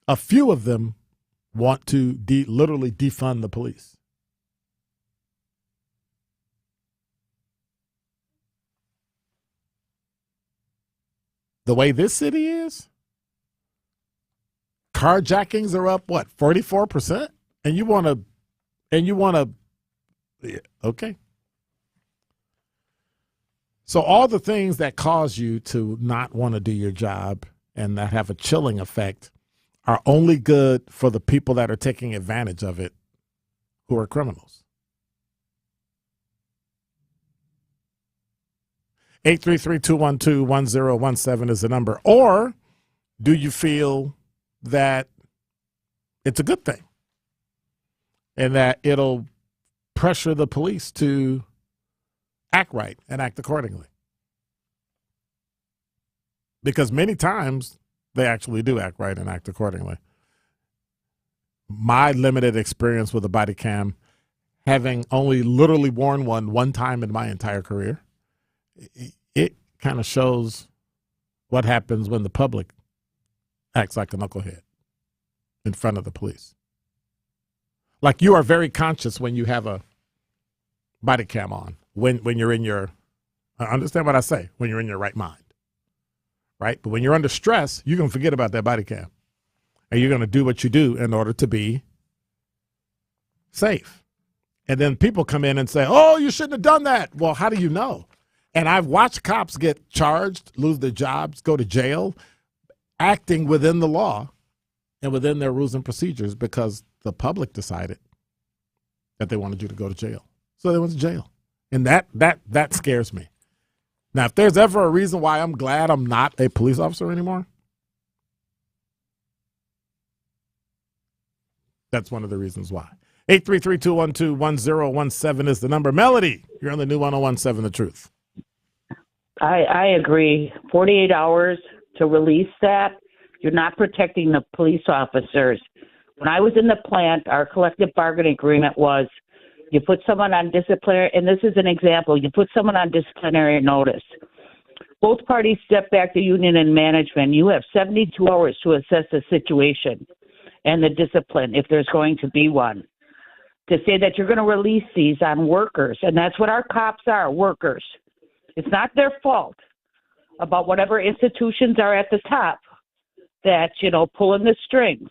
Speaker 7: a few of them want to literally defund the police. The way this city is, carjackings are up, what, 44%? And you want to, okay. So all the things that cause you to not want to do your job and that have a chilling effect are only good for the people that are taking advantage of it, who are criminals. 833-212-1017 is the number. Or do you feel that it's a good thing and that it'll pressure the police to act right and act accordingly? Because many times they actually do act right and act accordingly. My limited experience with a body cam, having only literally worn one time in my entire career, it kind of shows what happens when the public acts like a knucklehead in front of the police. Like, you are very conscious when you have a body cam on, when you're in your, understand what I say, when you're in your right mind, right? But when you're under stress, you're going to forget about that body cam. And you're going to do what you do in order to be safe. And then people come in and say, oh, you shouldn't have done that. Well, how do you know? And I've watched cops get charged, lose their jobs, go to jail, acting within the law and within their rules and procedures because the public decided that they wanted you to go to jail. So they went to jail. And that scares me. Now, if there's ever a reason why I'm glad I'm not a police officer anymore, that's one of the reasons why. 833-212-1017 is the number. Melody, you're on the new 1017 The Truth.
Speaker 6: I agree. 48 hours to release that, you're not protecting the police officers. When I was in the plant, our collective bargaining agreement was you put someone on disciplinary, and this is an example, you put someone on disciplinary notice. Both parties step back to union and management. You have 72 hours to assess the situation and the discipline, if there's going to be one. To say that you're going to release these on workers, and that's what our cops are, workers. It's not their fault about whatever institutions are at the top that, pulling the strings.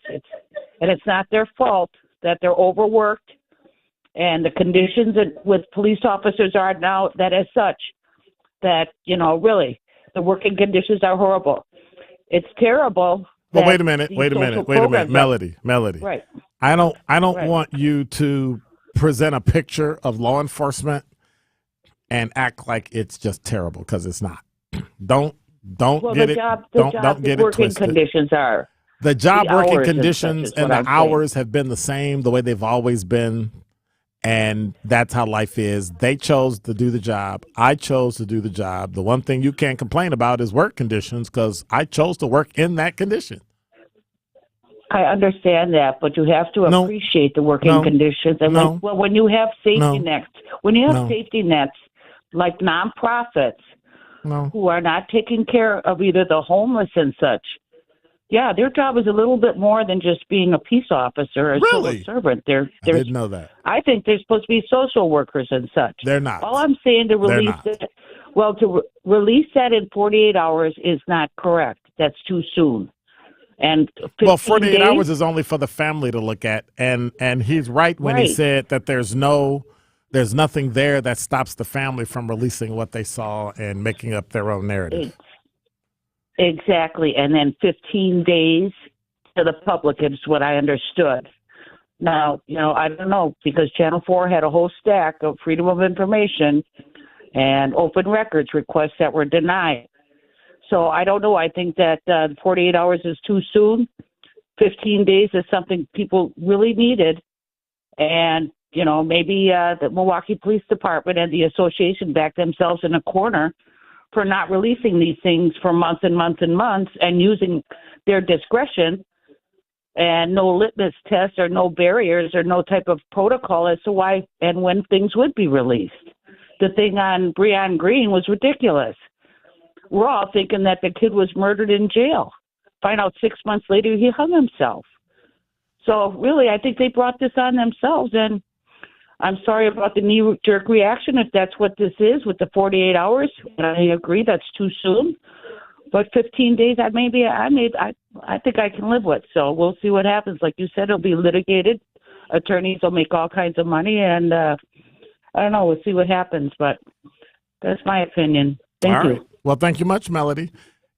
Speaker 6: It's not their fault that they're overworked and the conditions with police officers are now that as such that, really, the working conditions are horrible. It's terrible.
Speaker 7: Well, wait a minute, Melody.
Speaker 6: Right.
Speaker 7: I don't want you to present a picture of law enforcement and act like it's just terrible, because it's not. Don't get it twisted.
Speaker 6: Conditions are.
Speaker 7: The job working conditions and the hours have been the same, the way they've always been, and that's how life is. They chose to do the job. I chose to do the job. The one thing you can't complain about is work conditions, because I chose to work in that condition.
Speaker 6: I understand that, but you have to appreciate the working conditions. And when you have safety nets, safety nets like nonprofits who are not taking care of either the homeless and such, yeah, their job is a little bit more than just being a peace officer or a civil servant. I
Speaker 7: didn't know that.
Speaker 6: I think they're supposed to be social workers and such.
Speaker 7: They're not.
Speaker 6: All I'm saying to release release that in 48 hours is not correct. That's too soon. And
Speaker 7: 48 hours is only for the family to look at, and he's right when he said that there's nothing there that stops the family from releasing what they saw and making up their own narrative.
Speaker 6: Exactly, and then 15 days to the public is what I understood. Now, I don't know, because Channel 4 had a whole stack of Freedom of Information and open records requests that were denied. So I don't know. I think that 48 hours is too soon. 15 days is something people really needed. And, maybe the Milwaukee Police Department and the association backed themselves in a corner for not releasing these things for months and months and months and using their discretion and no litmus tests or no barriers or no type of protocol as to why and when things would be released. The thing on Breon Green was ridiculous. We're all thinking that the kid was murdered in jail. Find out 6 months later he hung himself. So really, I think they brought this on themselves, and I'm sorry about the knee-jerk reaction if that's what this is with the 48 hours. And I agree that's too soon. But 15 days, I I think I can live with. So we'll see what happens. Like you said, it'll be litigated. Attorneys will make all kinds of money, and I don't know. We'll see what happens, but that's my opinion. Thank you.
Speaker 7: Right. Well, thank you much, Melody.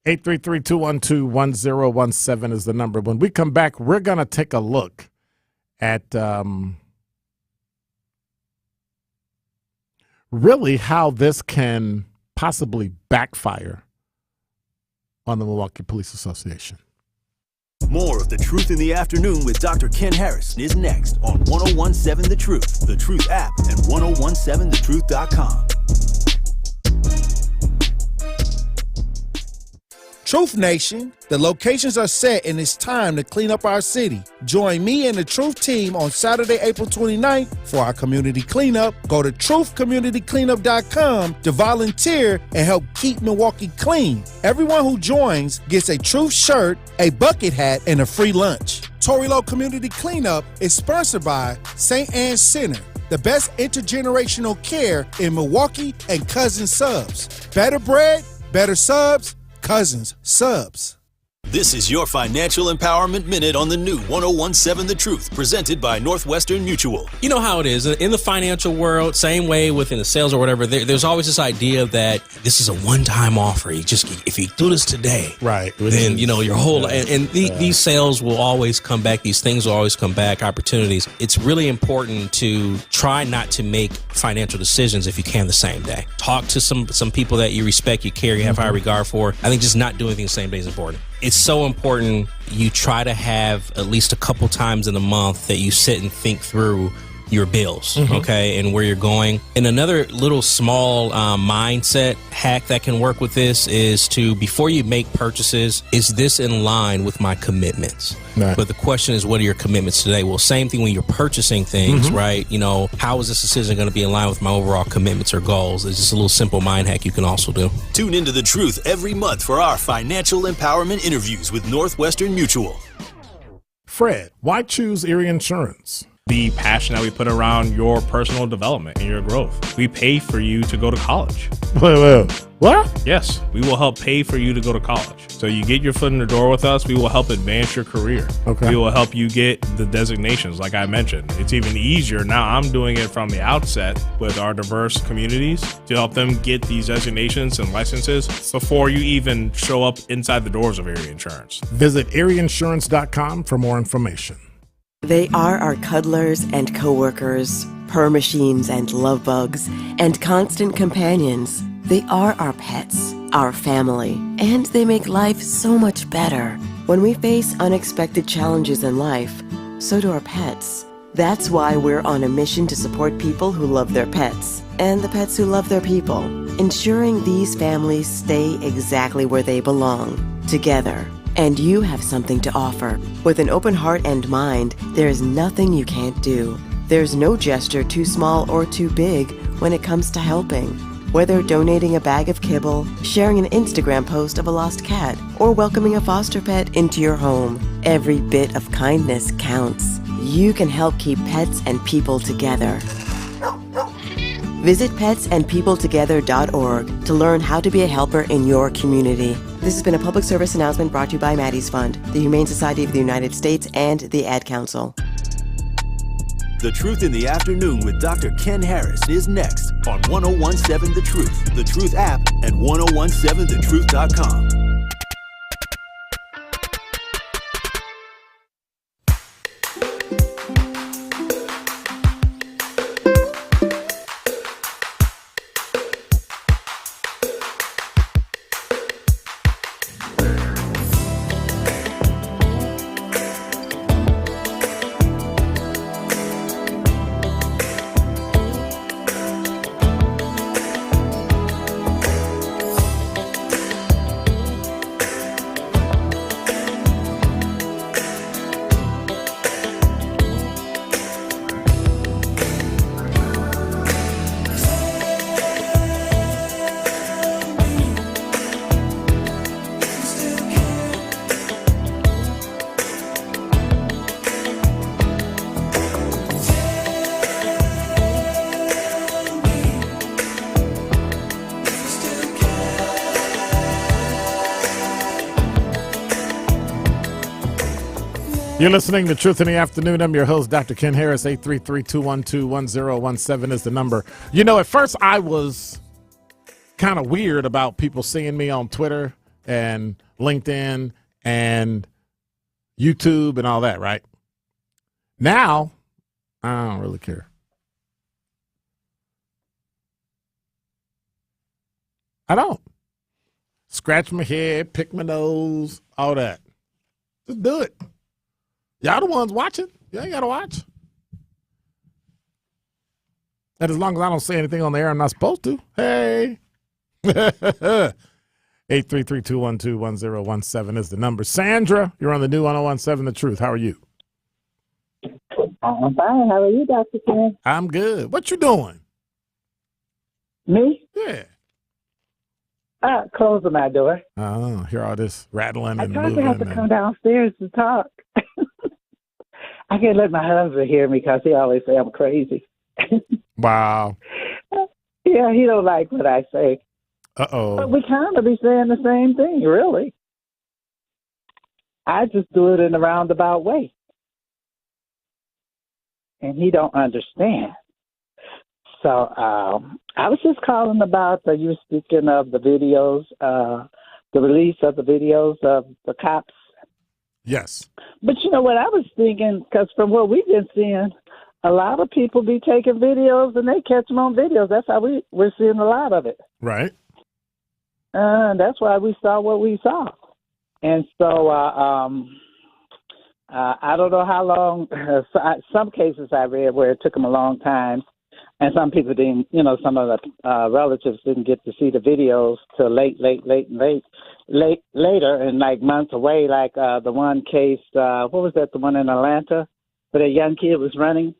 Speaker 7: 833-212-1017 is the number. When we come back, we're going to take a look at really how this can possibly backfire on the Milwaukee Police Association.
Speaker 2: More of The Truth in the Afternoon with Dr. Ken Harris is next on 1017 The Truth, The Truth app, and 1017thetruth.com.
Speaker 9: Truth Nation, the locations are set and it's time to clean up our city. Join me and the Truth team on Saturday, April 29th for our community cleanup. Go to truthcommunitycleanup.com to volunteer and help keep Milwaukee clean. Everyone who joins gets a Truth shirt, a bucket hat, and a free lunch. Tory Lowe Community Cleanup is sponsored by St. Anne's Center, the best intergenerational care in Milwaukee, and Cousins Subs. Better bread, better subs, Cousins Subs.
Speaker 2: This is your Financial Empowerment Minute on the new 1017 The Truth, presented by Northwestern Mutual.
Speaker 14: You know how it is in the financial world, same way within the sales or whatever, there's always this idea that this is a one-time offer. If you do this today,
Speaker 7: right,
Speaker 14: then your whole these sales will always come back. These things will always come back. Opportunities. It's really important to try not to make financial decisions if you can the same day. Talk to some people that you respect, you care, you have high regard for. I think just not doing things the same day is important. It's so important you try to have at least a couple times in a month that you sit and think through your bills, okay, and where you're going. And another little small mindset hack that can work with this is to, before you make purchases, is this in line with my commitments? Right. But the question is, what are your commitments today? Well, same thing when you're purchasing things, right? How is this decision going to be in line with my overall commitments or goals? It's just a little simple mind hack you can also do.
Speaker 2: Tune into The Truth every month for our financial empowerment interviews with Northwestern Mutual.
Speaker 7: Fred, why choose Erie Insurance?
Speaker 15: The passion that we put around your personal development and your growth. We pay for you to go to college.
Speaker 7: Wait. What?
Speaker 15: Yes, we will help pay for you to go to college. So you get your foot in the door with us, we will help advance your career.
Speaker 7: Okay.
Speaker 15: We will help you get the designations, like I mentioned. It's even easier. Now I'm doing it from the outset with our diverse communities to help them get these designations and licenses before you even show up inside the doors of Erie Insurance.
Speaker 7: Visit erieinsurance.com for more information.
Speaker 23: They are our cuddlers and coworkers, purr machines and love bugs, and constant companions. They are our pets, our family, and they make life so much better. When we face unexpected challenges in life, so do our pets. That's why we're on a mission to support people who love their pets, and the pets who love their people, ensuring these families stay exactly where they belong, together. And you have something to offer. With an open heart and mind, there is nothing you can't do. There's no gesture too small or too big when it comes to helping. Whether donating a bag of kibble, sharing an Instagram post of a lost cat, or welcoming a foster pet into your home, every bit of kindness counts. You can help keep pets and people together. Visit petsandpeopletogether.org to learn how to be a helper in your community. This has been a public service announcement brought to you by Maddie's Fund, the Humane Society of the United States, and the Ad Council.
Speaker 2: The Truth in the Afternoon with Dr. Ken Harris is next on 1017 The Truth, The Truth app, and 1017thetruth.com.
Speaker 7: You're listening to Truth in the Afternoon. I'm your host, Dr. Ken Harris. 833-212-1017 is the number. You know, at first I was kind of weird about people seeing me on Twitter and LinkedIn and YouTube and all that, right? Now, I don't really care. I don't. Scratch my head, pick my nose, all that. Just do it. Y'all the ones watching. You ain't got to watch. And as long as I don't say anything on the air I'm not supposed to. Hey. 833-212-1017 is the number. Sandra, you're on the new 1017 The Truth. How are you?
Speaker 3: I'm fine. How are you, Dr. Ken?
Speaker 7: I'm good. What you doing?
Speaker 3: Me?
Speaker 7: Yeah.
Speaker 3: Closing my door.
Speaker 7: Oh, hear all this rattling
Speaker 3: I
Speaker 7: and
Speaker 3: tried to
Speaker 7: moving.
Speaker 3: have to come downstairs to talk. I can't let my husband hear me because he always say I'm crazy.
Speaker 7: Wow.
Speaker 3: Yeah, he don't like what I say.
Speaker 7: Uh-oh.
Speaker 3: But we kind of be saying the same thing, really. I just do it in a roundabout way. And he don't understand. So I was just calling about, you were speaking of the videos, the release of the videos of the cops.
Speaker 7: Yes.
Speaker 3: But you know what I was thinking, because from what we've been seeing, a lot of people be taking videos and they catch them on videos. That's how we're seeing a lot of it.
Speaker 7: Right.
Speaker 3: That's why we saw what we saw. And so I don't know how long, some cases I read where it took them a long time. And some people didn't, some of the relatives didn't get to see the videos till later and like months away. Like the one case, what was that? The one in Atlanta where a young kid was running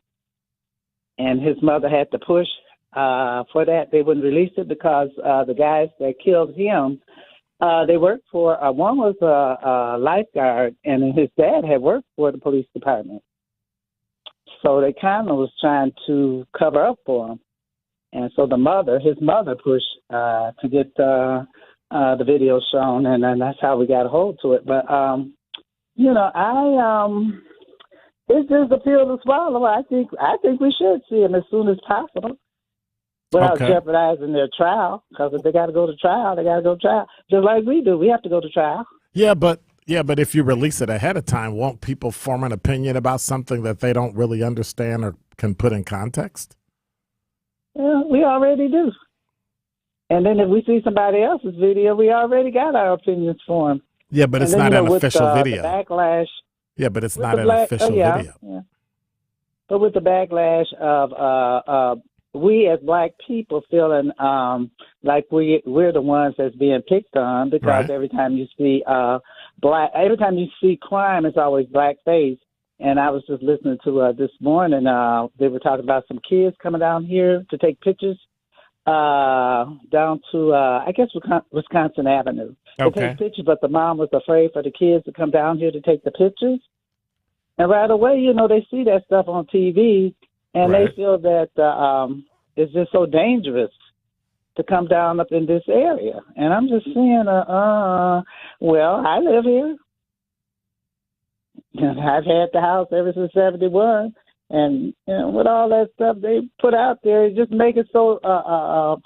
Speaker 3: and his mother had to push for that. They wouldn't release it because the guys that killed him, they worked for, one was a lifeguard and his dad had worked for the police department. So they kind of was trying to cover up for him. And so his mother pushed to get the video shown, and then that's how we got a hold to it. But, it's just a pill to swallow. I think we should see them as soon as possible without jeopardizing their trial, because if they got to go to trial, they got to go to trial. Just like we do. We have to go to trial.
Speaker 7: Yeah, but if you release it ahead of time, won't people form an opinion about something that they don't really understand or can put in context?
Speaker 3: Yeah, we already do. And then if we see somebody else's video, we already got our opinions for them.
Speaker 7: Yeah, but it's not an official video.
Speaker 3: The backlash.
Speaker 7: Yeah, but it's not an official video.
Speaker 3: Yeah. But with the backlash of we as black people feeling like we're the ones that's being picked on, because every time you see crime, it's always blackface. And I was just listening to this morning. They were talking about some kids coming down here to take pictures down to I guess Wisconsin Avenue. They take pictures, but the mom was afraid for the kids to come down here to take the pictures. And right away, they see that stuff on TV. And they feel that it's just so dangerous to come down up in this area. And I'm just saying, well, I live here. And I've had the house ever since 71. And, with all that stuff they put out there, it just makes it so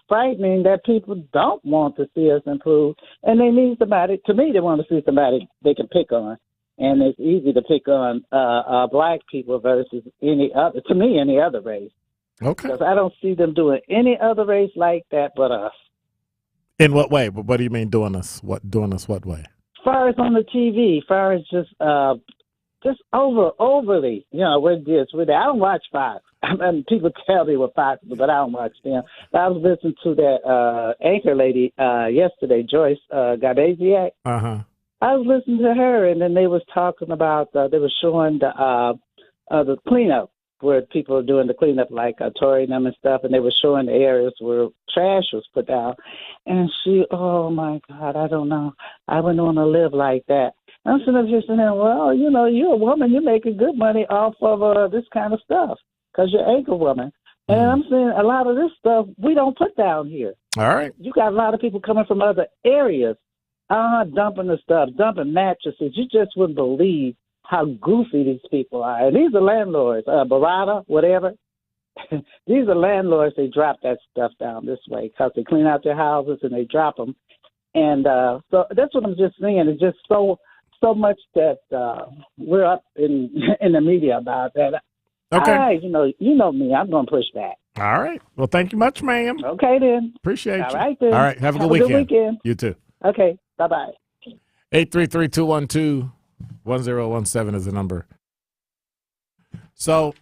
Speaker 3: frightening that people don't want to see us improve. And they need somebody, to me, they want to see somebody they can pick on. And it's easy to pick on black people versus any other race.
Speaker 7: Okay.
Speaker 3: Because I don't see them doing any other race like that but us.
Speaker 7: In what way? What do you mean doing us? What way?
Speaker 3: As far as on the TV, as far as just overly, we're this, we're that. I don't watch Fox. I mean, people tell me what Fox is, but I don't watch them. But I was listening to that anchor lady yesterday, Joyce Garbaziak.
Speaker 7: Uh-huh.
Speaker 3: I was listening to her, and then they was talking about, they were showing the cleanup, where people are doing the cleanup, like Tory and them and stuff, and they were showing the areas where trash was put down. And she, oh, my God, I don't know. I wouldn't want to live like that. And I'm sitting up here saying, well, you're a woman. You're making good money off of this kind of stuff because you're anchor woman. And I'm saying a lot of this stuff we don't put down here.
Speaker 7: All right.
Speaker 3: You got a lot of people coming from other areas, dumping the stuff, dumping mattresses. You just wouldn't believe how goofy these people are. And these are landlords, Barada, whatever. These are landlords. They drop that stuff down this way because they clean out their houses and they drop them. And so that's what I'm just saying. It's just so much that we're up in the media about that.
Speaker 7: Okay.
Speaker 3: You know me. I'm going to push back.
Speaker 7: All right. Well, thank you much, ma'am.
Speaker 3: Okay, then.
Speaker 7: Appreciate you.
Speaker 3: All right, then.
Speaker 7: All right. Have a good weekend. You too.
Speaker 3: Okay. Bye-bye.
Speaker 7: 833-212-1017 is the number. So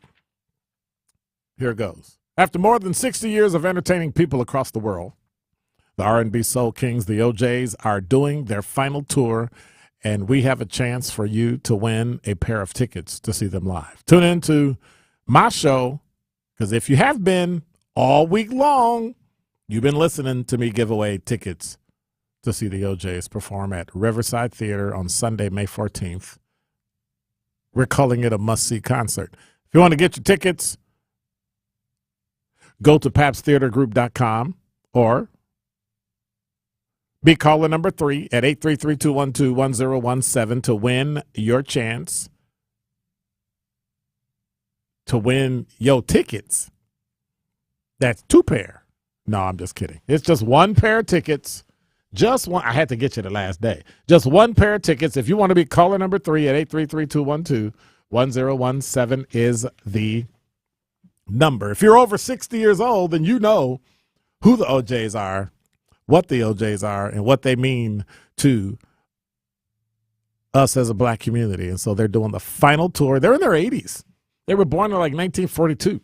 Speaker 7: here it goes. After more than 60 years of entertaining people across the world, the R&B Soul Kings, the OJs, are doing their final tour, and we have a chance for you to win a pair of tickets to see them live. Tune in to my show, because if you have been all week long, you've been listening to me give away tickets to see the OJs perform at Riverside Theater on Sunday, May 14th. We're calling it a must-see concert. If you want to get your tickets, go to PabstTheaterGroup.com or be caller number 3 at 833-212-1017 to win your chance to win your tickets. That's 2 pair. No, I'm just kidding. It's just 1 pair of tickets. Just one. I had to get you the last day. Just 1 pair of tickets. If you want to be caller number 3 at 833-212-1017 is the number. If you're over 60 years old, then you know who the OJs are, what the OJs are, and what they mean to us as a black community. And so they're doing the final tour. They're in their 80s. They were born in like 1942.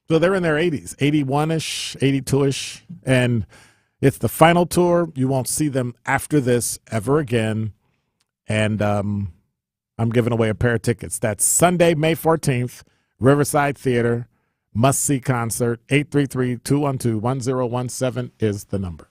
Speaker 7: So they're in their 80s, 81-ish, 82-ish. And it's the final tour. You won't see them after this ever again. And I'm giving away a pair of tickets. That's Sunday, May 14th, Riverside Theater, must-see concert. 833-212-1017 is the number.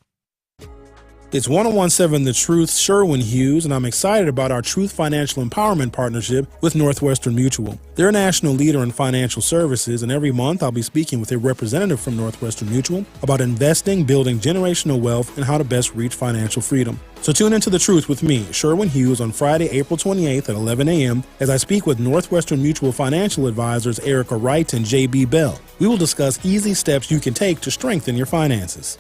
Speaker 18: It's 1017 The Truth, Sherwin Hughes, and I'm excited about our Truth Financial Empowerment Partnership with Northwestern Mutual. They're a national leader in financial services, and every month I'll be speaking with a representative from Northwestern Mutual about investing, building generational wealth, and how to best reach financial freedom. So tune into The Truth with me, Sherwin Hughes, on Friday, April 28th at 11 a.m. as I speak with Northwestern Mutual financial advisors Erica Wright and J.B. Bell. We will discuss easy steps you can take to strengthen your finances.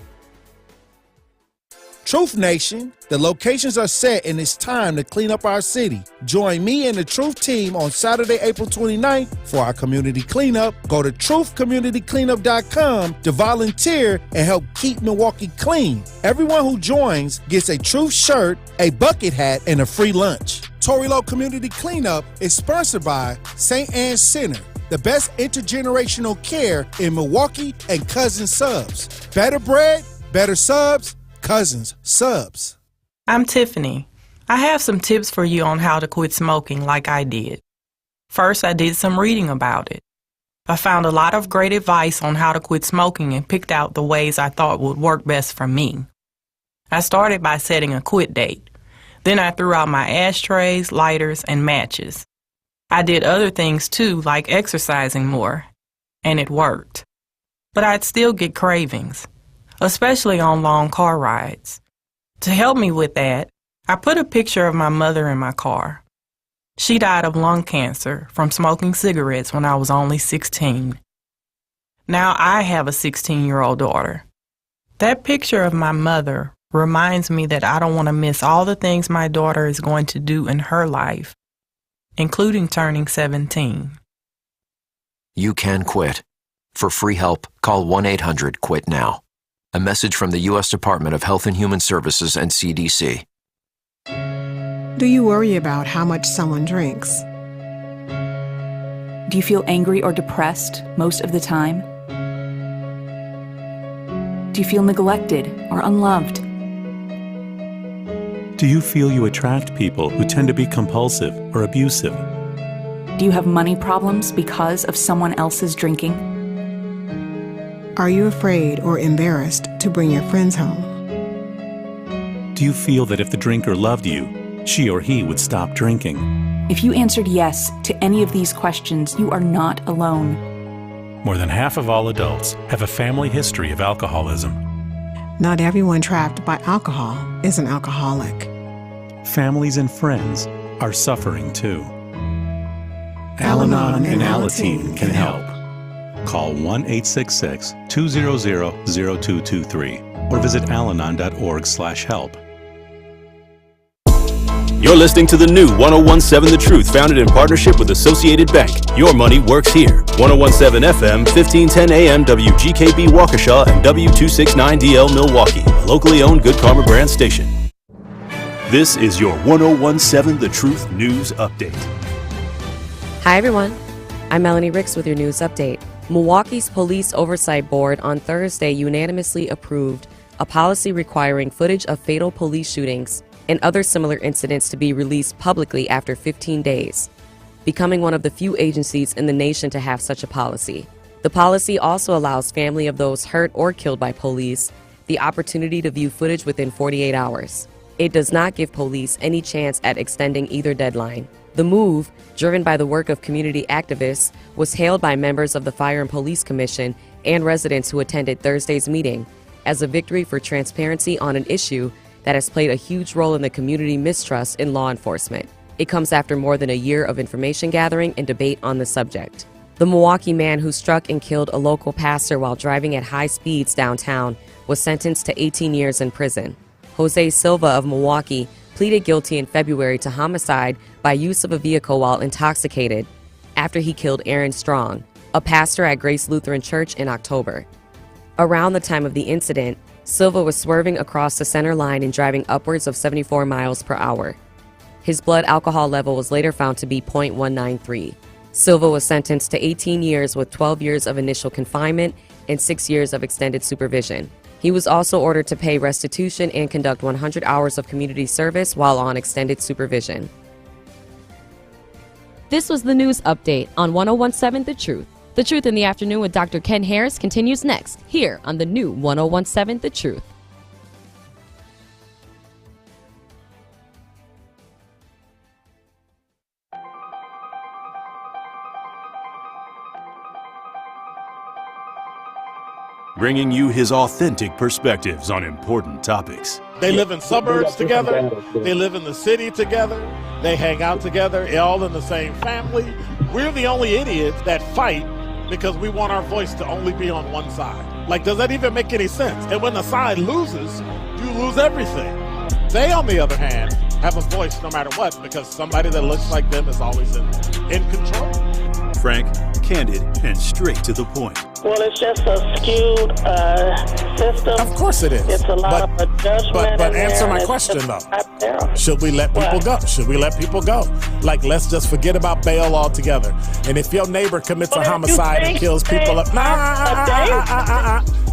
Speaker 9: Truth Nation, the locations are set and it's time to clean up our city. Join me and the Truth team on Saturday, April 29th for our community cleanup. Go to truthcommunitycleanup.com to volunteer and help keep Milwaukee clean. Everyone who joins gets a Truth shirt, a bucket hat, and a free lunch. Tory Lowe Community Cleanup is sponsored by St. Anne's Center, the best intergenerational care in Milwaukee, and Cousins Subs. Better bread, better subs, Cousins Subs.
Speaker 5: I'm Tiffany. I have some tips for you on how to quit smoking like I did. First, I did some reading about it. I found a lot of great advice on how to quit smoking and picked out the ways I thought would work best for me. I started by setting a quit date. Then I threw out my ashtrays, lighters, and matches. I did other things too, like exercising more, and it worked. But I'd still get cravings, especially on long car rides. To help me with that, I put a picture of my mother in my car. She died of lung cancer from smoking cigarettes when I was only 16. Now I have a 16-year-old daughter. That picture of my mother reminds me that I don't want to miss all the things my daughter is going to do in her life, including turning 17.
Speaker 16: You can quit. For free help, call 1-800-QUIT-NOW. A message from the U.S. Department of Health and Human Services and CDC.
Speaker 17: Do you worry about how much someone drinks?
Speaker 24: Do you feel angry or depressed most of the time? Do you feel neglected or unloved?
Speaker 25: Do you feel you attract people who tend to be compulsive or abusive?
Speaker 24: Do you have money problems because of someone else's drinking?
Speaker 17: Are you afraid or embarrassed to bring your friends home?
Speaker 25: Do you feel that if the drinker loved you, she or he would stop drinking?
Speaker 24: If you answered yes to any of these questions, you are not alone.
Speaker 25: More than half of all adults have a family history of alcoholism.
Speaker 17: Not everyone trapped by alcohol is an alcoholic.
Speaker 25: Families and friends are suffering too. Al-Anon and Alateen can help. Call 1-866-200-0223 or visit alanon.org/help.
Speaker 2: You're listening to the new 1017 The Truth, founded in partnership with Associated Bank. Your money works here. 1017 FM, 1510 AM, WGKB Waukesha, and W269DL Milwaukee, a locally owned Good Karma brand station. This is your 1017 The Truth News Update.
Speaker 13: Hi, everyone. I'm Melanie Ricks with your news update. Milwaukee's Police Oversight Board on Thursday unanimously approved a policy requiring footage of fatal police shootings and other similar incidents to be released publicly after 15 days, becoming one of the few agencies in the nation to have such a policy. The policy also allows family of those hurt or killed by police the opportunity to view footage within 48 hours. It does not give police any chance at extending either deadline. The move, driven by the work of community activists, was hailed by members of the Fire and Police Commission and residents who attended Thursday's meeting as a victory for transparency on an issue that has played a huge role in the community mistrust in law enforcement. It comes after more than a year of information gathering and debate on the subject. The Milwaukee man who struck and killed a local pastor while driving at high speeds downtown was sentenced to 18 years in prison. Jose Silva of Milwaukee pleaded guilty in February to homicide by use of a vehicle while intoxicated after he killed Aaron Strong, a pastor at Grace Lutheran Church, in October. Around the time of the incident, Silva was swerving across the center line and driving upwards of 74 miles per hour. His blood alcohol level was later found to be 0.193. Silva was sentenced to 18 years with 12 years of initial confinement and 6 years of extended supervision. He was also ordered to pay restitution and conduct 100 hours of community service while on extended supervision. This was the news update on 1017 The Truth. The Truth in the Afternoon with Dr. Ken Harris continues next, here on the new 1017 The Truth.
Speaker 2: Bringing you his authentic perspectives on important topics.
Speaker 7: They live in suburbs together. They live in the city together. They hang out together, all in the same family. We're the only idiots that fight because we want our voice to only be on one side. Like, does that even make any sense? And when the side loses, you lose everything. They, on the other hand, have a voice no matter what because somebody that looks like them is always in control.
Speaker 2: Frank, candid, and straight to the point.
Speaker 4: Well, it's just a skewed system.
Speaker 7: Of course it is.
Speaker 4: It's a lot of judgment.
Speaker 7: But answer my question, though. Should we let people go? Should we let people go? Like, let's just forget about bail altogether. And if your neighbor commits a homicide and kills people up,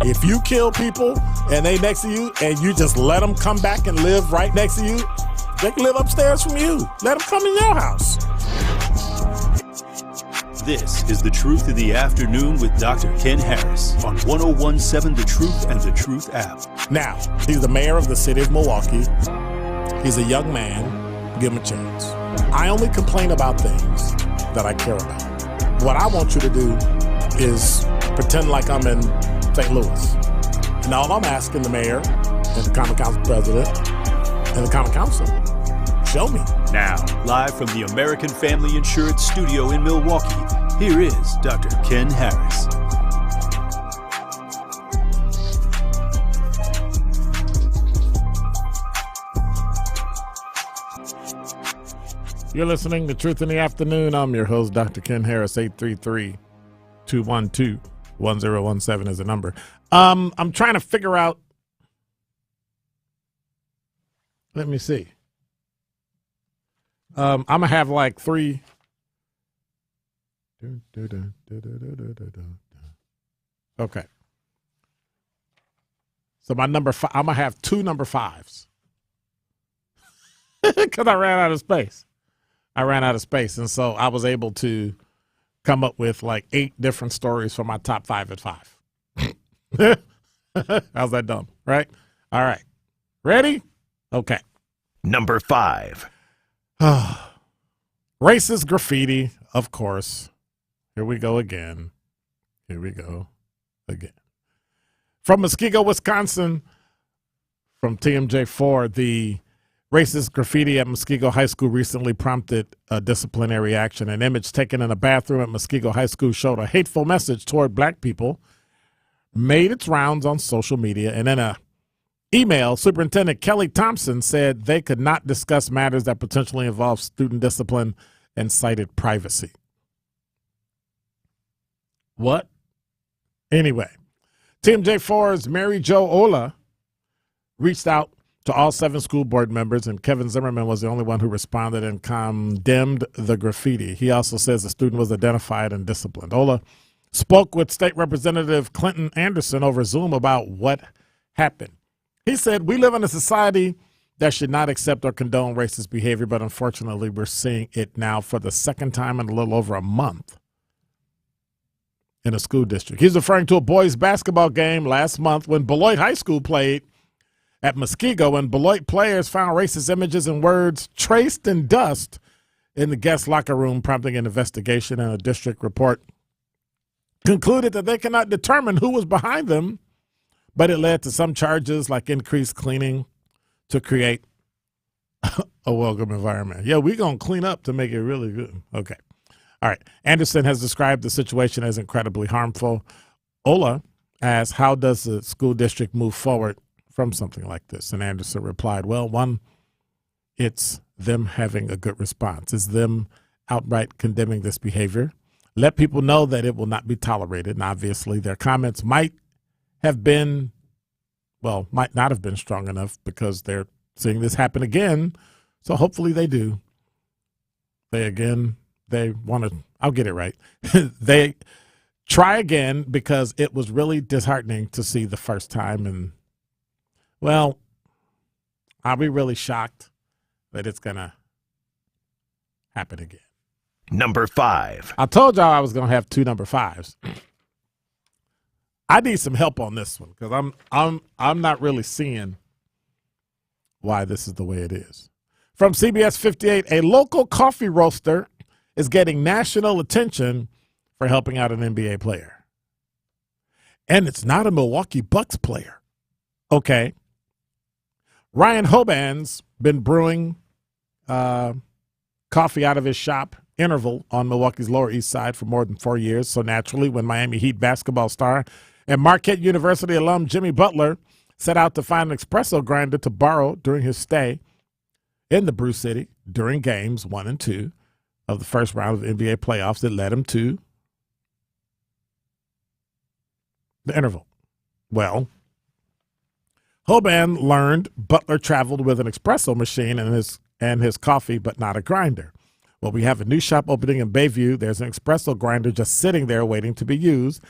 Speaker 7: if you kill people and they next to you and you just let them come back and live right next to you, they can live upstairs from you. Let them come in your house.
Speaker 2: This is The Truth in the Afternoon with Dr. Ken Harris on 1017 The Truth and The Truth app.
Speaker 7: Now, he's the mayor of the city of Milwaukee. He's a young man. Give him a chance. I only complain about things that I care about. What I want you to do is pretend like I'm in St. Louis. And all I'm asking the mayor and the Common Council president and the Common Council, show me.
Speaker 2: Now, live from the American Family Insurance Studio in Milwaukee, here is Dr. Ken Harris.
Speaker 7: You're listening to Truth in the Afternoon. I'm your host, Dr. Ken Harris. 833-212-1017 is the number. I'm trying to figure out. Let me see. I'm going to have like three. Okay. So my number five, I'm going to have two number fives. Because I ran out of space. And so I was able to come up with like 8 different stories for my top 5 at 5. How's that dumb, right? All right. Ready? Okay.
Speaker 10: Number 5.
Speaker 7: Racist graffiti, of course. Here we go again. From Muskego, Wisconsin, from TMJ4, the Racist graffiti at Muskego High School recently prompted a disciplinary action. An image taken in a bathroom at Muskego High School showed a hateful message toward black people, made its rounds on social media, and in an email, Superintendent Kelly Thompson said they could not discuss matters that potentially involve student discipline and cited privacy. What? Anyway, TMJ4's Mary Jo Ola reached out to all 7 school board members, and Kevin Zimmerman was the only one who responded and condemned the graffiti. He also says the student was identified and disciplined. Ola spoke with State Representative Clinton Anderson over Zoom about what happened. He said, "We live in a society that should not accept or condone racist behavior, but unfortunately we're seeing it now for the second time in a little over a month in a school district." He's referring to a boys basketball game last month when Beloit High School played at Muskego, and Beloit players found racist images and words traced in dust in the guest locker room, prompting an investigation, and a district report concluded that they cannot determine who was behind them, but it led to some charges like increased cleaning to create a welcome environment. Yeah, we're going to clean up to make it really good. Okay. All right. Anderson has described the situation as incredibly harmful. Ola asked, how does the school district move forward from something like this? And Anderson replied, well, one, it's them having a good response. It's them outright condemning this behavior. Let people know that it will not be tolerated. And obviously their comments might not have been strong enough because they're seeing this happen again. So hopefully they do. I'll get it right. They try again because it was really disheartening to see the first time. And well, I'll be really shocked that it's going to happen again.
Speaker 10: Number 5.
Speaker 7: I told y'all I was going to have 2 number 5s. I need some help on this one because I'm not really seeing why this is the way it is. From CBS 58, a local coffee roaster is getting national attention for helping out an NBA player. And it's not a Milwaukee Bucks player. Okay. Ryan Hoban's been brewing coffee out of his shop, Interval, on Milwaukee's Lower East Side for more than 4 years. So naturally, when Miami Heat basketball star and Marquette University alum Jimmy Butler set out to find an espresso grinder to borrow during his stay in the Brew City during games 1 and 2 of the first round of NBA playoffs that led him to the Interval. Well, Hoban learned Butler traveled with an espresso machine and his coffee, but not a grinder. Well, we have a new shop opening in Bayview. There's an espresso grinder just sitting there waiting to be used.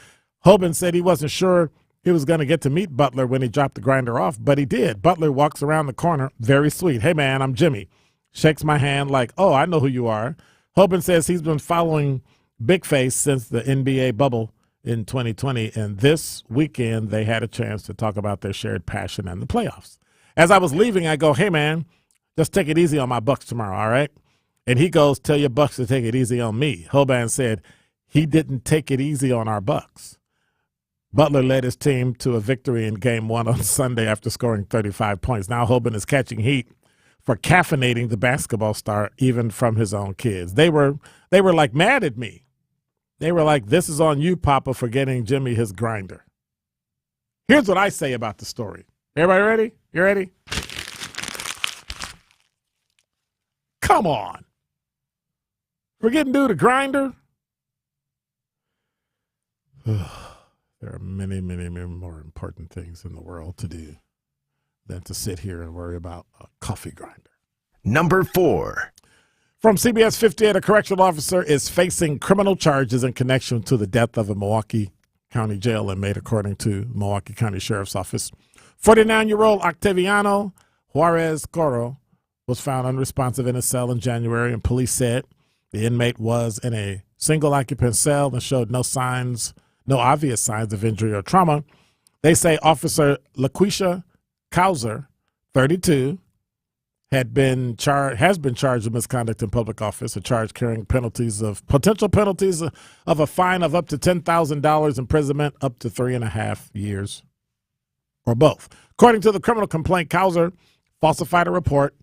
Speaker 7: Hoban said he wasn't sure he was going to get to meet Butler when he dropped the grinder off, but he did. Butler walks around the corner, very sweet. Hey, man, I'm Jimmy. Shakes my hand like, oh, I know who you are. Hoban says he's been following Big Face since the NBA bubble in 2020, and this weekend they had a chance to talk about their shared passion and the playoffs. As I was leaving, I go, hey, man, just take it easy on my Bucks tomorrow, all right? And he goes, tell your Bucks to take it easy on me. Hoban said he didn't take it easy on our Bucks. Butler led his team to a victory in Game 1 on Sunday after scoring 35 points. Now Hoban is catching heat for caffeinating the basketball star, even from his own kids. They were like mad at me. They were like, this is on you, Papa, for getting Jimmy his grinder. Here's what I say about the story. Everybody ready? You ready? Come on. We're getting dude a grinder? There are many, many, many more important things in the world to do than to sit here and worry about a coffee grinder.
Speaker 10: Number 4.
Speaker 7: From CBS 58, a correctional officer is facing criminal charges in connection to the death of a Milwaukee County jail inmate, according to Milwaukee County Sheriff's Office. 49-year-old Octaviano Juarez Coro was found unresponsive in his cell in January, and police said the inmate was in a single-occupant cell and showed no obvious signs of injury or trauma. They say Officer LaQuisha Cowser, 32, has been charged with misconduct in public office, a charge carrying potential penalties of a fine of up to $10,000, imprisonment up to 3.5 years, or both. According to the criminal complaint, Cowser falsified a report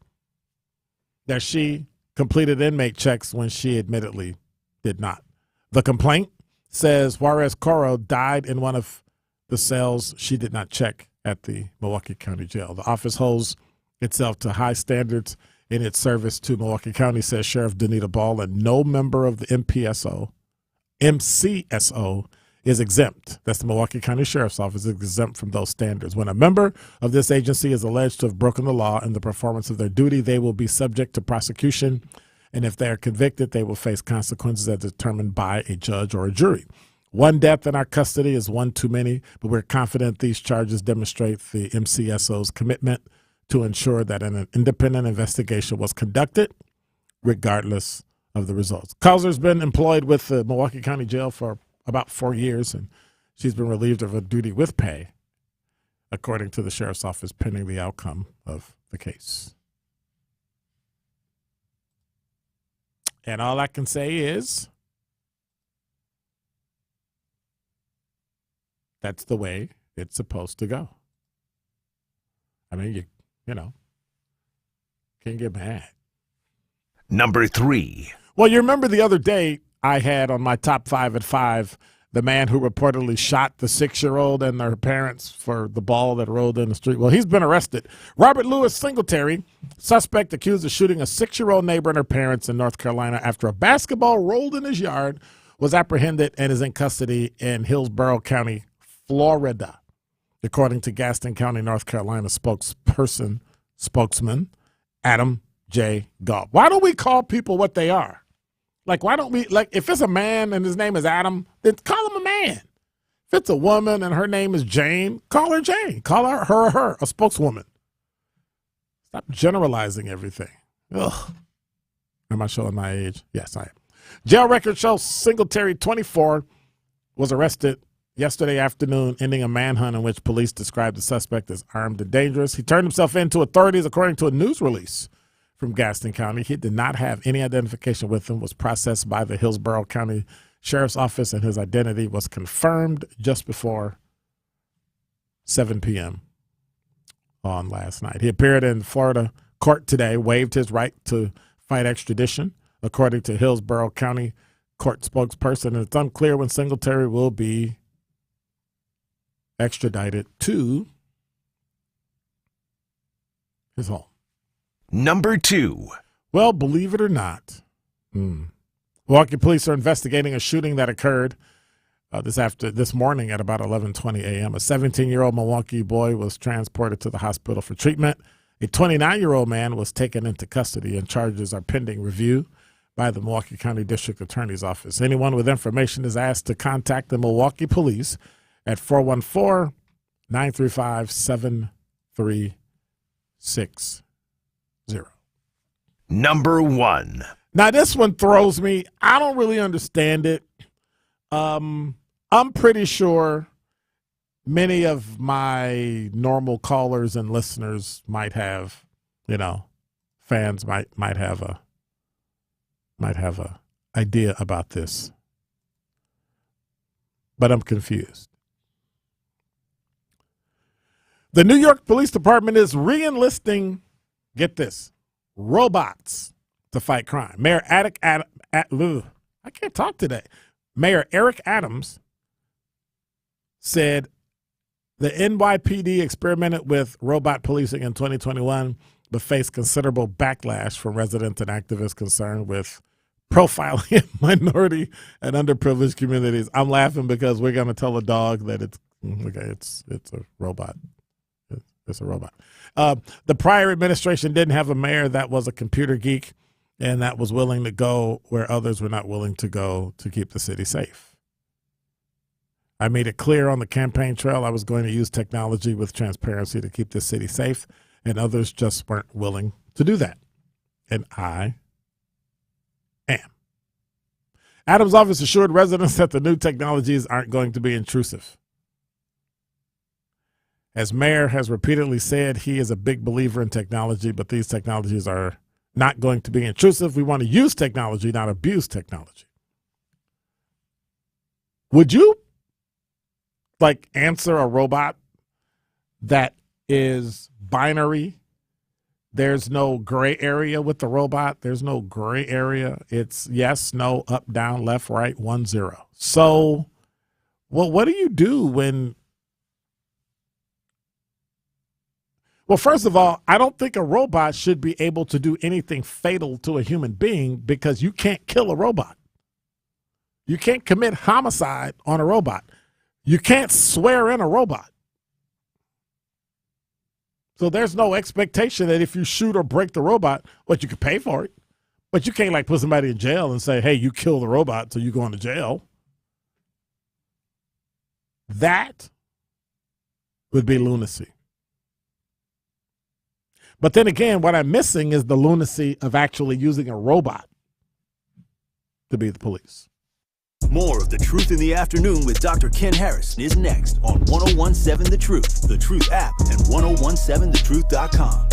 Speaker 7: that she completed inmate checks when she admittedly did not. The complaint says Juarez Coro died in one of the cells she did not check at the Milwaukee County Jail. The office holds itself to high standards in its service to Milwaukee County, says Sheriff Danita Ball, and no member of the MCSO is exempt. That's the Milwaukee County Sheriff's Office, is exempt from those standards. When a member of this agency is alleged to have broken the law in the performance of their duty, they will be subject to prosecution, and if they are convicted, they will face consequences as determined by a judge or a jury. One death in our custody is one too many, but we're confident these charges demonstrate the MCSO's commitment to ensure that an independent investigation was conducted, regardless of the results. Causer's been employed with the Milwaukee County Jail for about 4 years, and she's been relieved of her duty with pay, according to the Sheriff's Office, pending the outcome of the case. And all I can say is that's the way it's supposed to go. I mean, you know, can't get mad.
Speaker 10: Number 3.
Speaker 7: Well, you remember the other day I had on my top 5 at 5 the man who reportedly shot the 6-year-old and their parents for the ball that rolled in the street. Well, he's been arrested. Robert Louis Singletary, suspect accused of shooting a 6-year-old neighbor and her parents in North Carolina after a basketball rolled in his yard, was apprehended and is in custody in Hillsborough County, Florida, according to Gaston County, North Carolina spokesman Adam J. Goff. Why don't we call people what they are? Like, why don't we, like, if it's a man and his name is Adam, then call him a man. If it's a woman and her name is Jane, call her Jane. Call her, a spokeswoman. Stop generalizing everything. Ugh. Am I showing my age? Yes, I am. Jail records show Singletary, 24, was arrested yesterday afternoon, ending a manhunt in which police described the suspect as armed and dangerous. He turned himself in to authorities, according to a news release from Gaston County. He did not have any identification with him, was processed by the Hillsborough County Sheriff's Office, and his identity was confirmed just before 7 p.m. on last night. He appeared in Florida court today, waived his right to fight extradition, according to Hillsborough County court spokesperson, and it's unclear when Singletary will be extradited to his home.
Speaker 10: Number 2.
Speaker 7: Well, believe it or not, Milwaukee police are investigating a shooting that occurred this morning at about 11:20 a.m. A 17-year-old Milwaukee boy was transported to the hospital for treatment. A 29-year-old man was taken into custody, and charges are pending review by the Milwaukee County District Attorney's Office. Anyone with information is asked to contact the Milwaukee Police at 414-935-7360.
Speaker 10: Number 1.
Speaker 7: Now, this one throws me. I don't really understand it. I'm pretty sure many of my normal callers and listeners might have, fans might have a idea about this. But I'm confused. The New York Police Department is re-enlisting, get this, robots to fight crime. Mayor I can't talk today. Mayor Eric Adams said the NYPD experimented with robot policing in 2021, but faced considerable backlash from residents and activists concerned with profiling minority and underprivileged communities. I'm laughing because we're going to tell a dog that it's a robot. It's a robot. The prior administration didn't have a mayor that was a computer geek and that was willing to go where others were not willing to go to keep the city safe. I made it clear on the campaign trail I was going to use technology with transparency to keep the city safe, and others just weren't willing to do that. And I am. Adams' office assured residents that the new technologies aren't going to be intrusive. As mayor has repeatedly said, he is a big believer in technology, but these technologies are not going to be intrusive. We want to use technology, not abuse technology. Would you answer a robot that is binary There's no gray area with the robot. There's no gray area. It's yes, no, up, down, left, right, 1, 0. So, well, what do you do when... Well, first of all, I don't think a robot should be able to do anything fatal to a human being because you can't kill a robot. You can't commit homicide on a robot. You can't swear in a robot. So there's no expectation that if you shoot or break the robot, you could pay for it. But you can't put somebody in jail and say, hey, you kill the robot so you go into jail. That would be lunacy. But then again, what I'm missing is the lunacy of actually using a robot to be the police.
Speaker 2: More of The Truth in the Afternoon with Dr. Ken Harris is next on 1017 The Truth, The Truth app, and 1017thetruth.com.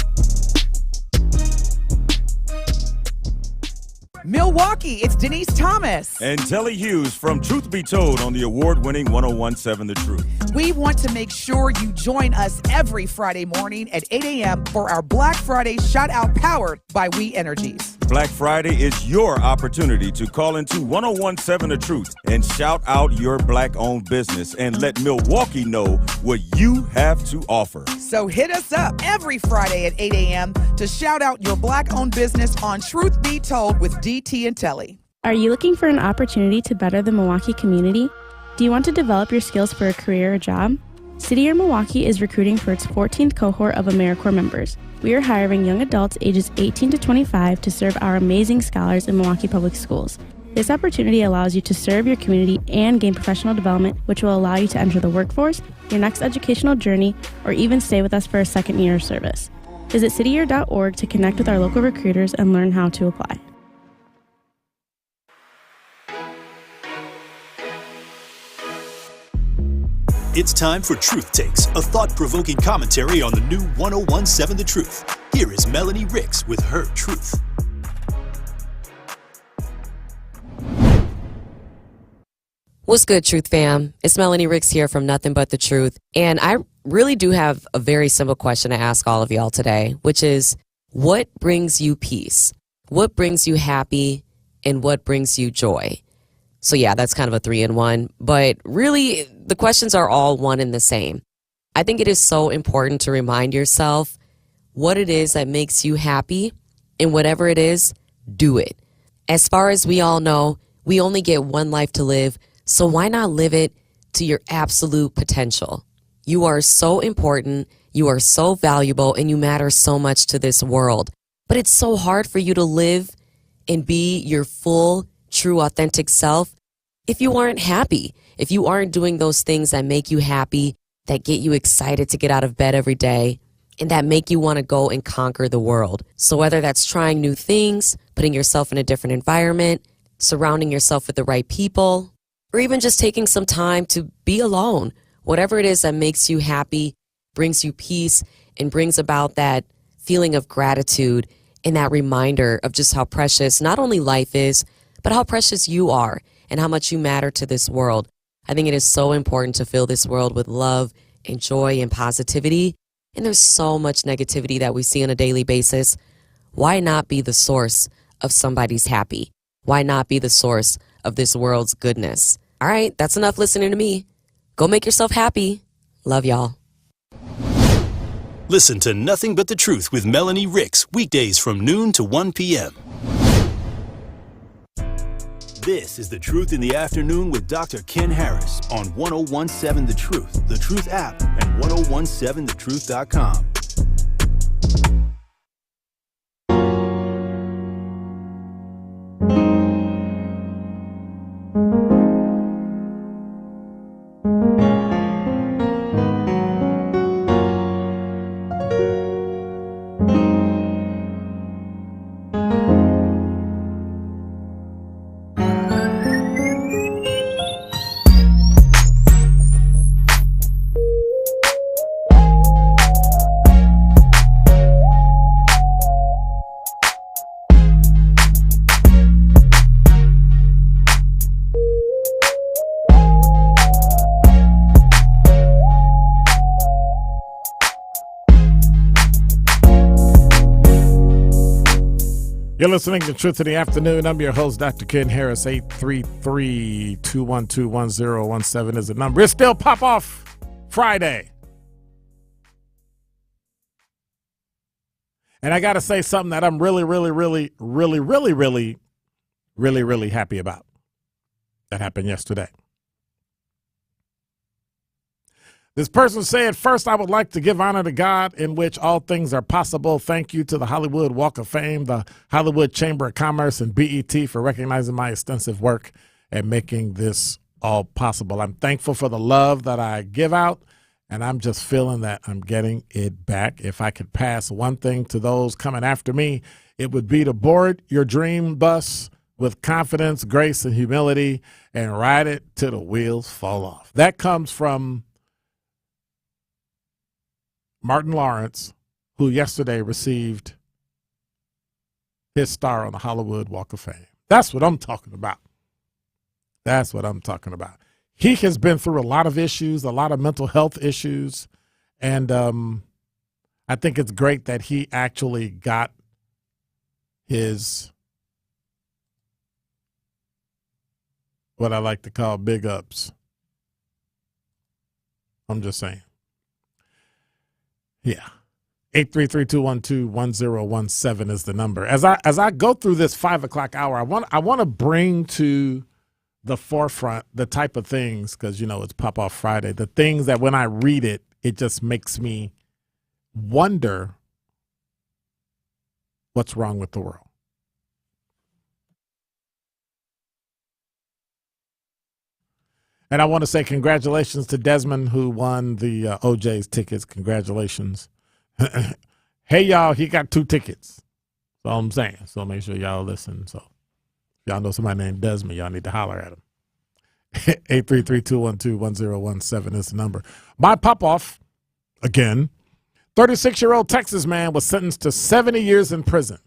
Speaker 1: Milwaukee, it's Denise Thomas.
Speaker 8: And Telly Hughes from Truth Be Told on the award-winning 1017 The Truth.
Speaker 1: We want to make sure you join us every Friday morning at 8 a.m. for our Black Friday shout-out powered by We Energies.
Speaker 8: Black Friday is your opportunity to call into 1017 The Truth and shout out your black-owned business and let Milwaukee know what you have to offer.
Speaker 1: So hit us up every Friday at 8 a.m. to shout out your black-owned business on Truth Be Told with DT and Telly.
Speaker 19: Are you looking for an opportunity to better the Milwaukee community? Do you want to develop your skills for a career or job? City Year Milwaukee is recruiting for its 14th cohort of AmeriCorps members. We are hiring young adults ages 18 to 25 to serve our amazing scholars in Milwaukee Public Schools. This opportunity allows you to serve your community and gain professional development, which will allow you to enter the workforce, your next educational journey, or even stay with us for a second year of service. Visit cityyear.org to connect with our local recruiters and learn how to apply.
Speaker 2: It's time for Truth Takes, a thought-provoking commentary on the new 1017 The Truth. Here is Melanie Ricks with her truth.
Speaker 13: What's good, Truth fam? It's Melanie Ricks here from Nothing But the Truth. And I really do have a very simple question to ask all of y'all today, which is, what brings you peace? What brings you happy? And what brings you joy? So yeah, that's kind of a 3-in-1, but really the questions are all one and the same. I think it is so important to remind yourself what it is that makes you happy, and whatever it is, do it. As far as we all know, we only get one life to live, so why not live it to your absolute potential? You are so important, you are so valuable, and you matter so much to this world. But it's so hard for you to live and be your full, true, authentic self if you aren't happy, if you aren't doing those things that make you happy, that get you excited to get out of bed every day, and that make you want to go and conquer the world. So whether that's trying new things, putting yourself in a different environment, surrounding yourself with the right people, or even just taking some time to be alone, whatever it is that makes you happy, brings you peace, and brings about that feeling of gratitude and that reminder of just how precious not only life is, but how precious you are and how much you matter to this world. I think it is so important to fill this world with love and joy and positivity. And there's so much negativity that we see on a daily basis. Why not be the source of somebody's happy? Why not be the source of this world's goodness? All right, that's enough listening to me. Go make yourself happy. Love y'all.
Speaker 2: Listen to Nothing But the Truth with Melanie Ricks, weekdays from noon to 1 p.m. This is The Truth in the Afternoon with Dr. Ken Harris on 1017 The Truth, The Truth app, and 1017thetruth.com.
Speaker 7: You're listening to Truth in the Afternoon. I'm your host, Dr. Ken Harris. 833-212-1017 is the number. It's still Pop-Off Friday. And I got to say something that I'm really happy about. That happened yesterday. This person said, first, I would like to give honor to God in which all things are possible. Thank you to the Hollywood Walk of Fame, the Hollywood Chamber of Commerce, and BET for recognizing my extensive work and making this all possible. I'm thankful for the love that I give out, and I'm just feeling that I'm getting it back. If I could pass one thing to those coming after me, it would be to board your dream bus with confidence, grace, and humility and ride it till the wheels fall off. That comes from Martin Lawrence, who yesterday received his star on the Hollywood Walk of Fame. That's what I'm talking about. That's what I'm talking about. He has been through a lot of issues, a lot of mental health issues, and I think it's great that he actually got his, what I like to call big ups. I'm just saying. Yeah. 833-212-1017 is the number. As I go through this 5 o'clock hour, I want to bring to the forefront the type of things, because, you know, it's Pop-Off Friday, the things that when I read it, it just makes me wonder what's wrong with the world. And I want to say congratulations to Desmond, who won the OJ's tickets. Congratulations. Hey, y'all, he got 2 tickets. That's all I'm saying. So make sure y'all listen. So if y'all know somebody named Desmond, y'all need to holler at him. 833-212-1017 is the number. My pop-off, again, 36-year-old Texas man was sentenced to 70 years in prison.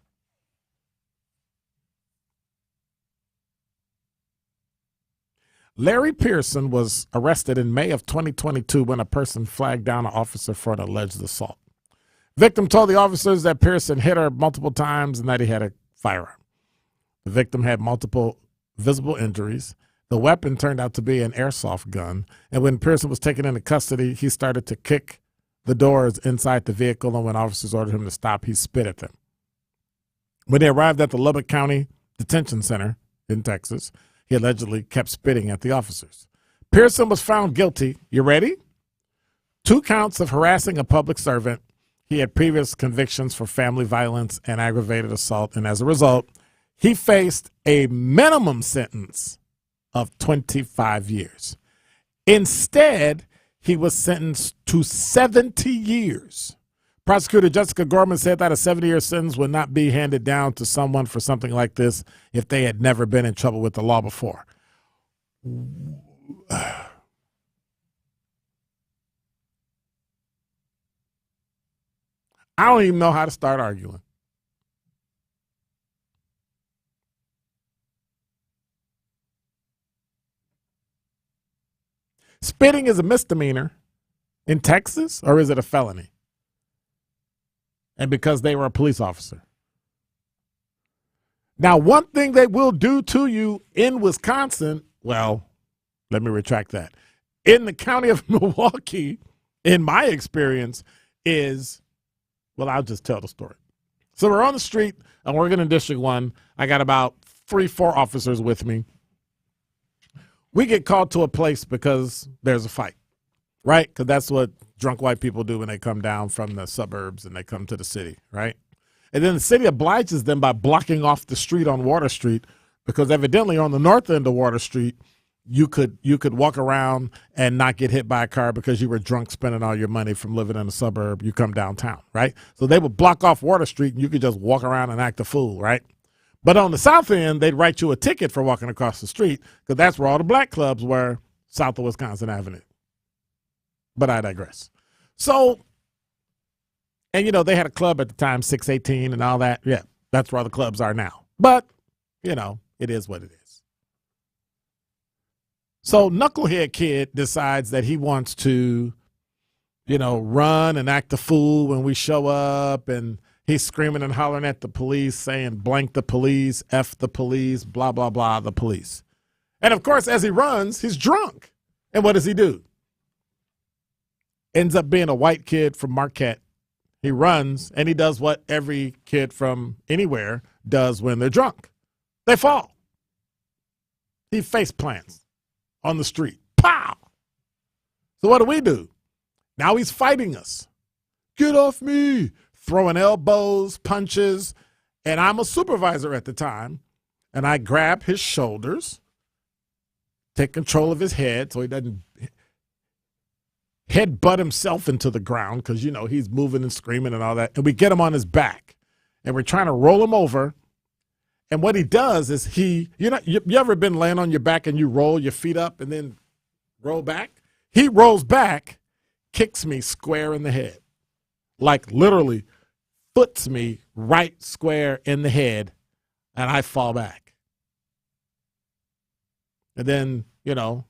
Speaker 7: Larry Pearson was arrested in May of 2022 when a person flagged down an officer for an alleged assault. Victim told the officers that Pearson hit her multiple times and that he had a firearm. The victim had multiple visible injuries. The weapon turned out to be an airsoft gun, and when Pearson was taken into custody, he started to kick the doors inside the vehicle, and when officers ordered him to stop, he spit at them. When they arrived at the Lubbock County Detention Center in Texas, he allegedly kept spitting at the officers. Pearson was found guilty, you ready? 2 counts of harassing a public servant. He had previous convictions for family violence and aggravated assault, and as a result, he faced a minimum sentence of 25 years. Instead, he was sentenced to 70 years. Prosecutor Jessica Gorman said that a 70-year sentence would not be handed down to someone for something like this if they had never been in trouble with the law before. I don't even know how to start arguing. Spitting is a misdemeanor in Texas, or is it a felony? And because they were a police officer. Now, one thing they will do to you in Wisconsin, well, let me retract that. In the county of Milwaukee, in my experience, is, well, I'll just tell the story. So we're on the street, and we're in District 1. I got about 3-4 officers with me. We get called to a place because there's a fight, right? Because that's what drunk white people do when they come down from the suburbs and they come to the city, right? And then the city obliges them by blocking off the street on Water Street, because evidently on the north end of Water Street, you could walk around and not get hit by a car because you were drunk spending all your money from living in a suburb. You come downtown, right? So they would block off Water Street and you could just walk around and act a fool, right? But on the south end, they'd write you a ticket for walking across the street, because that's where all the black clubs were, south of Wisconsin Avenue. But I digress. So, and you know, they had a club at the time, 618 and all that. Yeah, that's where all the clubs are now. But, you know, it is what it is. So Knucklehead Kid decides that he wants to, you know, run and act a fool when we show up, and He's screaming and hollering at the police, saying blank the police, F the police, blah, blah, blah, the police. And, of course, as he runs, he's drunk. And what does he do? Ends up being a white kid from Marquette. He runs, and he does what every kid from anywhere does when they're drunk. They fall. He face plants on the street. Pow! So what do? Now he's fighting us. Get off me! Throwing elbows, punches, and I'm a supervisor at the time, and I grab his shoulders, take control of his head so he doesn't headbutt himself into the ground because, you know, he's moving and screaming and all that, and we get him on his back, and we're trying to roll him over, and what he does is you ever been laying on your back and you roll your feet up and then roll back? He rolls back, kicks me square in the head. Like literally foots me right square in the head, and I fall back. And then, the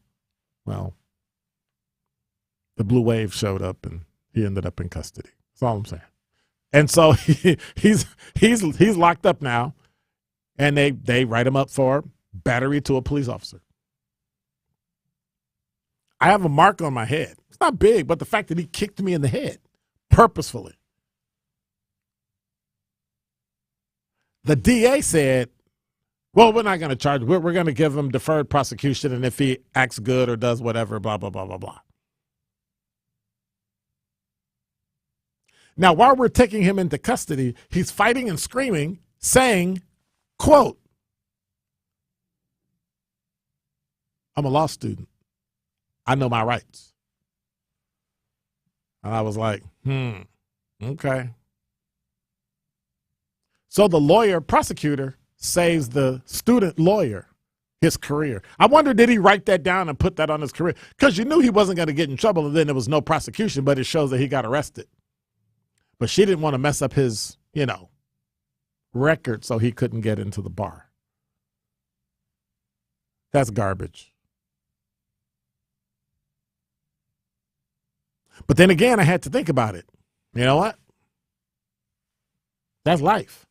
Speaker 7: Blue Wave showed up, and he ended up in custody. That's all I'm saying. And so he's locked up now, and they write him up for battery to a police officer. I have a mark on my head. It's not big, but the fact that he kicked me in the head purposefully. The DA said, well, we're not going to charge. We're going to give him deferred prosecution, and if he acts good or does whatever, blah, blah, blah, blah, blah. Now, while we're taking him into custody, he's fighting and screaming, saying, quote, I'm a law student. I know my rights. And I was like, okay. So the prosecutor saves the student lawyer his career. I wonder, did he write that down and put that on his career? Because you knew he wasn't going to get in trouble, and then there was no prosecution, but it shows that he got arrested. But she didn't want to mess up his, record so he couldn't get into the bar. That's garbage. But then again, I had to think about it. You know what? That's life.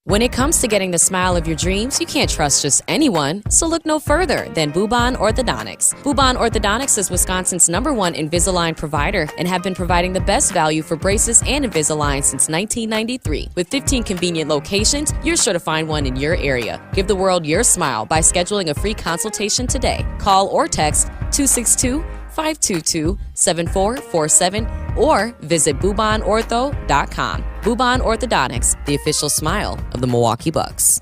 Speaker 13: When it comes to getting the smile of your dreams, you can't trust just anyone, so look no further than Bubon Orthodontics. Bubon Orthodontics is Wisconsin's #1 Invisalign provider and have been providing the best value for braces and Invisalign since 1993. With 15 convenient locations, you're sure to find one in your area. Give the world your smile by scheduling a free consultation today. Call or text 262-522-7447 or visit BubonOrtho.com. Bubon Orthodontics, the official smile of the Milwaukee Bucks.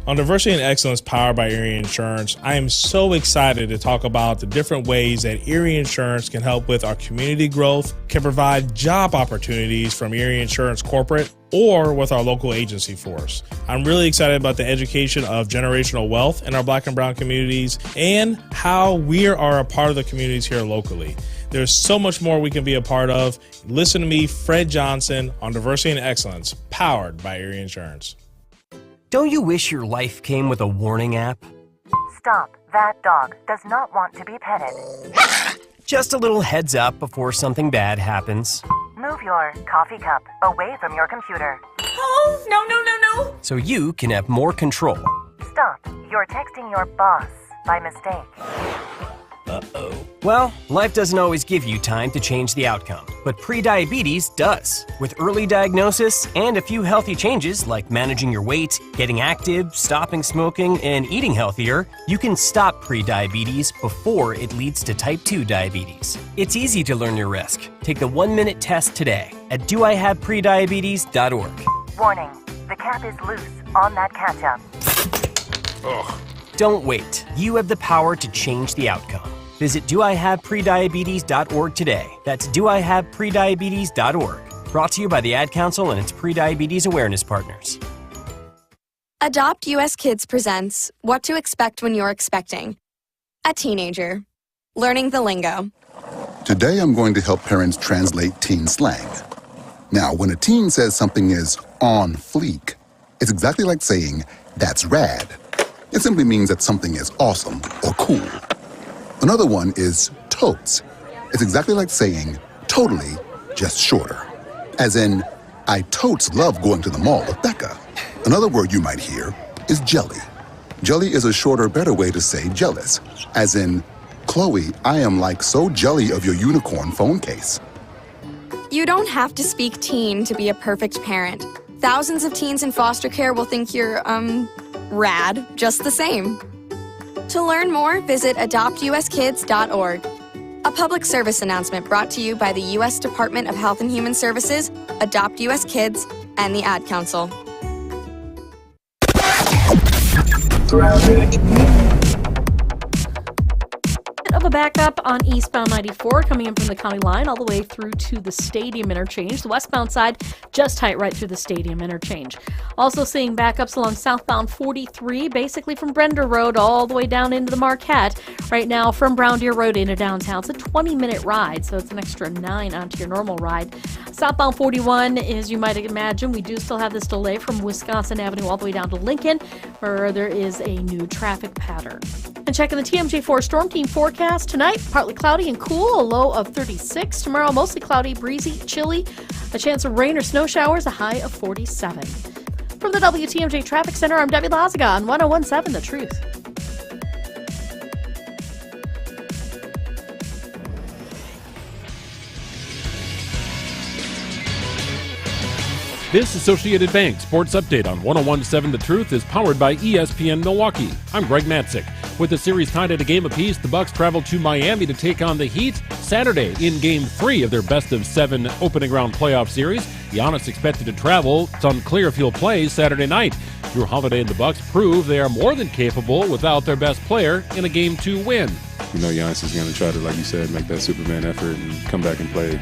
Speaker 15: On Diversity and Excellence powered by Erie Insurance, I am so excited to talk about the different ways that Erie Insurance can help with our community growth, can provide job opportunities from Erie Insurance Corporate, or with our local agency force. I'm really excited about the education of generational wealth in our Black and Brown communities and how we are a part of the communities here locally. There's so much more we can be a part of. Listen to me, Fred Johnson, on Diversity and Excellence, powered by Erie Insurance.
Speaker 11: Don't you wish your life came with a warning app?
Speaker 12: Stop. That dog does not want to be petted.
Speaker 11: Just a little heads up before something bad happens.
Speaker 12: Move your coffee cup away from your computer. Oh, no.
Speaker 11: So you can have more control.
Speaker 12: Stop. You're texting your boss by mistake.
Speaker 11: Uh-oh. Well, life doesn't always give you time to change the outcome, but prediabetes does. With early diagnosis and a few healthy changes like managing your weight, getting active, stopping smoking, and eating healthier, you can stop prediabetes before it leads to type 2 diabetes. It's easy to learn your risk. Take the 1-minute test today at doihaveprediabetes.org.
Speaker 12: Warning, the cap is loose on that ketchup.
Speaker 11: Ugh. Don't wait. You have the power to change the outcome. Visit doihaveprediabetes.org today. That's doihaveprediabetes.org. Brought to you by the Ad Council and its prediabetes awareness partners.
Speaker 20: Adopt US Kids presents What to Expect When You're Expecting. A teenager. Learning the lingo.
Speaker 21: Today I'm going to help parents translate teen slang. Now, when a teen says something is on fleek, it's exactly like saying, that's rad. It simply means that something is awesome or cool. Another one is totes. It's exactly like saying totally, just shorter. As in, I totes love going to the mall with Becca. Another word you might hear is jelly. Jelly is a shorter, better way to say jealous. As in, Chloe, I am like so jelly of your unicorn phone case.
Speaker 20: You don't have to speak teen to be a perfect parent. Thousands of teens in foster care will think you're, rad just the same. To learn more, visit adoptuskids.org. A public service announcement brought to you by the U.S. Department of Health and Human Services, Adopt U.S. Kids, and the Ad Council.
Speaker 3: Of a backup on eastbound 94 coming in from the county line all the way through to the stadium interchange. The westbound side just tight right through the stadium interchange. Also seeing backups along southbound 43, basically from Brender Road all the way down into the Marquette. Right now from Brown Deer Road into downtown, it's a 20-minute ride, so it's an extra 9 onto your normal ride. Southbound 41, as you might imagine, we do still have this delay from Wisconsin Avenue all the way down to Lincoln, where there is a new traffic pattern. And checking the TMJ4 Storm Team forecast tonight, partly cloudy and cool, a low of 36. Tomorrow, mostly cloudy, breezy, chilly, a chance of rain or snow showers, a high of 47. From the WTMJ Traffic Center, I'm Debbie Lazaga on 101.7 The Truth.
Speaker 6: This Associated Bank Sports Update on 101.7 The Truth is powered by ESPN Milwaukee. I'm Greg Matzik. With the series tied at a game apiece, the Bucks travel to Miami to take on the Heat Saturday in Game 3 of their best-of-7 opening round playoff series. Giannis expected to travel. It's unclear if he'll play Saturday night. Jrue Holiday and the Bucks prove they are more than capable without their best player in a Game 2 win.
Speaker 14: You know, Giannis is going to try to, like you said, make that Superman effort and come back and play.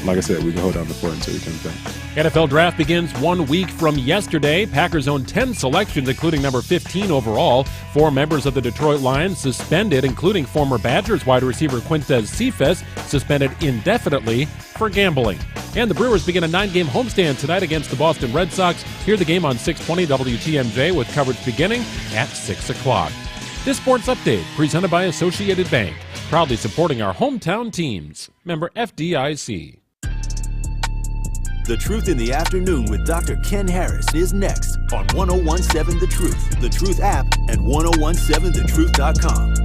Speaker 14: Like I said, we can hold down the fort until he comes back.
Speaker 6: NFL Draft begins 1 week from yesterday. Packers own 10 selections, including number 15 overall. 4 members of the Detroit Lions suspended, including former Badgers wide receiver Quintez Cephas, suspended indefinitely for gambling. And the Brewers begin a 9-game homestand tonight against the Boston Red Sox. Hear the game on 620 WTMJ with coverage beginning at 6 o'clock. This sports update presented by Associated Bank, proudly supporting our hometown teams. Member FDIC.
Speaker 2: The Truth in the Afternoon with Dr. Ken Harris is next on 101.7 The Truth, The Truth app, and 1017thetruth.com.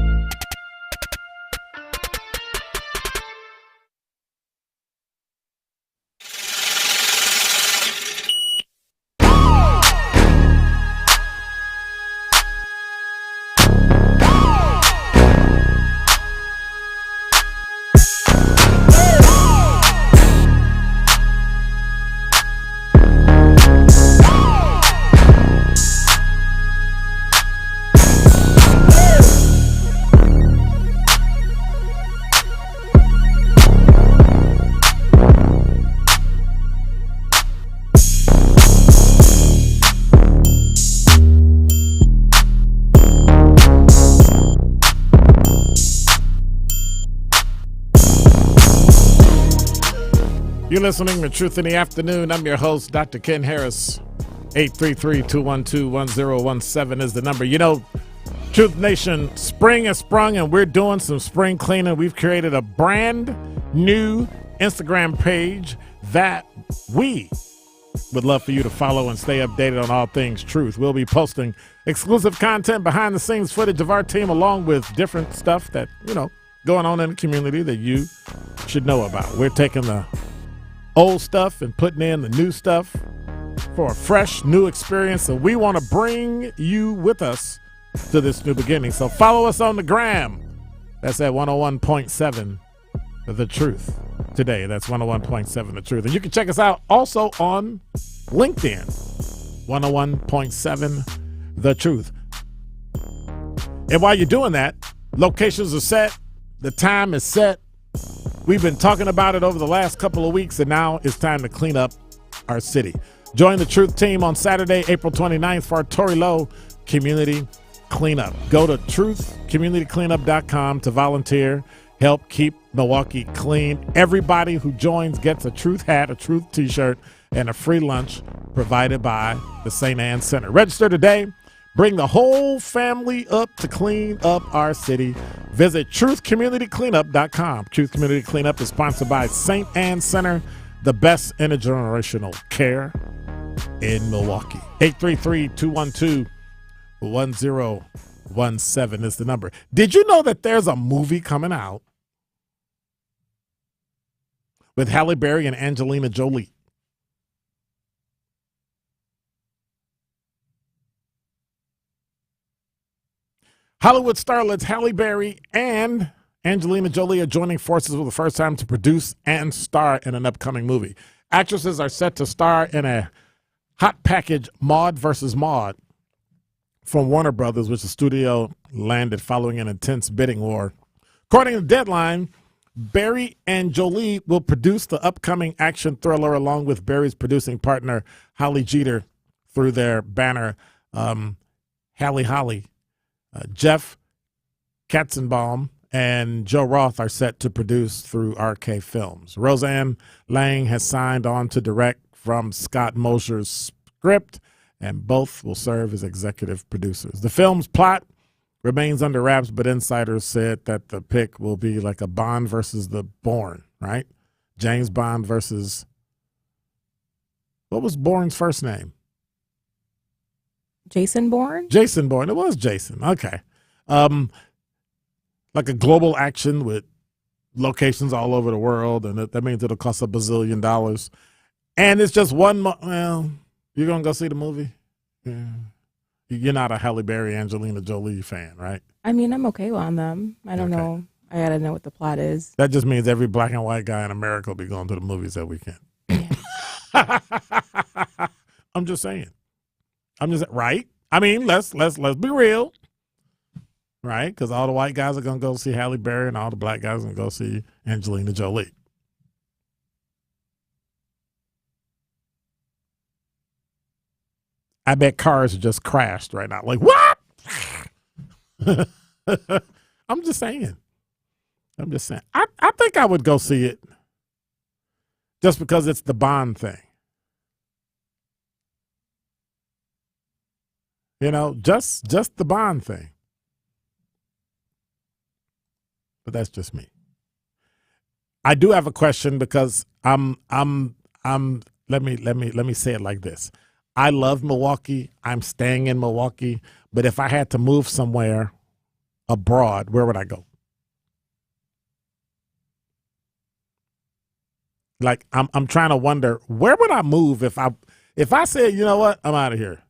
Speaker 7: You're listening to Truth in the Afternoon. I'm your host, Dr. Ken Harris. 833-212-1017 is the number. You know, Truth Nation, spring has sprung and we're doing some spring cleaning. We've created a brand new Instagram page that we would love for you to follow and stay updated on all things truth. We'll be posting exclusive content, behind the scenes footage of our team, along with different stuff that, going on in the community that you should know about. We're taking the old stuff and putting in the new stuff for a fresh new experience, and we want to bring you with us to this new beginning. So follow us on the gram. That's at 101.7 The Truth today. That's 101.7 The Truth. And you can check us out also on LinkedIn, 101.7 The Truth. And while you're doing that, locations are set, the time is set. We've been talking about it over the last couple of weeks, and now it's time to clean up our city. Join the Truth team on Saturday, April 29th for our Tory Lowe Community Cleanup. Go to truthcommunitycleanup.com to volunteer, help keep Milwaukee clean. Everybody who joins gets a Truth hat, a Truth t-shirt, and a free lunch provided by the St. Anne Center. Register today. Bring the whole family up to clean up our city. Visit truthcommunitycleanup.com. Truth Community Cleanup is sponsored by St. Anne Center, the best intergenerational care in Milwaukee. 833-212-1017 is the number. Did you know that there's a movie coming out with Halle Berry and Angelina Jolie? Hollywood starlets Halle Berry and Angelina Jolie are joining forces for the first time to produce and star in an upcoming movie. Actresses are set to star in a hot package Maude versus Maude from Warner Brothers, which the studio landed following an intense bidding war. According to Deadline, Berry and Jolie will produce the upcoming action thriller along with Berry's producing partner Holly Jeter through their banner Halle Holly. Jeff Katzenbaum and Joe Roth are set to produce through RK Films. Roseanne Lang has signed on to direct from Scott Mosier's script, and both will serve as executive producers. The film's plot remains under wraps, but insiders said that the pick will be like a Bond versus the Bourne, right? James Bond versus, what was Bourne's first name?
Speaker 5: Jason Bourne?
Speaker 7: Jason Bourne. It was Jason. Okay. Like a global action with locations all over the world, and that means it'll cost $1 bazillion. And it's just one, well, you're going to go see the movie? Yeah. You're not a Halle Berry, Angelina Jolie fan, right?
Speaker 5: I mean, I'm okay on them. I don't know. I got to know what the plot is.
Speaker 7: That just means every black and white guy in America will be going to the movies that weekend. Yeah. I'm just saying. Right? I mean, let's be real, right? Because all the white guys are gonna go see Halle Berry, and all the black guys are gonna go see Angelina Jolie. I bet cars just crashed right now. Like, what? I'm just saying. I think I would go see it just because it's the Bond thing. You know, just the Bond thing. But that's just me. I do have a question because let me say it like this. I love Milwaukee. I'm staying in Milwaukee, but if I had to move somewhere abroad, where would I go? Like I'm trying to wonder, where would I move if I said, you know what, I'm out of here.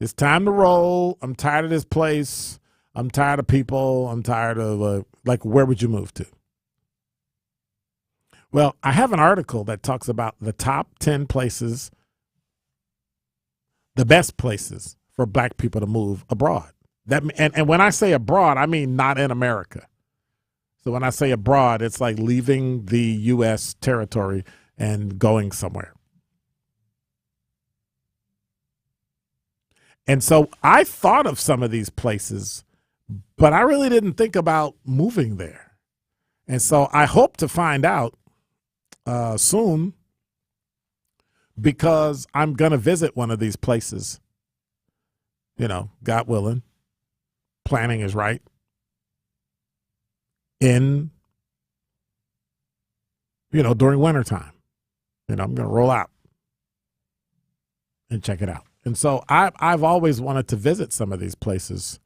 Speaker 7: It's time to roll. I'm tired of this place. I'm tired of people. I'm tired of, where would you move to? Well, I have an article that talks about the top 10 places, the best places for black people to move abroad. And when I say abroad, I mean not in America. So when I say abroad, it's like leaving the U.S. territory and going somewhere. And so I thought of some of these places, but I really didn't think about moving there. And so I hope to find out soon, because I'm going to visit one of these places, you know, God willing, planning is right, during wintertime. I'm going to roll out and check it out. And so I've always wanted to visit some of these places.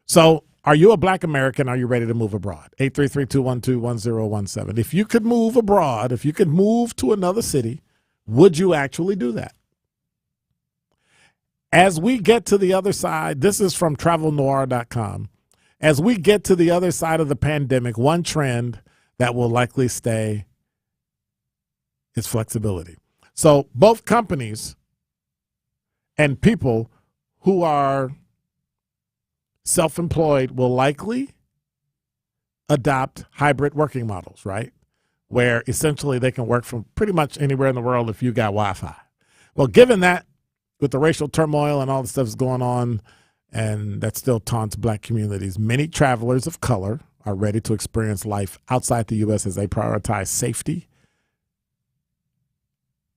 Speaker 7: So are you a black American? Are you ready to move abroad? 833-212-1017. If you could move abroad, if you could move to another city, would you actually do that? As we get to the other side, this is from travelnoir.com. As we get to the other side of the pandemic, one trend that will likely stay is flexibility. So both companies and people who are self-employed will likely adopt hybrid working models, right? Where essentially they can work from pretty much anywhere in the world if you got Wi-Fi. Well, given that, with the racial turmoil and all the stuff that's going on, and that still taunts black communities, many travelers of color are ready to experience life outside the U.S. as they prioritize safety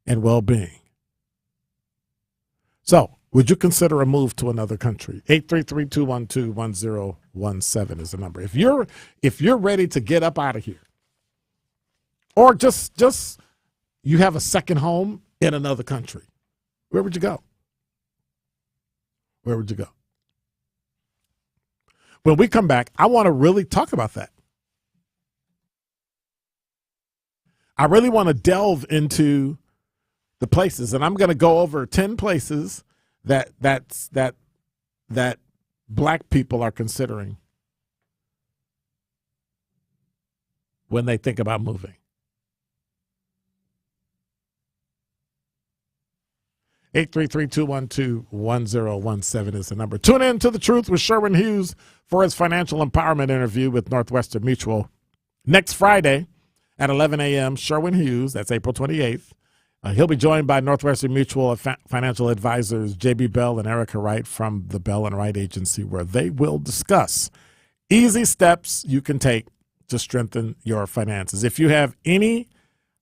Speaker 7: and well-being. So, would you consider a move to another country? 833-212-1017 is the number. If you're ready to get up out of here, Or just you have a second home in another country. Where would you go? Where would you go? When we come back, I want to really talk about that. I really want to delve into the places, and I'm going to go over 10 places that black people are considering when they think about moving. 833-212-1017 is the number. Tune in to The Truth with Sherwin Hughes for his financial empowerment interview with Northwestern Mutual next Friday at 11 a.m. Sherwin Hughes, that's April 28th. He'll be joined by Northwestern Mutual financial advisors J.B. Bell and Erica Wright from the Bell and Wright Agency, where they will discuss easy steps you can take to strengthen your finances. If you have any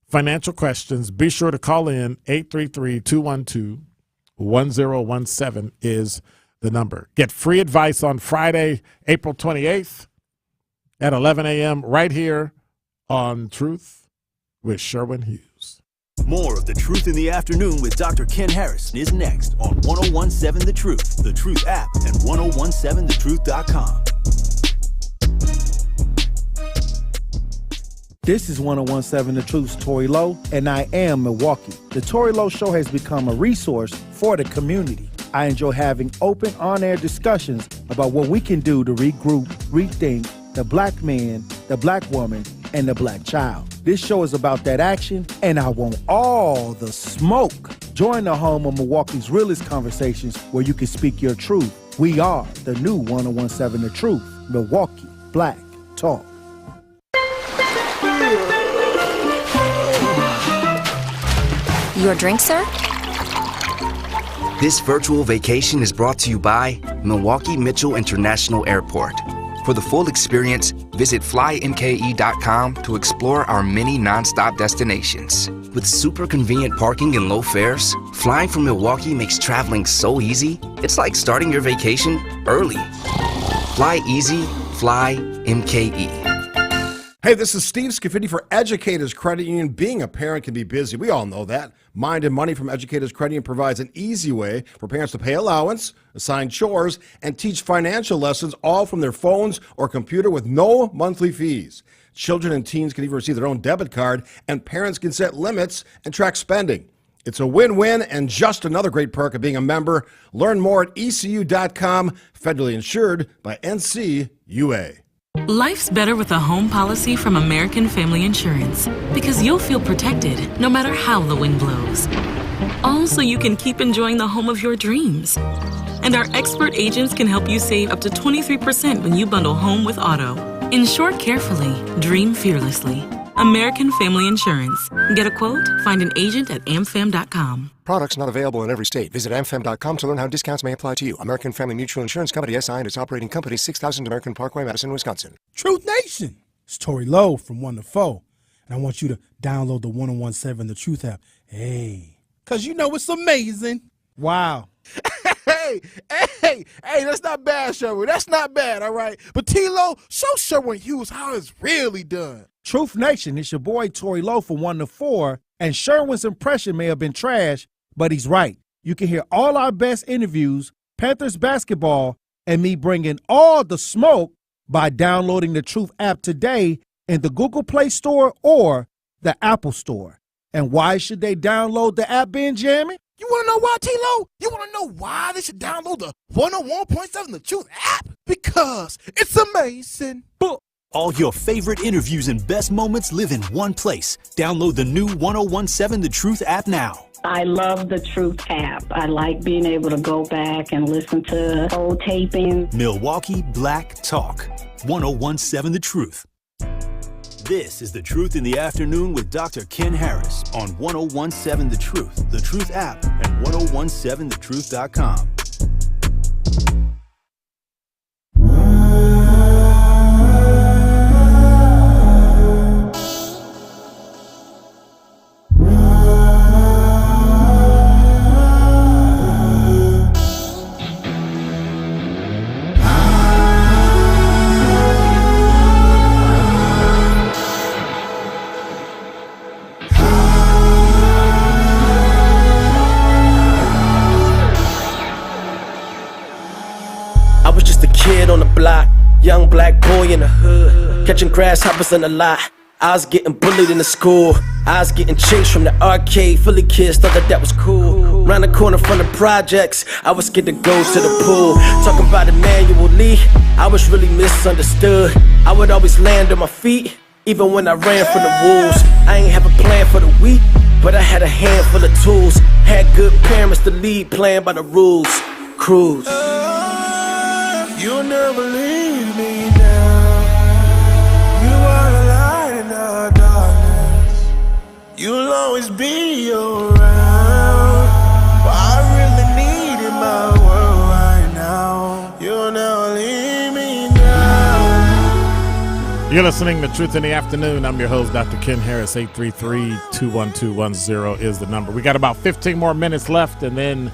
Speaker 7: financial questions, be sure to call in. 833-212-1017 is the number. Get free advice on Friday, April 28th at 11 a.m. right here on Truth with Sherwin Hughes.
Speaker 2: More of The Truth in the Afternoon with Dr. Ken Harris is next on 1017 The Truth, The Truth app, and 1017thetruth.com.
Speaker 9: This is 1017 The Truth's Tori Lowe, and I am Milwaukee. The Tori Lowe Show has become a resource for the community. I enjoy having open, on-air discussions about what we can do to regroup, rethink the black man, the black woman, and the black child. This show is about that action, and I want all the smoke. Join the home of Milwaukee's realest conversations where you can speak your truth. We are the new 1017 The Truth, Milwaukee Black Talk.
Speaker 16: Your drink, sir?
Speaker 18: This virtual vacation is brought to you by Milwaukee Mitchell International Airport. For the full experience, visit flymke.com to explore our many nonstop destinations. With super convenient parking and low fares, flying from Milwaukee makes traveling so easy, it's like starting your vacation early. Fly easy, fly MKE.
Speaker 22: Hey, this is Steve Scafidi for Educators Credit Union. Being a parent can be busy. We all know that. Mind and Money from Educators Credit Union provides an easy way for parents to pay allowance, assign chores, and teach financial lessons all from their phones or computer with no monthly fees. Children and teens can even receive their own debit card, and parents can set limits and track spending. It's a win-win and just another great perk of being a member. Learn more at ECU.com, federally insured by NCUA.
Speaker 23: Life's better with a home policy from American Family Insurance because you'll feel protected no matter how the wind blows. All so you can keep enjoying the home of your dreams. And our expert agents can help you save up to 23% when you bundle home with auto. Insure carefully, dream fearlessly. American Family Insurance. Get a quote? Find an agent at amfam.com.
Speaker 26: Products not available in every state. Visit amfam.com to learn how discounts may apply to you. American Family Mutual Insurance Company, SI, and its operating company, 6000 American Parkway, Madison, Wisconsin.
Speaker 27: Truth Nation! It's Tori Lowe from 1 to 4. And I want you to download the 1017 The Truth app. Hey, because you know it's amazing. Wow.
Speaker 28: Hey, that's not bad, Sherwin. That's not bad, all right? But T-Lo, show Sherwin Hughes how it's really done.
Speaker 27: Truth Nation, it's your boy Tori Lowe from 1 to 4, and Sherwin's impression may have been trash, but he's right. You can hear all our best interviews, Panthers basketball, and me bringing all the smoke by downloading the Truth app today in the Google Play Store or the Apple Store. And why should they download the app, Benjamin?
Speaker 28: You want to know why, T-Lo? You want to know why they should download the 101.7 The Truth app? Because it's amazing.
Speaker 2: All your favorite interviews and best moments live in one place. Download the new 1017 The Truth app now.
Speaker 4: I love the Truth app. I like being able to go back and listen to old tapings.
Speaker 2: Milwaukee Black Talk. 1017 The Truth. This is The Truth in the Afternoon with Dr. Ken Harris on 1017 The Truth, The Truth app, and 1017thetruth.com.
Speaker 1: block. Young black boy in the hood, catching grasshoppers in the lot. I was getting bullied in the school. I was getting chased from the arcade. Philly kids thought that was cool. Round the corner from the projects, I was scared to go to the pool. Talking about Emmanuel Lee, I was really misunderstood. I would always land on my feet, even when I ran from the wolves. I ain't have a plan for the week, but I had a handful of tools. Had good parents to lead, playing by the rules. Cruise.
Speaker 8: You'll never leave me now. You are the light in the darkness. You'll always be around. But I really need in my world right now. You'll never leave me now.
Speaker 7: You're listening to Truth in the Afternoon. I'm your host, Dr. Ken Harris. 833-212-10 is the number. We got about 15 more minutes left, and then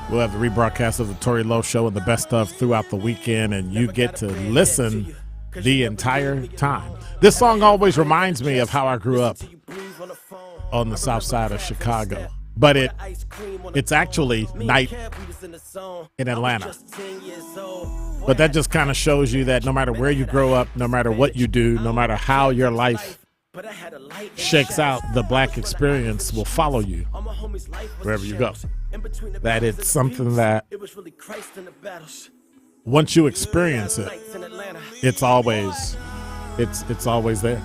Speaker 7: we'll have the rebroadcast of the Tory Lowe Show and the best of throughout the weekend, and you get to listen the entire time. This song always reminds me of how I grew up on the south side of Chicago, but it's actually night in Atlanta. But that just kind of shows you that no matter where you grow up, no matter what you do, no matter how your life shakes out, the black experience will follow you wherever you go. That it's something that once you experience it, it's always there.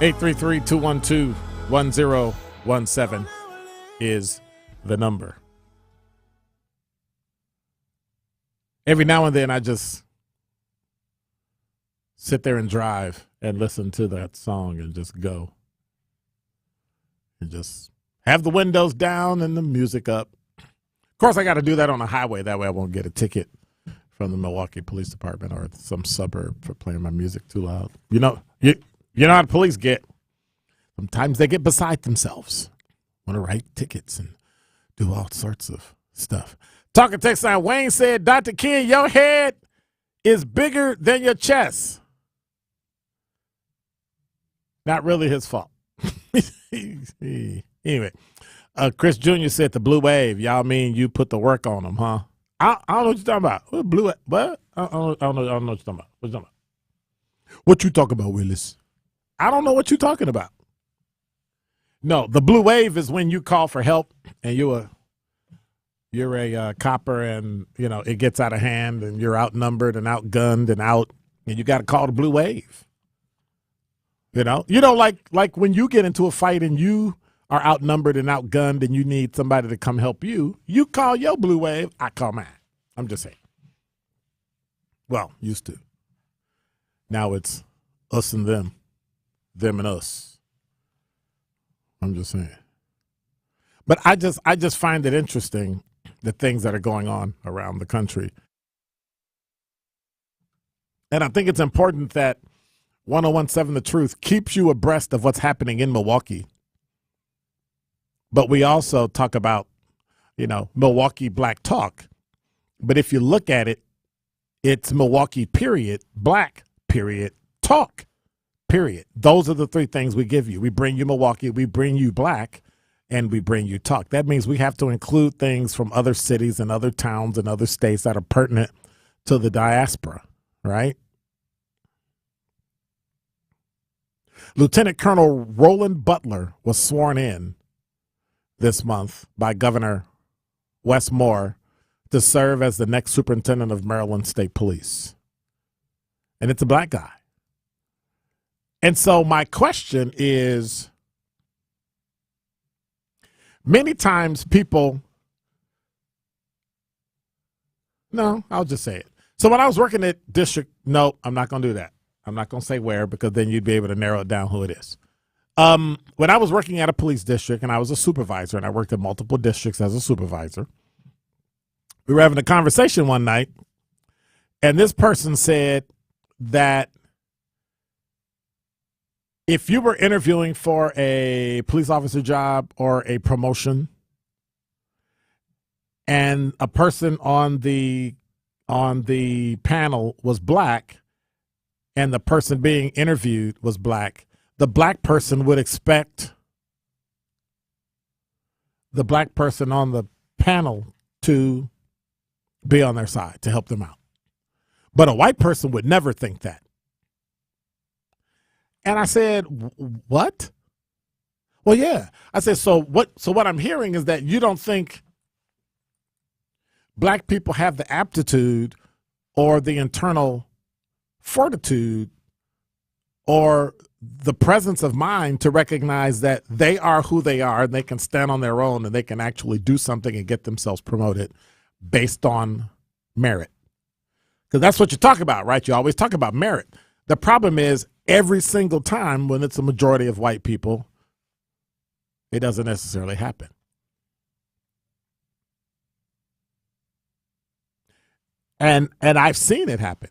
Speaker 7: 833-212-1017 is the number. Every now and then I just sit there and drive and listen to that song and just go. And just have the windows down and the music up. Of course, I got to do that on a highway. That way I won't get a ticket from the Milwaukee Police Department or some suburb for playing my music too loud. You know how the police get. Sometimes they get beside themselves. Want to write tickets and do all sorts of stuff. Talking text line, Wayne said, Dr. Ken, your head is bigger than your chest. Not really his fault. Anyway, Chris Jr. said the blue wave. Y'all mean you put the work on them, huh? I don't know what you're talking about. What blue? What? I don't know what you're talking about. What you talking about? What you talking about, Willis? I don't know what you're talking about. No, the blue wave is when you call for help and you're a copper and it gets out of hand and you're outnumbered and outgunned and you got to call the blue wave. Like when you get into a fight and you are outnumbered and outgunned and you need somebody to come help you, you call your blue wave, I call mine. I'm just saying. Well, used to. Now it's us and them and us. I'm just saying. But I just find it interesting, the things that are going on around the country. And I think it's important that 1017 The Truth keeps you abreast of what's happening in Milwaukee. But we also talk about, Milwaukee Black Talk. But if you look at it, it's Milwaukee, period, Black, period, Talk, period. Those are the three things we give you. We bring you Milwaukee, we bring you Black, and we bring you Talk. That means we have to include things from other cities and other towns and other states that are pertinent to the diaspora, right? Lieutenant Colonel Roland Butler was sworn in this month by Governor Wes Moore to serve as the next superintendent of Maryland State Police. And it's a black guy. And so my question is, many times I'll just say it. So when I was working at district, no, I'm not going to do that. I'm not going to say where, because then you'd be able to narrow it down who it is. When I was working at a police district and I was a supervisor, and I worked in multiple districts as a supervisor, we were having a conversation one night, and this person said that if you were interviewing for a police officer job or a promotion, and a person on the panel was black, and the person being interviewed was black, the black person would expect the black person on the panel to be on their side, to help them out. But a white person would never think that. And I said, what? Well, yeah. I said, so what I'm hearing is that you don't think black people have the aptitude or the internal fortitude or the presence of mind to recognize that they are who they are and they can stand on their own and they can actually do something and get themselves promoted based on merit. Because that's what you talk about, right? You always talk about merit. The problem is every single time when it's a majority of white people, it doesn't necessarily happen. And I've seen it happen.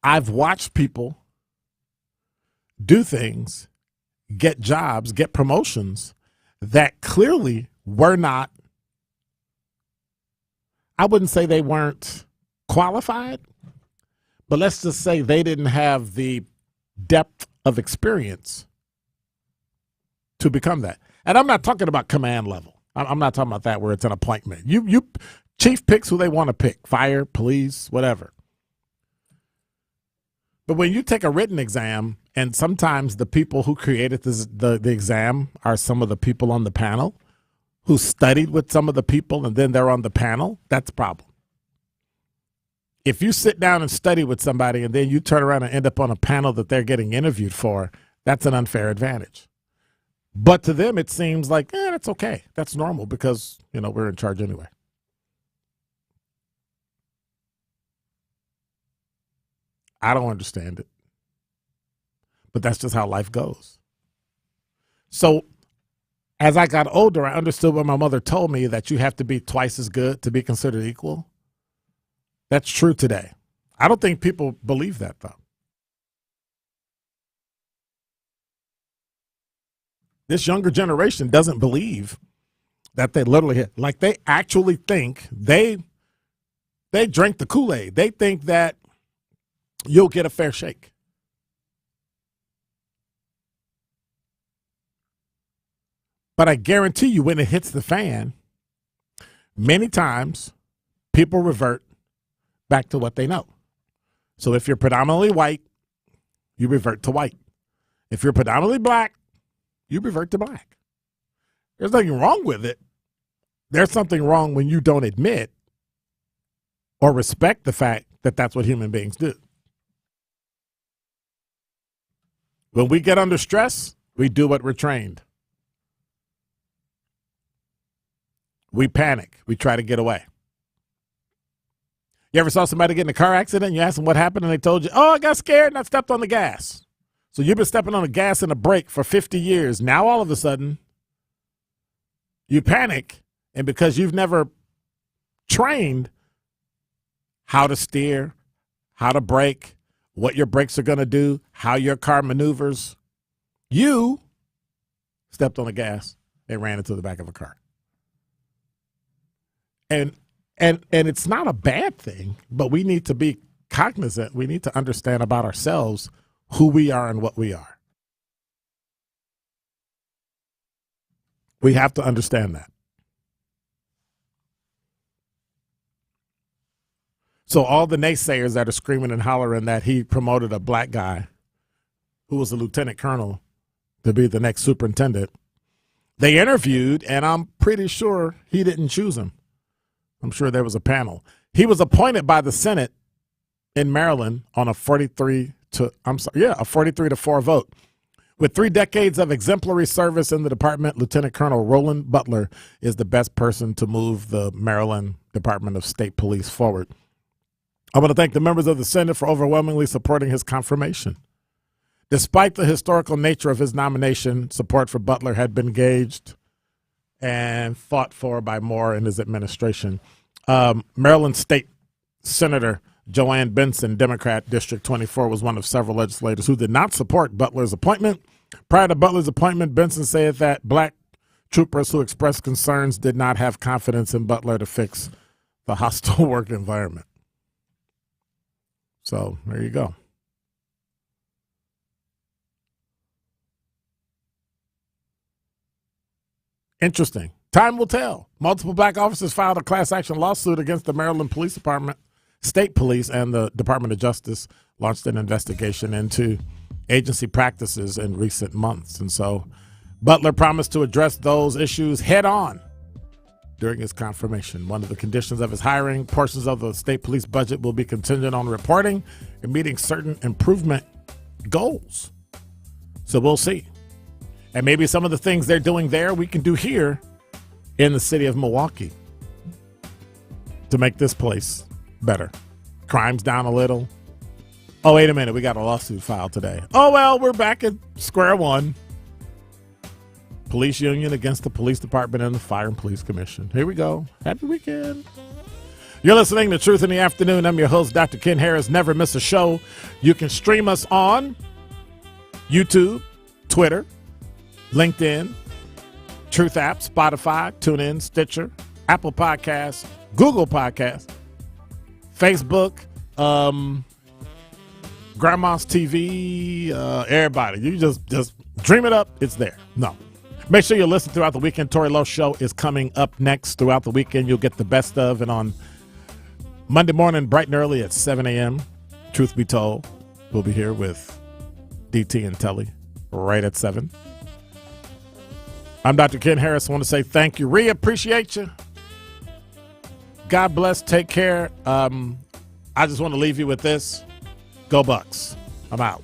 Speaker 7: I've watched people do things, get jobs, get promotions that clearly were not, I wouldn't say they weren't qualified, but let's just say they didn't have the depth of experience to become that. And I'm not talking about command level. I'm not talking about that where it's an appointment. You chief picks who they want to pick, fire, police, whatever. But when you take a written exam, and sometimes the people who created the exam are some of the people on the panel who studied with some of the people and then they're on the panel, that's a problem. If you sit down and study with somebody and then you turn around and end up on a panel that they're getting interviewed for, that's an unfair advantage. But to them, it seems like, that's okay. That's normal because, we're in charge anyway. I don't understand it. But that's just how life goes. So as I got older, I understood what my mother told me, that you have to be twice as good to be considered equal. That's true today. I don't think people believe that, though. This younger generation doesn't believe that they literally, like they actually think they drink the Kool-Aid. They think that you'll get a fair shake. But I guarantee you when it hits the fan, many times people revert back to what they know. So if you're predominantly white, you revert to white. If you're predominantly black, you revert to black. There's nothing wrong with it. There's something wrong when you don't admit or respect the fact that that's what human beings do. When we get under stress, we do what we're trained. We panic. We try to get away. You ever saw somebody get in a car accident and you ask them what happened and they told you, I got scared and I stepped on the gas. So you've been stepping on the gas and the brake for 50 years. Now all of a sudden, you panic, and because you've never trained how to steer, how to brake, what your brakes are going to do, how your car maneuvers, you stepped on the gas and ran into the back of a car. And it's not a bad thing, but we need to be cognizant. We need to understand about ourselves who we are and what we are. We have to understand that. So all the naysayers that are screaming and hollering that he promoted a black guy who was a lieutenant colonel to be the next superintendent, they interviewed, and I'm pretty sure he didn't choose him. I'm sure there was a panel. He was appointed by the Senate in Maryland on a 43 to 4 vote. With 3 decades of exemplary service in the department, Lieutenant Colonel Roland Butler is the best person to move the Maryland Department of State Police forward. I want to thank the members of the Senate for overwhelmingly supporting his confirmation. Despite the historical nature of his nomination, support for Butler had been gauged and fought for by Moore and his administration. Maryland State Senator Joanne Benson, Democrat, District 24, was one of several legislators who did not support Butler's appointment. Prior to Butler's appointment, Benson said that black troopers who expressed concerns did not have confidence in Butler to fix the hostile work environment. So there you go. Interesting. Time will tell. Multiple black officers filed a class action lawsuit against the Maryland Police Department. State Police and the Department of Justice launched an investigation into agency practices in recent months. And so Butler promised to address those issues head on during his confirmation. One of the conditions of his hiring, portions of the state police budget will be contingent on reporting and meeting certain improvement goals. So we'll see. And maybe some of the things they're doing there we can do here in the city of Milwaukee to make this place better. Crime's down a little. Oh, wait a minute. We got a lawsuit filed today. Oh, well, we're back at square one. Police union against the police department and the Fire and Police Commission. Here we go. Happy weekend. You're listening to Truth in the Afternoon. I'm your host, Dr. Ken Harris. Never miss a show. You can stream us on YouTube, Twitter, LinkedIn, Truth app, Spotify, TuneIn, Stitcher, Apple Podcasts, Google Podcasts, Facebook, Grandma's TV, everybody. You just dream it up. It's there. No. Make sure you listen throughout the weekend. Tory Lowe Show is coming up next throughout the weekend. You'll get the best of. And on Monday morning, bright and early at 7 a.m., Truth Be Told, we'll be here with DT and Telly right at 7. I'm Dr. Ken Harris. I want to say thank you. Appreciate you. God bless. Take care. I just want to leave you with this. Go Bucks. I'm out.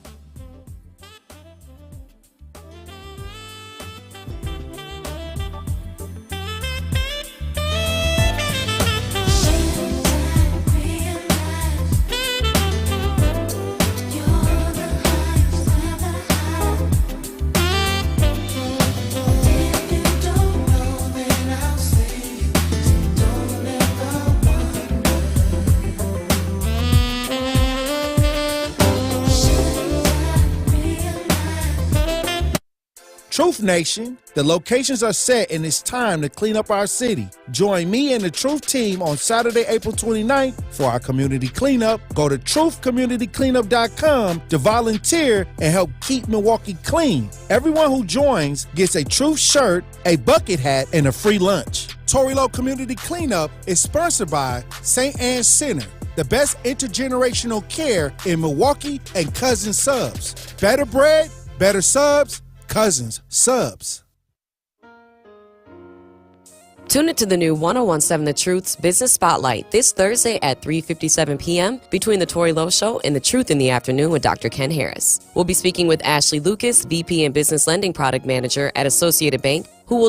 Speaker 27: Truth Nation, the locations are set and it's time to clean up our city. Join me and the Truth team on Saturday, April 29th for our community cleanup. Go to truthcommunitycleanup.com to volunteer and help keep Milwaukee clean. Everyone who joins gets a Truth shirt, a bucket hat, and a free lunch. Tory Lowe Community Cleanup is sponsored by St. Anne's Center, the best intergenerational care in Milwaukee, and Cousins Subs. Better bread, better subs, Cousins Subs.
Speaker 10: Tune into the new 1017 The Truth's Business Spotlight this Thursday at 3:57 p.m. between The Tory Lowe Show and The Truth in the Afternoon with Dr. Ken Harris. We'll be speaking with Ashley Lucas, VP and Business Lending Product Manager at Associated Bank, who will